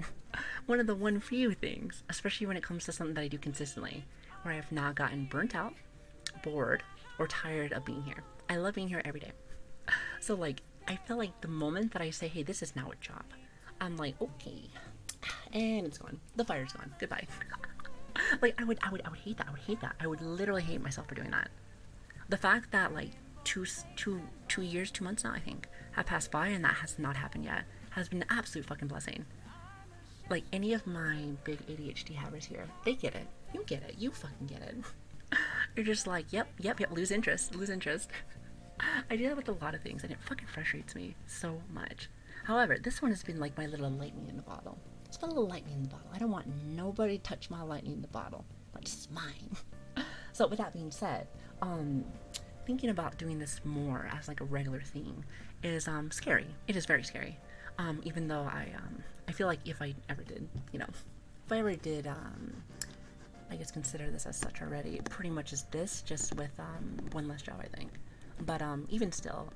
one of the one few things, especially when it comes to something that I do consistently, where I have not gotten burnt out, bored, or tired of being here. I love being here every day. So like, I feel like the moment that I say, hey, this is now a job, I'm like, okay, and it's gone. The fire's gone. Goodbye. Like, I would hate that. I would hate that. I would literally hate myself for doing that. The fact that like 2 years, 2 months now, I think, have passed by and that has not happened yet has been an absolute fucking blessing. Like, any of my big ADHD havers here, they get it. You get it. You fucking get it. You're just like, yep, lose interest. I do that with a lot of things, and it fucking frustrates me so much. However, this one has been like my little lightning in the bottle. It's been a little lightning in the bottle. I don't want nobody to touch my lightning in the bottle. But it's mine. So with that being said, thinking about doing this more as like a regular thing is scary. It is very scary. Even though I feel like if I ever did, if I ever did, I guess consider this as such already, it pretty much is this, just with one less job, I think. But even still,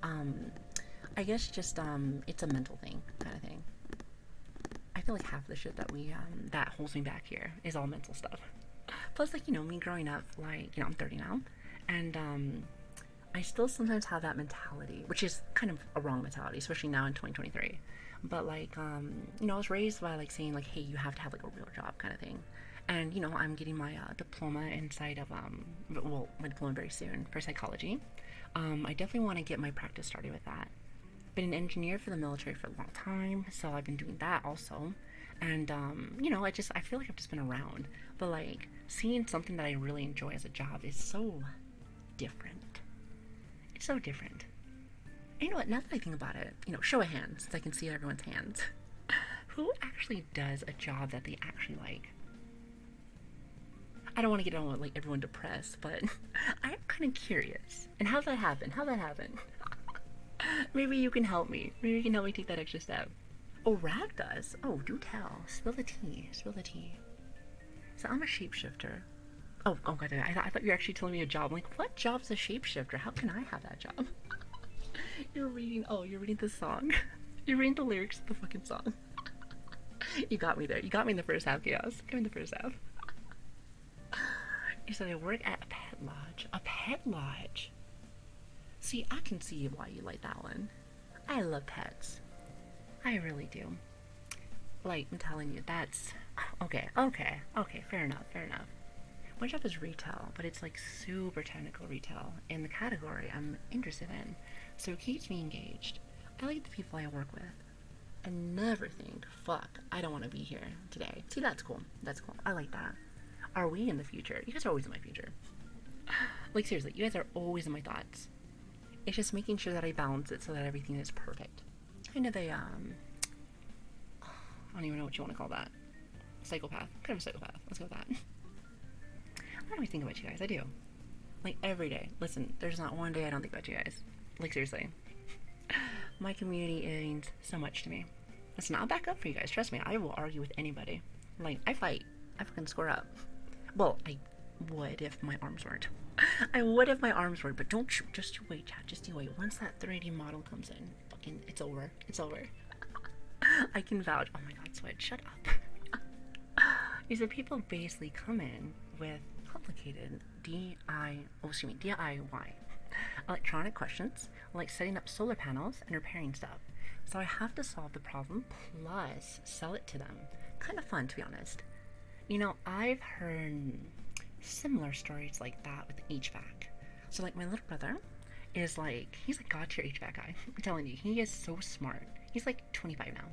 I guess just it's a mental thing, kind of thing. I feel like half the shit that that holds me back here is all mental stuff. Plus, like, me growing up, like, I'm 30 now, and I still sometimes have that mentality, which is kind of a wrong mentality, especially now in 2023. But like, I was raised by like saying like, hey, you have to have like a real job, kind of thing. And I'm getting my diploma inside of my diploma very soon for psychology. I definitely want to get my practice started with that. Been an engineer for the military for a long time, so I've been doing that also. And I feel like I've just been around, but like seeing something that I really enjoy as a job is so different. It's so different. And you know what, now that I think about it, show of hands, since I can see everyone's hands. Who actually does a job that they actually like? I don't want to get on like everyone depressed, but I'm kind of curious. And how's that happen? Maybe you can help me. Maybe you can help me take that extra step. Oh, Rag does. Oh, do tell. Spill the tea. So I'm a shapeshifter. Oh god, I thought you were actually telling me a job. I'm like, what job's a shapeshifter? How can I have that job? You're reading the song. You're reading the lyrics of the fucking song. You got me there. You got me in the first half, Chaos. Give me the first half. You said I work at a pet lodge. A pet lodge? See, I can see why you like that one. I love pets. I really do. Like, I'm telling you, that's... Okay, fair enough. My job is retail, but it's like super technical retail in the category I'm interested in. So it keeps me engaged. I like the people I work with. I never think, fuck, I don't want to be here today. See, that's cool. I like that. Are we in the future? You guys are always in my future. Like, seriously, you guys are always in my thoughts. It's just making sure that I balance it so that everything is perfect. Kind of a, I don't even know what you want to call that. Psychopath. Kind of a psychopath. Let's go with that. I always think about you guys. I do. Like, every day. Listen, there's not one day I don't think about you guys. Like, seriously. My community means so much to me. Listen, I'll back up for you guys. Trust me, I will argue with anybody. Like, I fight. I fucking square up. Well, I would if my arms weren't. But don't you wait, Chad. Just you wait. Once that 3D model comes in, fucking it's over. It's over. I can vouch. Oh my god, Switch, shut up. These are people basically come in with complicated DIY electronic questions, like setting up solar panels and repairing stuff. So I have to solve the problem plus sell it to them. Kind of fun, to be honest. You know, I've heard similar stories like that with HVAC. So, like, my little brother is like, he's like god tier HVAC guy. I'm telling you, he is so smart. He's like 25 now.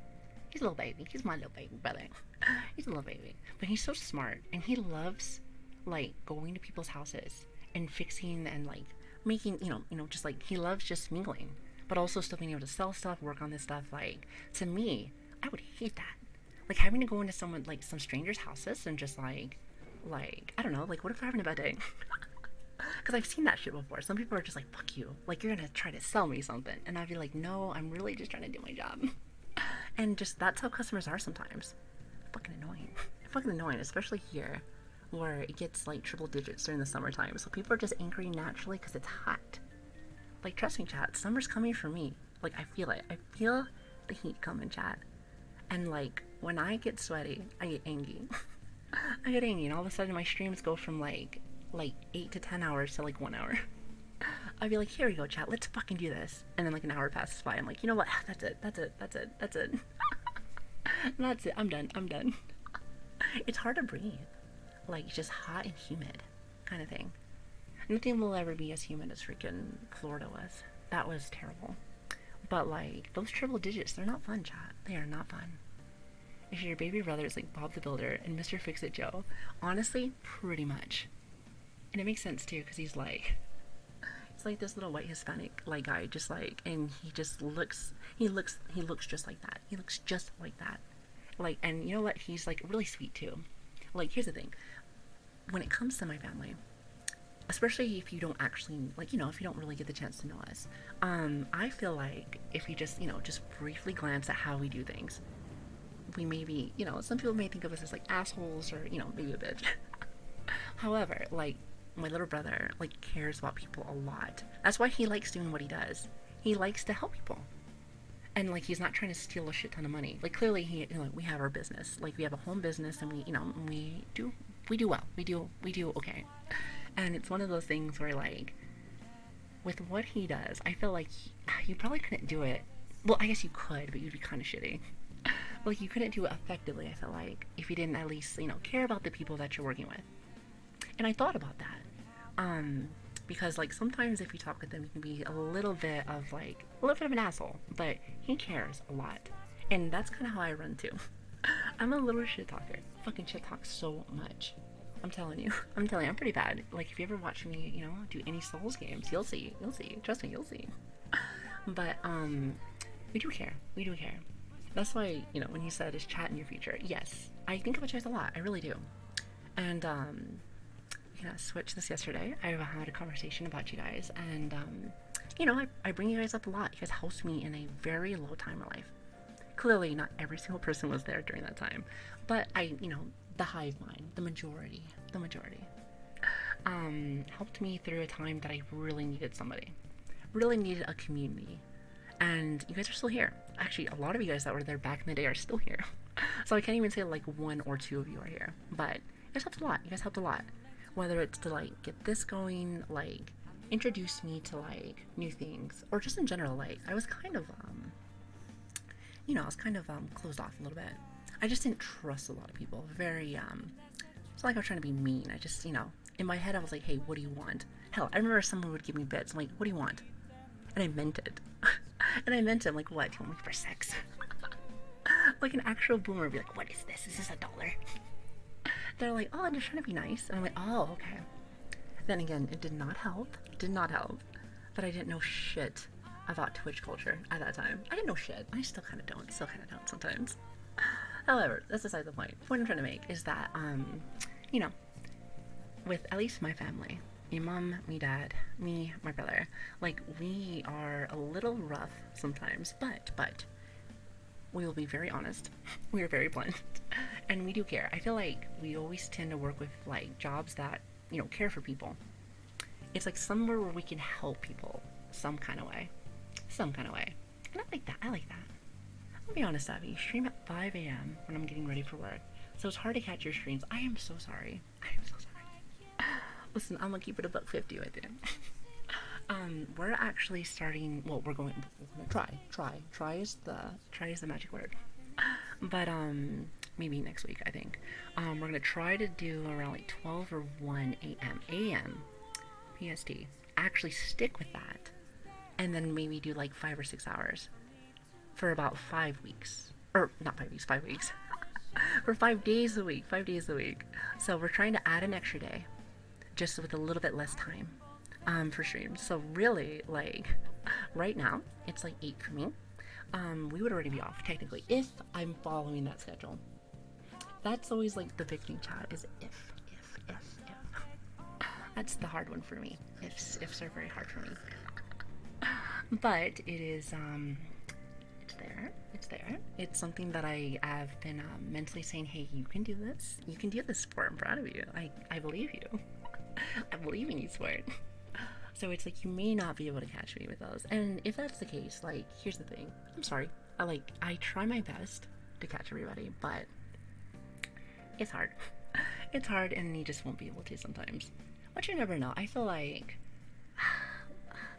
He's a little baby. He's my little baby brother. He's a little baby. But he's so smart, and he loves, like, going to people's houses and fixing and, like, making, just, like, he loves just mingling. But also still being able to sell stuff, work on this stuff. Like, to me, I would hate that. Like, having to go into someone, like, some stranger's houses and just, like, I don't know, like, what if they're having a bad day? Because I've seen that shit before. Some people are just like, fuck you. Like, you're gonna try to sell me something. And I'd be like, no, I'm really just trying to do my job. And just, that's how customers are sometimes. Fucking annoying. Fucking annoying, especially here, where it gets, like, triple digits during the summertime. So people are just angry naturally because it's hot. Like, trust me, chat, summer's coming for me. Like, I feel it. I feel the heat coming, chat. And, like, when I get sweaty, I get angry. I get angry, and all of a sudden my streams go from, like 8 to 10 hours to, like, 1 hour. I'd be like, here we go, chat, let's fucking do this. And then, like, an hour passes by. I'm like, you know what? That's it. That's it. I'm done. It's hard to breathe. Like, just hot and humid kind of thing. Nothing will ever be as humid as freaking Florida was. That was terrible. But, like, those triple digits, they're not fun, chat. They are not fun. If your baby brother is like Bob the Builder and Mr. Fix-It Joe, honestly, pretty much. And it makes sense too, because he's like this little white Hispanic like guy, just like, and he looks just like that. He looks just like that. Like, and you know what? He's like really sweet too. Like, here's the thing. When it comes to my family, especially if you don't actually, like, if you don't really get the chance to know us, I feel like if you just, just briefly glance at how we do things, we may be, some people may think of us as like assholes or, maybe a bitch. However, like, my little brother, like, cares about people a lot. That's why he likes doing what he does. He likes to help people. And, like, he's not trying to steal a shit ton of money. Like, clearly we have our business. Like, we have a home business, and we do well. We do okay. And it's one of those things where, like, with what he does, I feel like you probably couldn't do it. Well, I guess you could, but you'd be kind of shitty. Like, you couldn't do it effectively, I feel like, if you didn't at least, care about the people that you're working with. And I thought about that. Because, like, sometimes if you talk with them, you can be a little bit of an asshole. But he cares a lot. And that's kind of how I run, too. I'm a little shit talker. Fucking shit talk so much. I'm telling you, I'm pretty bad. Like, if you ever watch me, do any Souls games, you'll see. Trust me, you'll see. But, we do care. That's why, when you said, is chat in your future? Yes. I think about you guys a lot. I really do. And, switched this yesterday. I had a conversation about you guys. And, I bring you guys up a lot. You guys helped me in a very low time of life. Clearly, not every single person was there during that time. But the hive mind, the majority, helped me through a time that I really needed somebody. Really needed a community. And you guys are still here. Actually, a lot of you guys that were there back in the day are still here. So I can't even say, like, 1 or 2 of you are here. But you guys helped a lot. Whether it's to, like, get this going, like, introduce me to, like, new things. Or just in general, like, I was kind of, closed off a little bit. I just didn't trust a lot of people. Very, it's not like I was trying to be mean. I just, in my head I was like, hey, what do you want? Hell, I remember someone would give me bits. I'm like, what do you want? And I meant it. I'm like, what? Do you want me for sex? Like, an actual boomer would be like, what is this? Is this $1? They're like, oh, I'm just trying to be nice. And I'm like, oh, okay. Then again, it did not help. But I didn't know shit about Twitch culture at that time. I didn't know shit. I still kind of don't sometimes. However, that's beside the point. The point I'm trying to make is that, with at least my family, me mom, me dad, me, my brother, like, we are a little rough sometimes, but we will be very honest. We are very blunt, and we do care. I feel like we always tend to work with, like, jobs that, care for people. It's like somewhere where we can help people some kind of way. And I like that. I like that. I'll be honest, Abby. You stream at 5 a.m. when I'm getting ready for work, so it's hard to catch your streams. I am so sorry. I am so sorry. Listen, I'm gonna keep it a buck 50 right there. We're actually starting. Well, we're gonna try is the magic word. But maybe next week I think. We're gonna try to do around like 12 or 1 a.m. PST. Actually stick with that, and then maybe do like 5 or 6 hours for about 5 weeks, or not 5 weeks, 5 weeks. For 5 days a week, 5 days a week. So we're trying to add an extra day, just with a little bit less time for streams. So really, like, right now it's like 8 for me. We would already be off technically if I'm following that schedule. That's always like the big thing, chat, is if. That's the hard one for me. Ifs are very hard for me. But it is it's there. It's something that I have been mentally saying, hey, you can do this. You can do this, Sport. I'm proud of you. I believe you. I believe in you, Sport. So it's like, you may not be able to catch me with those. And if that's the case, like, here's the thing. I'm sorry. I try my best to catch everybody, but it's hard. It's hard, and you just won't be able to sometimes. But you never know. I feel like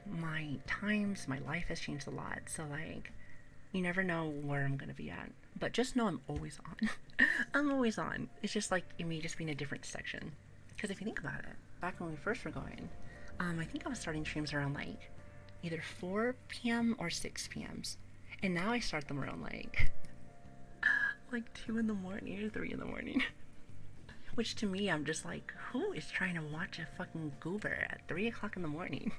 my life has changed a lot. So, like, you never know where I'm gonna be at. But just know I'm always on. I'm always on. It's just like, it may just be in a different section. Because if you think about it, back when we first were going, I think I was starting streams around like either 4 p.m. or 6 p.m.s. And now I start them around like 2 in the morning or 3 in the morning. Which to me, I'm just like, who is trying to watch a fucking goober at 3 o'clock in the morning?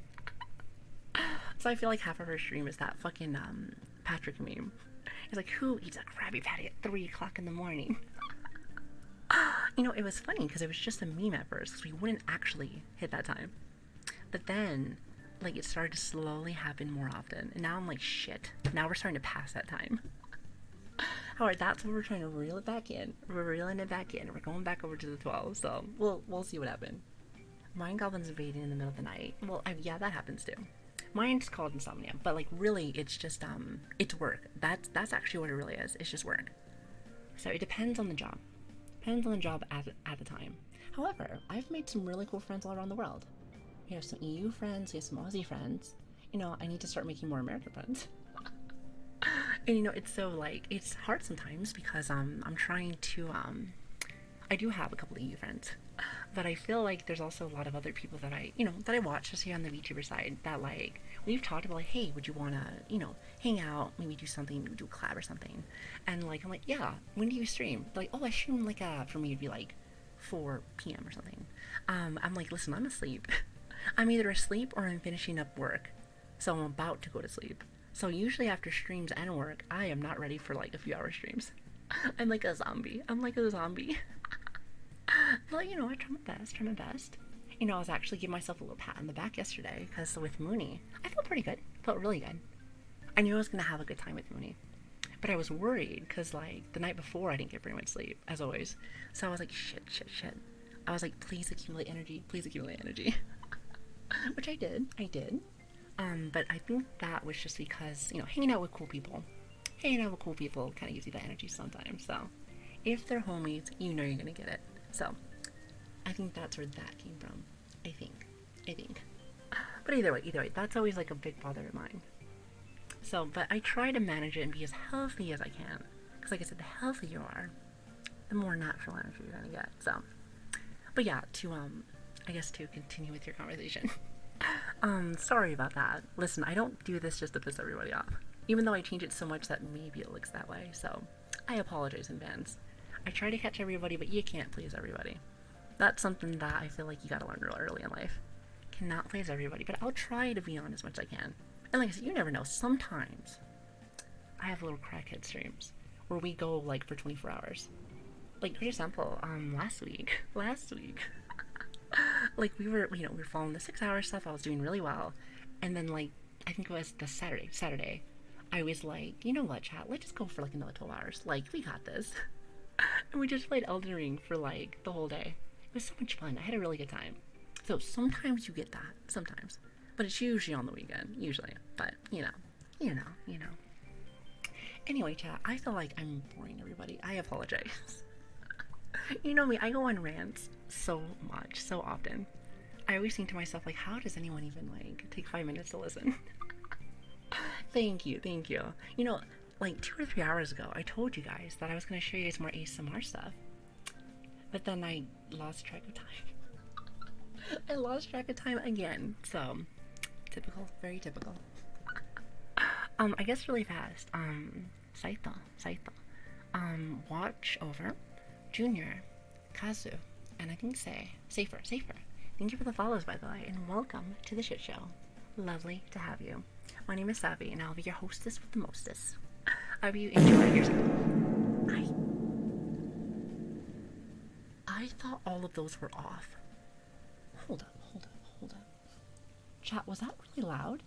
So I feel like half of her stream is that fucking Patrick meme. It's like, who eats a Krabby Patty at 3 o'clock in the morning? You know, it was funny because it was just a meme at first, because we wouldn't actually hit that time. But then, like, it started to slowly happen more often. And now I'm like, shit. Now we're starting to pass that time. Alright, that's what we're trying to reel it back in. We're reeling it back in. We're going back over to the 12. So, we'll see what happens. Mind goblins invading in the middle of the night. Well, yeah, that happens too. Mine's called insomnia. But, like, really, it's just, it's work. That's actually what it really is. It's just work. So, it depends on the job. Depends on the job at the time. However, I've made some really cool friends all around the world. We have some EU friends, we have some Aussie friends. You know, I need to start making more American friends. And you know, it's so like, it's hard sometimes because I'm trying to, I do have a couple of EU friends. But I feel like there's also a lot of other people that I watch, especially on the VTuber side, that like, we've talked about like, hey, would you wanna, hang out, maybe do something, maybe do a collab or something. And like, I'm like, yeah, when do you stream? They're like, oh, I stream like, for me it'd be like 4 p.m. or something. I'm like, listen, I'm asleep. I'm either asleep or I'm finishing up work. So I'm about to go to sleep. So usually after streams and work, I am not ready for like a few hour streams. I'm like a zombie. But you know, I try my best. You know, I was actually giving myself a little pat on the back yesterday, because with Mooney, I felt pretty good. Felt really good. I knew I was going to have a good time with Mooney. But I was worried, because like, the night before I didn't get very much sleep, as always. So I was like, shit. I was like, please accumulate energy. Which I did. But I think that was just because, hanging out with cool people kind of gives you that energy sometimes. So if they're homies, you know you're gonna get it. So I think that's where that came from. I think. But either way, that's always like a big bother of mine. So, but I try to manage it and be as healthy as I can. Because like I said, the healthier you are, the more natural energy you're gonna get. So, but yeah, I guess to continue with your conversation. Sorry about that. Listen, I don't do this just to piss everybody off. Even though I change it so much that maybe it looks that way. So, I apologize in advance. I try to catch everybody, but you can't please everybody. That's something that I feel like you gotta learn real early in life. Cannot please everybody, but I'll try to be on as much as I can. And like I said, you never know. Sometimes I have little crackhead streams where we go like for 24 hours. Like, for example, last week, like we were following the 6-hour stuff. I was doing really well, and then like I think it was the Saturday, I was like, you know what, chat? Let's just go for like another 12 hours. Like, we got this. And we just played Elden Ring for like the whole day. It was so much fun. I had a really good time. So sometimes you get that, but it's usually on the weekend, usually. But you know. Anyway, chat, I feel like I'm boring everybody. I apologize. You know me, I go on rants so much, so often. I always think to myself, like, how does anyone even, like, take 5 minutes to listen? Thank you, thank you. You know, like 2 or 3 hours ago, I told you guys that I was going to show you guys more ASMR stuff. But then I lost track of time. I lost track of time again. So, typical, very typical. I guess really fast. Saito. Watch over, Junior, Kazu, and I think Safer. Thank you for the follows, by the way, and welcome to the shit show. Lovely to have you. My name is Savvy, and I'll be your hostess with the mostest. I hope you enjoy yourself. I thought all of those were off. Hold up. Chat, was that really loud?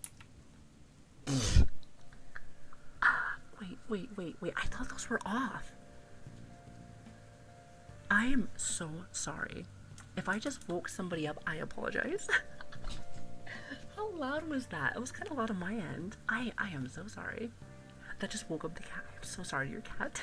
Wait. I thought those were off. I am so sorry. If I just woke somebody up, I apologize. How loud was that? It was kind of loud on my end. I am so sorry. That just woke up the cat. I'm so sorry, your cat.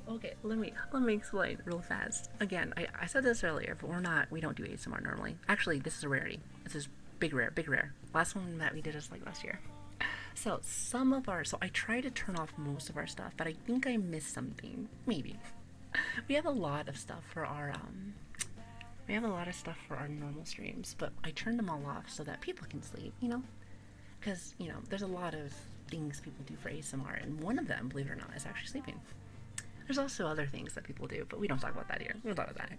Okay. Let me explain real fast. Again, I said this earlier, but we don't do ASMR normally. Actually, this is a rarity. This is big rare. Last one that we did is like last year. So I try to turn off most of our stuff, but I think I missed something. Maybe. We have a lot of stuff for our normal streams, but I turned them all off so that people can sleep, you know? Because, you know, there's a lot of things people do for ASMR, and one of them, believe it or not, is actually sleeping. There's also other things that people do, but we don't talk about that here. We don't talk about that.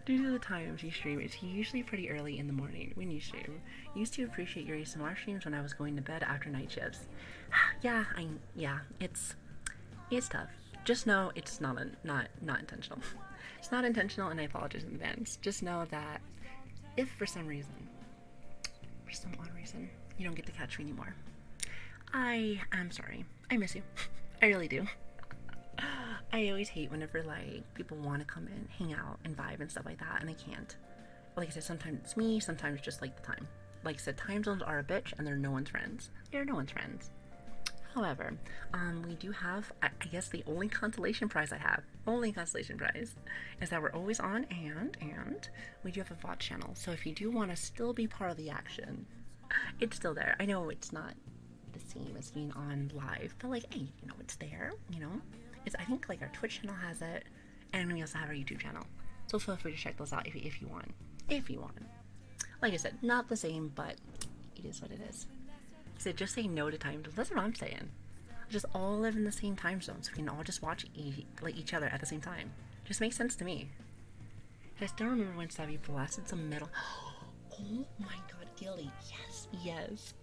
Due to the times you stream, it's usually pretty early in the morning when you stream. Used to appreciate your ASMR streams when I was going to bed after night shifts. Yeah, it's tough. Just know it's not intentional. It's not intentional, and I apologize in advance. Just know that if for some odd reason, you don't get to catch me anymore, I am sorry. I miss you. I really do. I always hate whenever, like, people want to come in, hang out, and vibe and stuff like that, and I can't. Like I said, sometimes it's me, sometimes just, like, the time. Like I said, time zones are a bitch, and they're no one's friends. They're no one's friends. However, we do have, I guess the only consolation prize I have, is that we're always on, and we do have a VOD channel. So if you do want to still be part of the action, it's still there. I know it's not the same as being on live, but like, hey, you know, it's there, you know? I think like our Twitch channel has it, and we also have our YouTube channel. So feel free to check those out if you want. Like I said, not the same, but it is what it is. So just say no to time zones. That's what I'm saying. Just all live in the same time zone, so we can all just watch each other at the same time. Just makes sense to me. I still remember when Savvy blasted some metal. Oh my god, Gilly. Yes.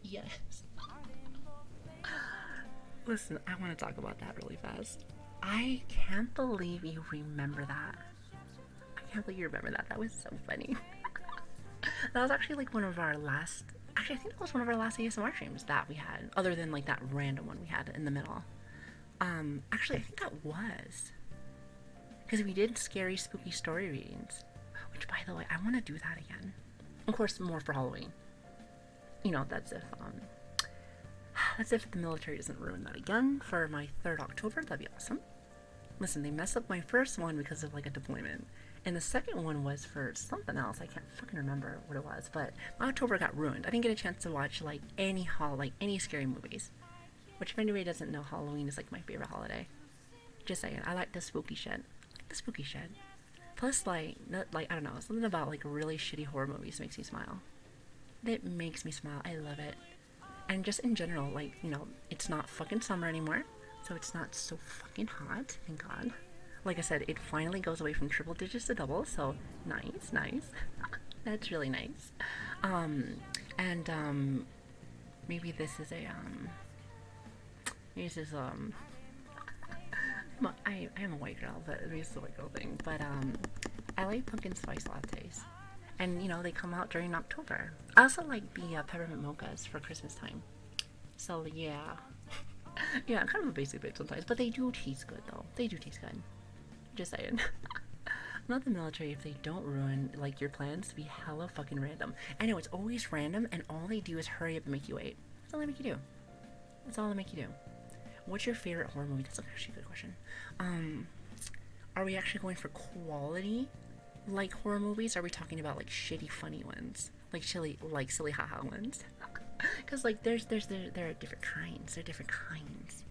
Listen, I want to talk about that really fast. I can't believe you remember that. That was so funny. That was actually like one of our last... Actually, I think that was one of our last ASMR streams that we had, other than like that random one we had in the middle. Actually, I think that was. Because we did scary, spooky story readings. Which, by the way, I want to do that again. Of course, more for Halloween. You know, that's if the military doesn't ruin that again for my 3rd October. That'd be awesome. Listen, they messed up my first one because of like a deployment. And the second one was for something else. I can't fucking remember what it was. But my October got ruined. I didn't get a chance to watch like any scary movies. Which, if anybody doesn't know, Halloween is like my favorite holiday. Just saying, I like the spooky shit. Plus, like I don't know, something about like really shitty horror movies makes me smile. It makes me smile. I love it. And just in general, like, you know, it's not fucking summer anymore, so it's not so fucking hot, thank God. Like I said, it finally goes away from triple digits to double, so nice. That's really nice. Maybe this is I am a white girl, but maybe it's a white girl thing, but, I like pumpkin spice lattes. And, you know, they come out during October. I also like the peppermint mochas for Christmas time. So, yeah. Yeah, I'm kind of a basic bitch sometimes, but they do taste good, though. Just saying. Not the military if they don't ruin like your plans to be hella fucking random. I know it's always random, and all they do is hurry up and make you wait. That's all they make you do. That's all they make you do. What's your favorite horror movie? That's actually a good question. Are we actually going for quality, like horror movies? Or are we talking about like shitty, funny ones, like silly haha ones? Because like there are different kinds. There are different kinds.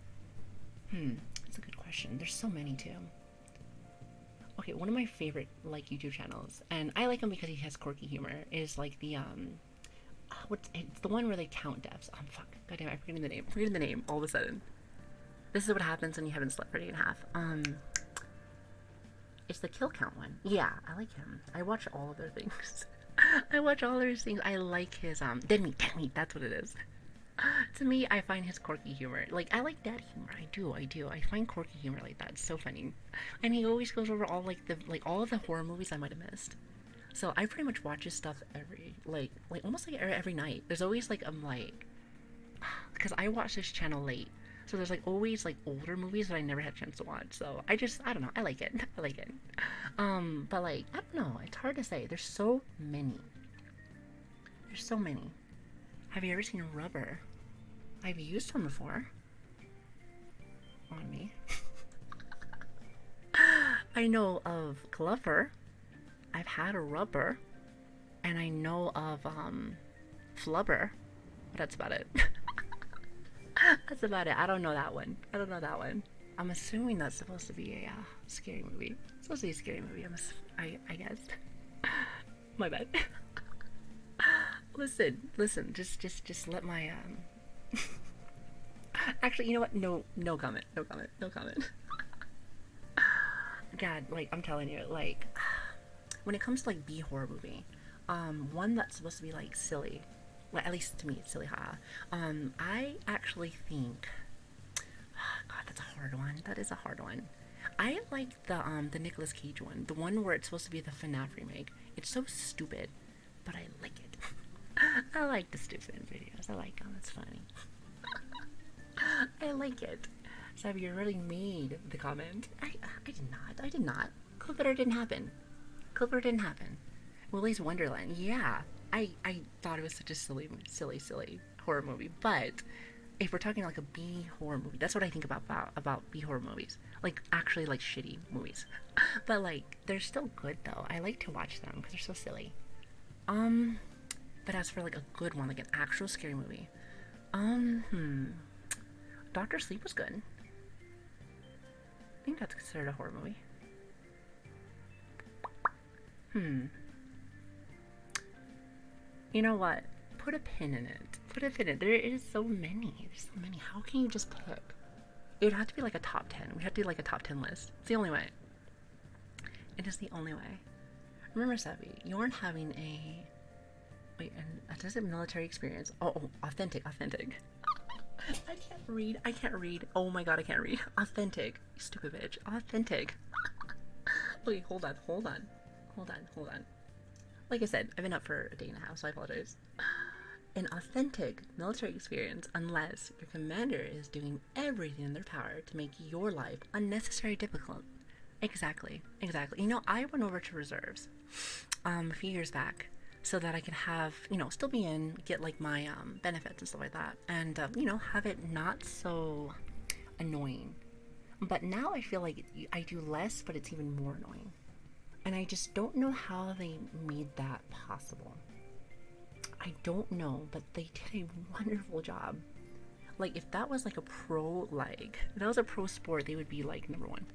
That's a good question. There's so many too. Okay, one of my favorite like YouTube channels, and I like him because he has quirky humor, is like the it's the one where they count deaths. Fuck, goddamn, I'm forgetting the name. All of a sudden. This is what happens when you haven't slept for a day and a half. It's the kill count one. Yeah, I like him. I watch all of their things. I watch all of his things. I like his dead meat. That's what it is. To me, I find his quirky humor. Like, I like dad humor. I do. I find quirky humor like that. It's so funny. And he always goes over all all of the horror movies I might have missed. So I pretty much watch his stuff almost like every night. There's always like because I watch this channel late. So there's like always like older movies that I never had a chance to watch. So I don't know. I like it. But like, I don't know. It's hard to say. There's so many. Have you ever seen Rubber? I've used one before. On me. I know of Glover. I've had a Rubber. And I know of Flubber. But that's about it. That's about it. I don't know that one. I'm assuming that's supposed to be a scary movie. It's supposed to be a scary movie. I guess. My bad. Listen. Just let my Actually, you know what? No comment. God, like I'm telling you, like when it comes to like B horror movie, one that's supposed to be like silly. Well, at least to me, it's silly, haha. I actually think, God, that's a hard one. That is a hard one. I like the Nicolas Cage one, the one where it's supposed to be the FNAF remake. It's so stupid, but I like it. I like the stupid videos. I like them. It's funny. I like it. So have you really made the comment? I did not. Clipper didn't happen. Willy's Wonderland. Yeah. I thought it was such a silly horror movie, but if we're talking like a B horror movie, that's what I think about B horror movies. Like actually like shitty movies, but like they're still good though. I like to watch them because they're so silly. But as for like a good one, like an actual scary movie, Doctor Sleep was good. I think that's considered a horror movie. You know what? Put a pin in it. There is so many. How can you just pick? It would have to be like a top 10. We have to do like a top 10 list. It's the only way. It is the only way. Remember, Savvy, you aren't having a... Wait, and does it military experience? Oh, authentic. I can't read. Oh my god, I can't read. Authentic. You stupid bitch. Authentic. Okay, hold on. Like I said, I've been up for a day and a half, so I apologize. An authentic military experience unless your commander is doing everything in their power to make your life unnecessarily difficult. Exactly. You know, I went over to reserves a few years back so that I could have, still be in, get like my benefits and stuff like that, and, have it not so annoying. But now I feel like I do less, but it's even more annoying. And I just don't know how they made that possible. I don't know, but they did a wonderful job. Like, if that was like a pro, if that was a pro sport, they would be like number one.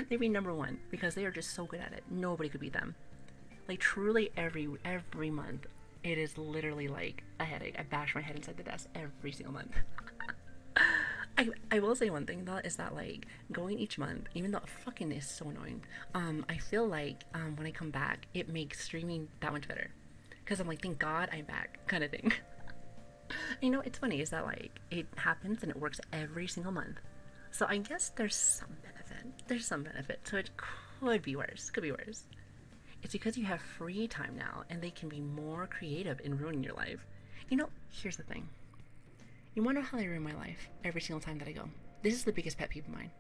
They'd be number one because they are just so good at it. Nobody could beat them. Like, truly every month, it is literally like a headache. I bash my head inside the desk every single month. I will say one thing though, is that like going each month, even though it fucking is so annoying, I feel like when I come back, it makes streaming that much better. Because I'm like, thank God I'm back, kind of thing. It's funny is that like it happens and it works every single month. So I guess there's some benefit. So it could be worse. It's because you have free time now and they can be more creative in ruining your life. Here's the thing. You wonder how they ruin my life every single time that I go. This is the biggest pet peeve of mine,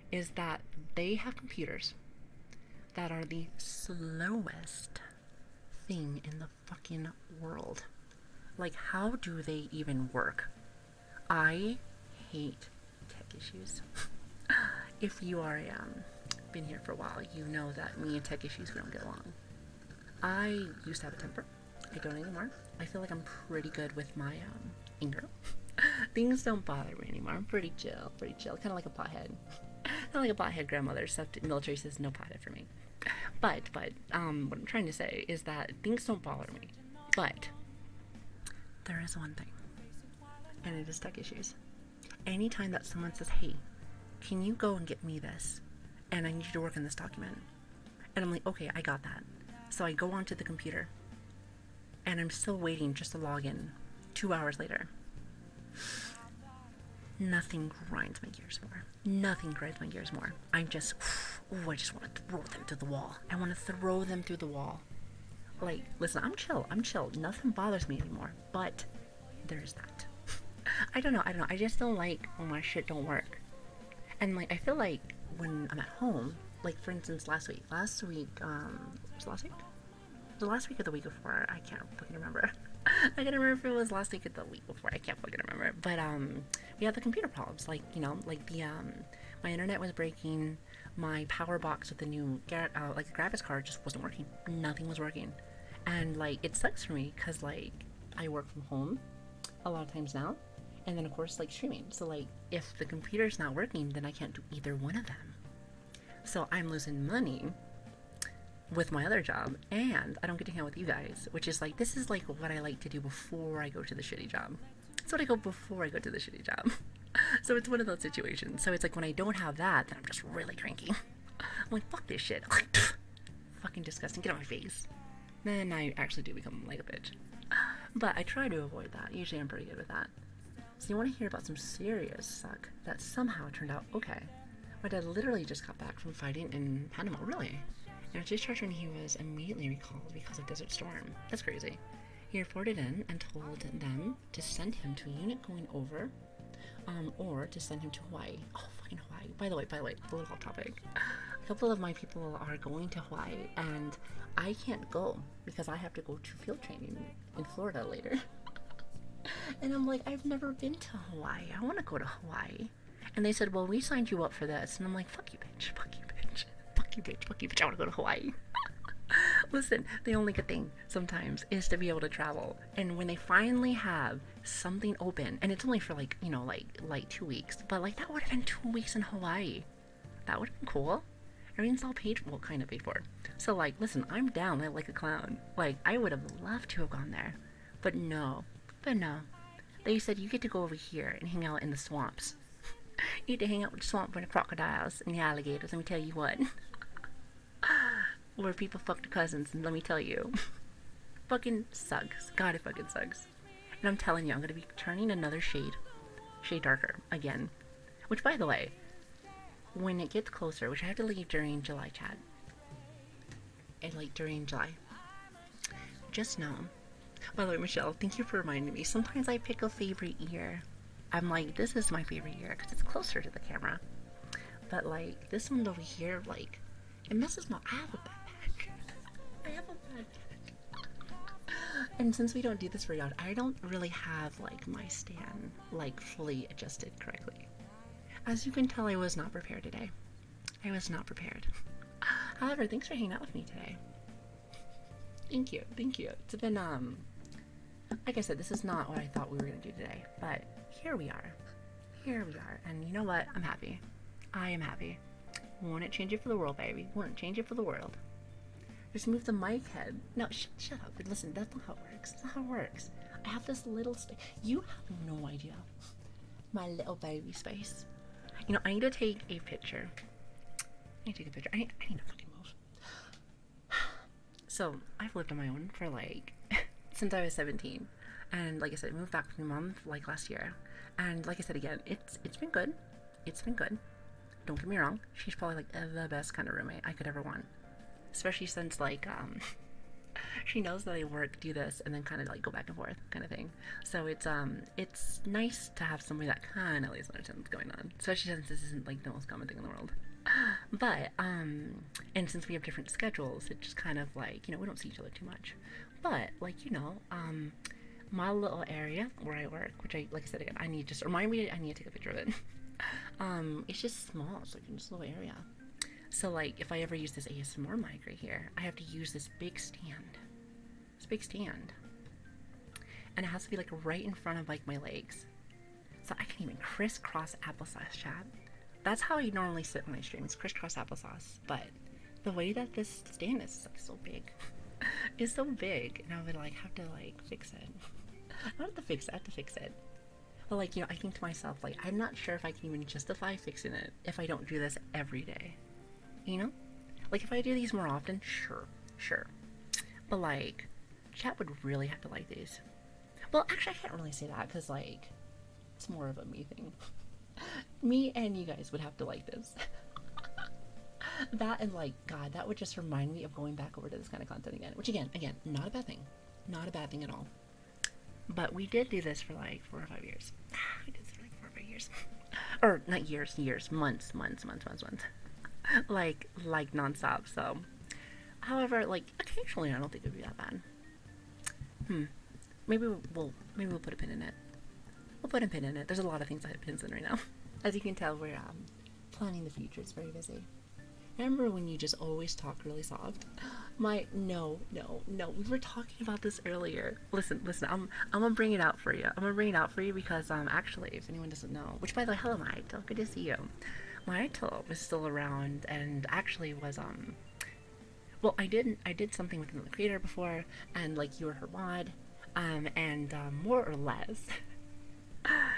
is that they have computers that are the slowest thing in the fucking world. Like, how do they even work? I hate tech issues. If you are been here for a while, you know that me and tech issues, we don't get along. I used to have a temper. I don't anymore. I feel like I'm pretty good with my anger. Things don't bother me anymore. I'm pretty chill, kind of like a pothead. Kind of like a pothead grandmother, except military says no pothead for me. But what I'm trying to say is that things don't bother me. But there is one thing, and it is tech issues. Anytime that someone says, hey, can you go and get me this? And I need you to work on this document. And I'm like, okay, I got that. So I go onto the computer, and I'm still waiting just to log in 2 hours later. Nothing grinds my gears more. Nothing grinds my gears more. I'm just, I just want to throw them to the wall. I want to throw them through the wall. Like, listen, I'm chill. Nothing bothers me anymore. But there's that. I don't know. I just don't like when my shit don't work. And like, I feel like when I'm at home, like for instance, last week, was it last week? The last week or the week before, I can't fucking remember. I can't remember if it was last week or the week before. I can't fucking remember. But we had the computer problems. Like, you know, like the my internet was breaking. My power box with the new like the graphics card just wasn't working. Nothing was working, and like it sucks for me because like I work from home a lot of times now, and then of course like streaming. So like if the computer's not working, then I can't do either one of them. So I'm losing money with my other job, and I don't get to hang out with you guys, which is like, this is like what I like to do before I go to the shitty job. That's what I go before I go to the shitty job. So it's one of those situations. So it's like when I don't have that, then I'm just really cranky. I'm like, fuck this shit. Fucking disgusting. Get out of my face. Then I actually do become like a bitch. But I try to avoid that. Usually I'm pretty good with that. So you want to hear about some serious suck that somehow turned out okay. My dad literally just got back from fighting in Panama, really. And at discharge when he was immediately recalled because of Desert Storm. That's crazy. He reported in and told them to send him to a unit going over, or to send him to Hawaii. Oh, fucking Hawaii. By the way, a little off topic. A couple of my people are going to Hawaii, and I can't go because I have to go to field training in Florida later. And I'm like, I've never been to Hawaii. I want to go to Hawaii. And they said, well, we signed you up for this. And I'm like, fuck you, bitch. I want to go to Hawaii. Listen, the only good thing sometimes is to be able to travel. And when they finally have something open, and it's only for like, you know, like 2 weeks, but like that would have been 2 weeks in Hawaii. That would have been cool. Everything's all paid for, well, kind of paid for. So like, listen, I'm down like a clown. Like, I would have loved to have gone there. But no. They said you get to go over here and hang out in the swamps. You get to hang out with the swamp and the crocodiles and the alligators, let me tell you what. Where people fuck their cousins, and let me tell you. Fucking sucks. God, it fucking sucks. And I'm telling you, I'm gonna be turning another shade darker, again. Which, by the way, when it gets closer, which I have to leave during July, Chad. And like during July. Just know. By the way, Michelle, thank you for reminding me. Sometimes I pick a favorite year. I'm like, this is my favorite year because it's closer to the camera. But like, this one over here, like, it messes my. I have a bad back. And since we don't do this very often, I don't really have like my stand like fully adjusted correctly. As you can tell, I was not prepared today. I was not prepared. However, thanks for hanging out with me today. Thank you. It's been like I said, this is not what I thought we were gonna do today, but here we are, and you know what? I'm happy. I am happy. Won't it change it for the world, baby? Won't it change it for the world? Just move the mic head. No, shut up. Listen, that's not how it works. That's not how it works. I have this little space. You have no idea. My little baby space. You know, I need to take a picture. I need to fucking move. So, I've lived on my own for like, since I was 17. And like I said, I moved back from my mom like last year. And like I said again, it's been good. It's been good. Don't get me wrong, she's probably like the best kind of roommate I could ever want. Especially since like, she knows that I work, do this, and then kind of like go back and forth kind of thing. So it's nice to have somebody that kind of lays understands what's going on. Especially since this isn't like the most common thing in the world. But and since we have different schedules, it just kind of like, we don't see each other too much. But like, my little area where I work, which I, like I said again, I need, just remind me, I need to take a picture of it. It's just small. It's like in this little area. So like, if I ever use this ASMR mic right here, I have to use this big stand. This big stand, and it has to be like right in front of like my legs, so I can even crisscross applesauce, chat. That's how I normally sit when I stream. It's crisscross applesauce, but the way that this stand is like so big, it's so big, and I would like have to like fix it. I don't have to fix it. I have to fix it. But like, I think to myself, like, I'm not sure if I can even justify fixing it if I don't do this every day. You know? Like, if I do these more often, sure, sure. But like, chat would really have to like these. Well, actually, I can't really say that because like, it's more of a me thing. Me and you guys would have to like this. That and like, God, that would just remind me of going back over to this kind of content again. Which again, not a bad thing. Not a bad thing at all. But we did do this for like 4 or 5 years. We did this for like 4 or 5 years. Or not years, months. like nonstop. So, however, like occasionally, I don't think it would be that bad. Maybe we'll put a pin in it. We'll put a pin in it. There's a lot of things I have pins in right now. As you can tell, we're planning the future. It's very busy. Remember when you just always talk really soft? No. We were talking about this earlier. Listen. I'm gonna bring it out for you. Because actually, if anyone doesn't know, which by the way, hello, Maito. Good to see you. Maito was still around and actually was well, I did something with another creator before, and like you were her mod, and more or less,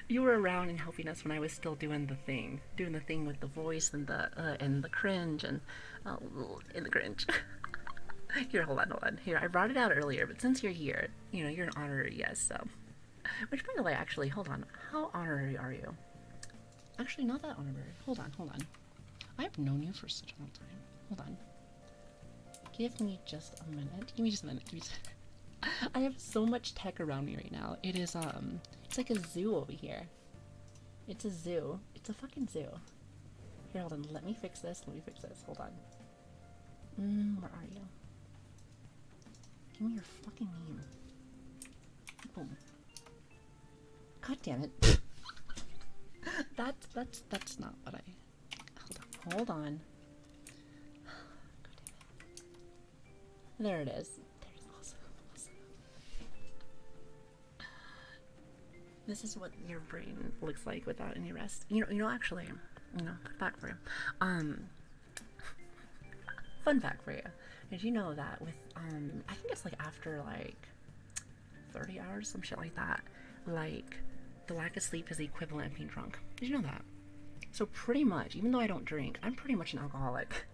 you were around and helping us when I was still doing the thing with the voice and the cringe and the cringe. Here, hold on. Here, I brought it out earlier, but since you're here, you're an honorary yes. So, which by the way, actually, hold on. How honorary are you? Actually, not that honorary. Hold on. I've known you for such a long time. Hold on. Give me just a minute. I have so much tech around me right now. It is, it's like a zoo over here. It's a zoo. It's a fucking zoo. Here, hold on. Let me fix this. Hold on. Where are you? Give me your fucking name. Boom. God damn it. That's not what I... Hold on. God damn it. There it is. Awesome. This is what your brain looks like without any rest. Actually, fact for you. Fun fact for you. Did you know that with, I think it's like after like 30 hours, some shit like that, like the lack of sleep is the equivalent of being drunk. Did you know that? So pretty much, even though I don't drink, I'm pretty much an alcoholic.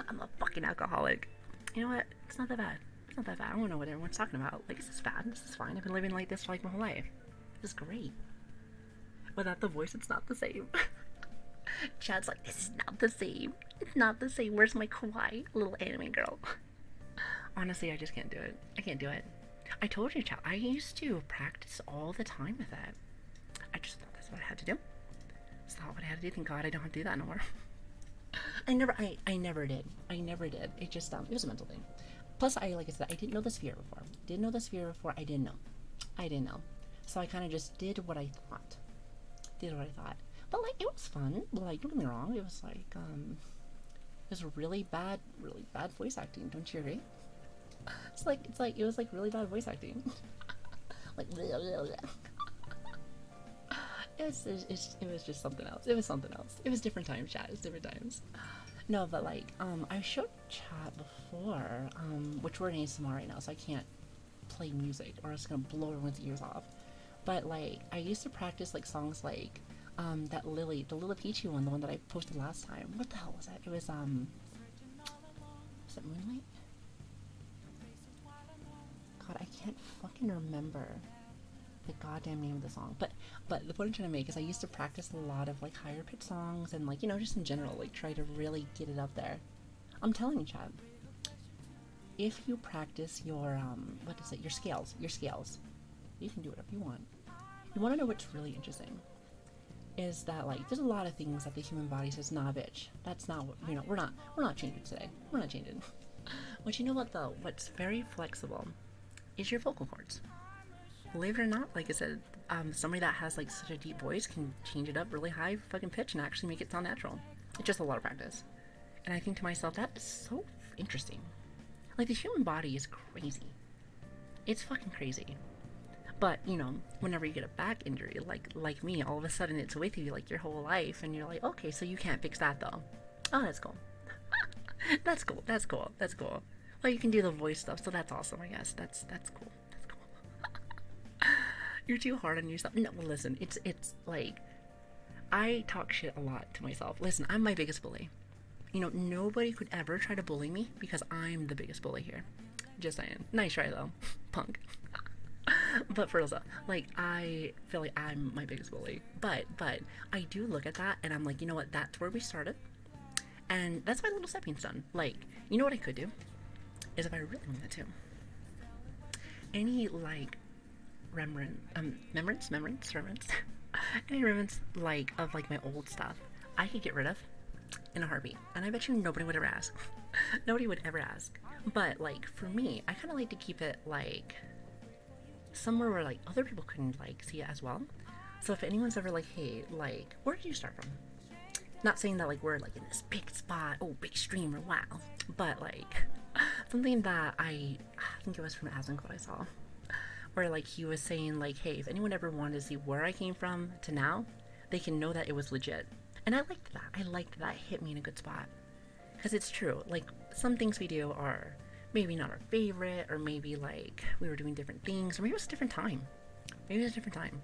I'm a fucking alcoholic. You know what? It's not that bad. I don't know what everyone's talking about. Like, this is bad. This is fine. I've been living like this for like my whole life. This is great. Without the voice, it's not the same. Chad's like, this is not the same. It's not the same. Where's my kawaii little anime girl? Honestly, I just can't do it. I can't do it. I told you, Chad, I used to practice all the time with that. I just thought that's what I had to do. It's not what I had to do. Thank God I don't have to do that no more. I never did. It just, it was a mental thing. Plus, like I said, I didn't know the sphere before. I didn't know. So I kind of just did what I thought. But like, it was fun. Like, don't get me wrong. It was like, it was really bad voice acting. Don't you agree? It was like really bad voice acting. Like, it was just something else. It was different times, chat. No, but like, I showed chat before, which we're in ASMR right now, so I can't play music or it's gonna blow everyone's ears off. But like, I used to practice like songs like, the Lily Peachy one, the one that I posted last time. What the hell was that? It was it Moonlight? God, I can't fucking remember the goddamn name of the song. But the point I'm trying to make is I used to practice a lot of like higher pitch songs and like, just in general, like try to really get it up there. I'm telling you, Chad, if you practice your your scales, you can do whatever you want. You want to know what's really interesting? is that like there's a lot of things that the human body says, nah, bitch, that's not what, you know, we're not changing today. We're not changing. But you know what though? What's very flexible is your vocal cords. Believe it or not, like I said, somebody that has like such a deep voice can change it up really high fucking pitch and actually make it sound natural. It's just a lot of practice. And I think to myself, that is so interesting. Like the human body is crazy. It's fucking crazy. But you know, whenever you get a back injury, like me, all of a sudden it's with you like your whole life, and you're like, okay, so you can't fix that though. Oh, that's cool. That's cool. That's cool. That's cool. Well, you can do the voice stuff, so that's awesome. I guess that's cool. That's cool. You're too hard on yourself. No, well, listen, it's like I talk shit a lot to myself. Listen, I'm my biggest bully. You know, nobody could ever try to bully me because I'm the biggest bully here. Just saying. Nice try though, punk. But for real though, like I feel like I'm my biggest bully. But I do look at that and I'm like, you know what? That's where we started, and that's my little stepping stone. Like, you know what I could do is if I really wanted to. Any like remembrance, any remnants like of like my old stuff, I could get rid of in a heartbeat, and I bet you nobody would ever ask. Nobody would ever ask. But like for me, I kind of like to keep it like somewhere where like other people couldn't like see it as well. So if anyone's ever like, hey, like where did you start from? Not saying that like we're like in this big spot, oh big streamer, wow, but like something that I think it was from Azenquad I saw, where like he was saying like, hey, if anyone ever wanted to see where I came from to now, they can know that it was legit. And I liked that. I liked that. It hit me in a good spot. Because it's true. Like, some things we do are maybe not our favorite, or maybe, like, we were doing different things, or maybe it was a different time. Maybe it was a different time.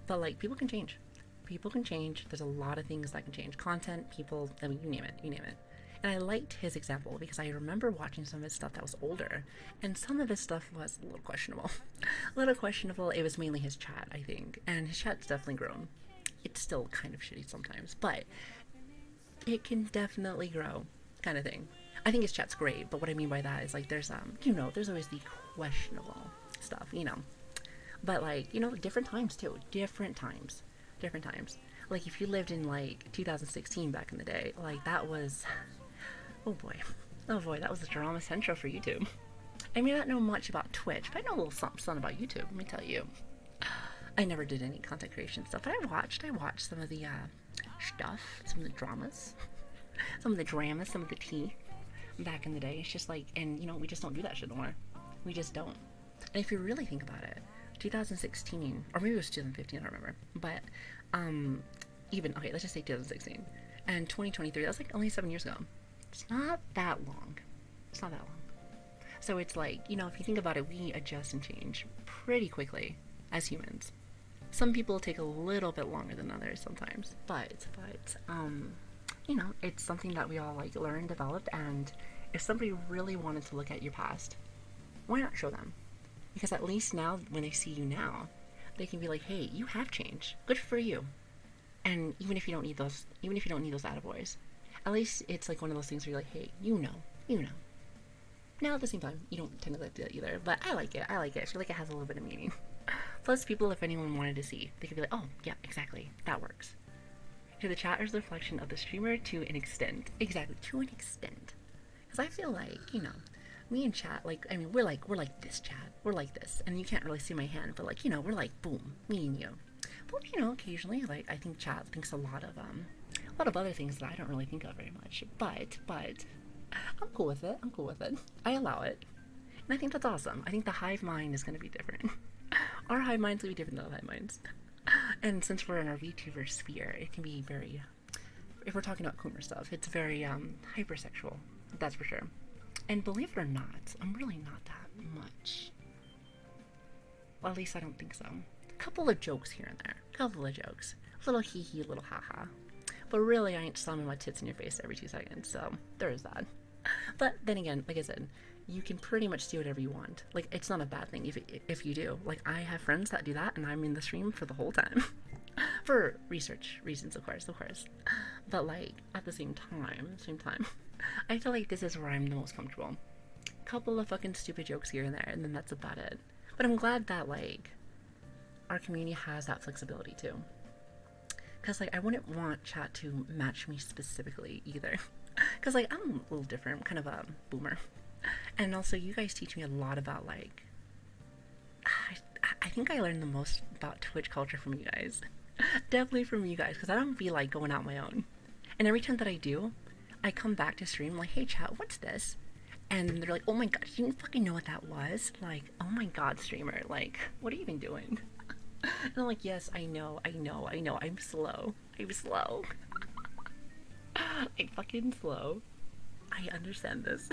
But, like, people can change. People can change. There's a lot of things that can change. Content, people, I mean, you name it. You name it. And I liked his example because I remember watching some of his stuff that was older, and some of his stuff was a little questionable. A little questionable. It was mainly his chat, I think. And his chat's definitely grown. It's still kind of shitty sometimes, but it can definitely grow, kind of thing. I think his chat's great, but what I mean by that is like there's you know, there's always the questionable stuff, you know. But like, you know, different times too. Different times. Like if you lived in like 2016 back in the day, like that was oh boy, that was the drama central for YouTube. I may not know much about Twitch, but I know a little something about YouTube, let me tell you. I never did any content creation stuff, but I watched some of the stuff, some of the dramas, some of the tea back in the day. It's just like, and you know, we just don't do that shit anymore. We just don't. And if you really think about it, 2016, or maybe it was 2015, I don't remember, but even, okay, let's just say 2016, and 2023, that's like only 7 years ago. It's not that long. It's not that long. So it's like, you know, if you think about it, we adjust and change pretty quickly as humans. Some people take a little bit longer than others sometimes, but you know, it's something that we all like learned, developed, and if somebody really wanted to look at your past, why not show them? Because at least now, when they see you now, they can be like, hey, you have changed. Good for you. And even if you don't need those attaboys, at least it's like one of those things where you're like, hey, you know. Now at the same time, you don't tend to like do that either, but I like it. I feel like it has a little bit of meaning. Plus, people, if anyone wanted to see, they could be like, oh, yeah, exactly, that works. So the chat is a reflection of the streamer to an extent. Exactly, to an extent. Because I feel like, you know, me and chat, like, I mean, we're like this, chat. We're like this. And you can't really see my hand, but like, you know, we're like, boom, me and you. But, you know, occasionally, like, I think chat thinks a lot of other things that I don't really think of very much. But, I'm cool with it. I allow it. And I think that's awesome. I think the hive mind is going to be different. Our hive minds will be different than other hive minds. And since we're in our VTuber sphere, it can be very, if we're talking about Coomer stuff, it's very hypersexual. That's for sure. And believe it or not, I'm really not that much. Well, at least I don't think so. A couple of jokes here and there. Little hee-hee, little ha-ha. But really, I ain't slamming my tits in your face every 2 seconds, so there is that. But then again, like I said, you can pretty much do whatever you want. Like, it's not a bad thing if you do. Like, I have friends that do that, and I'm in the stream for the whole time. For research reasons, of course. But, like, at the same time, I feel like this is where I'm the most comfortable. Couple of fucking stupid jokes here and there, and then that's about it. But I'm glad that, like, our community has that flexibility, too. Because, like, I wouldn't want chat to match me specifically either. Because, like, I'm a little different. I'm kind of a boomer. And also, you guys teach me a lot about, like, I think I learned the most about Twitch culture from you guys. Definitely from you guys, because I don't be, like, going out my own. And every time that I do, I come back to stream, like, hey, chat, what's this? And they're like, oh my god, you didn't fucking know what that was? Like, oh my god, streamer, like, what are you even doing? And I'm like, yes, I know, I'm slow. I'm slow. I'm fucking slow. I understand this.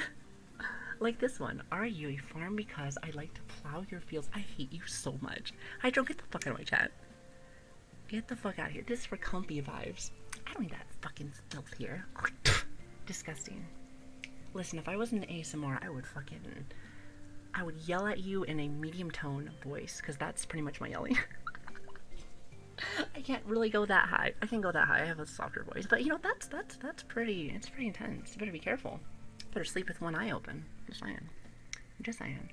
Like this one. Are you a farm because I like to plow your fields? I hate you so much. Hydro, get the fuck out of my chat. Get the fuck out of here. This is for comfy vibes. I don't need that fucking filth here. Disgusting. Listen, if I was in ASMR, I would yell at you in a medium tone voice, because that's pretty much my yelling. I can't really go that high. I can't go that high. I have a softer voice, but you know that's pretty. It's pretty intense. You better be careful. Better sleep with one eye open. Just saying. Just saying.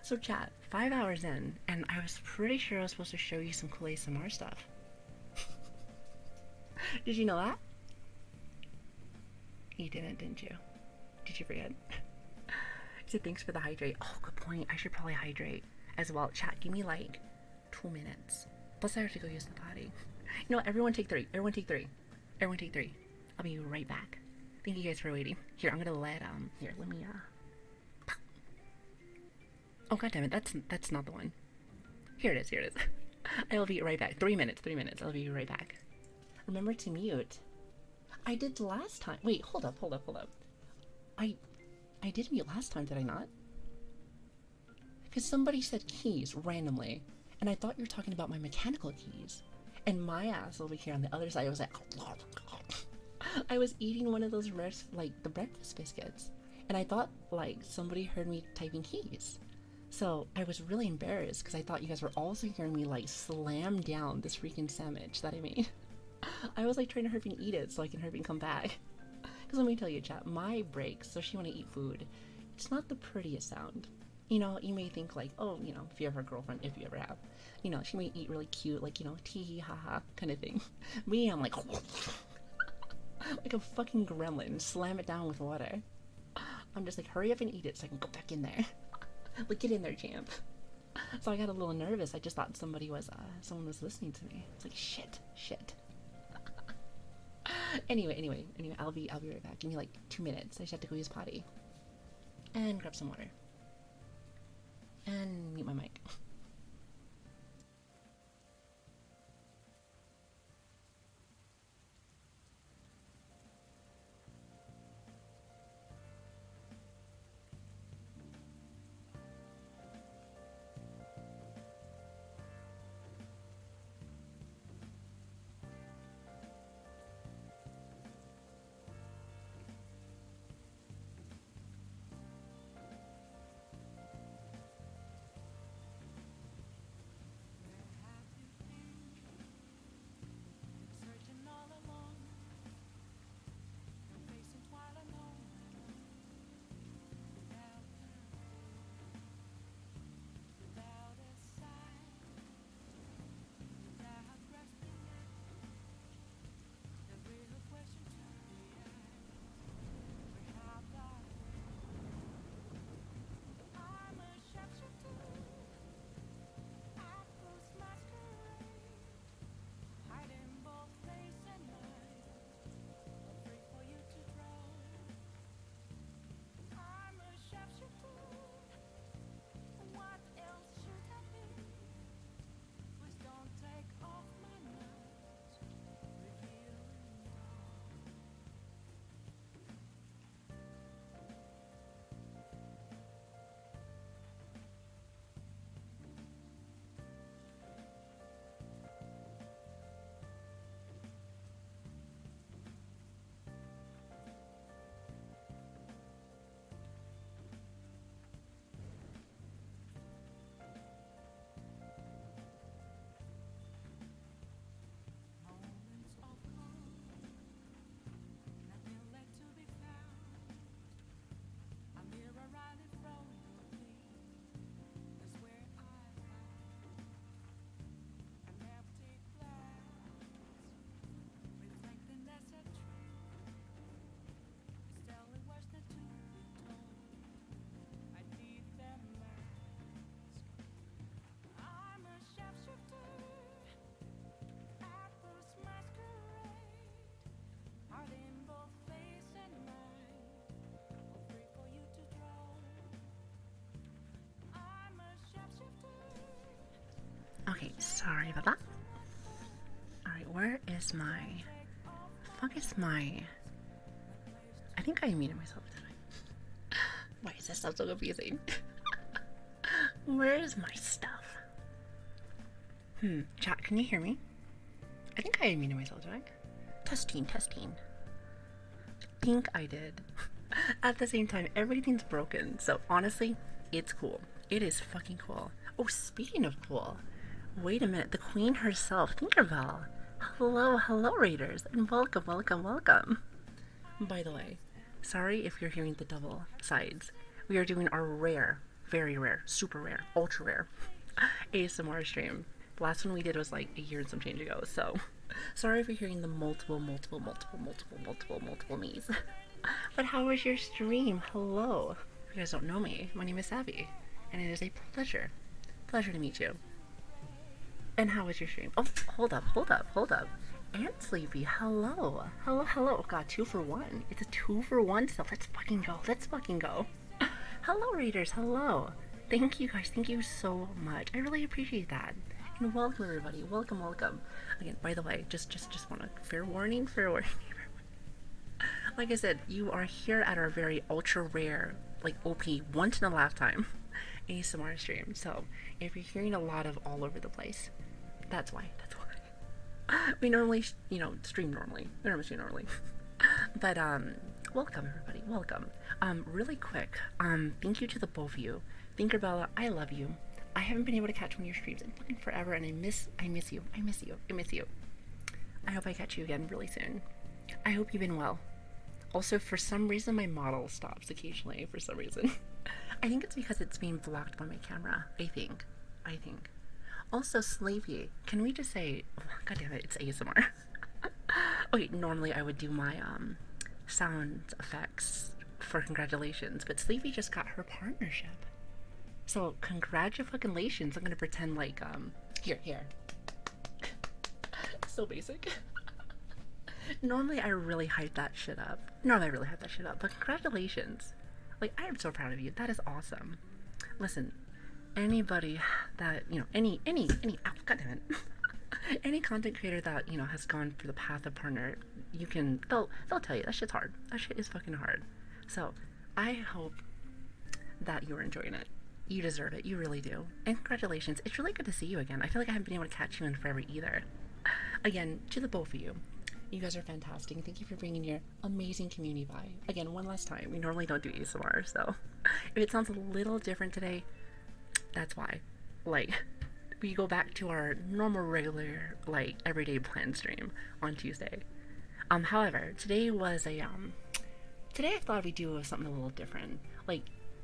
So chat, 5 hours in, and I was pretty sure I was supposed to show you some cool ASMR stuff. Did you know that? You didn't you? Did you forget? So thanks for the hydrate. Oh, good point. I should probably hydrate as well. Chat, give me like 2 minutes. Plus I have to go use the potty. You know what? Everyone take 3. Everyone take 3. Everyone take 3. I'll be right back. Thank you guys for waiting. Here, I'm gonna let here, let me oh god damn it, that's not the one. Here it is. I will be right back. 3 minutes, 3 minutes. I'll be right back. Remember to mute. I did last time. Wait, hold up. I did mute last time, did I not? Because somebody said keys randomly, and I thought you were talking about my mechanical keys. And my ass over here on the other side, I was like, I was eating one of those like the breakfast biscuits, and I thought like somebody heard me typing keys. So I was really embarrassed because I thought you guys were also hearing me like slam down this freaking sandwich that I made. I was like trying to hurry and eat it so I can hurry and come back. Because let me tell you, chat, my breaks, especially when I eat food, it's not the prettiest sound. You know, you may think like, oh, you know, if you have a girlfriend, if you ever have, you know, she may eat really cute, like, you know, tee hee ha ha kind of thing. Me, I'm like, like a fucking gremlin, slam it down with water. I'm just like, hurry up and eat it so I can go back in there. Like, get in there, champ. So I got a little nervous. I just thought someone was listening to me. It's like, shit. Anyway, I'll be right back. Give me like 2 minutes. I just have to go use potty. And grab some water. And mute my mic. Okay, sorry about that. Alright, where is my... fuck is my... I think I muted myself tonight. Why is this stuff so confusing? Where is my stuff? Chat, can you hear me? I think I muted myself, did I? Testing. I think I did. At the same time, everything's broken, so honestly, it's cool. It is fucking cool. Oh, speaking of cool, wait a minute, the queen herself, Tinkerbell. Hello, Raiders, and welcome. By the way, sorry if you're hearing the double sides. We are doing our rare, very rare, super rare, ultra rare ASMR stream. The last one we did was like a year and some change ago, so sorry if you're hearing the multiple me's. But how was your stream? Hello. If you guys don't know me, my name is Savvy, and it is a pleasure to meet you. And how was your stream? Oh, hold up. And Sleepy, hello. God, 2 for 1. It's a 2 for 1, so let's fucking go. Hello, Raiders, hello. Thank you guys, thank you so much. I really appreciate that. And welcome, everybody. Welcome. Again, by the way, just want to fair warning. Like I said, you are here at our very ultra rare, like OP, once in a lifetime ASMR stream. So if you're hearing a lot of all over the place, that's why. We normally, stream normally. We normally stream normally. But welcome everybody. Welcome. Really quick. Thank you to the both of you. Tinkerbella, I love you. I haven't been able to catch one of your streams in fucking forever, and I miss you. I hope I catch you again really soon. I hope you've been well. Also, for some reason, my model stops occasionally. For some reason, I think it's because it's being blocked by my camera. I think. Also, Slavey, can we just say, oh, God damn it, it's ASMR. Okay, normally I would do my sound effects for congratulations, but Slavey just got her partnership. So congratulations. I'm gonna pretend like here. So basic. Normally I really hype that shit up. But congratulations. Like, I am so proud of you. That is awesome. Listen, anybody that, any ow, goddammit. Any content creator that, has gone through the path of partner, they'll tell you that shit's hard. That shit is fucking hard. So I hope that you're enjoying it. You deserve it. You really do. And congratulations. It's really good to see you again. I feel like I haven't been able to catch you in forever either. Again, to the both of you, you guys are fantastic. Thank you for bringing your amazing community by. Again, one last time. We normally don't do ASMR, so if it sounds a little different today, that's why. Like, we go back to our normal, regular, like, everyday plan stream on Tuesday. However, today was a, today I thought we'd do something a little different. Like,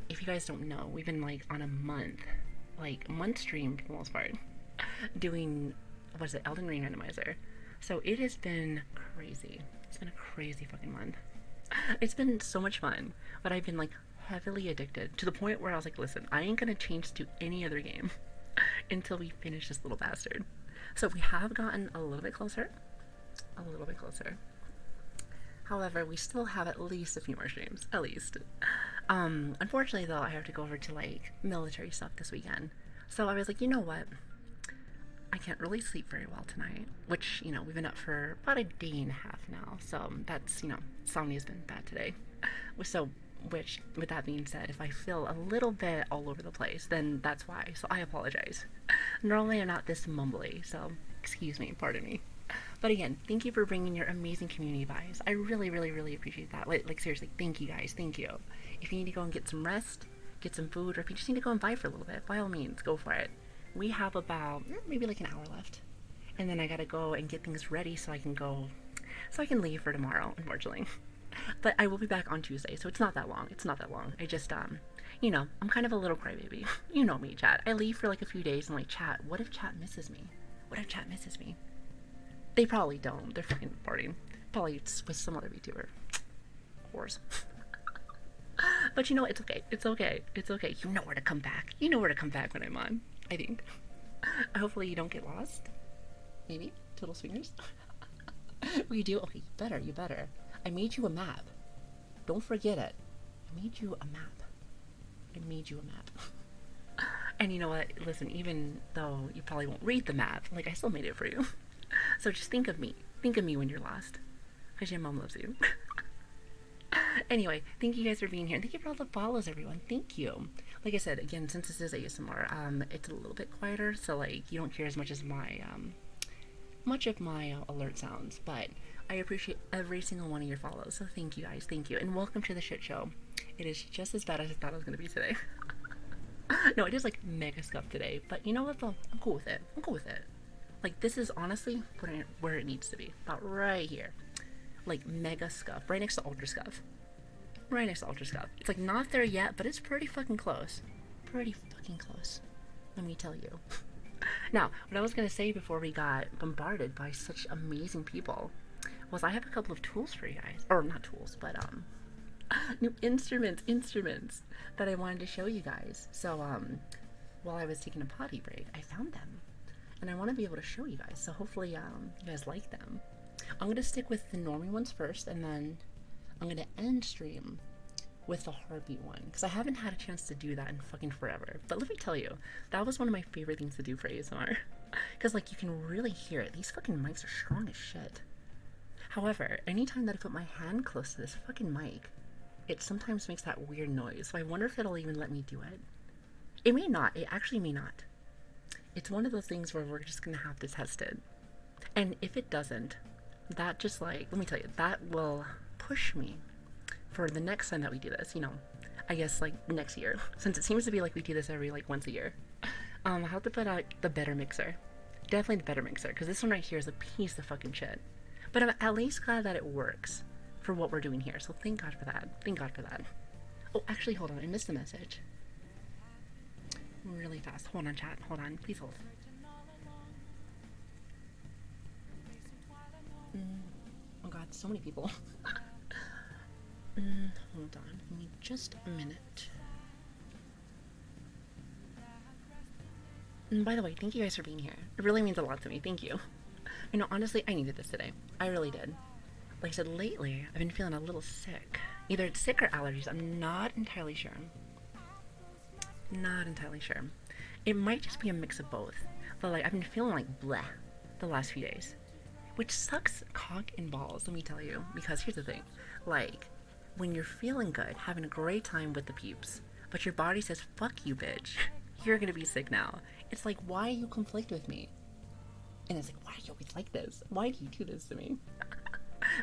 if you guys don't know, we've been, like, on a month stream for the most part, doing, Elden Ring Randomizer. So it has been crazy. It's been a crazy fucking month. It's been so much fun, but I've been, like, heavily addicted to the point where I was like, listen, I ain't gonna change to any other game until we finish this little bastard. So we have gotten a little bit closer. However, we still have at least a few more streams, at least. Unfortunately though, I have to go over to, like, military stuff this weekend. So I was like, you know what? I can't really sleep very well tonight, which, we've been up for about a day and a half now. So that's, insomnia's been bad today. Which, with that being said, if I feel a little bit all over the place, then that's why. So I apologize. Normally I'm not this mumbly, so excuse me, pardon me. But again, thank you for bringing your amazing community vibes. I really, really, really appreciate that. Like seriously, thank you guys. Thank you. If you need to go and get some rest, get some food, or if you just need to go and vibe for a little bit, by all means, go for it. We have about maybe like an hour left. And then I gotta go and get things ready so I can leave for tomorrow, unfortunately. But I will be back on Tuesday, so it's not that long. I just, I'm kind of a little crybaby. You know me, chat. I leave for like a few days and like, chat, what if chat misses me? They probably don't. They're fucking partying. Probably with some other VTuber. Whores. But it's okay. It's okay. You know where to come back. When I'm on, I think. Hopefully you don't get lost. Maybe. Total swingers. We do? Okay, you better. I made you a map. Don't forget it. I made you a map. And you know what? Listen, even though you probably won't read the map, like I still made it for you. So just think of me. Think of me when you're lost. Because your mom loves you. Anyway, thank you guys for being here. And thank you for all the follows, everyone. Thank you. Like I said, again, since this is ASMR, it's a little bit quieter, so like you don't hear as much as my much of my alert sounds, but I appreciate every single one of your follows. So thank you guys, thank you, and welcome to the shit show. It is just as bad as I thought it was gonna be today. No, it is like mega scuffed today, but you know what though? I'm cool with it. I'm cool with it. Like this is honestly putting it where it needs to be, about right here. Like mega scuff, right next to ultra scuff. Right next to ultra scuff. It's like not there yet, but it's pretty fucking close. Pretty fucking close. Let me tell you. Now, what I was gonna say before we got bombarded by such amazing people was I have a couple of tools for you guys. Or not tools, but new instruments that I wanted to show you guys. So while I was taking a potty break, I found them. And I want to be able to show you guys. So hopefully you guys like them. I'm gonna stick with the normie ones first, and then I'm gonna end stream with the heartbeat one, because I haven't had a chance to do that in fucking forever. But let me tell you, that was one of my favorite things to do for ASMR. Because like you can really hear it. These fucking mics are strong as shit. However, anytime that I put my hand close to this fucking mic, it sometimes makes that weird noise. So I wonder if it'll even let me do it. It may not. It actually may not. It's one of those things where we're just gonna have to test it. And if it doesn't, that just like, let me tell you, that will push me for the next time that we do this, you know, I guess like next year, since it seems to be like we do this every like once a year. I'll have to put out the better mixer. Definitely the better mixer, because this one right here is a piece of fucking shit. But I'm at least glad that it works for what we're doing here, so thank God for that. Thank God for that. Oh, actually, hold on, I missed a message. Really fast. Hold on, chat. Hold on. Please hold. Oh god, so many people. Hold on. Give me just a minute. And by the way, thank you guys for being here. It really means a lot to me. Thank you. You know, honestly, I needed this today. I really did. Like I said, lately, I've been feeling a little sick. Either it's sick or allergies. I'm not entirely sure. Not entirely sure. It might just be a mix of both. But like, I've been feeling like bleh the last few days. Which sucks cock and balls, let me tell you. Because here's the thing. Like, when you're feeling good, having a great time with the peeps, but your body says, fuck you, bitch. You're gonna be sick now. It's like, why you conflict with me? And it's like, why are you always like this? Why do you do this to me?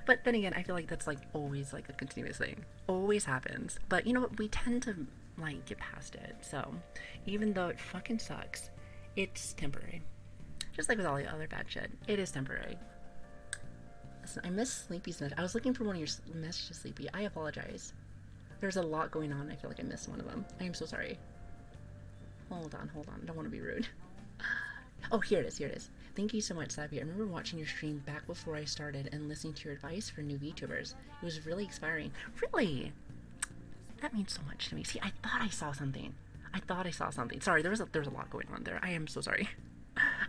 But then again, I feel like that's like always like a continuous thing. Always happens. But you know what? We tend to like get past it. So even though it fucking sucks, it's temporary. Just like with all the other bad shit, it is temporary. Listen, I miss Sleepy's message. I was looking for one of your messages, Sleepy. I apologize. There's a lot going on. I feel like I missed one of them. I am so sorry. Hold on. I don't want to be rude. Oh, here it is. Thank you so much, Savvy. I remember watching your stream back before I started and listening to your advice for new VTubers. It was really inspiring. Really? That means so much to me. See, I thought I saw something. Sorry, there was a lot going on there. I am so sorry.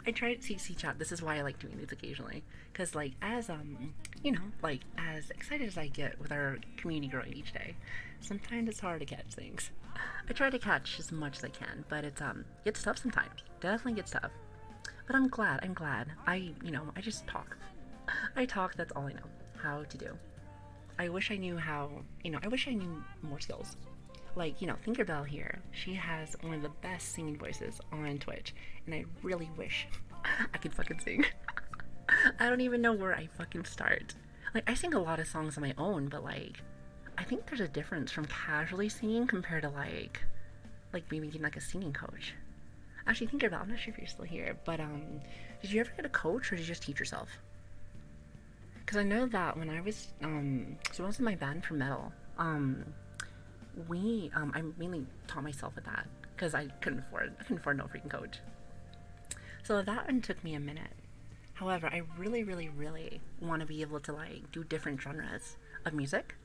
I tried to see chat. This is why I like doing these occasionally. Because, like, as, you know, like, as excited as I get with our community growing each day, sometimes it's hard to catch things. I try to catch as much as I can, but it's tough sometimes. Definitely gets tough. But I'm glad. I just talk. I talk, that's all I know how to do. I wish I knew more skills. Like, Tinkerbell here, she has one of the best singing voices on Twitch, and I really wish I could fucking sing. I don't even know where I fucking start. Like, I sing a lot of songs on my own, but like, I think there's a difference from casually singing compared to like maybe getting like a singing coach. Actually, Tinkerbell, I'm not sure if you're still here, but did you ever get a coach or did you just teach yourself? Because I know that when I was, so when I was in my band for metal, I mainly taught myself with that because I couldn't afford no freaking coach. So that one took me a minute. However, I really, really, really want to be able to like do different genres of music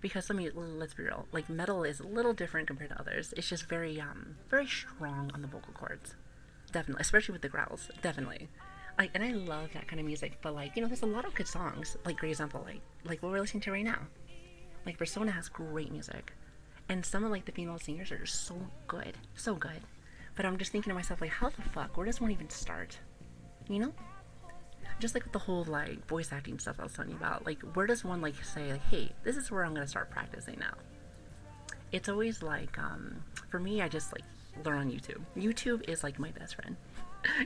because let's be real, like metal is a little different compared to others. It's just very, very strong on the vocal cords, definitely, especially with the growls, definitely. Like, and I love that kind of music, but like, there's a lot of good songs. Like, for example, like what we're listening to right now. Like, Persona has great music. And some of like the female singers are just so good. But I'm just thinking to myself, like, how the fuck? Where does one even start? You know? Just like with the whole like voice acting stuff I was telling you about, like where does one like say like, hey, this is where I'm gonna start practicing now? It's always like, for me, I just like learn on YouTube. YouTube is like my best friend.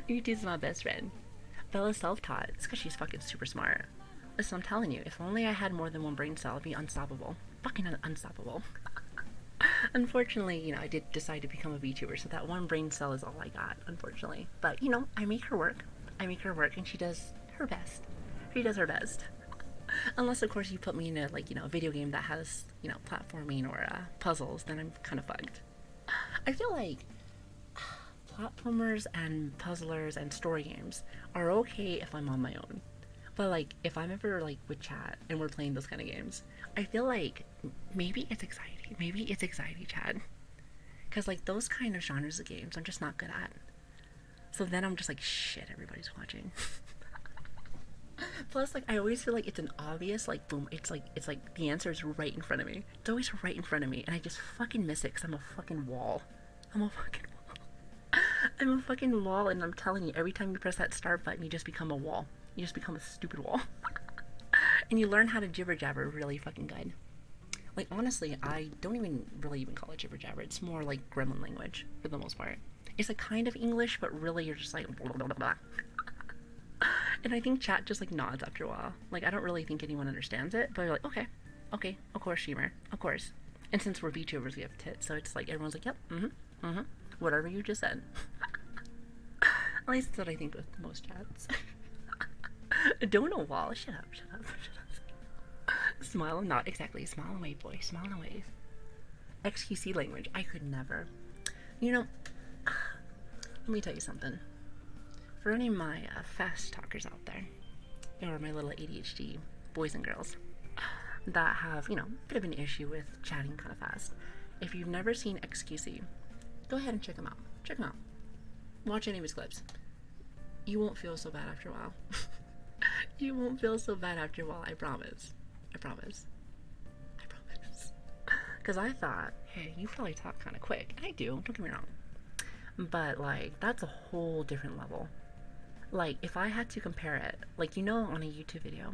YouTube's my best friend. Bella's self-taught. It's because she's fucking super smart. Listen, I'm telling you, if only I had more than one brain cell, I'd be unstoppable. Fucking unstoppable. Unfortunately, you know, I did decide to become a VTuber, so that one brain cell is all I got, unfortunately. But, you know, I make her work. I make her work, and she does her best. She does her best. Unless, of course, you put me in a, like, you know, a video game that has, you know, platforming or puzzles, then I'm kind of fucked. I feel like platformers and puzzlers and story games are okay if I'm on my own. But, like, if I'm ever, like, with chat and we're playing those kind of games, I feel like maybe it's anxiety. Maybe it's anxiety, Chad. Because, like, those kind of genres of games I'm just not good at. So then I'm just like, shit, everybody's watching. Plus, like, I always feel like it's an obvious, like, boom, it's like the answer is right in front of me. It's always right in front of me, and I just fucking miss it because I'm a fucking wall. I'm a fucking wall. I'm a fucking wall, and I'm telling you, every time you press that start button, you just become a wall. You just become a stupid wall. And you learn how to jibber jabber really fucking good. Like, honestly, I don't even really even call it jibber jabber. It's more like gremlin language, for the most part. It's a kind of English, but really you're just like blah, blah, blah, blah. And I think chat just like nods after a while. Like, I don't really think anyone understands it, but they're like, okay, of course, Shemer, of course. And since we're VTubers, we have tits, so it's like everyone's like, yep, whatever you just said. At least that's what I think with most chats. Don't know wall. Shut up. Smile and nod. Exactly. Smile and wave, boy. Smile and wave. XQC language. I could never. You know, let me tell you something. For any of my fast talkers out there, or my little ADHD boys and girls that have, you know, a bit of an issue with chatting kind of fast, if you've never seen XQC, go ahead and check him out. Check him out. Watch any of his clips. You won't feel so bad after a while. You won't feel so bad after a while, I promise. I promise. Because I thought, hey, you probably talk kind of quick. And I do, don't get me wrong. But, like, that's a whole different level. Like, if I had to compare it, like, you know, on a YouTube video,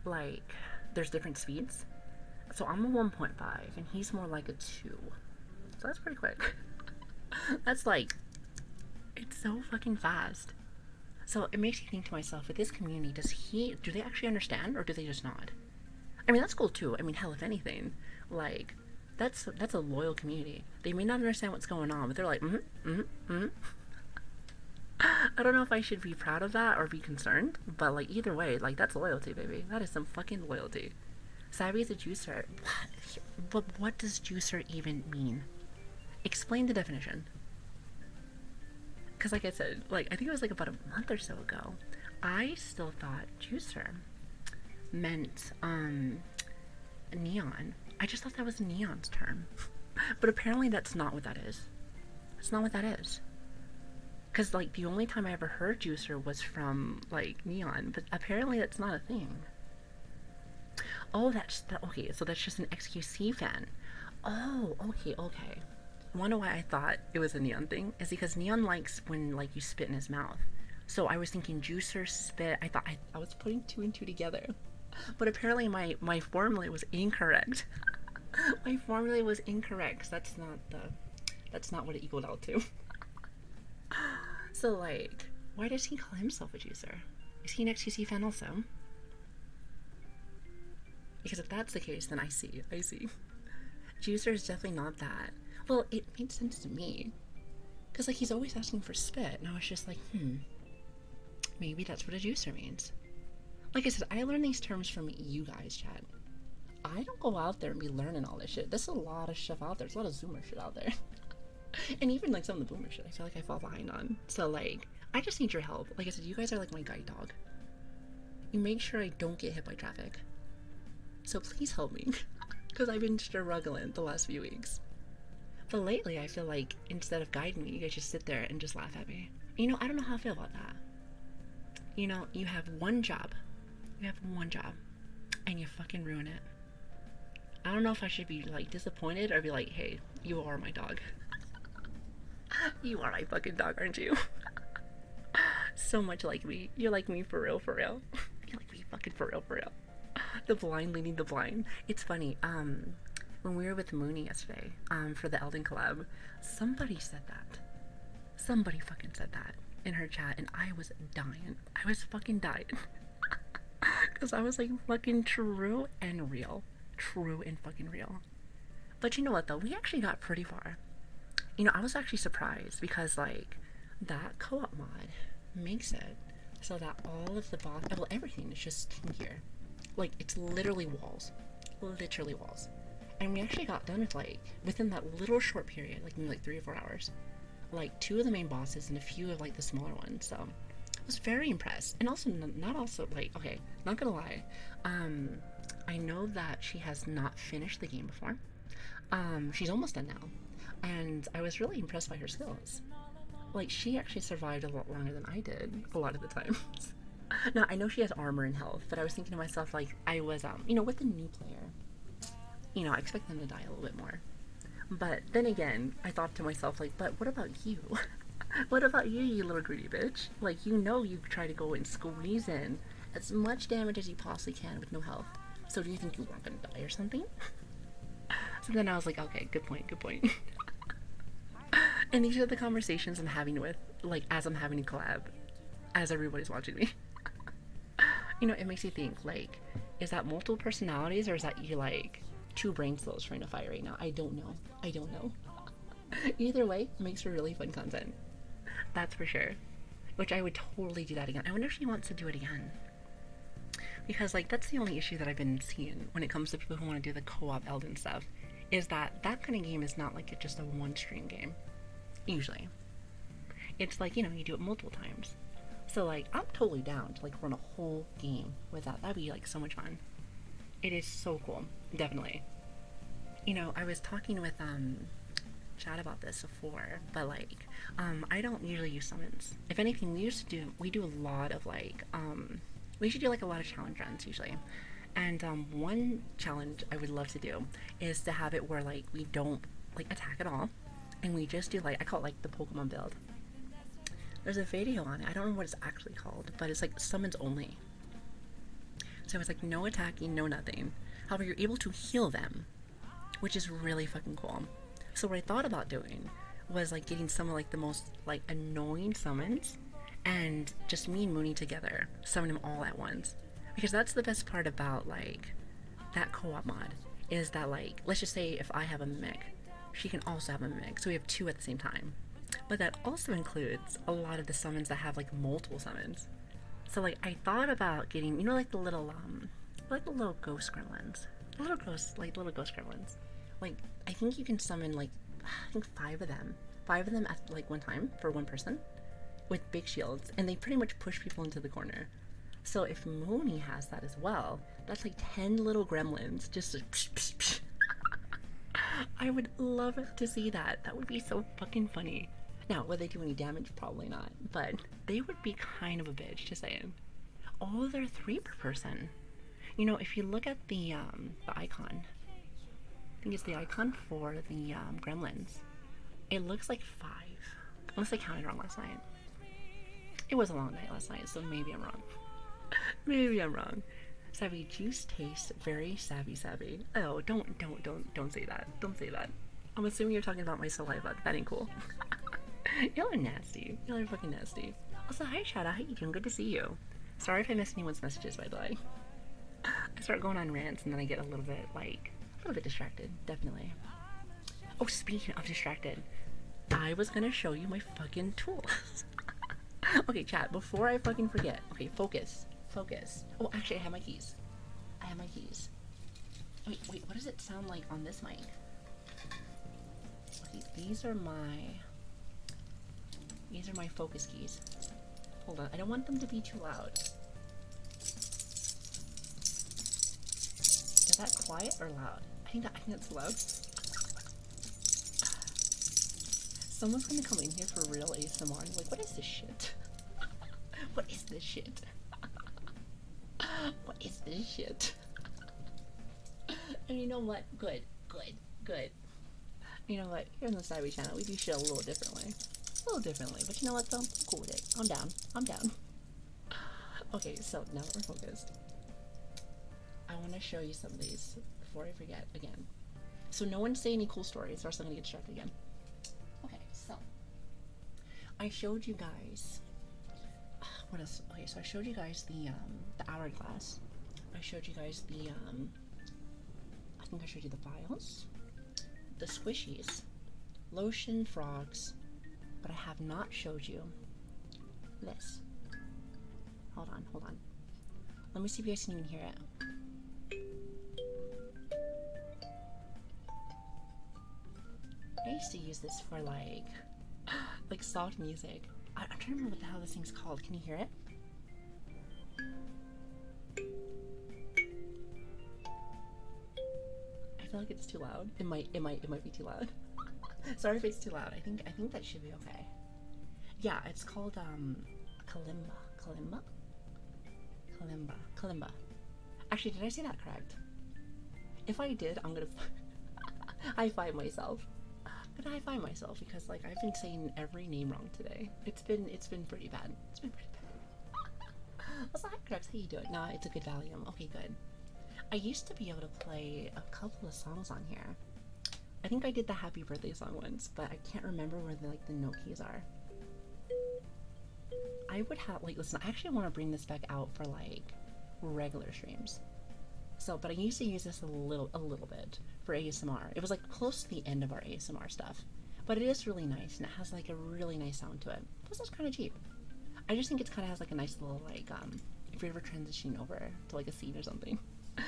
like, there's different speeds. So I'm a 1.5, and he's more like a 2. So that's pretty quick. That's like, it's so fucking fast. So it makes you think to myself, with this community, do they actually understand, or do they just nod? I mean, that's cool too. I mean, hell, if anything, like, that's a loyal community. They may not understand what's going on, but they're like, I don't know if I should be proud of that or be concerned, but like either way, like that's loyalty, baby. That is some fucking loyalty. Savvy is a juicer. What does juicer even mean? Explain the definition. Because like I said, like I think it was like about a month or so ago, I still thought juicer meant neon. I just thought that was neon's term. But apparently that's not what that is. That's not what that is. Because like the only time I ever heard juicer was from like neon, but apparently that's not a thing. Oh, okay, so that's just an XQC fan. Oh, okay. I wonder why I thought it was a neon thing is because neon likes when like you spit in his mouth. So I was thinking juicer spit. I thought I was putting 2 and 2 together. But apparently my formula was incorrect. My formula was incorrect. That's not what it equaled out to. So like, why does he call himself a juicer? Is he an XQC fan also? Because if that's the case, then I see. Juicer is definitely not that. Well, it made sense to me. Because like he's always asking for spit, and I was just like, maybe that's what a juicer means. Like I said, I learned these terms from you guys, Chad. I don't go out there and be learning all this shit. There's a lot of stuff out there. There's a lot of Zoomer shit out there. And even like some of the Boomer shit, I feel like I fall behind on. So like, I just need your help. Like I said, you guys are like my guide dog. You make sure I don't get hit by traffic. So please help me. Because I've been struggling the last few weeks. But lately, I feel like instead of guiding me, you guys just sit there and just laugh at me. You know, I don't know how I feel about that. You know, you have one job. And you fucking ruin it. I don't know if I should be like disappointed or be like, hey, you are my dog. You are my fucking dog, aren't you? So much like me. You're like me for real, for real. You're like me fucking for real, for real. The blind leading the blind. It's funny. When we were with Mooney yesterday, for the Elden collab, somebody said that. Somebody fucking said that in her chat, and I was dying. I was fucking dying. Because I was like, fucking true and real. True and fucking real. But you know what, though? We actually got pretty far. You know, I was actually surprised because, like, that co op mod makes it so that all of the boss, well, everything is just in here. Like, it's literally walls. Literally walls. And we actually got done with, like, within that little short period, like maybe like 3 or 4 hours, like 2 of the main bosses and a few of like the smaller ones. So I was very impressed. And also, not also like, okay, not gonna lie, I know that she has not finished the game before. She's almost done now, and I was really impressed by her skills. Like, she actually survived a lot longer than I did a lot of the times. Now, I know she has armor and health, but I was thinking to myself, like, I was, you know, with the new player, you know, I expect them to die a little bit more. But then again, I thought to myself, like, but what about you? What about you, you little greedy bitch? Like, you know you try to go and squeeze in as much damage as you possibly can with no health. So do you think you weren't gonna die or something? So then I was like, okay, good point, good point. And these are the conversations I'm having with, like, as I'm having a collab, as everybody's watching me. You know, it makes you think, like, is that multiple personalities or is that you, like, 2 brain cells trying to fight right now? I don't know. I don't know. Either way, it makes for really fun content. That's for sure. Which I would totally do that again. I wonder if she wants to do it again. Because, like, that's the only issue that I've been seeing when it comes to people who want to do the co-op Elden stuff, is that that kind of game is not like just a one-stream game. Usually. It's like, you know, you do it multiple times. So, like, I'm totally down to, like, run a whole game with that. That'd be, like, so much fun. It is so cool. Definitely. You know, I was talking with, Chad about this before, but, like, I don't usually use summons. If anything, we do a lot of, like, we should do, like, a lot of challenge runs, usually. And, one challenge I would love to do is to have it where, like, we don't, like, attack at all. And we just do, like, I call it, like, the Pokemon build. There's a video on it. I don't know what it's actually called, but it's, like, summons only. So it's, like, no attacking, no nothing. However, you're able to heal them, which is really fucking cool. So what I thought about doing was, like, getting some of, like, the most, like, annoying summons and just me and Mooney together summon them all at once. Because that's the best part about, like, that co-op mod, is that, like, let's just say if I have a mimic, she can also have a mimic, so we have 2 at the same time. But that also includes a lot of the summons that have, like, multiple summons. So, like, I thought about getting, you know, like the little ghost gremlins. Little ghost gremlins. Like, I think you can summon, like, I think 5 of them. 5 of them at, like, one time for one person with big shields, and they pretty much push people into the corner. So if Mooney has that as well, that's like 10 little gremlins just psh, psh, psh. I would love to see that. That would be so fucking funny. Now, would they do any damage? Probably not. But they would be kind of a bitch, just saying. Oh, they're 3 per person. You know, if you look at the icon, I think it's the icon for the gremlins, it looks like 5. Unless I counted wrong last night. It was a long night last night, so maybe I'm wrong. Maybe I'm wrong. Savvy juice tastes very savvy. Oh, don't say that. Don't say that. I'm assuming you're talking about my saliva. That ain't cool. Y'all are nasty. Y'all are fucking nasty. Also, hi Shada, how you doing? Good to see you. Sorry if I missed anyone's messages, by the way. I start going on rants and then I get a little bit distracted. Definitely. Oh, speaking of distracted, I was gonna show you my fucking tools. Okay, chat, before I fucking forget. Okay, focus. Oh, actually, I have my keys. Wait, what does it sound like on this mic? Okay, these are my focus keys. Hold on, I don't want them to be too loud. Is that quiet or loud? I think that's loud. Someone's gonna come in here for real ASMR and like, what is this shit? What is this shit? What is this shit? And you know what? Good. You know what? Here on the Cyber channel, we do shit a little differently. A little differently. But you know what, though? I'm cool with it. I'm down. I'm down. Okay, so now that we're focused, I want to show you some of these before I forget again. So no one say any cool stories or else I'm going to get distracted again. Okay, so I showed you guys what else? Okay, so I showed you guys the hourglass. I showed you guys the I think I showed you the files, the squishies, lotion frogs, but I have not showed you this. Hold on, hold on. Let me see if you guys can even hear it. I used to use this for like soft music. I'm trying to remember what the hell this thing's called. Can you hear it? I feel like it's too loud. It might be too loud. Sorry if it's too loud. I think that should be okay. Yeah, it's called kalimba. Actually, did I say that correct? If I did, I'm gonna high five myself. I'm gonna high five myself because like I've been saying every name wrong today. It's been pretty bad. It's been pretty bad. What's that, Crex? How you doing? Nah, it's a good volume. Okay, good. I used to be able to play a couple of songs on here. I think I did the happy birthday song once, but I can't remember where the note keys are. I would have listen, I actually want to bring this back out for like regular streams. So, but I used to use this a little bit for ASMR. It was like close to the end of our ASMR stuff, but it is really nice and it has like a really nice sound to it. Plus, it's kind of cheap. I just think it kind of has like a nice little like if you're ever transitioning over to like a scene or something.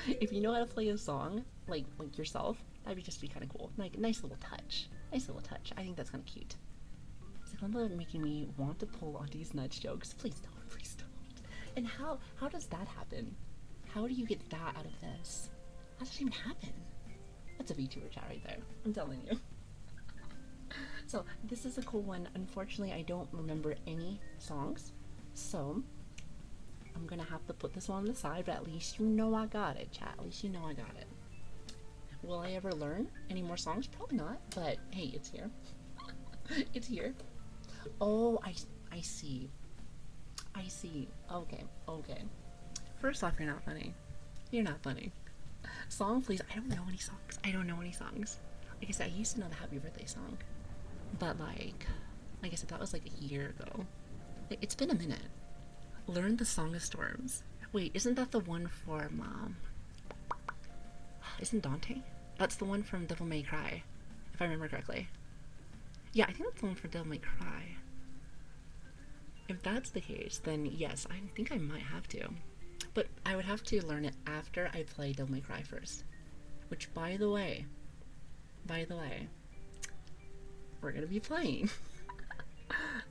If you know how to play a song like yourself, that would just be kind of cool. Like nice little touch. Nice little touch. I think that's kind of cute. It's like Linda making me want to pull on these nuts jokes. Please don't. Please don't. And how does that happen? How do you get that out of this? How does that even happen? That's a VTuber chat right there. I'm telling you. So this is a cool one. Unfortunately, I don't remember any songs, so I'm gonna have to put this one on the side. But at least you know I got it, chat. At least you know I got it. Will I ever learn any more songs? Probably not. But hey, it's here. It's here. Oh, I see. I see. Okay. Okay. First off, you're not funny. You're not funny. Song, please. I don't know any songs. I don't know any songs. Like I said, I used to know the Happy Birthday song, but like I said, that was like a year ago. It's been a minute. Learn the Song of Storms. Wait, isn't that the one from Isn't Dante? That's the one from Devil May Cry, if I remember correctly. Yeah, I think that's the one for Devil May Cry. If that's the case, then yes, I think I might have to. But I would have to learn it after I play Devil May Cry first. Which, by the way, we're gonna be playing.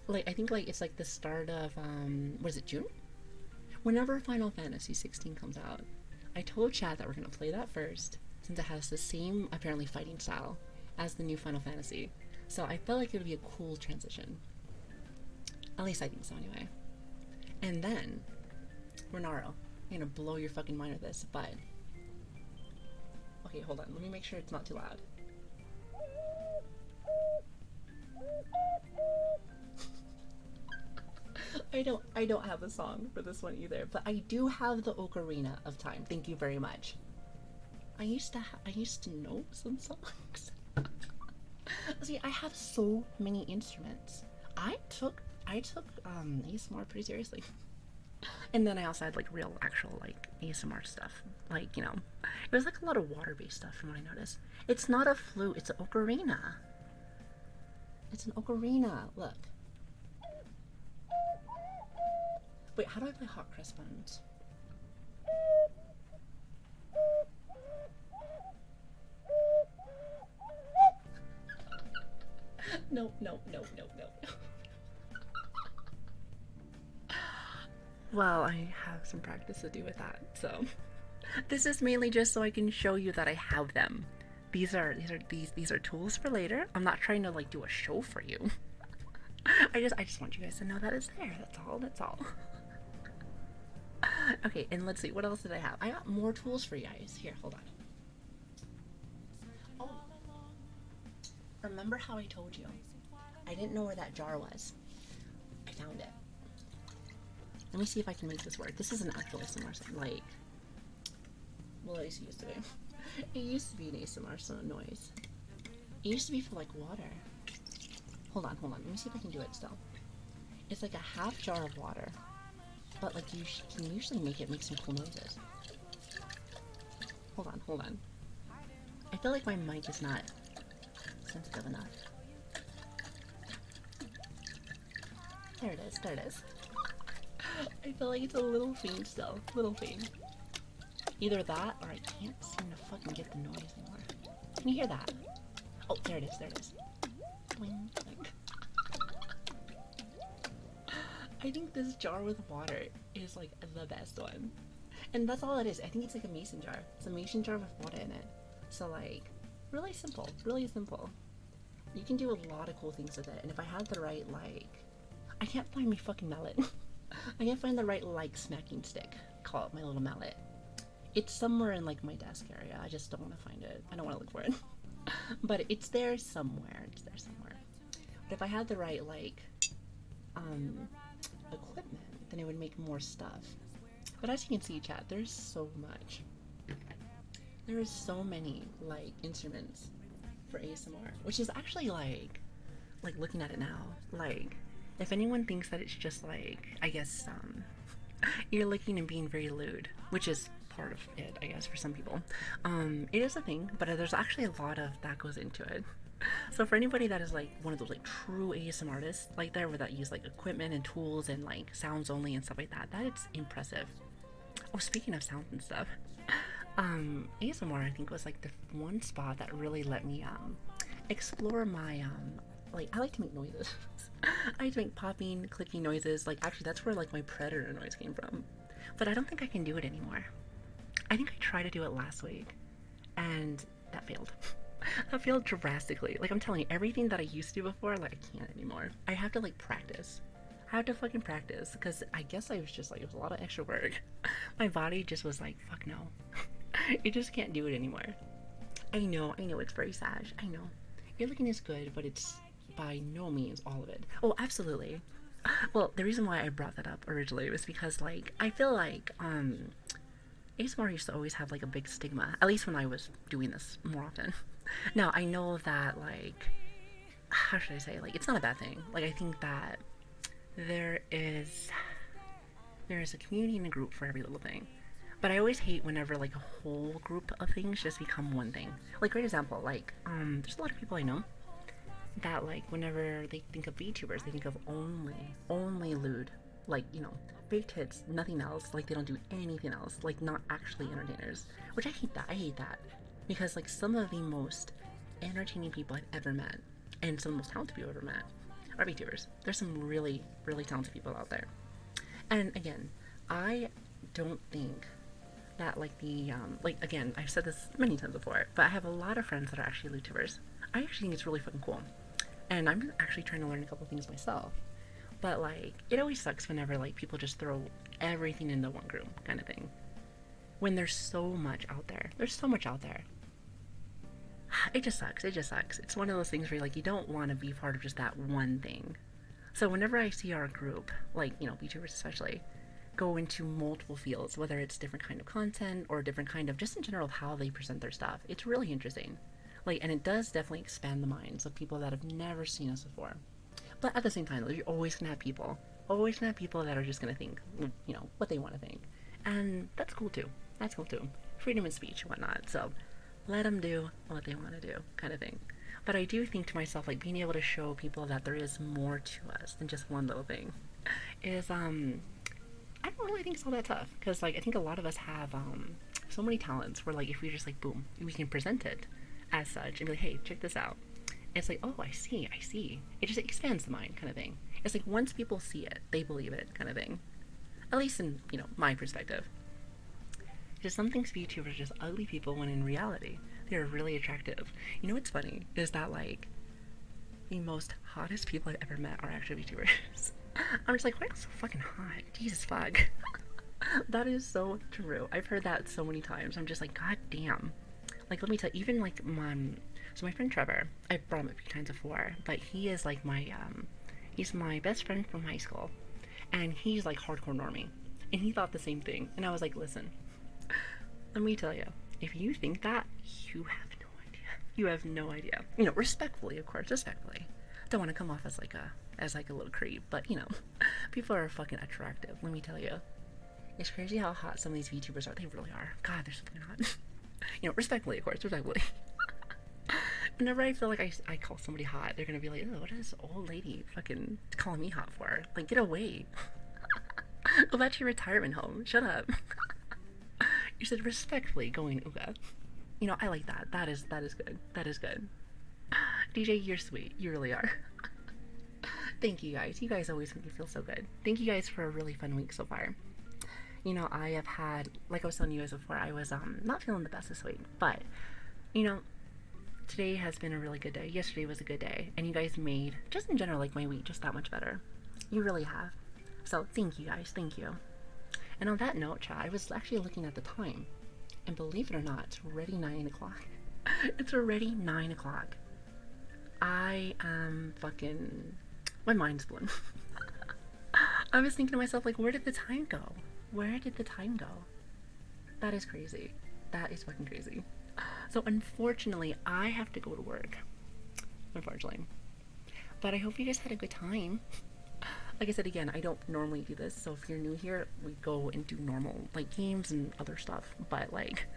I think it's like the start of, what is it, June? Whenever Final Fantasy 16 comes out. I told Chad that we're gonna play that first, since it has the same, apparently, fighting style as the new Final Fantasy. So I felt like it would be a cool transition. At least I think so, anyway. And then, Renaro, I'm gonna blow your fucking mind with this, but... Okay, hold on. Let me make sure it's not too loud. I don't have a song for this one either, but I do have the Ocarina of Time. Thank you very much. I used to know some songs. See, I have so many instruments. I took ASMR pretty seriously. And then I also had real actual ASMR stuff. It was a lot of water-based stuff from what I noticed. It's not a flute, it's an ocarina. It's an ocarina, look. Wait, how do I play Hot Cross Buns? No. Well, I have some practice to do with that, so this is mainly just so I can show you that I have them. These are tools for later. I'm not trying to do a show for you. I just want you guys to know that it's there. That's all. Okay, and let's see, what else did I have? I got more tools for you guys. Here, hold on. Oh. remember how I told you I didn't know where that jar was? I found it. Let me see if I can make this work. This is an actual ASMR sound, like, well, at least it used to be. It used to be an ASMR sound noise. It used to be for like water. Hold on. Let me see if I can do it still. It's like a half jar of water, but like you can usually make it make some cool noises. Hold on. I feel like my mic is not sensitive enough. There it is. I feel like it's a little faint still. Little faint. Either that or I can't seem to fucking get the noise anymore. Can you hear that? Oh, there it is. Bling, bling. I think this jar with water is like the best one. And that's all it is. I think it's like a mason jar. It's a mason jar with water in it. So like, really simple. You can do a lot of cool things with it. And if I had the right, like, I can't find my fucking mallet. I can't find the right, like, smacking stick. Call it my little mallet. It's somewhere in like my desk area. I just don't want to find it. I don't want to look for it. But it's there somewhere. But if I had the right, like, equipment, then it would make more stuff. But as you can see, chat, there's so much. There is so many, like, instruments for ASMR, which is actually like looking at it now, like, if anyone thinks that it's just like, I guess, ear licking and being very lewd, which is part of it, I guess, for some people. It is a thing, but there's actually a lot of that goes into it. So for anybody that is like one of those like true ASMR artists like there, where that use like equipment and tools and like sounds only and stuff like that, it's impressive. Oh, speaking of sound and stuff, ASMR I think was like the one spot that really let me explore my like, I like to make noises. I like to make popping, clicking noises. Like, actually that's where like my predator noise came from. But I don't think I can do it anymore. I think I tried to do it last week and that failed. That failed drastically. Like, I'm telling you, everything that I used to do before, like, I can't anymore. I have to like practice. I have to fucking practice, because I guess I was just like, it was a lot of extra work. My body just was like, fuck no. It just can't do it anymore. I know, it's very sad. I know. Ear licking is good, but it's by no means all of it. Oh, absolutely. Well, the reason why I brought that up originally was because, like, I feel like, ASMR used to always have like a big stigma, at least when I was doing this more often. Now, I know that, like, how should I say, like, it's not a bad thing. Like, I think that there is a community and a group for every little thing. But I always hate whenever, like, a whole group of things just become one thing. Like, great example, like, there's a lot of people I know that, like, whenever they think of VTubers, they think of only lewd. Like, you know, big tits, nothing else. Like, they don't do anything else. Like, not actually entertainers. Which I hate that. Because, like, some of the most entertaining people I've ever met, and some of the most talented people I've ever met, are VTubers. There's some really, really talented people out there. And again, I don't think that, like, the, like, again, I've said this many times before, but I have a lot of friends that are actually YouTubers. I actually think it's really fucking cool. And I'm actually trying to learn a couple things myself. But, like, it always sucks whenever, like, people just throw everything into one group, kind of thing. When there's so much out there. There's so much out there. It just sucks. It's one of those things where, like, you don't want to be part of just that one thing. So whenever I see our group, like, you know, VTubers especially, go into multiple fields, whether it's different kind of content or different kind of, just in general, how they present their stuff, it's really interesting. Like, and it does definitely expand the minds of people that have never seen us before. But at the same time, you're always gonna have people that are just gonna think, you know, what they want to think. And that's cool too. Freedom of speech and whatnot. So let them do what they want to do, kind of thing. But I do think to myself, like, being able to show people that there is more to us than just one little thing is, I don't really think it's all that tough. Because, like, I think a lot of us have, so many talents where, like, if we just, like, boom, we can present it as such and be like, hey, check this out. It's like, oh, I see. It just expands the mind, kind of thing. It's like, once people see it, they believe it, kind of thing. At least in, you know, my perspective. Because some things VTubers are just ugly people, when in reality, they're really attractive. You know what's funny? Is that, like, the most hottest people I've ever met are actually VTubers. I'm just like, why are you so fucking hot? Jesus fuck. That is so true. I've heard that so many times. I'm just like, god damn. Like, let me tell you, even, like, So my friend Trevor, I brought him up a few times before, but he is like he's my best friend from high school, and he's like hardcore normie, and he thought the same thing, and I was like, listen, let me tell you, if you think that, you have no idea. You have no idea. You know, respectfully, of course, respectfully. Don't want to come off as like a little creep, but you know, people are fucking attractive. Let me tell you, it's crazy how hot some of these VTubers are. They really are. God, they're so fucking hot. You know, respectfully, of course, respectfully. Whenever I feel like I call somebody hot, they're gonna be like, oh, what is this old lady fucking calling me hot for? Like, get away. Go back to your retirement home. Shut up. You said respectfully going Uga. You know, I like that. That is good. That is good. DJ, you're sweet. You really are. Thank you guys. You guys always make me feel so good. Thank you guys for a really fun week so far. You know, I have had, like I was telling you guys before, I was not feeling the best this week, but you know, today has been a really good day. Yesterday was a good day, and you guys made, just in general, like my week just that much better. You really have. So thank you guys. Thank you. And on that note, chat, I was actually looking at the time, and believe it or not, it's already 9 o'clock. It's already 9 o'clock. I am fucking, my mind's blown. I was thinking to myself, like, where did the time go? Where did the time go? That is crazy. That is fucking crazy. So unfortunately, I have to go to work. Unfortunately. But I hope you guys had a good time. Like I said again, I don't normally do this, so if you're new here, we go and do normal, like, games and other stuff. But, like,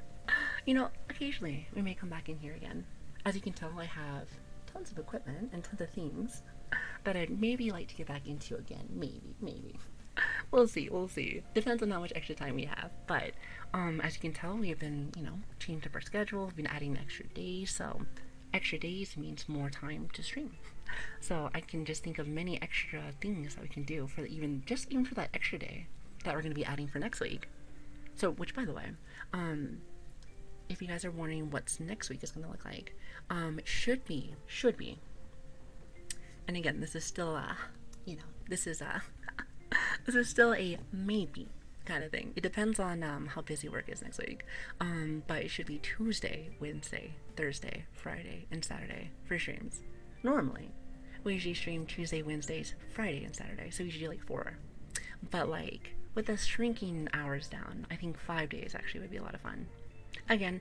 you know, occasionally we may come back in here again. As you can tell, I have tons of equipment and tons of things that I'd maybe like to get back into again. Maybe. We'll see. Depends on how much extra time we have. But, as you can tell, we have been, you know, changed up our schedule. We've been adding extra days, so extra days means more time to stream. So I can just think of many extra things that we can do for even for that extra day that we're going to be adding for next week. So, which, by the way, if you guys are wondering what's next week is going to look like, it should be, and again, this is still, you know, this is still a maybe kind of thing. It depends on how busy work is next week. But it should be Tuesday, Wednesday, Thursday, Friday, and Saturday for streams. Normally, we usually stream Tuesday, Wednesdays, Friday, and Saturday, so we usually do like 4. But like, with us shrinking hours down, I think 5 days actually would be a lot of fun. Again,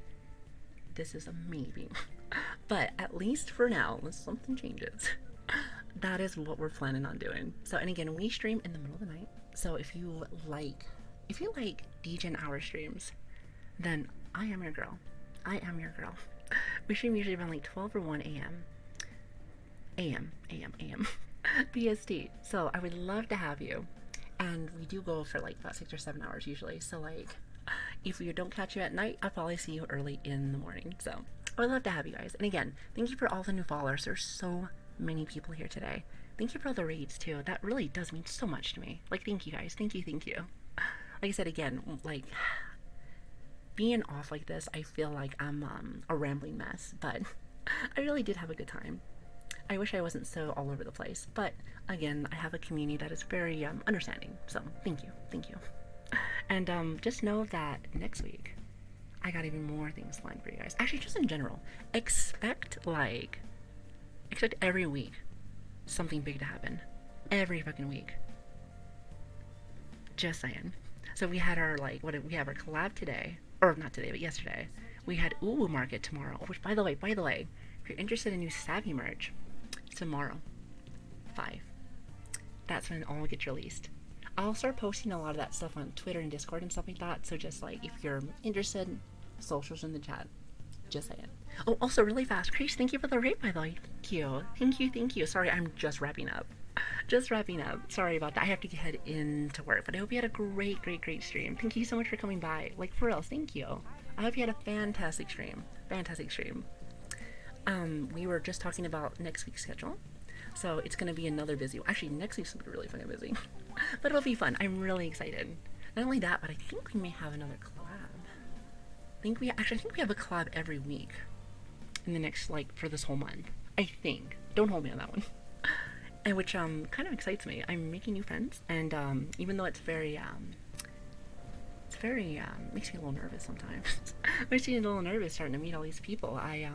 this is a maybe. But at least for now, unless something changes, that is what we're planning on doing. So, and again, we stream in the middle of the night. So if you like DGen hour streams, then I am your girl. We stream usually around like 12 or 1 a.m. BST. So I would love to have you. And we do go for like about 6 or 7 hours usually. So like, if we don't catch you at night, I'll probably see you early in the morning. So I would love to have you guys. And again, thank you for all the new followers. There's so many people here today. Thank you for all the raids too. That really does mean so much to me. Like, thank you guys. Thank you. Like I said again, like, being off like this, I feel like I'm a rambling mess, but I really did have a good time. I wish I wasn't so all over the place, but again, I have a community that is very understanding, so thank you. And just know that next week, I got even more things planned for you guys. Actually, just in general, expect every week something big to happen. Every fucking week. Just saying. So we had our, we have our collab today, or not today, but yesterday. We had Uwu Market tomorrow, which, by the way, if you're interested in new Savvy merch, tomorrow, 5. That's when it all gets released. I'll start posting a lot of that stuff on Twitter and Discord and stuff like that, so just, like, if you're interested, socials in the chat. Just saying. Oh, also, really fast, Chris, thank you for the rate, by the way. Thank you. Sorry, I'm just wrapping up. Sorry about that. I have to head into work, but I hope you had a great stream. Thank you so much for coming by. Like, for real, thank you. I hope you had a fantastic stream. We were just talking about next week's schedule, so it's going to be another busy one. Actually, next week's going to be really fucking busy, but it'll be fun. I'm really excited. Not only that, but I think we may have another collab. I think we have a collab every week in the next, for this whole month. I think. Don't hold me on that one. And which kind of excites me. I'm making new friends, and even though it's very makes me a little nervous sometimes. Makes me a little nervous starting to meet all these people. I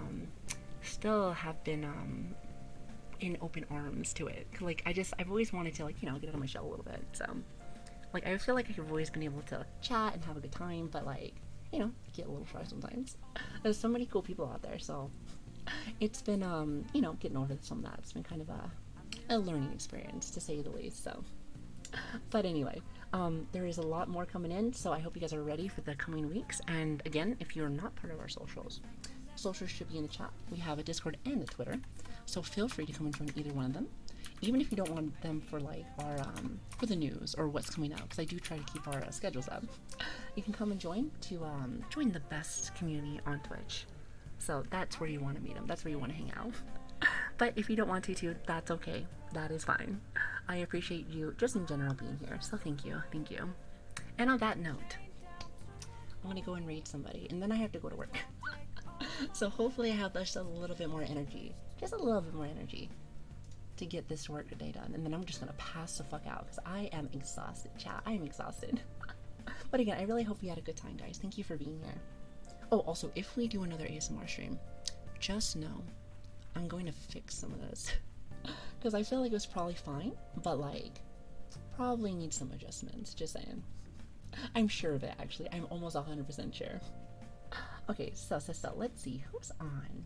still have been in open arms to it. Like I've always wanted to, like, get out of my shell a little bit. So like I feel like I've always been able to chat and have a good time, but like, get a little shy sometimes. There's so many cool people out there, so it's been getting over some of that. It's been kind of a learning experience, to say the least. So but anyway, there is a lot more coming in, so I hope you guys are ready for the coming weeks. And again, if you're not part of our socials should be in the chat. We have a Discord and a Twitter, so feel free to come and join either one of them, even if you don't want them for like our for the news or what's coming out, because I do try to keep our schedules up. You can come and join join the best community on Twitch. So that's where you want to meet them. That's where you want to hang out. But if you don't want to, that's okay. That is fine. I appreciate you just in general being here. So thank you. Thank you. And on that note, I'm going to go and raid somebody, and then I have to go to work. So hopefully I have just a little bit more energy. Just a little bit more energy to get this work day done. And then I'm just going to pass the fuck out because I am exhausted, chat. I am exhausted. But again, I really hope you had a good time, guys. Thank you for being here. Oh, also, if we do another ASMR stream, just know I'm going to fix some of those. Because I feel like it was probably fine, but like, probably needs some adjustments. Just saying. I'm sure of it, actually. I'm almost 100% sure. Okay, so, let's see. Who's on?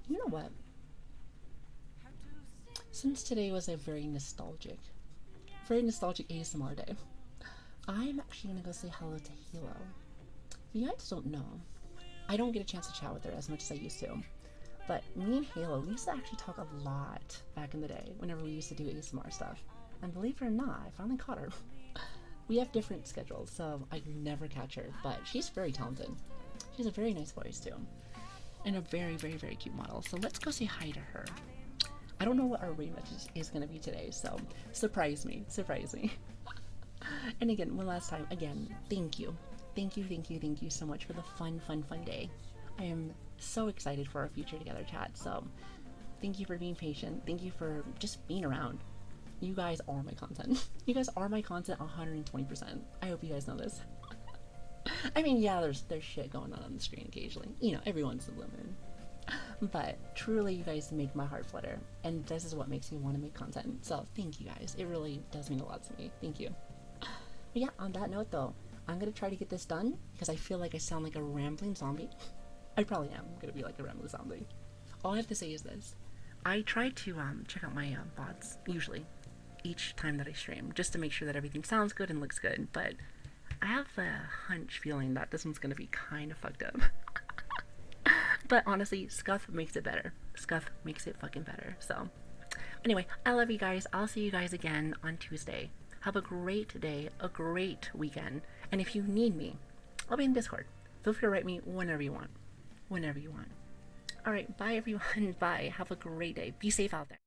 You know what? Since today was a very nostalgic ASMR day, I'm actually going to go say hello to Hilo. You guys don't know, I don't get a chance to chat with her as much as I used to. But me and Halo, we used to actually talk a lot back in the day whenever we used to do ASMR stuff. And believe it or not, I finally caught her. We have different schedules, so I never catch her, but she's very talented. She has a very nice voice too. And a very, very, very cute model. So let's go say hi to her. I don't know what our raid message is going to be today, so surprise me. And again, one last time, again, thank you. Thank you so much for the fun day. I am so excited for our future together, chat. So thank you for being patient. Thank you for just being around. You guys are my content. You guys are my content 120%. I hope you guys know this. I mean, yeah, there's shit going on the screen occasionally. Every once in a blue moon. But truly, you guys make my heart flutter. And this is what makes me want to make content. So thank you guys. It really does mean a lot to me. Thank you. But yeah, on that note though, I'm going to try to get this done because I feel like I sound like a rambling zombie. I probably am going to be like a rambling zombie. All I have to say is this. I try to check out my VODs, usually, each time that I stream, just to make sure that everything sounds good and looks good, but I have a hunch feeling that this one's going to be kind of fucked up. But honestly, Scuff makes it better. Scuff makes it fucking better, so. Anyway, I love you guys. I'll see you guys again on Tuesday. Have a great day, a great weekend, and if you need me, I'll be in Discord. Feel free to write me whenever you want. Alright, bye everyone. Bye. Have a great day. Be safe out there.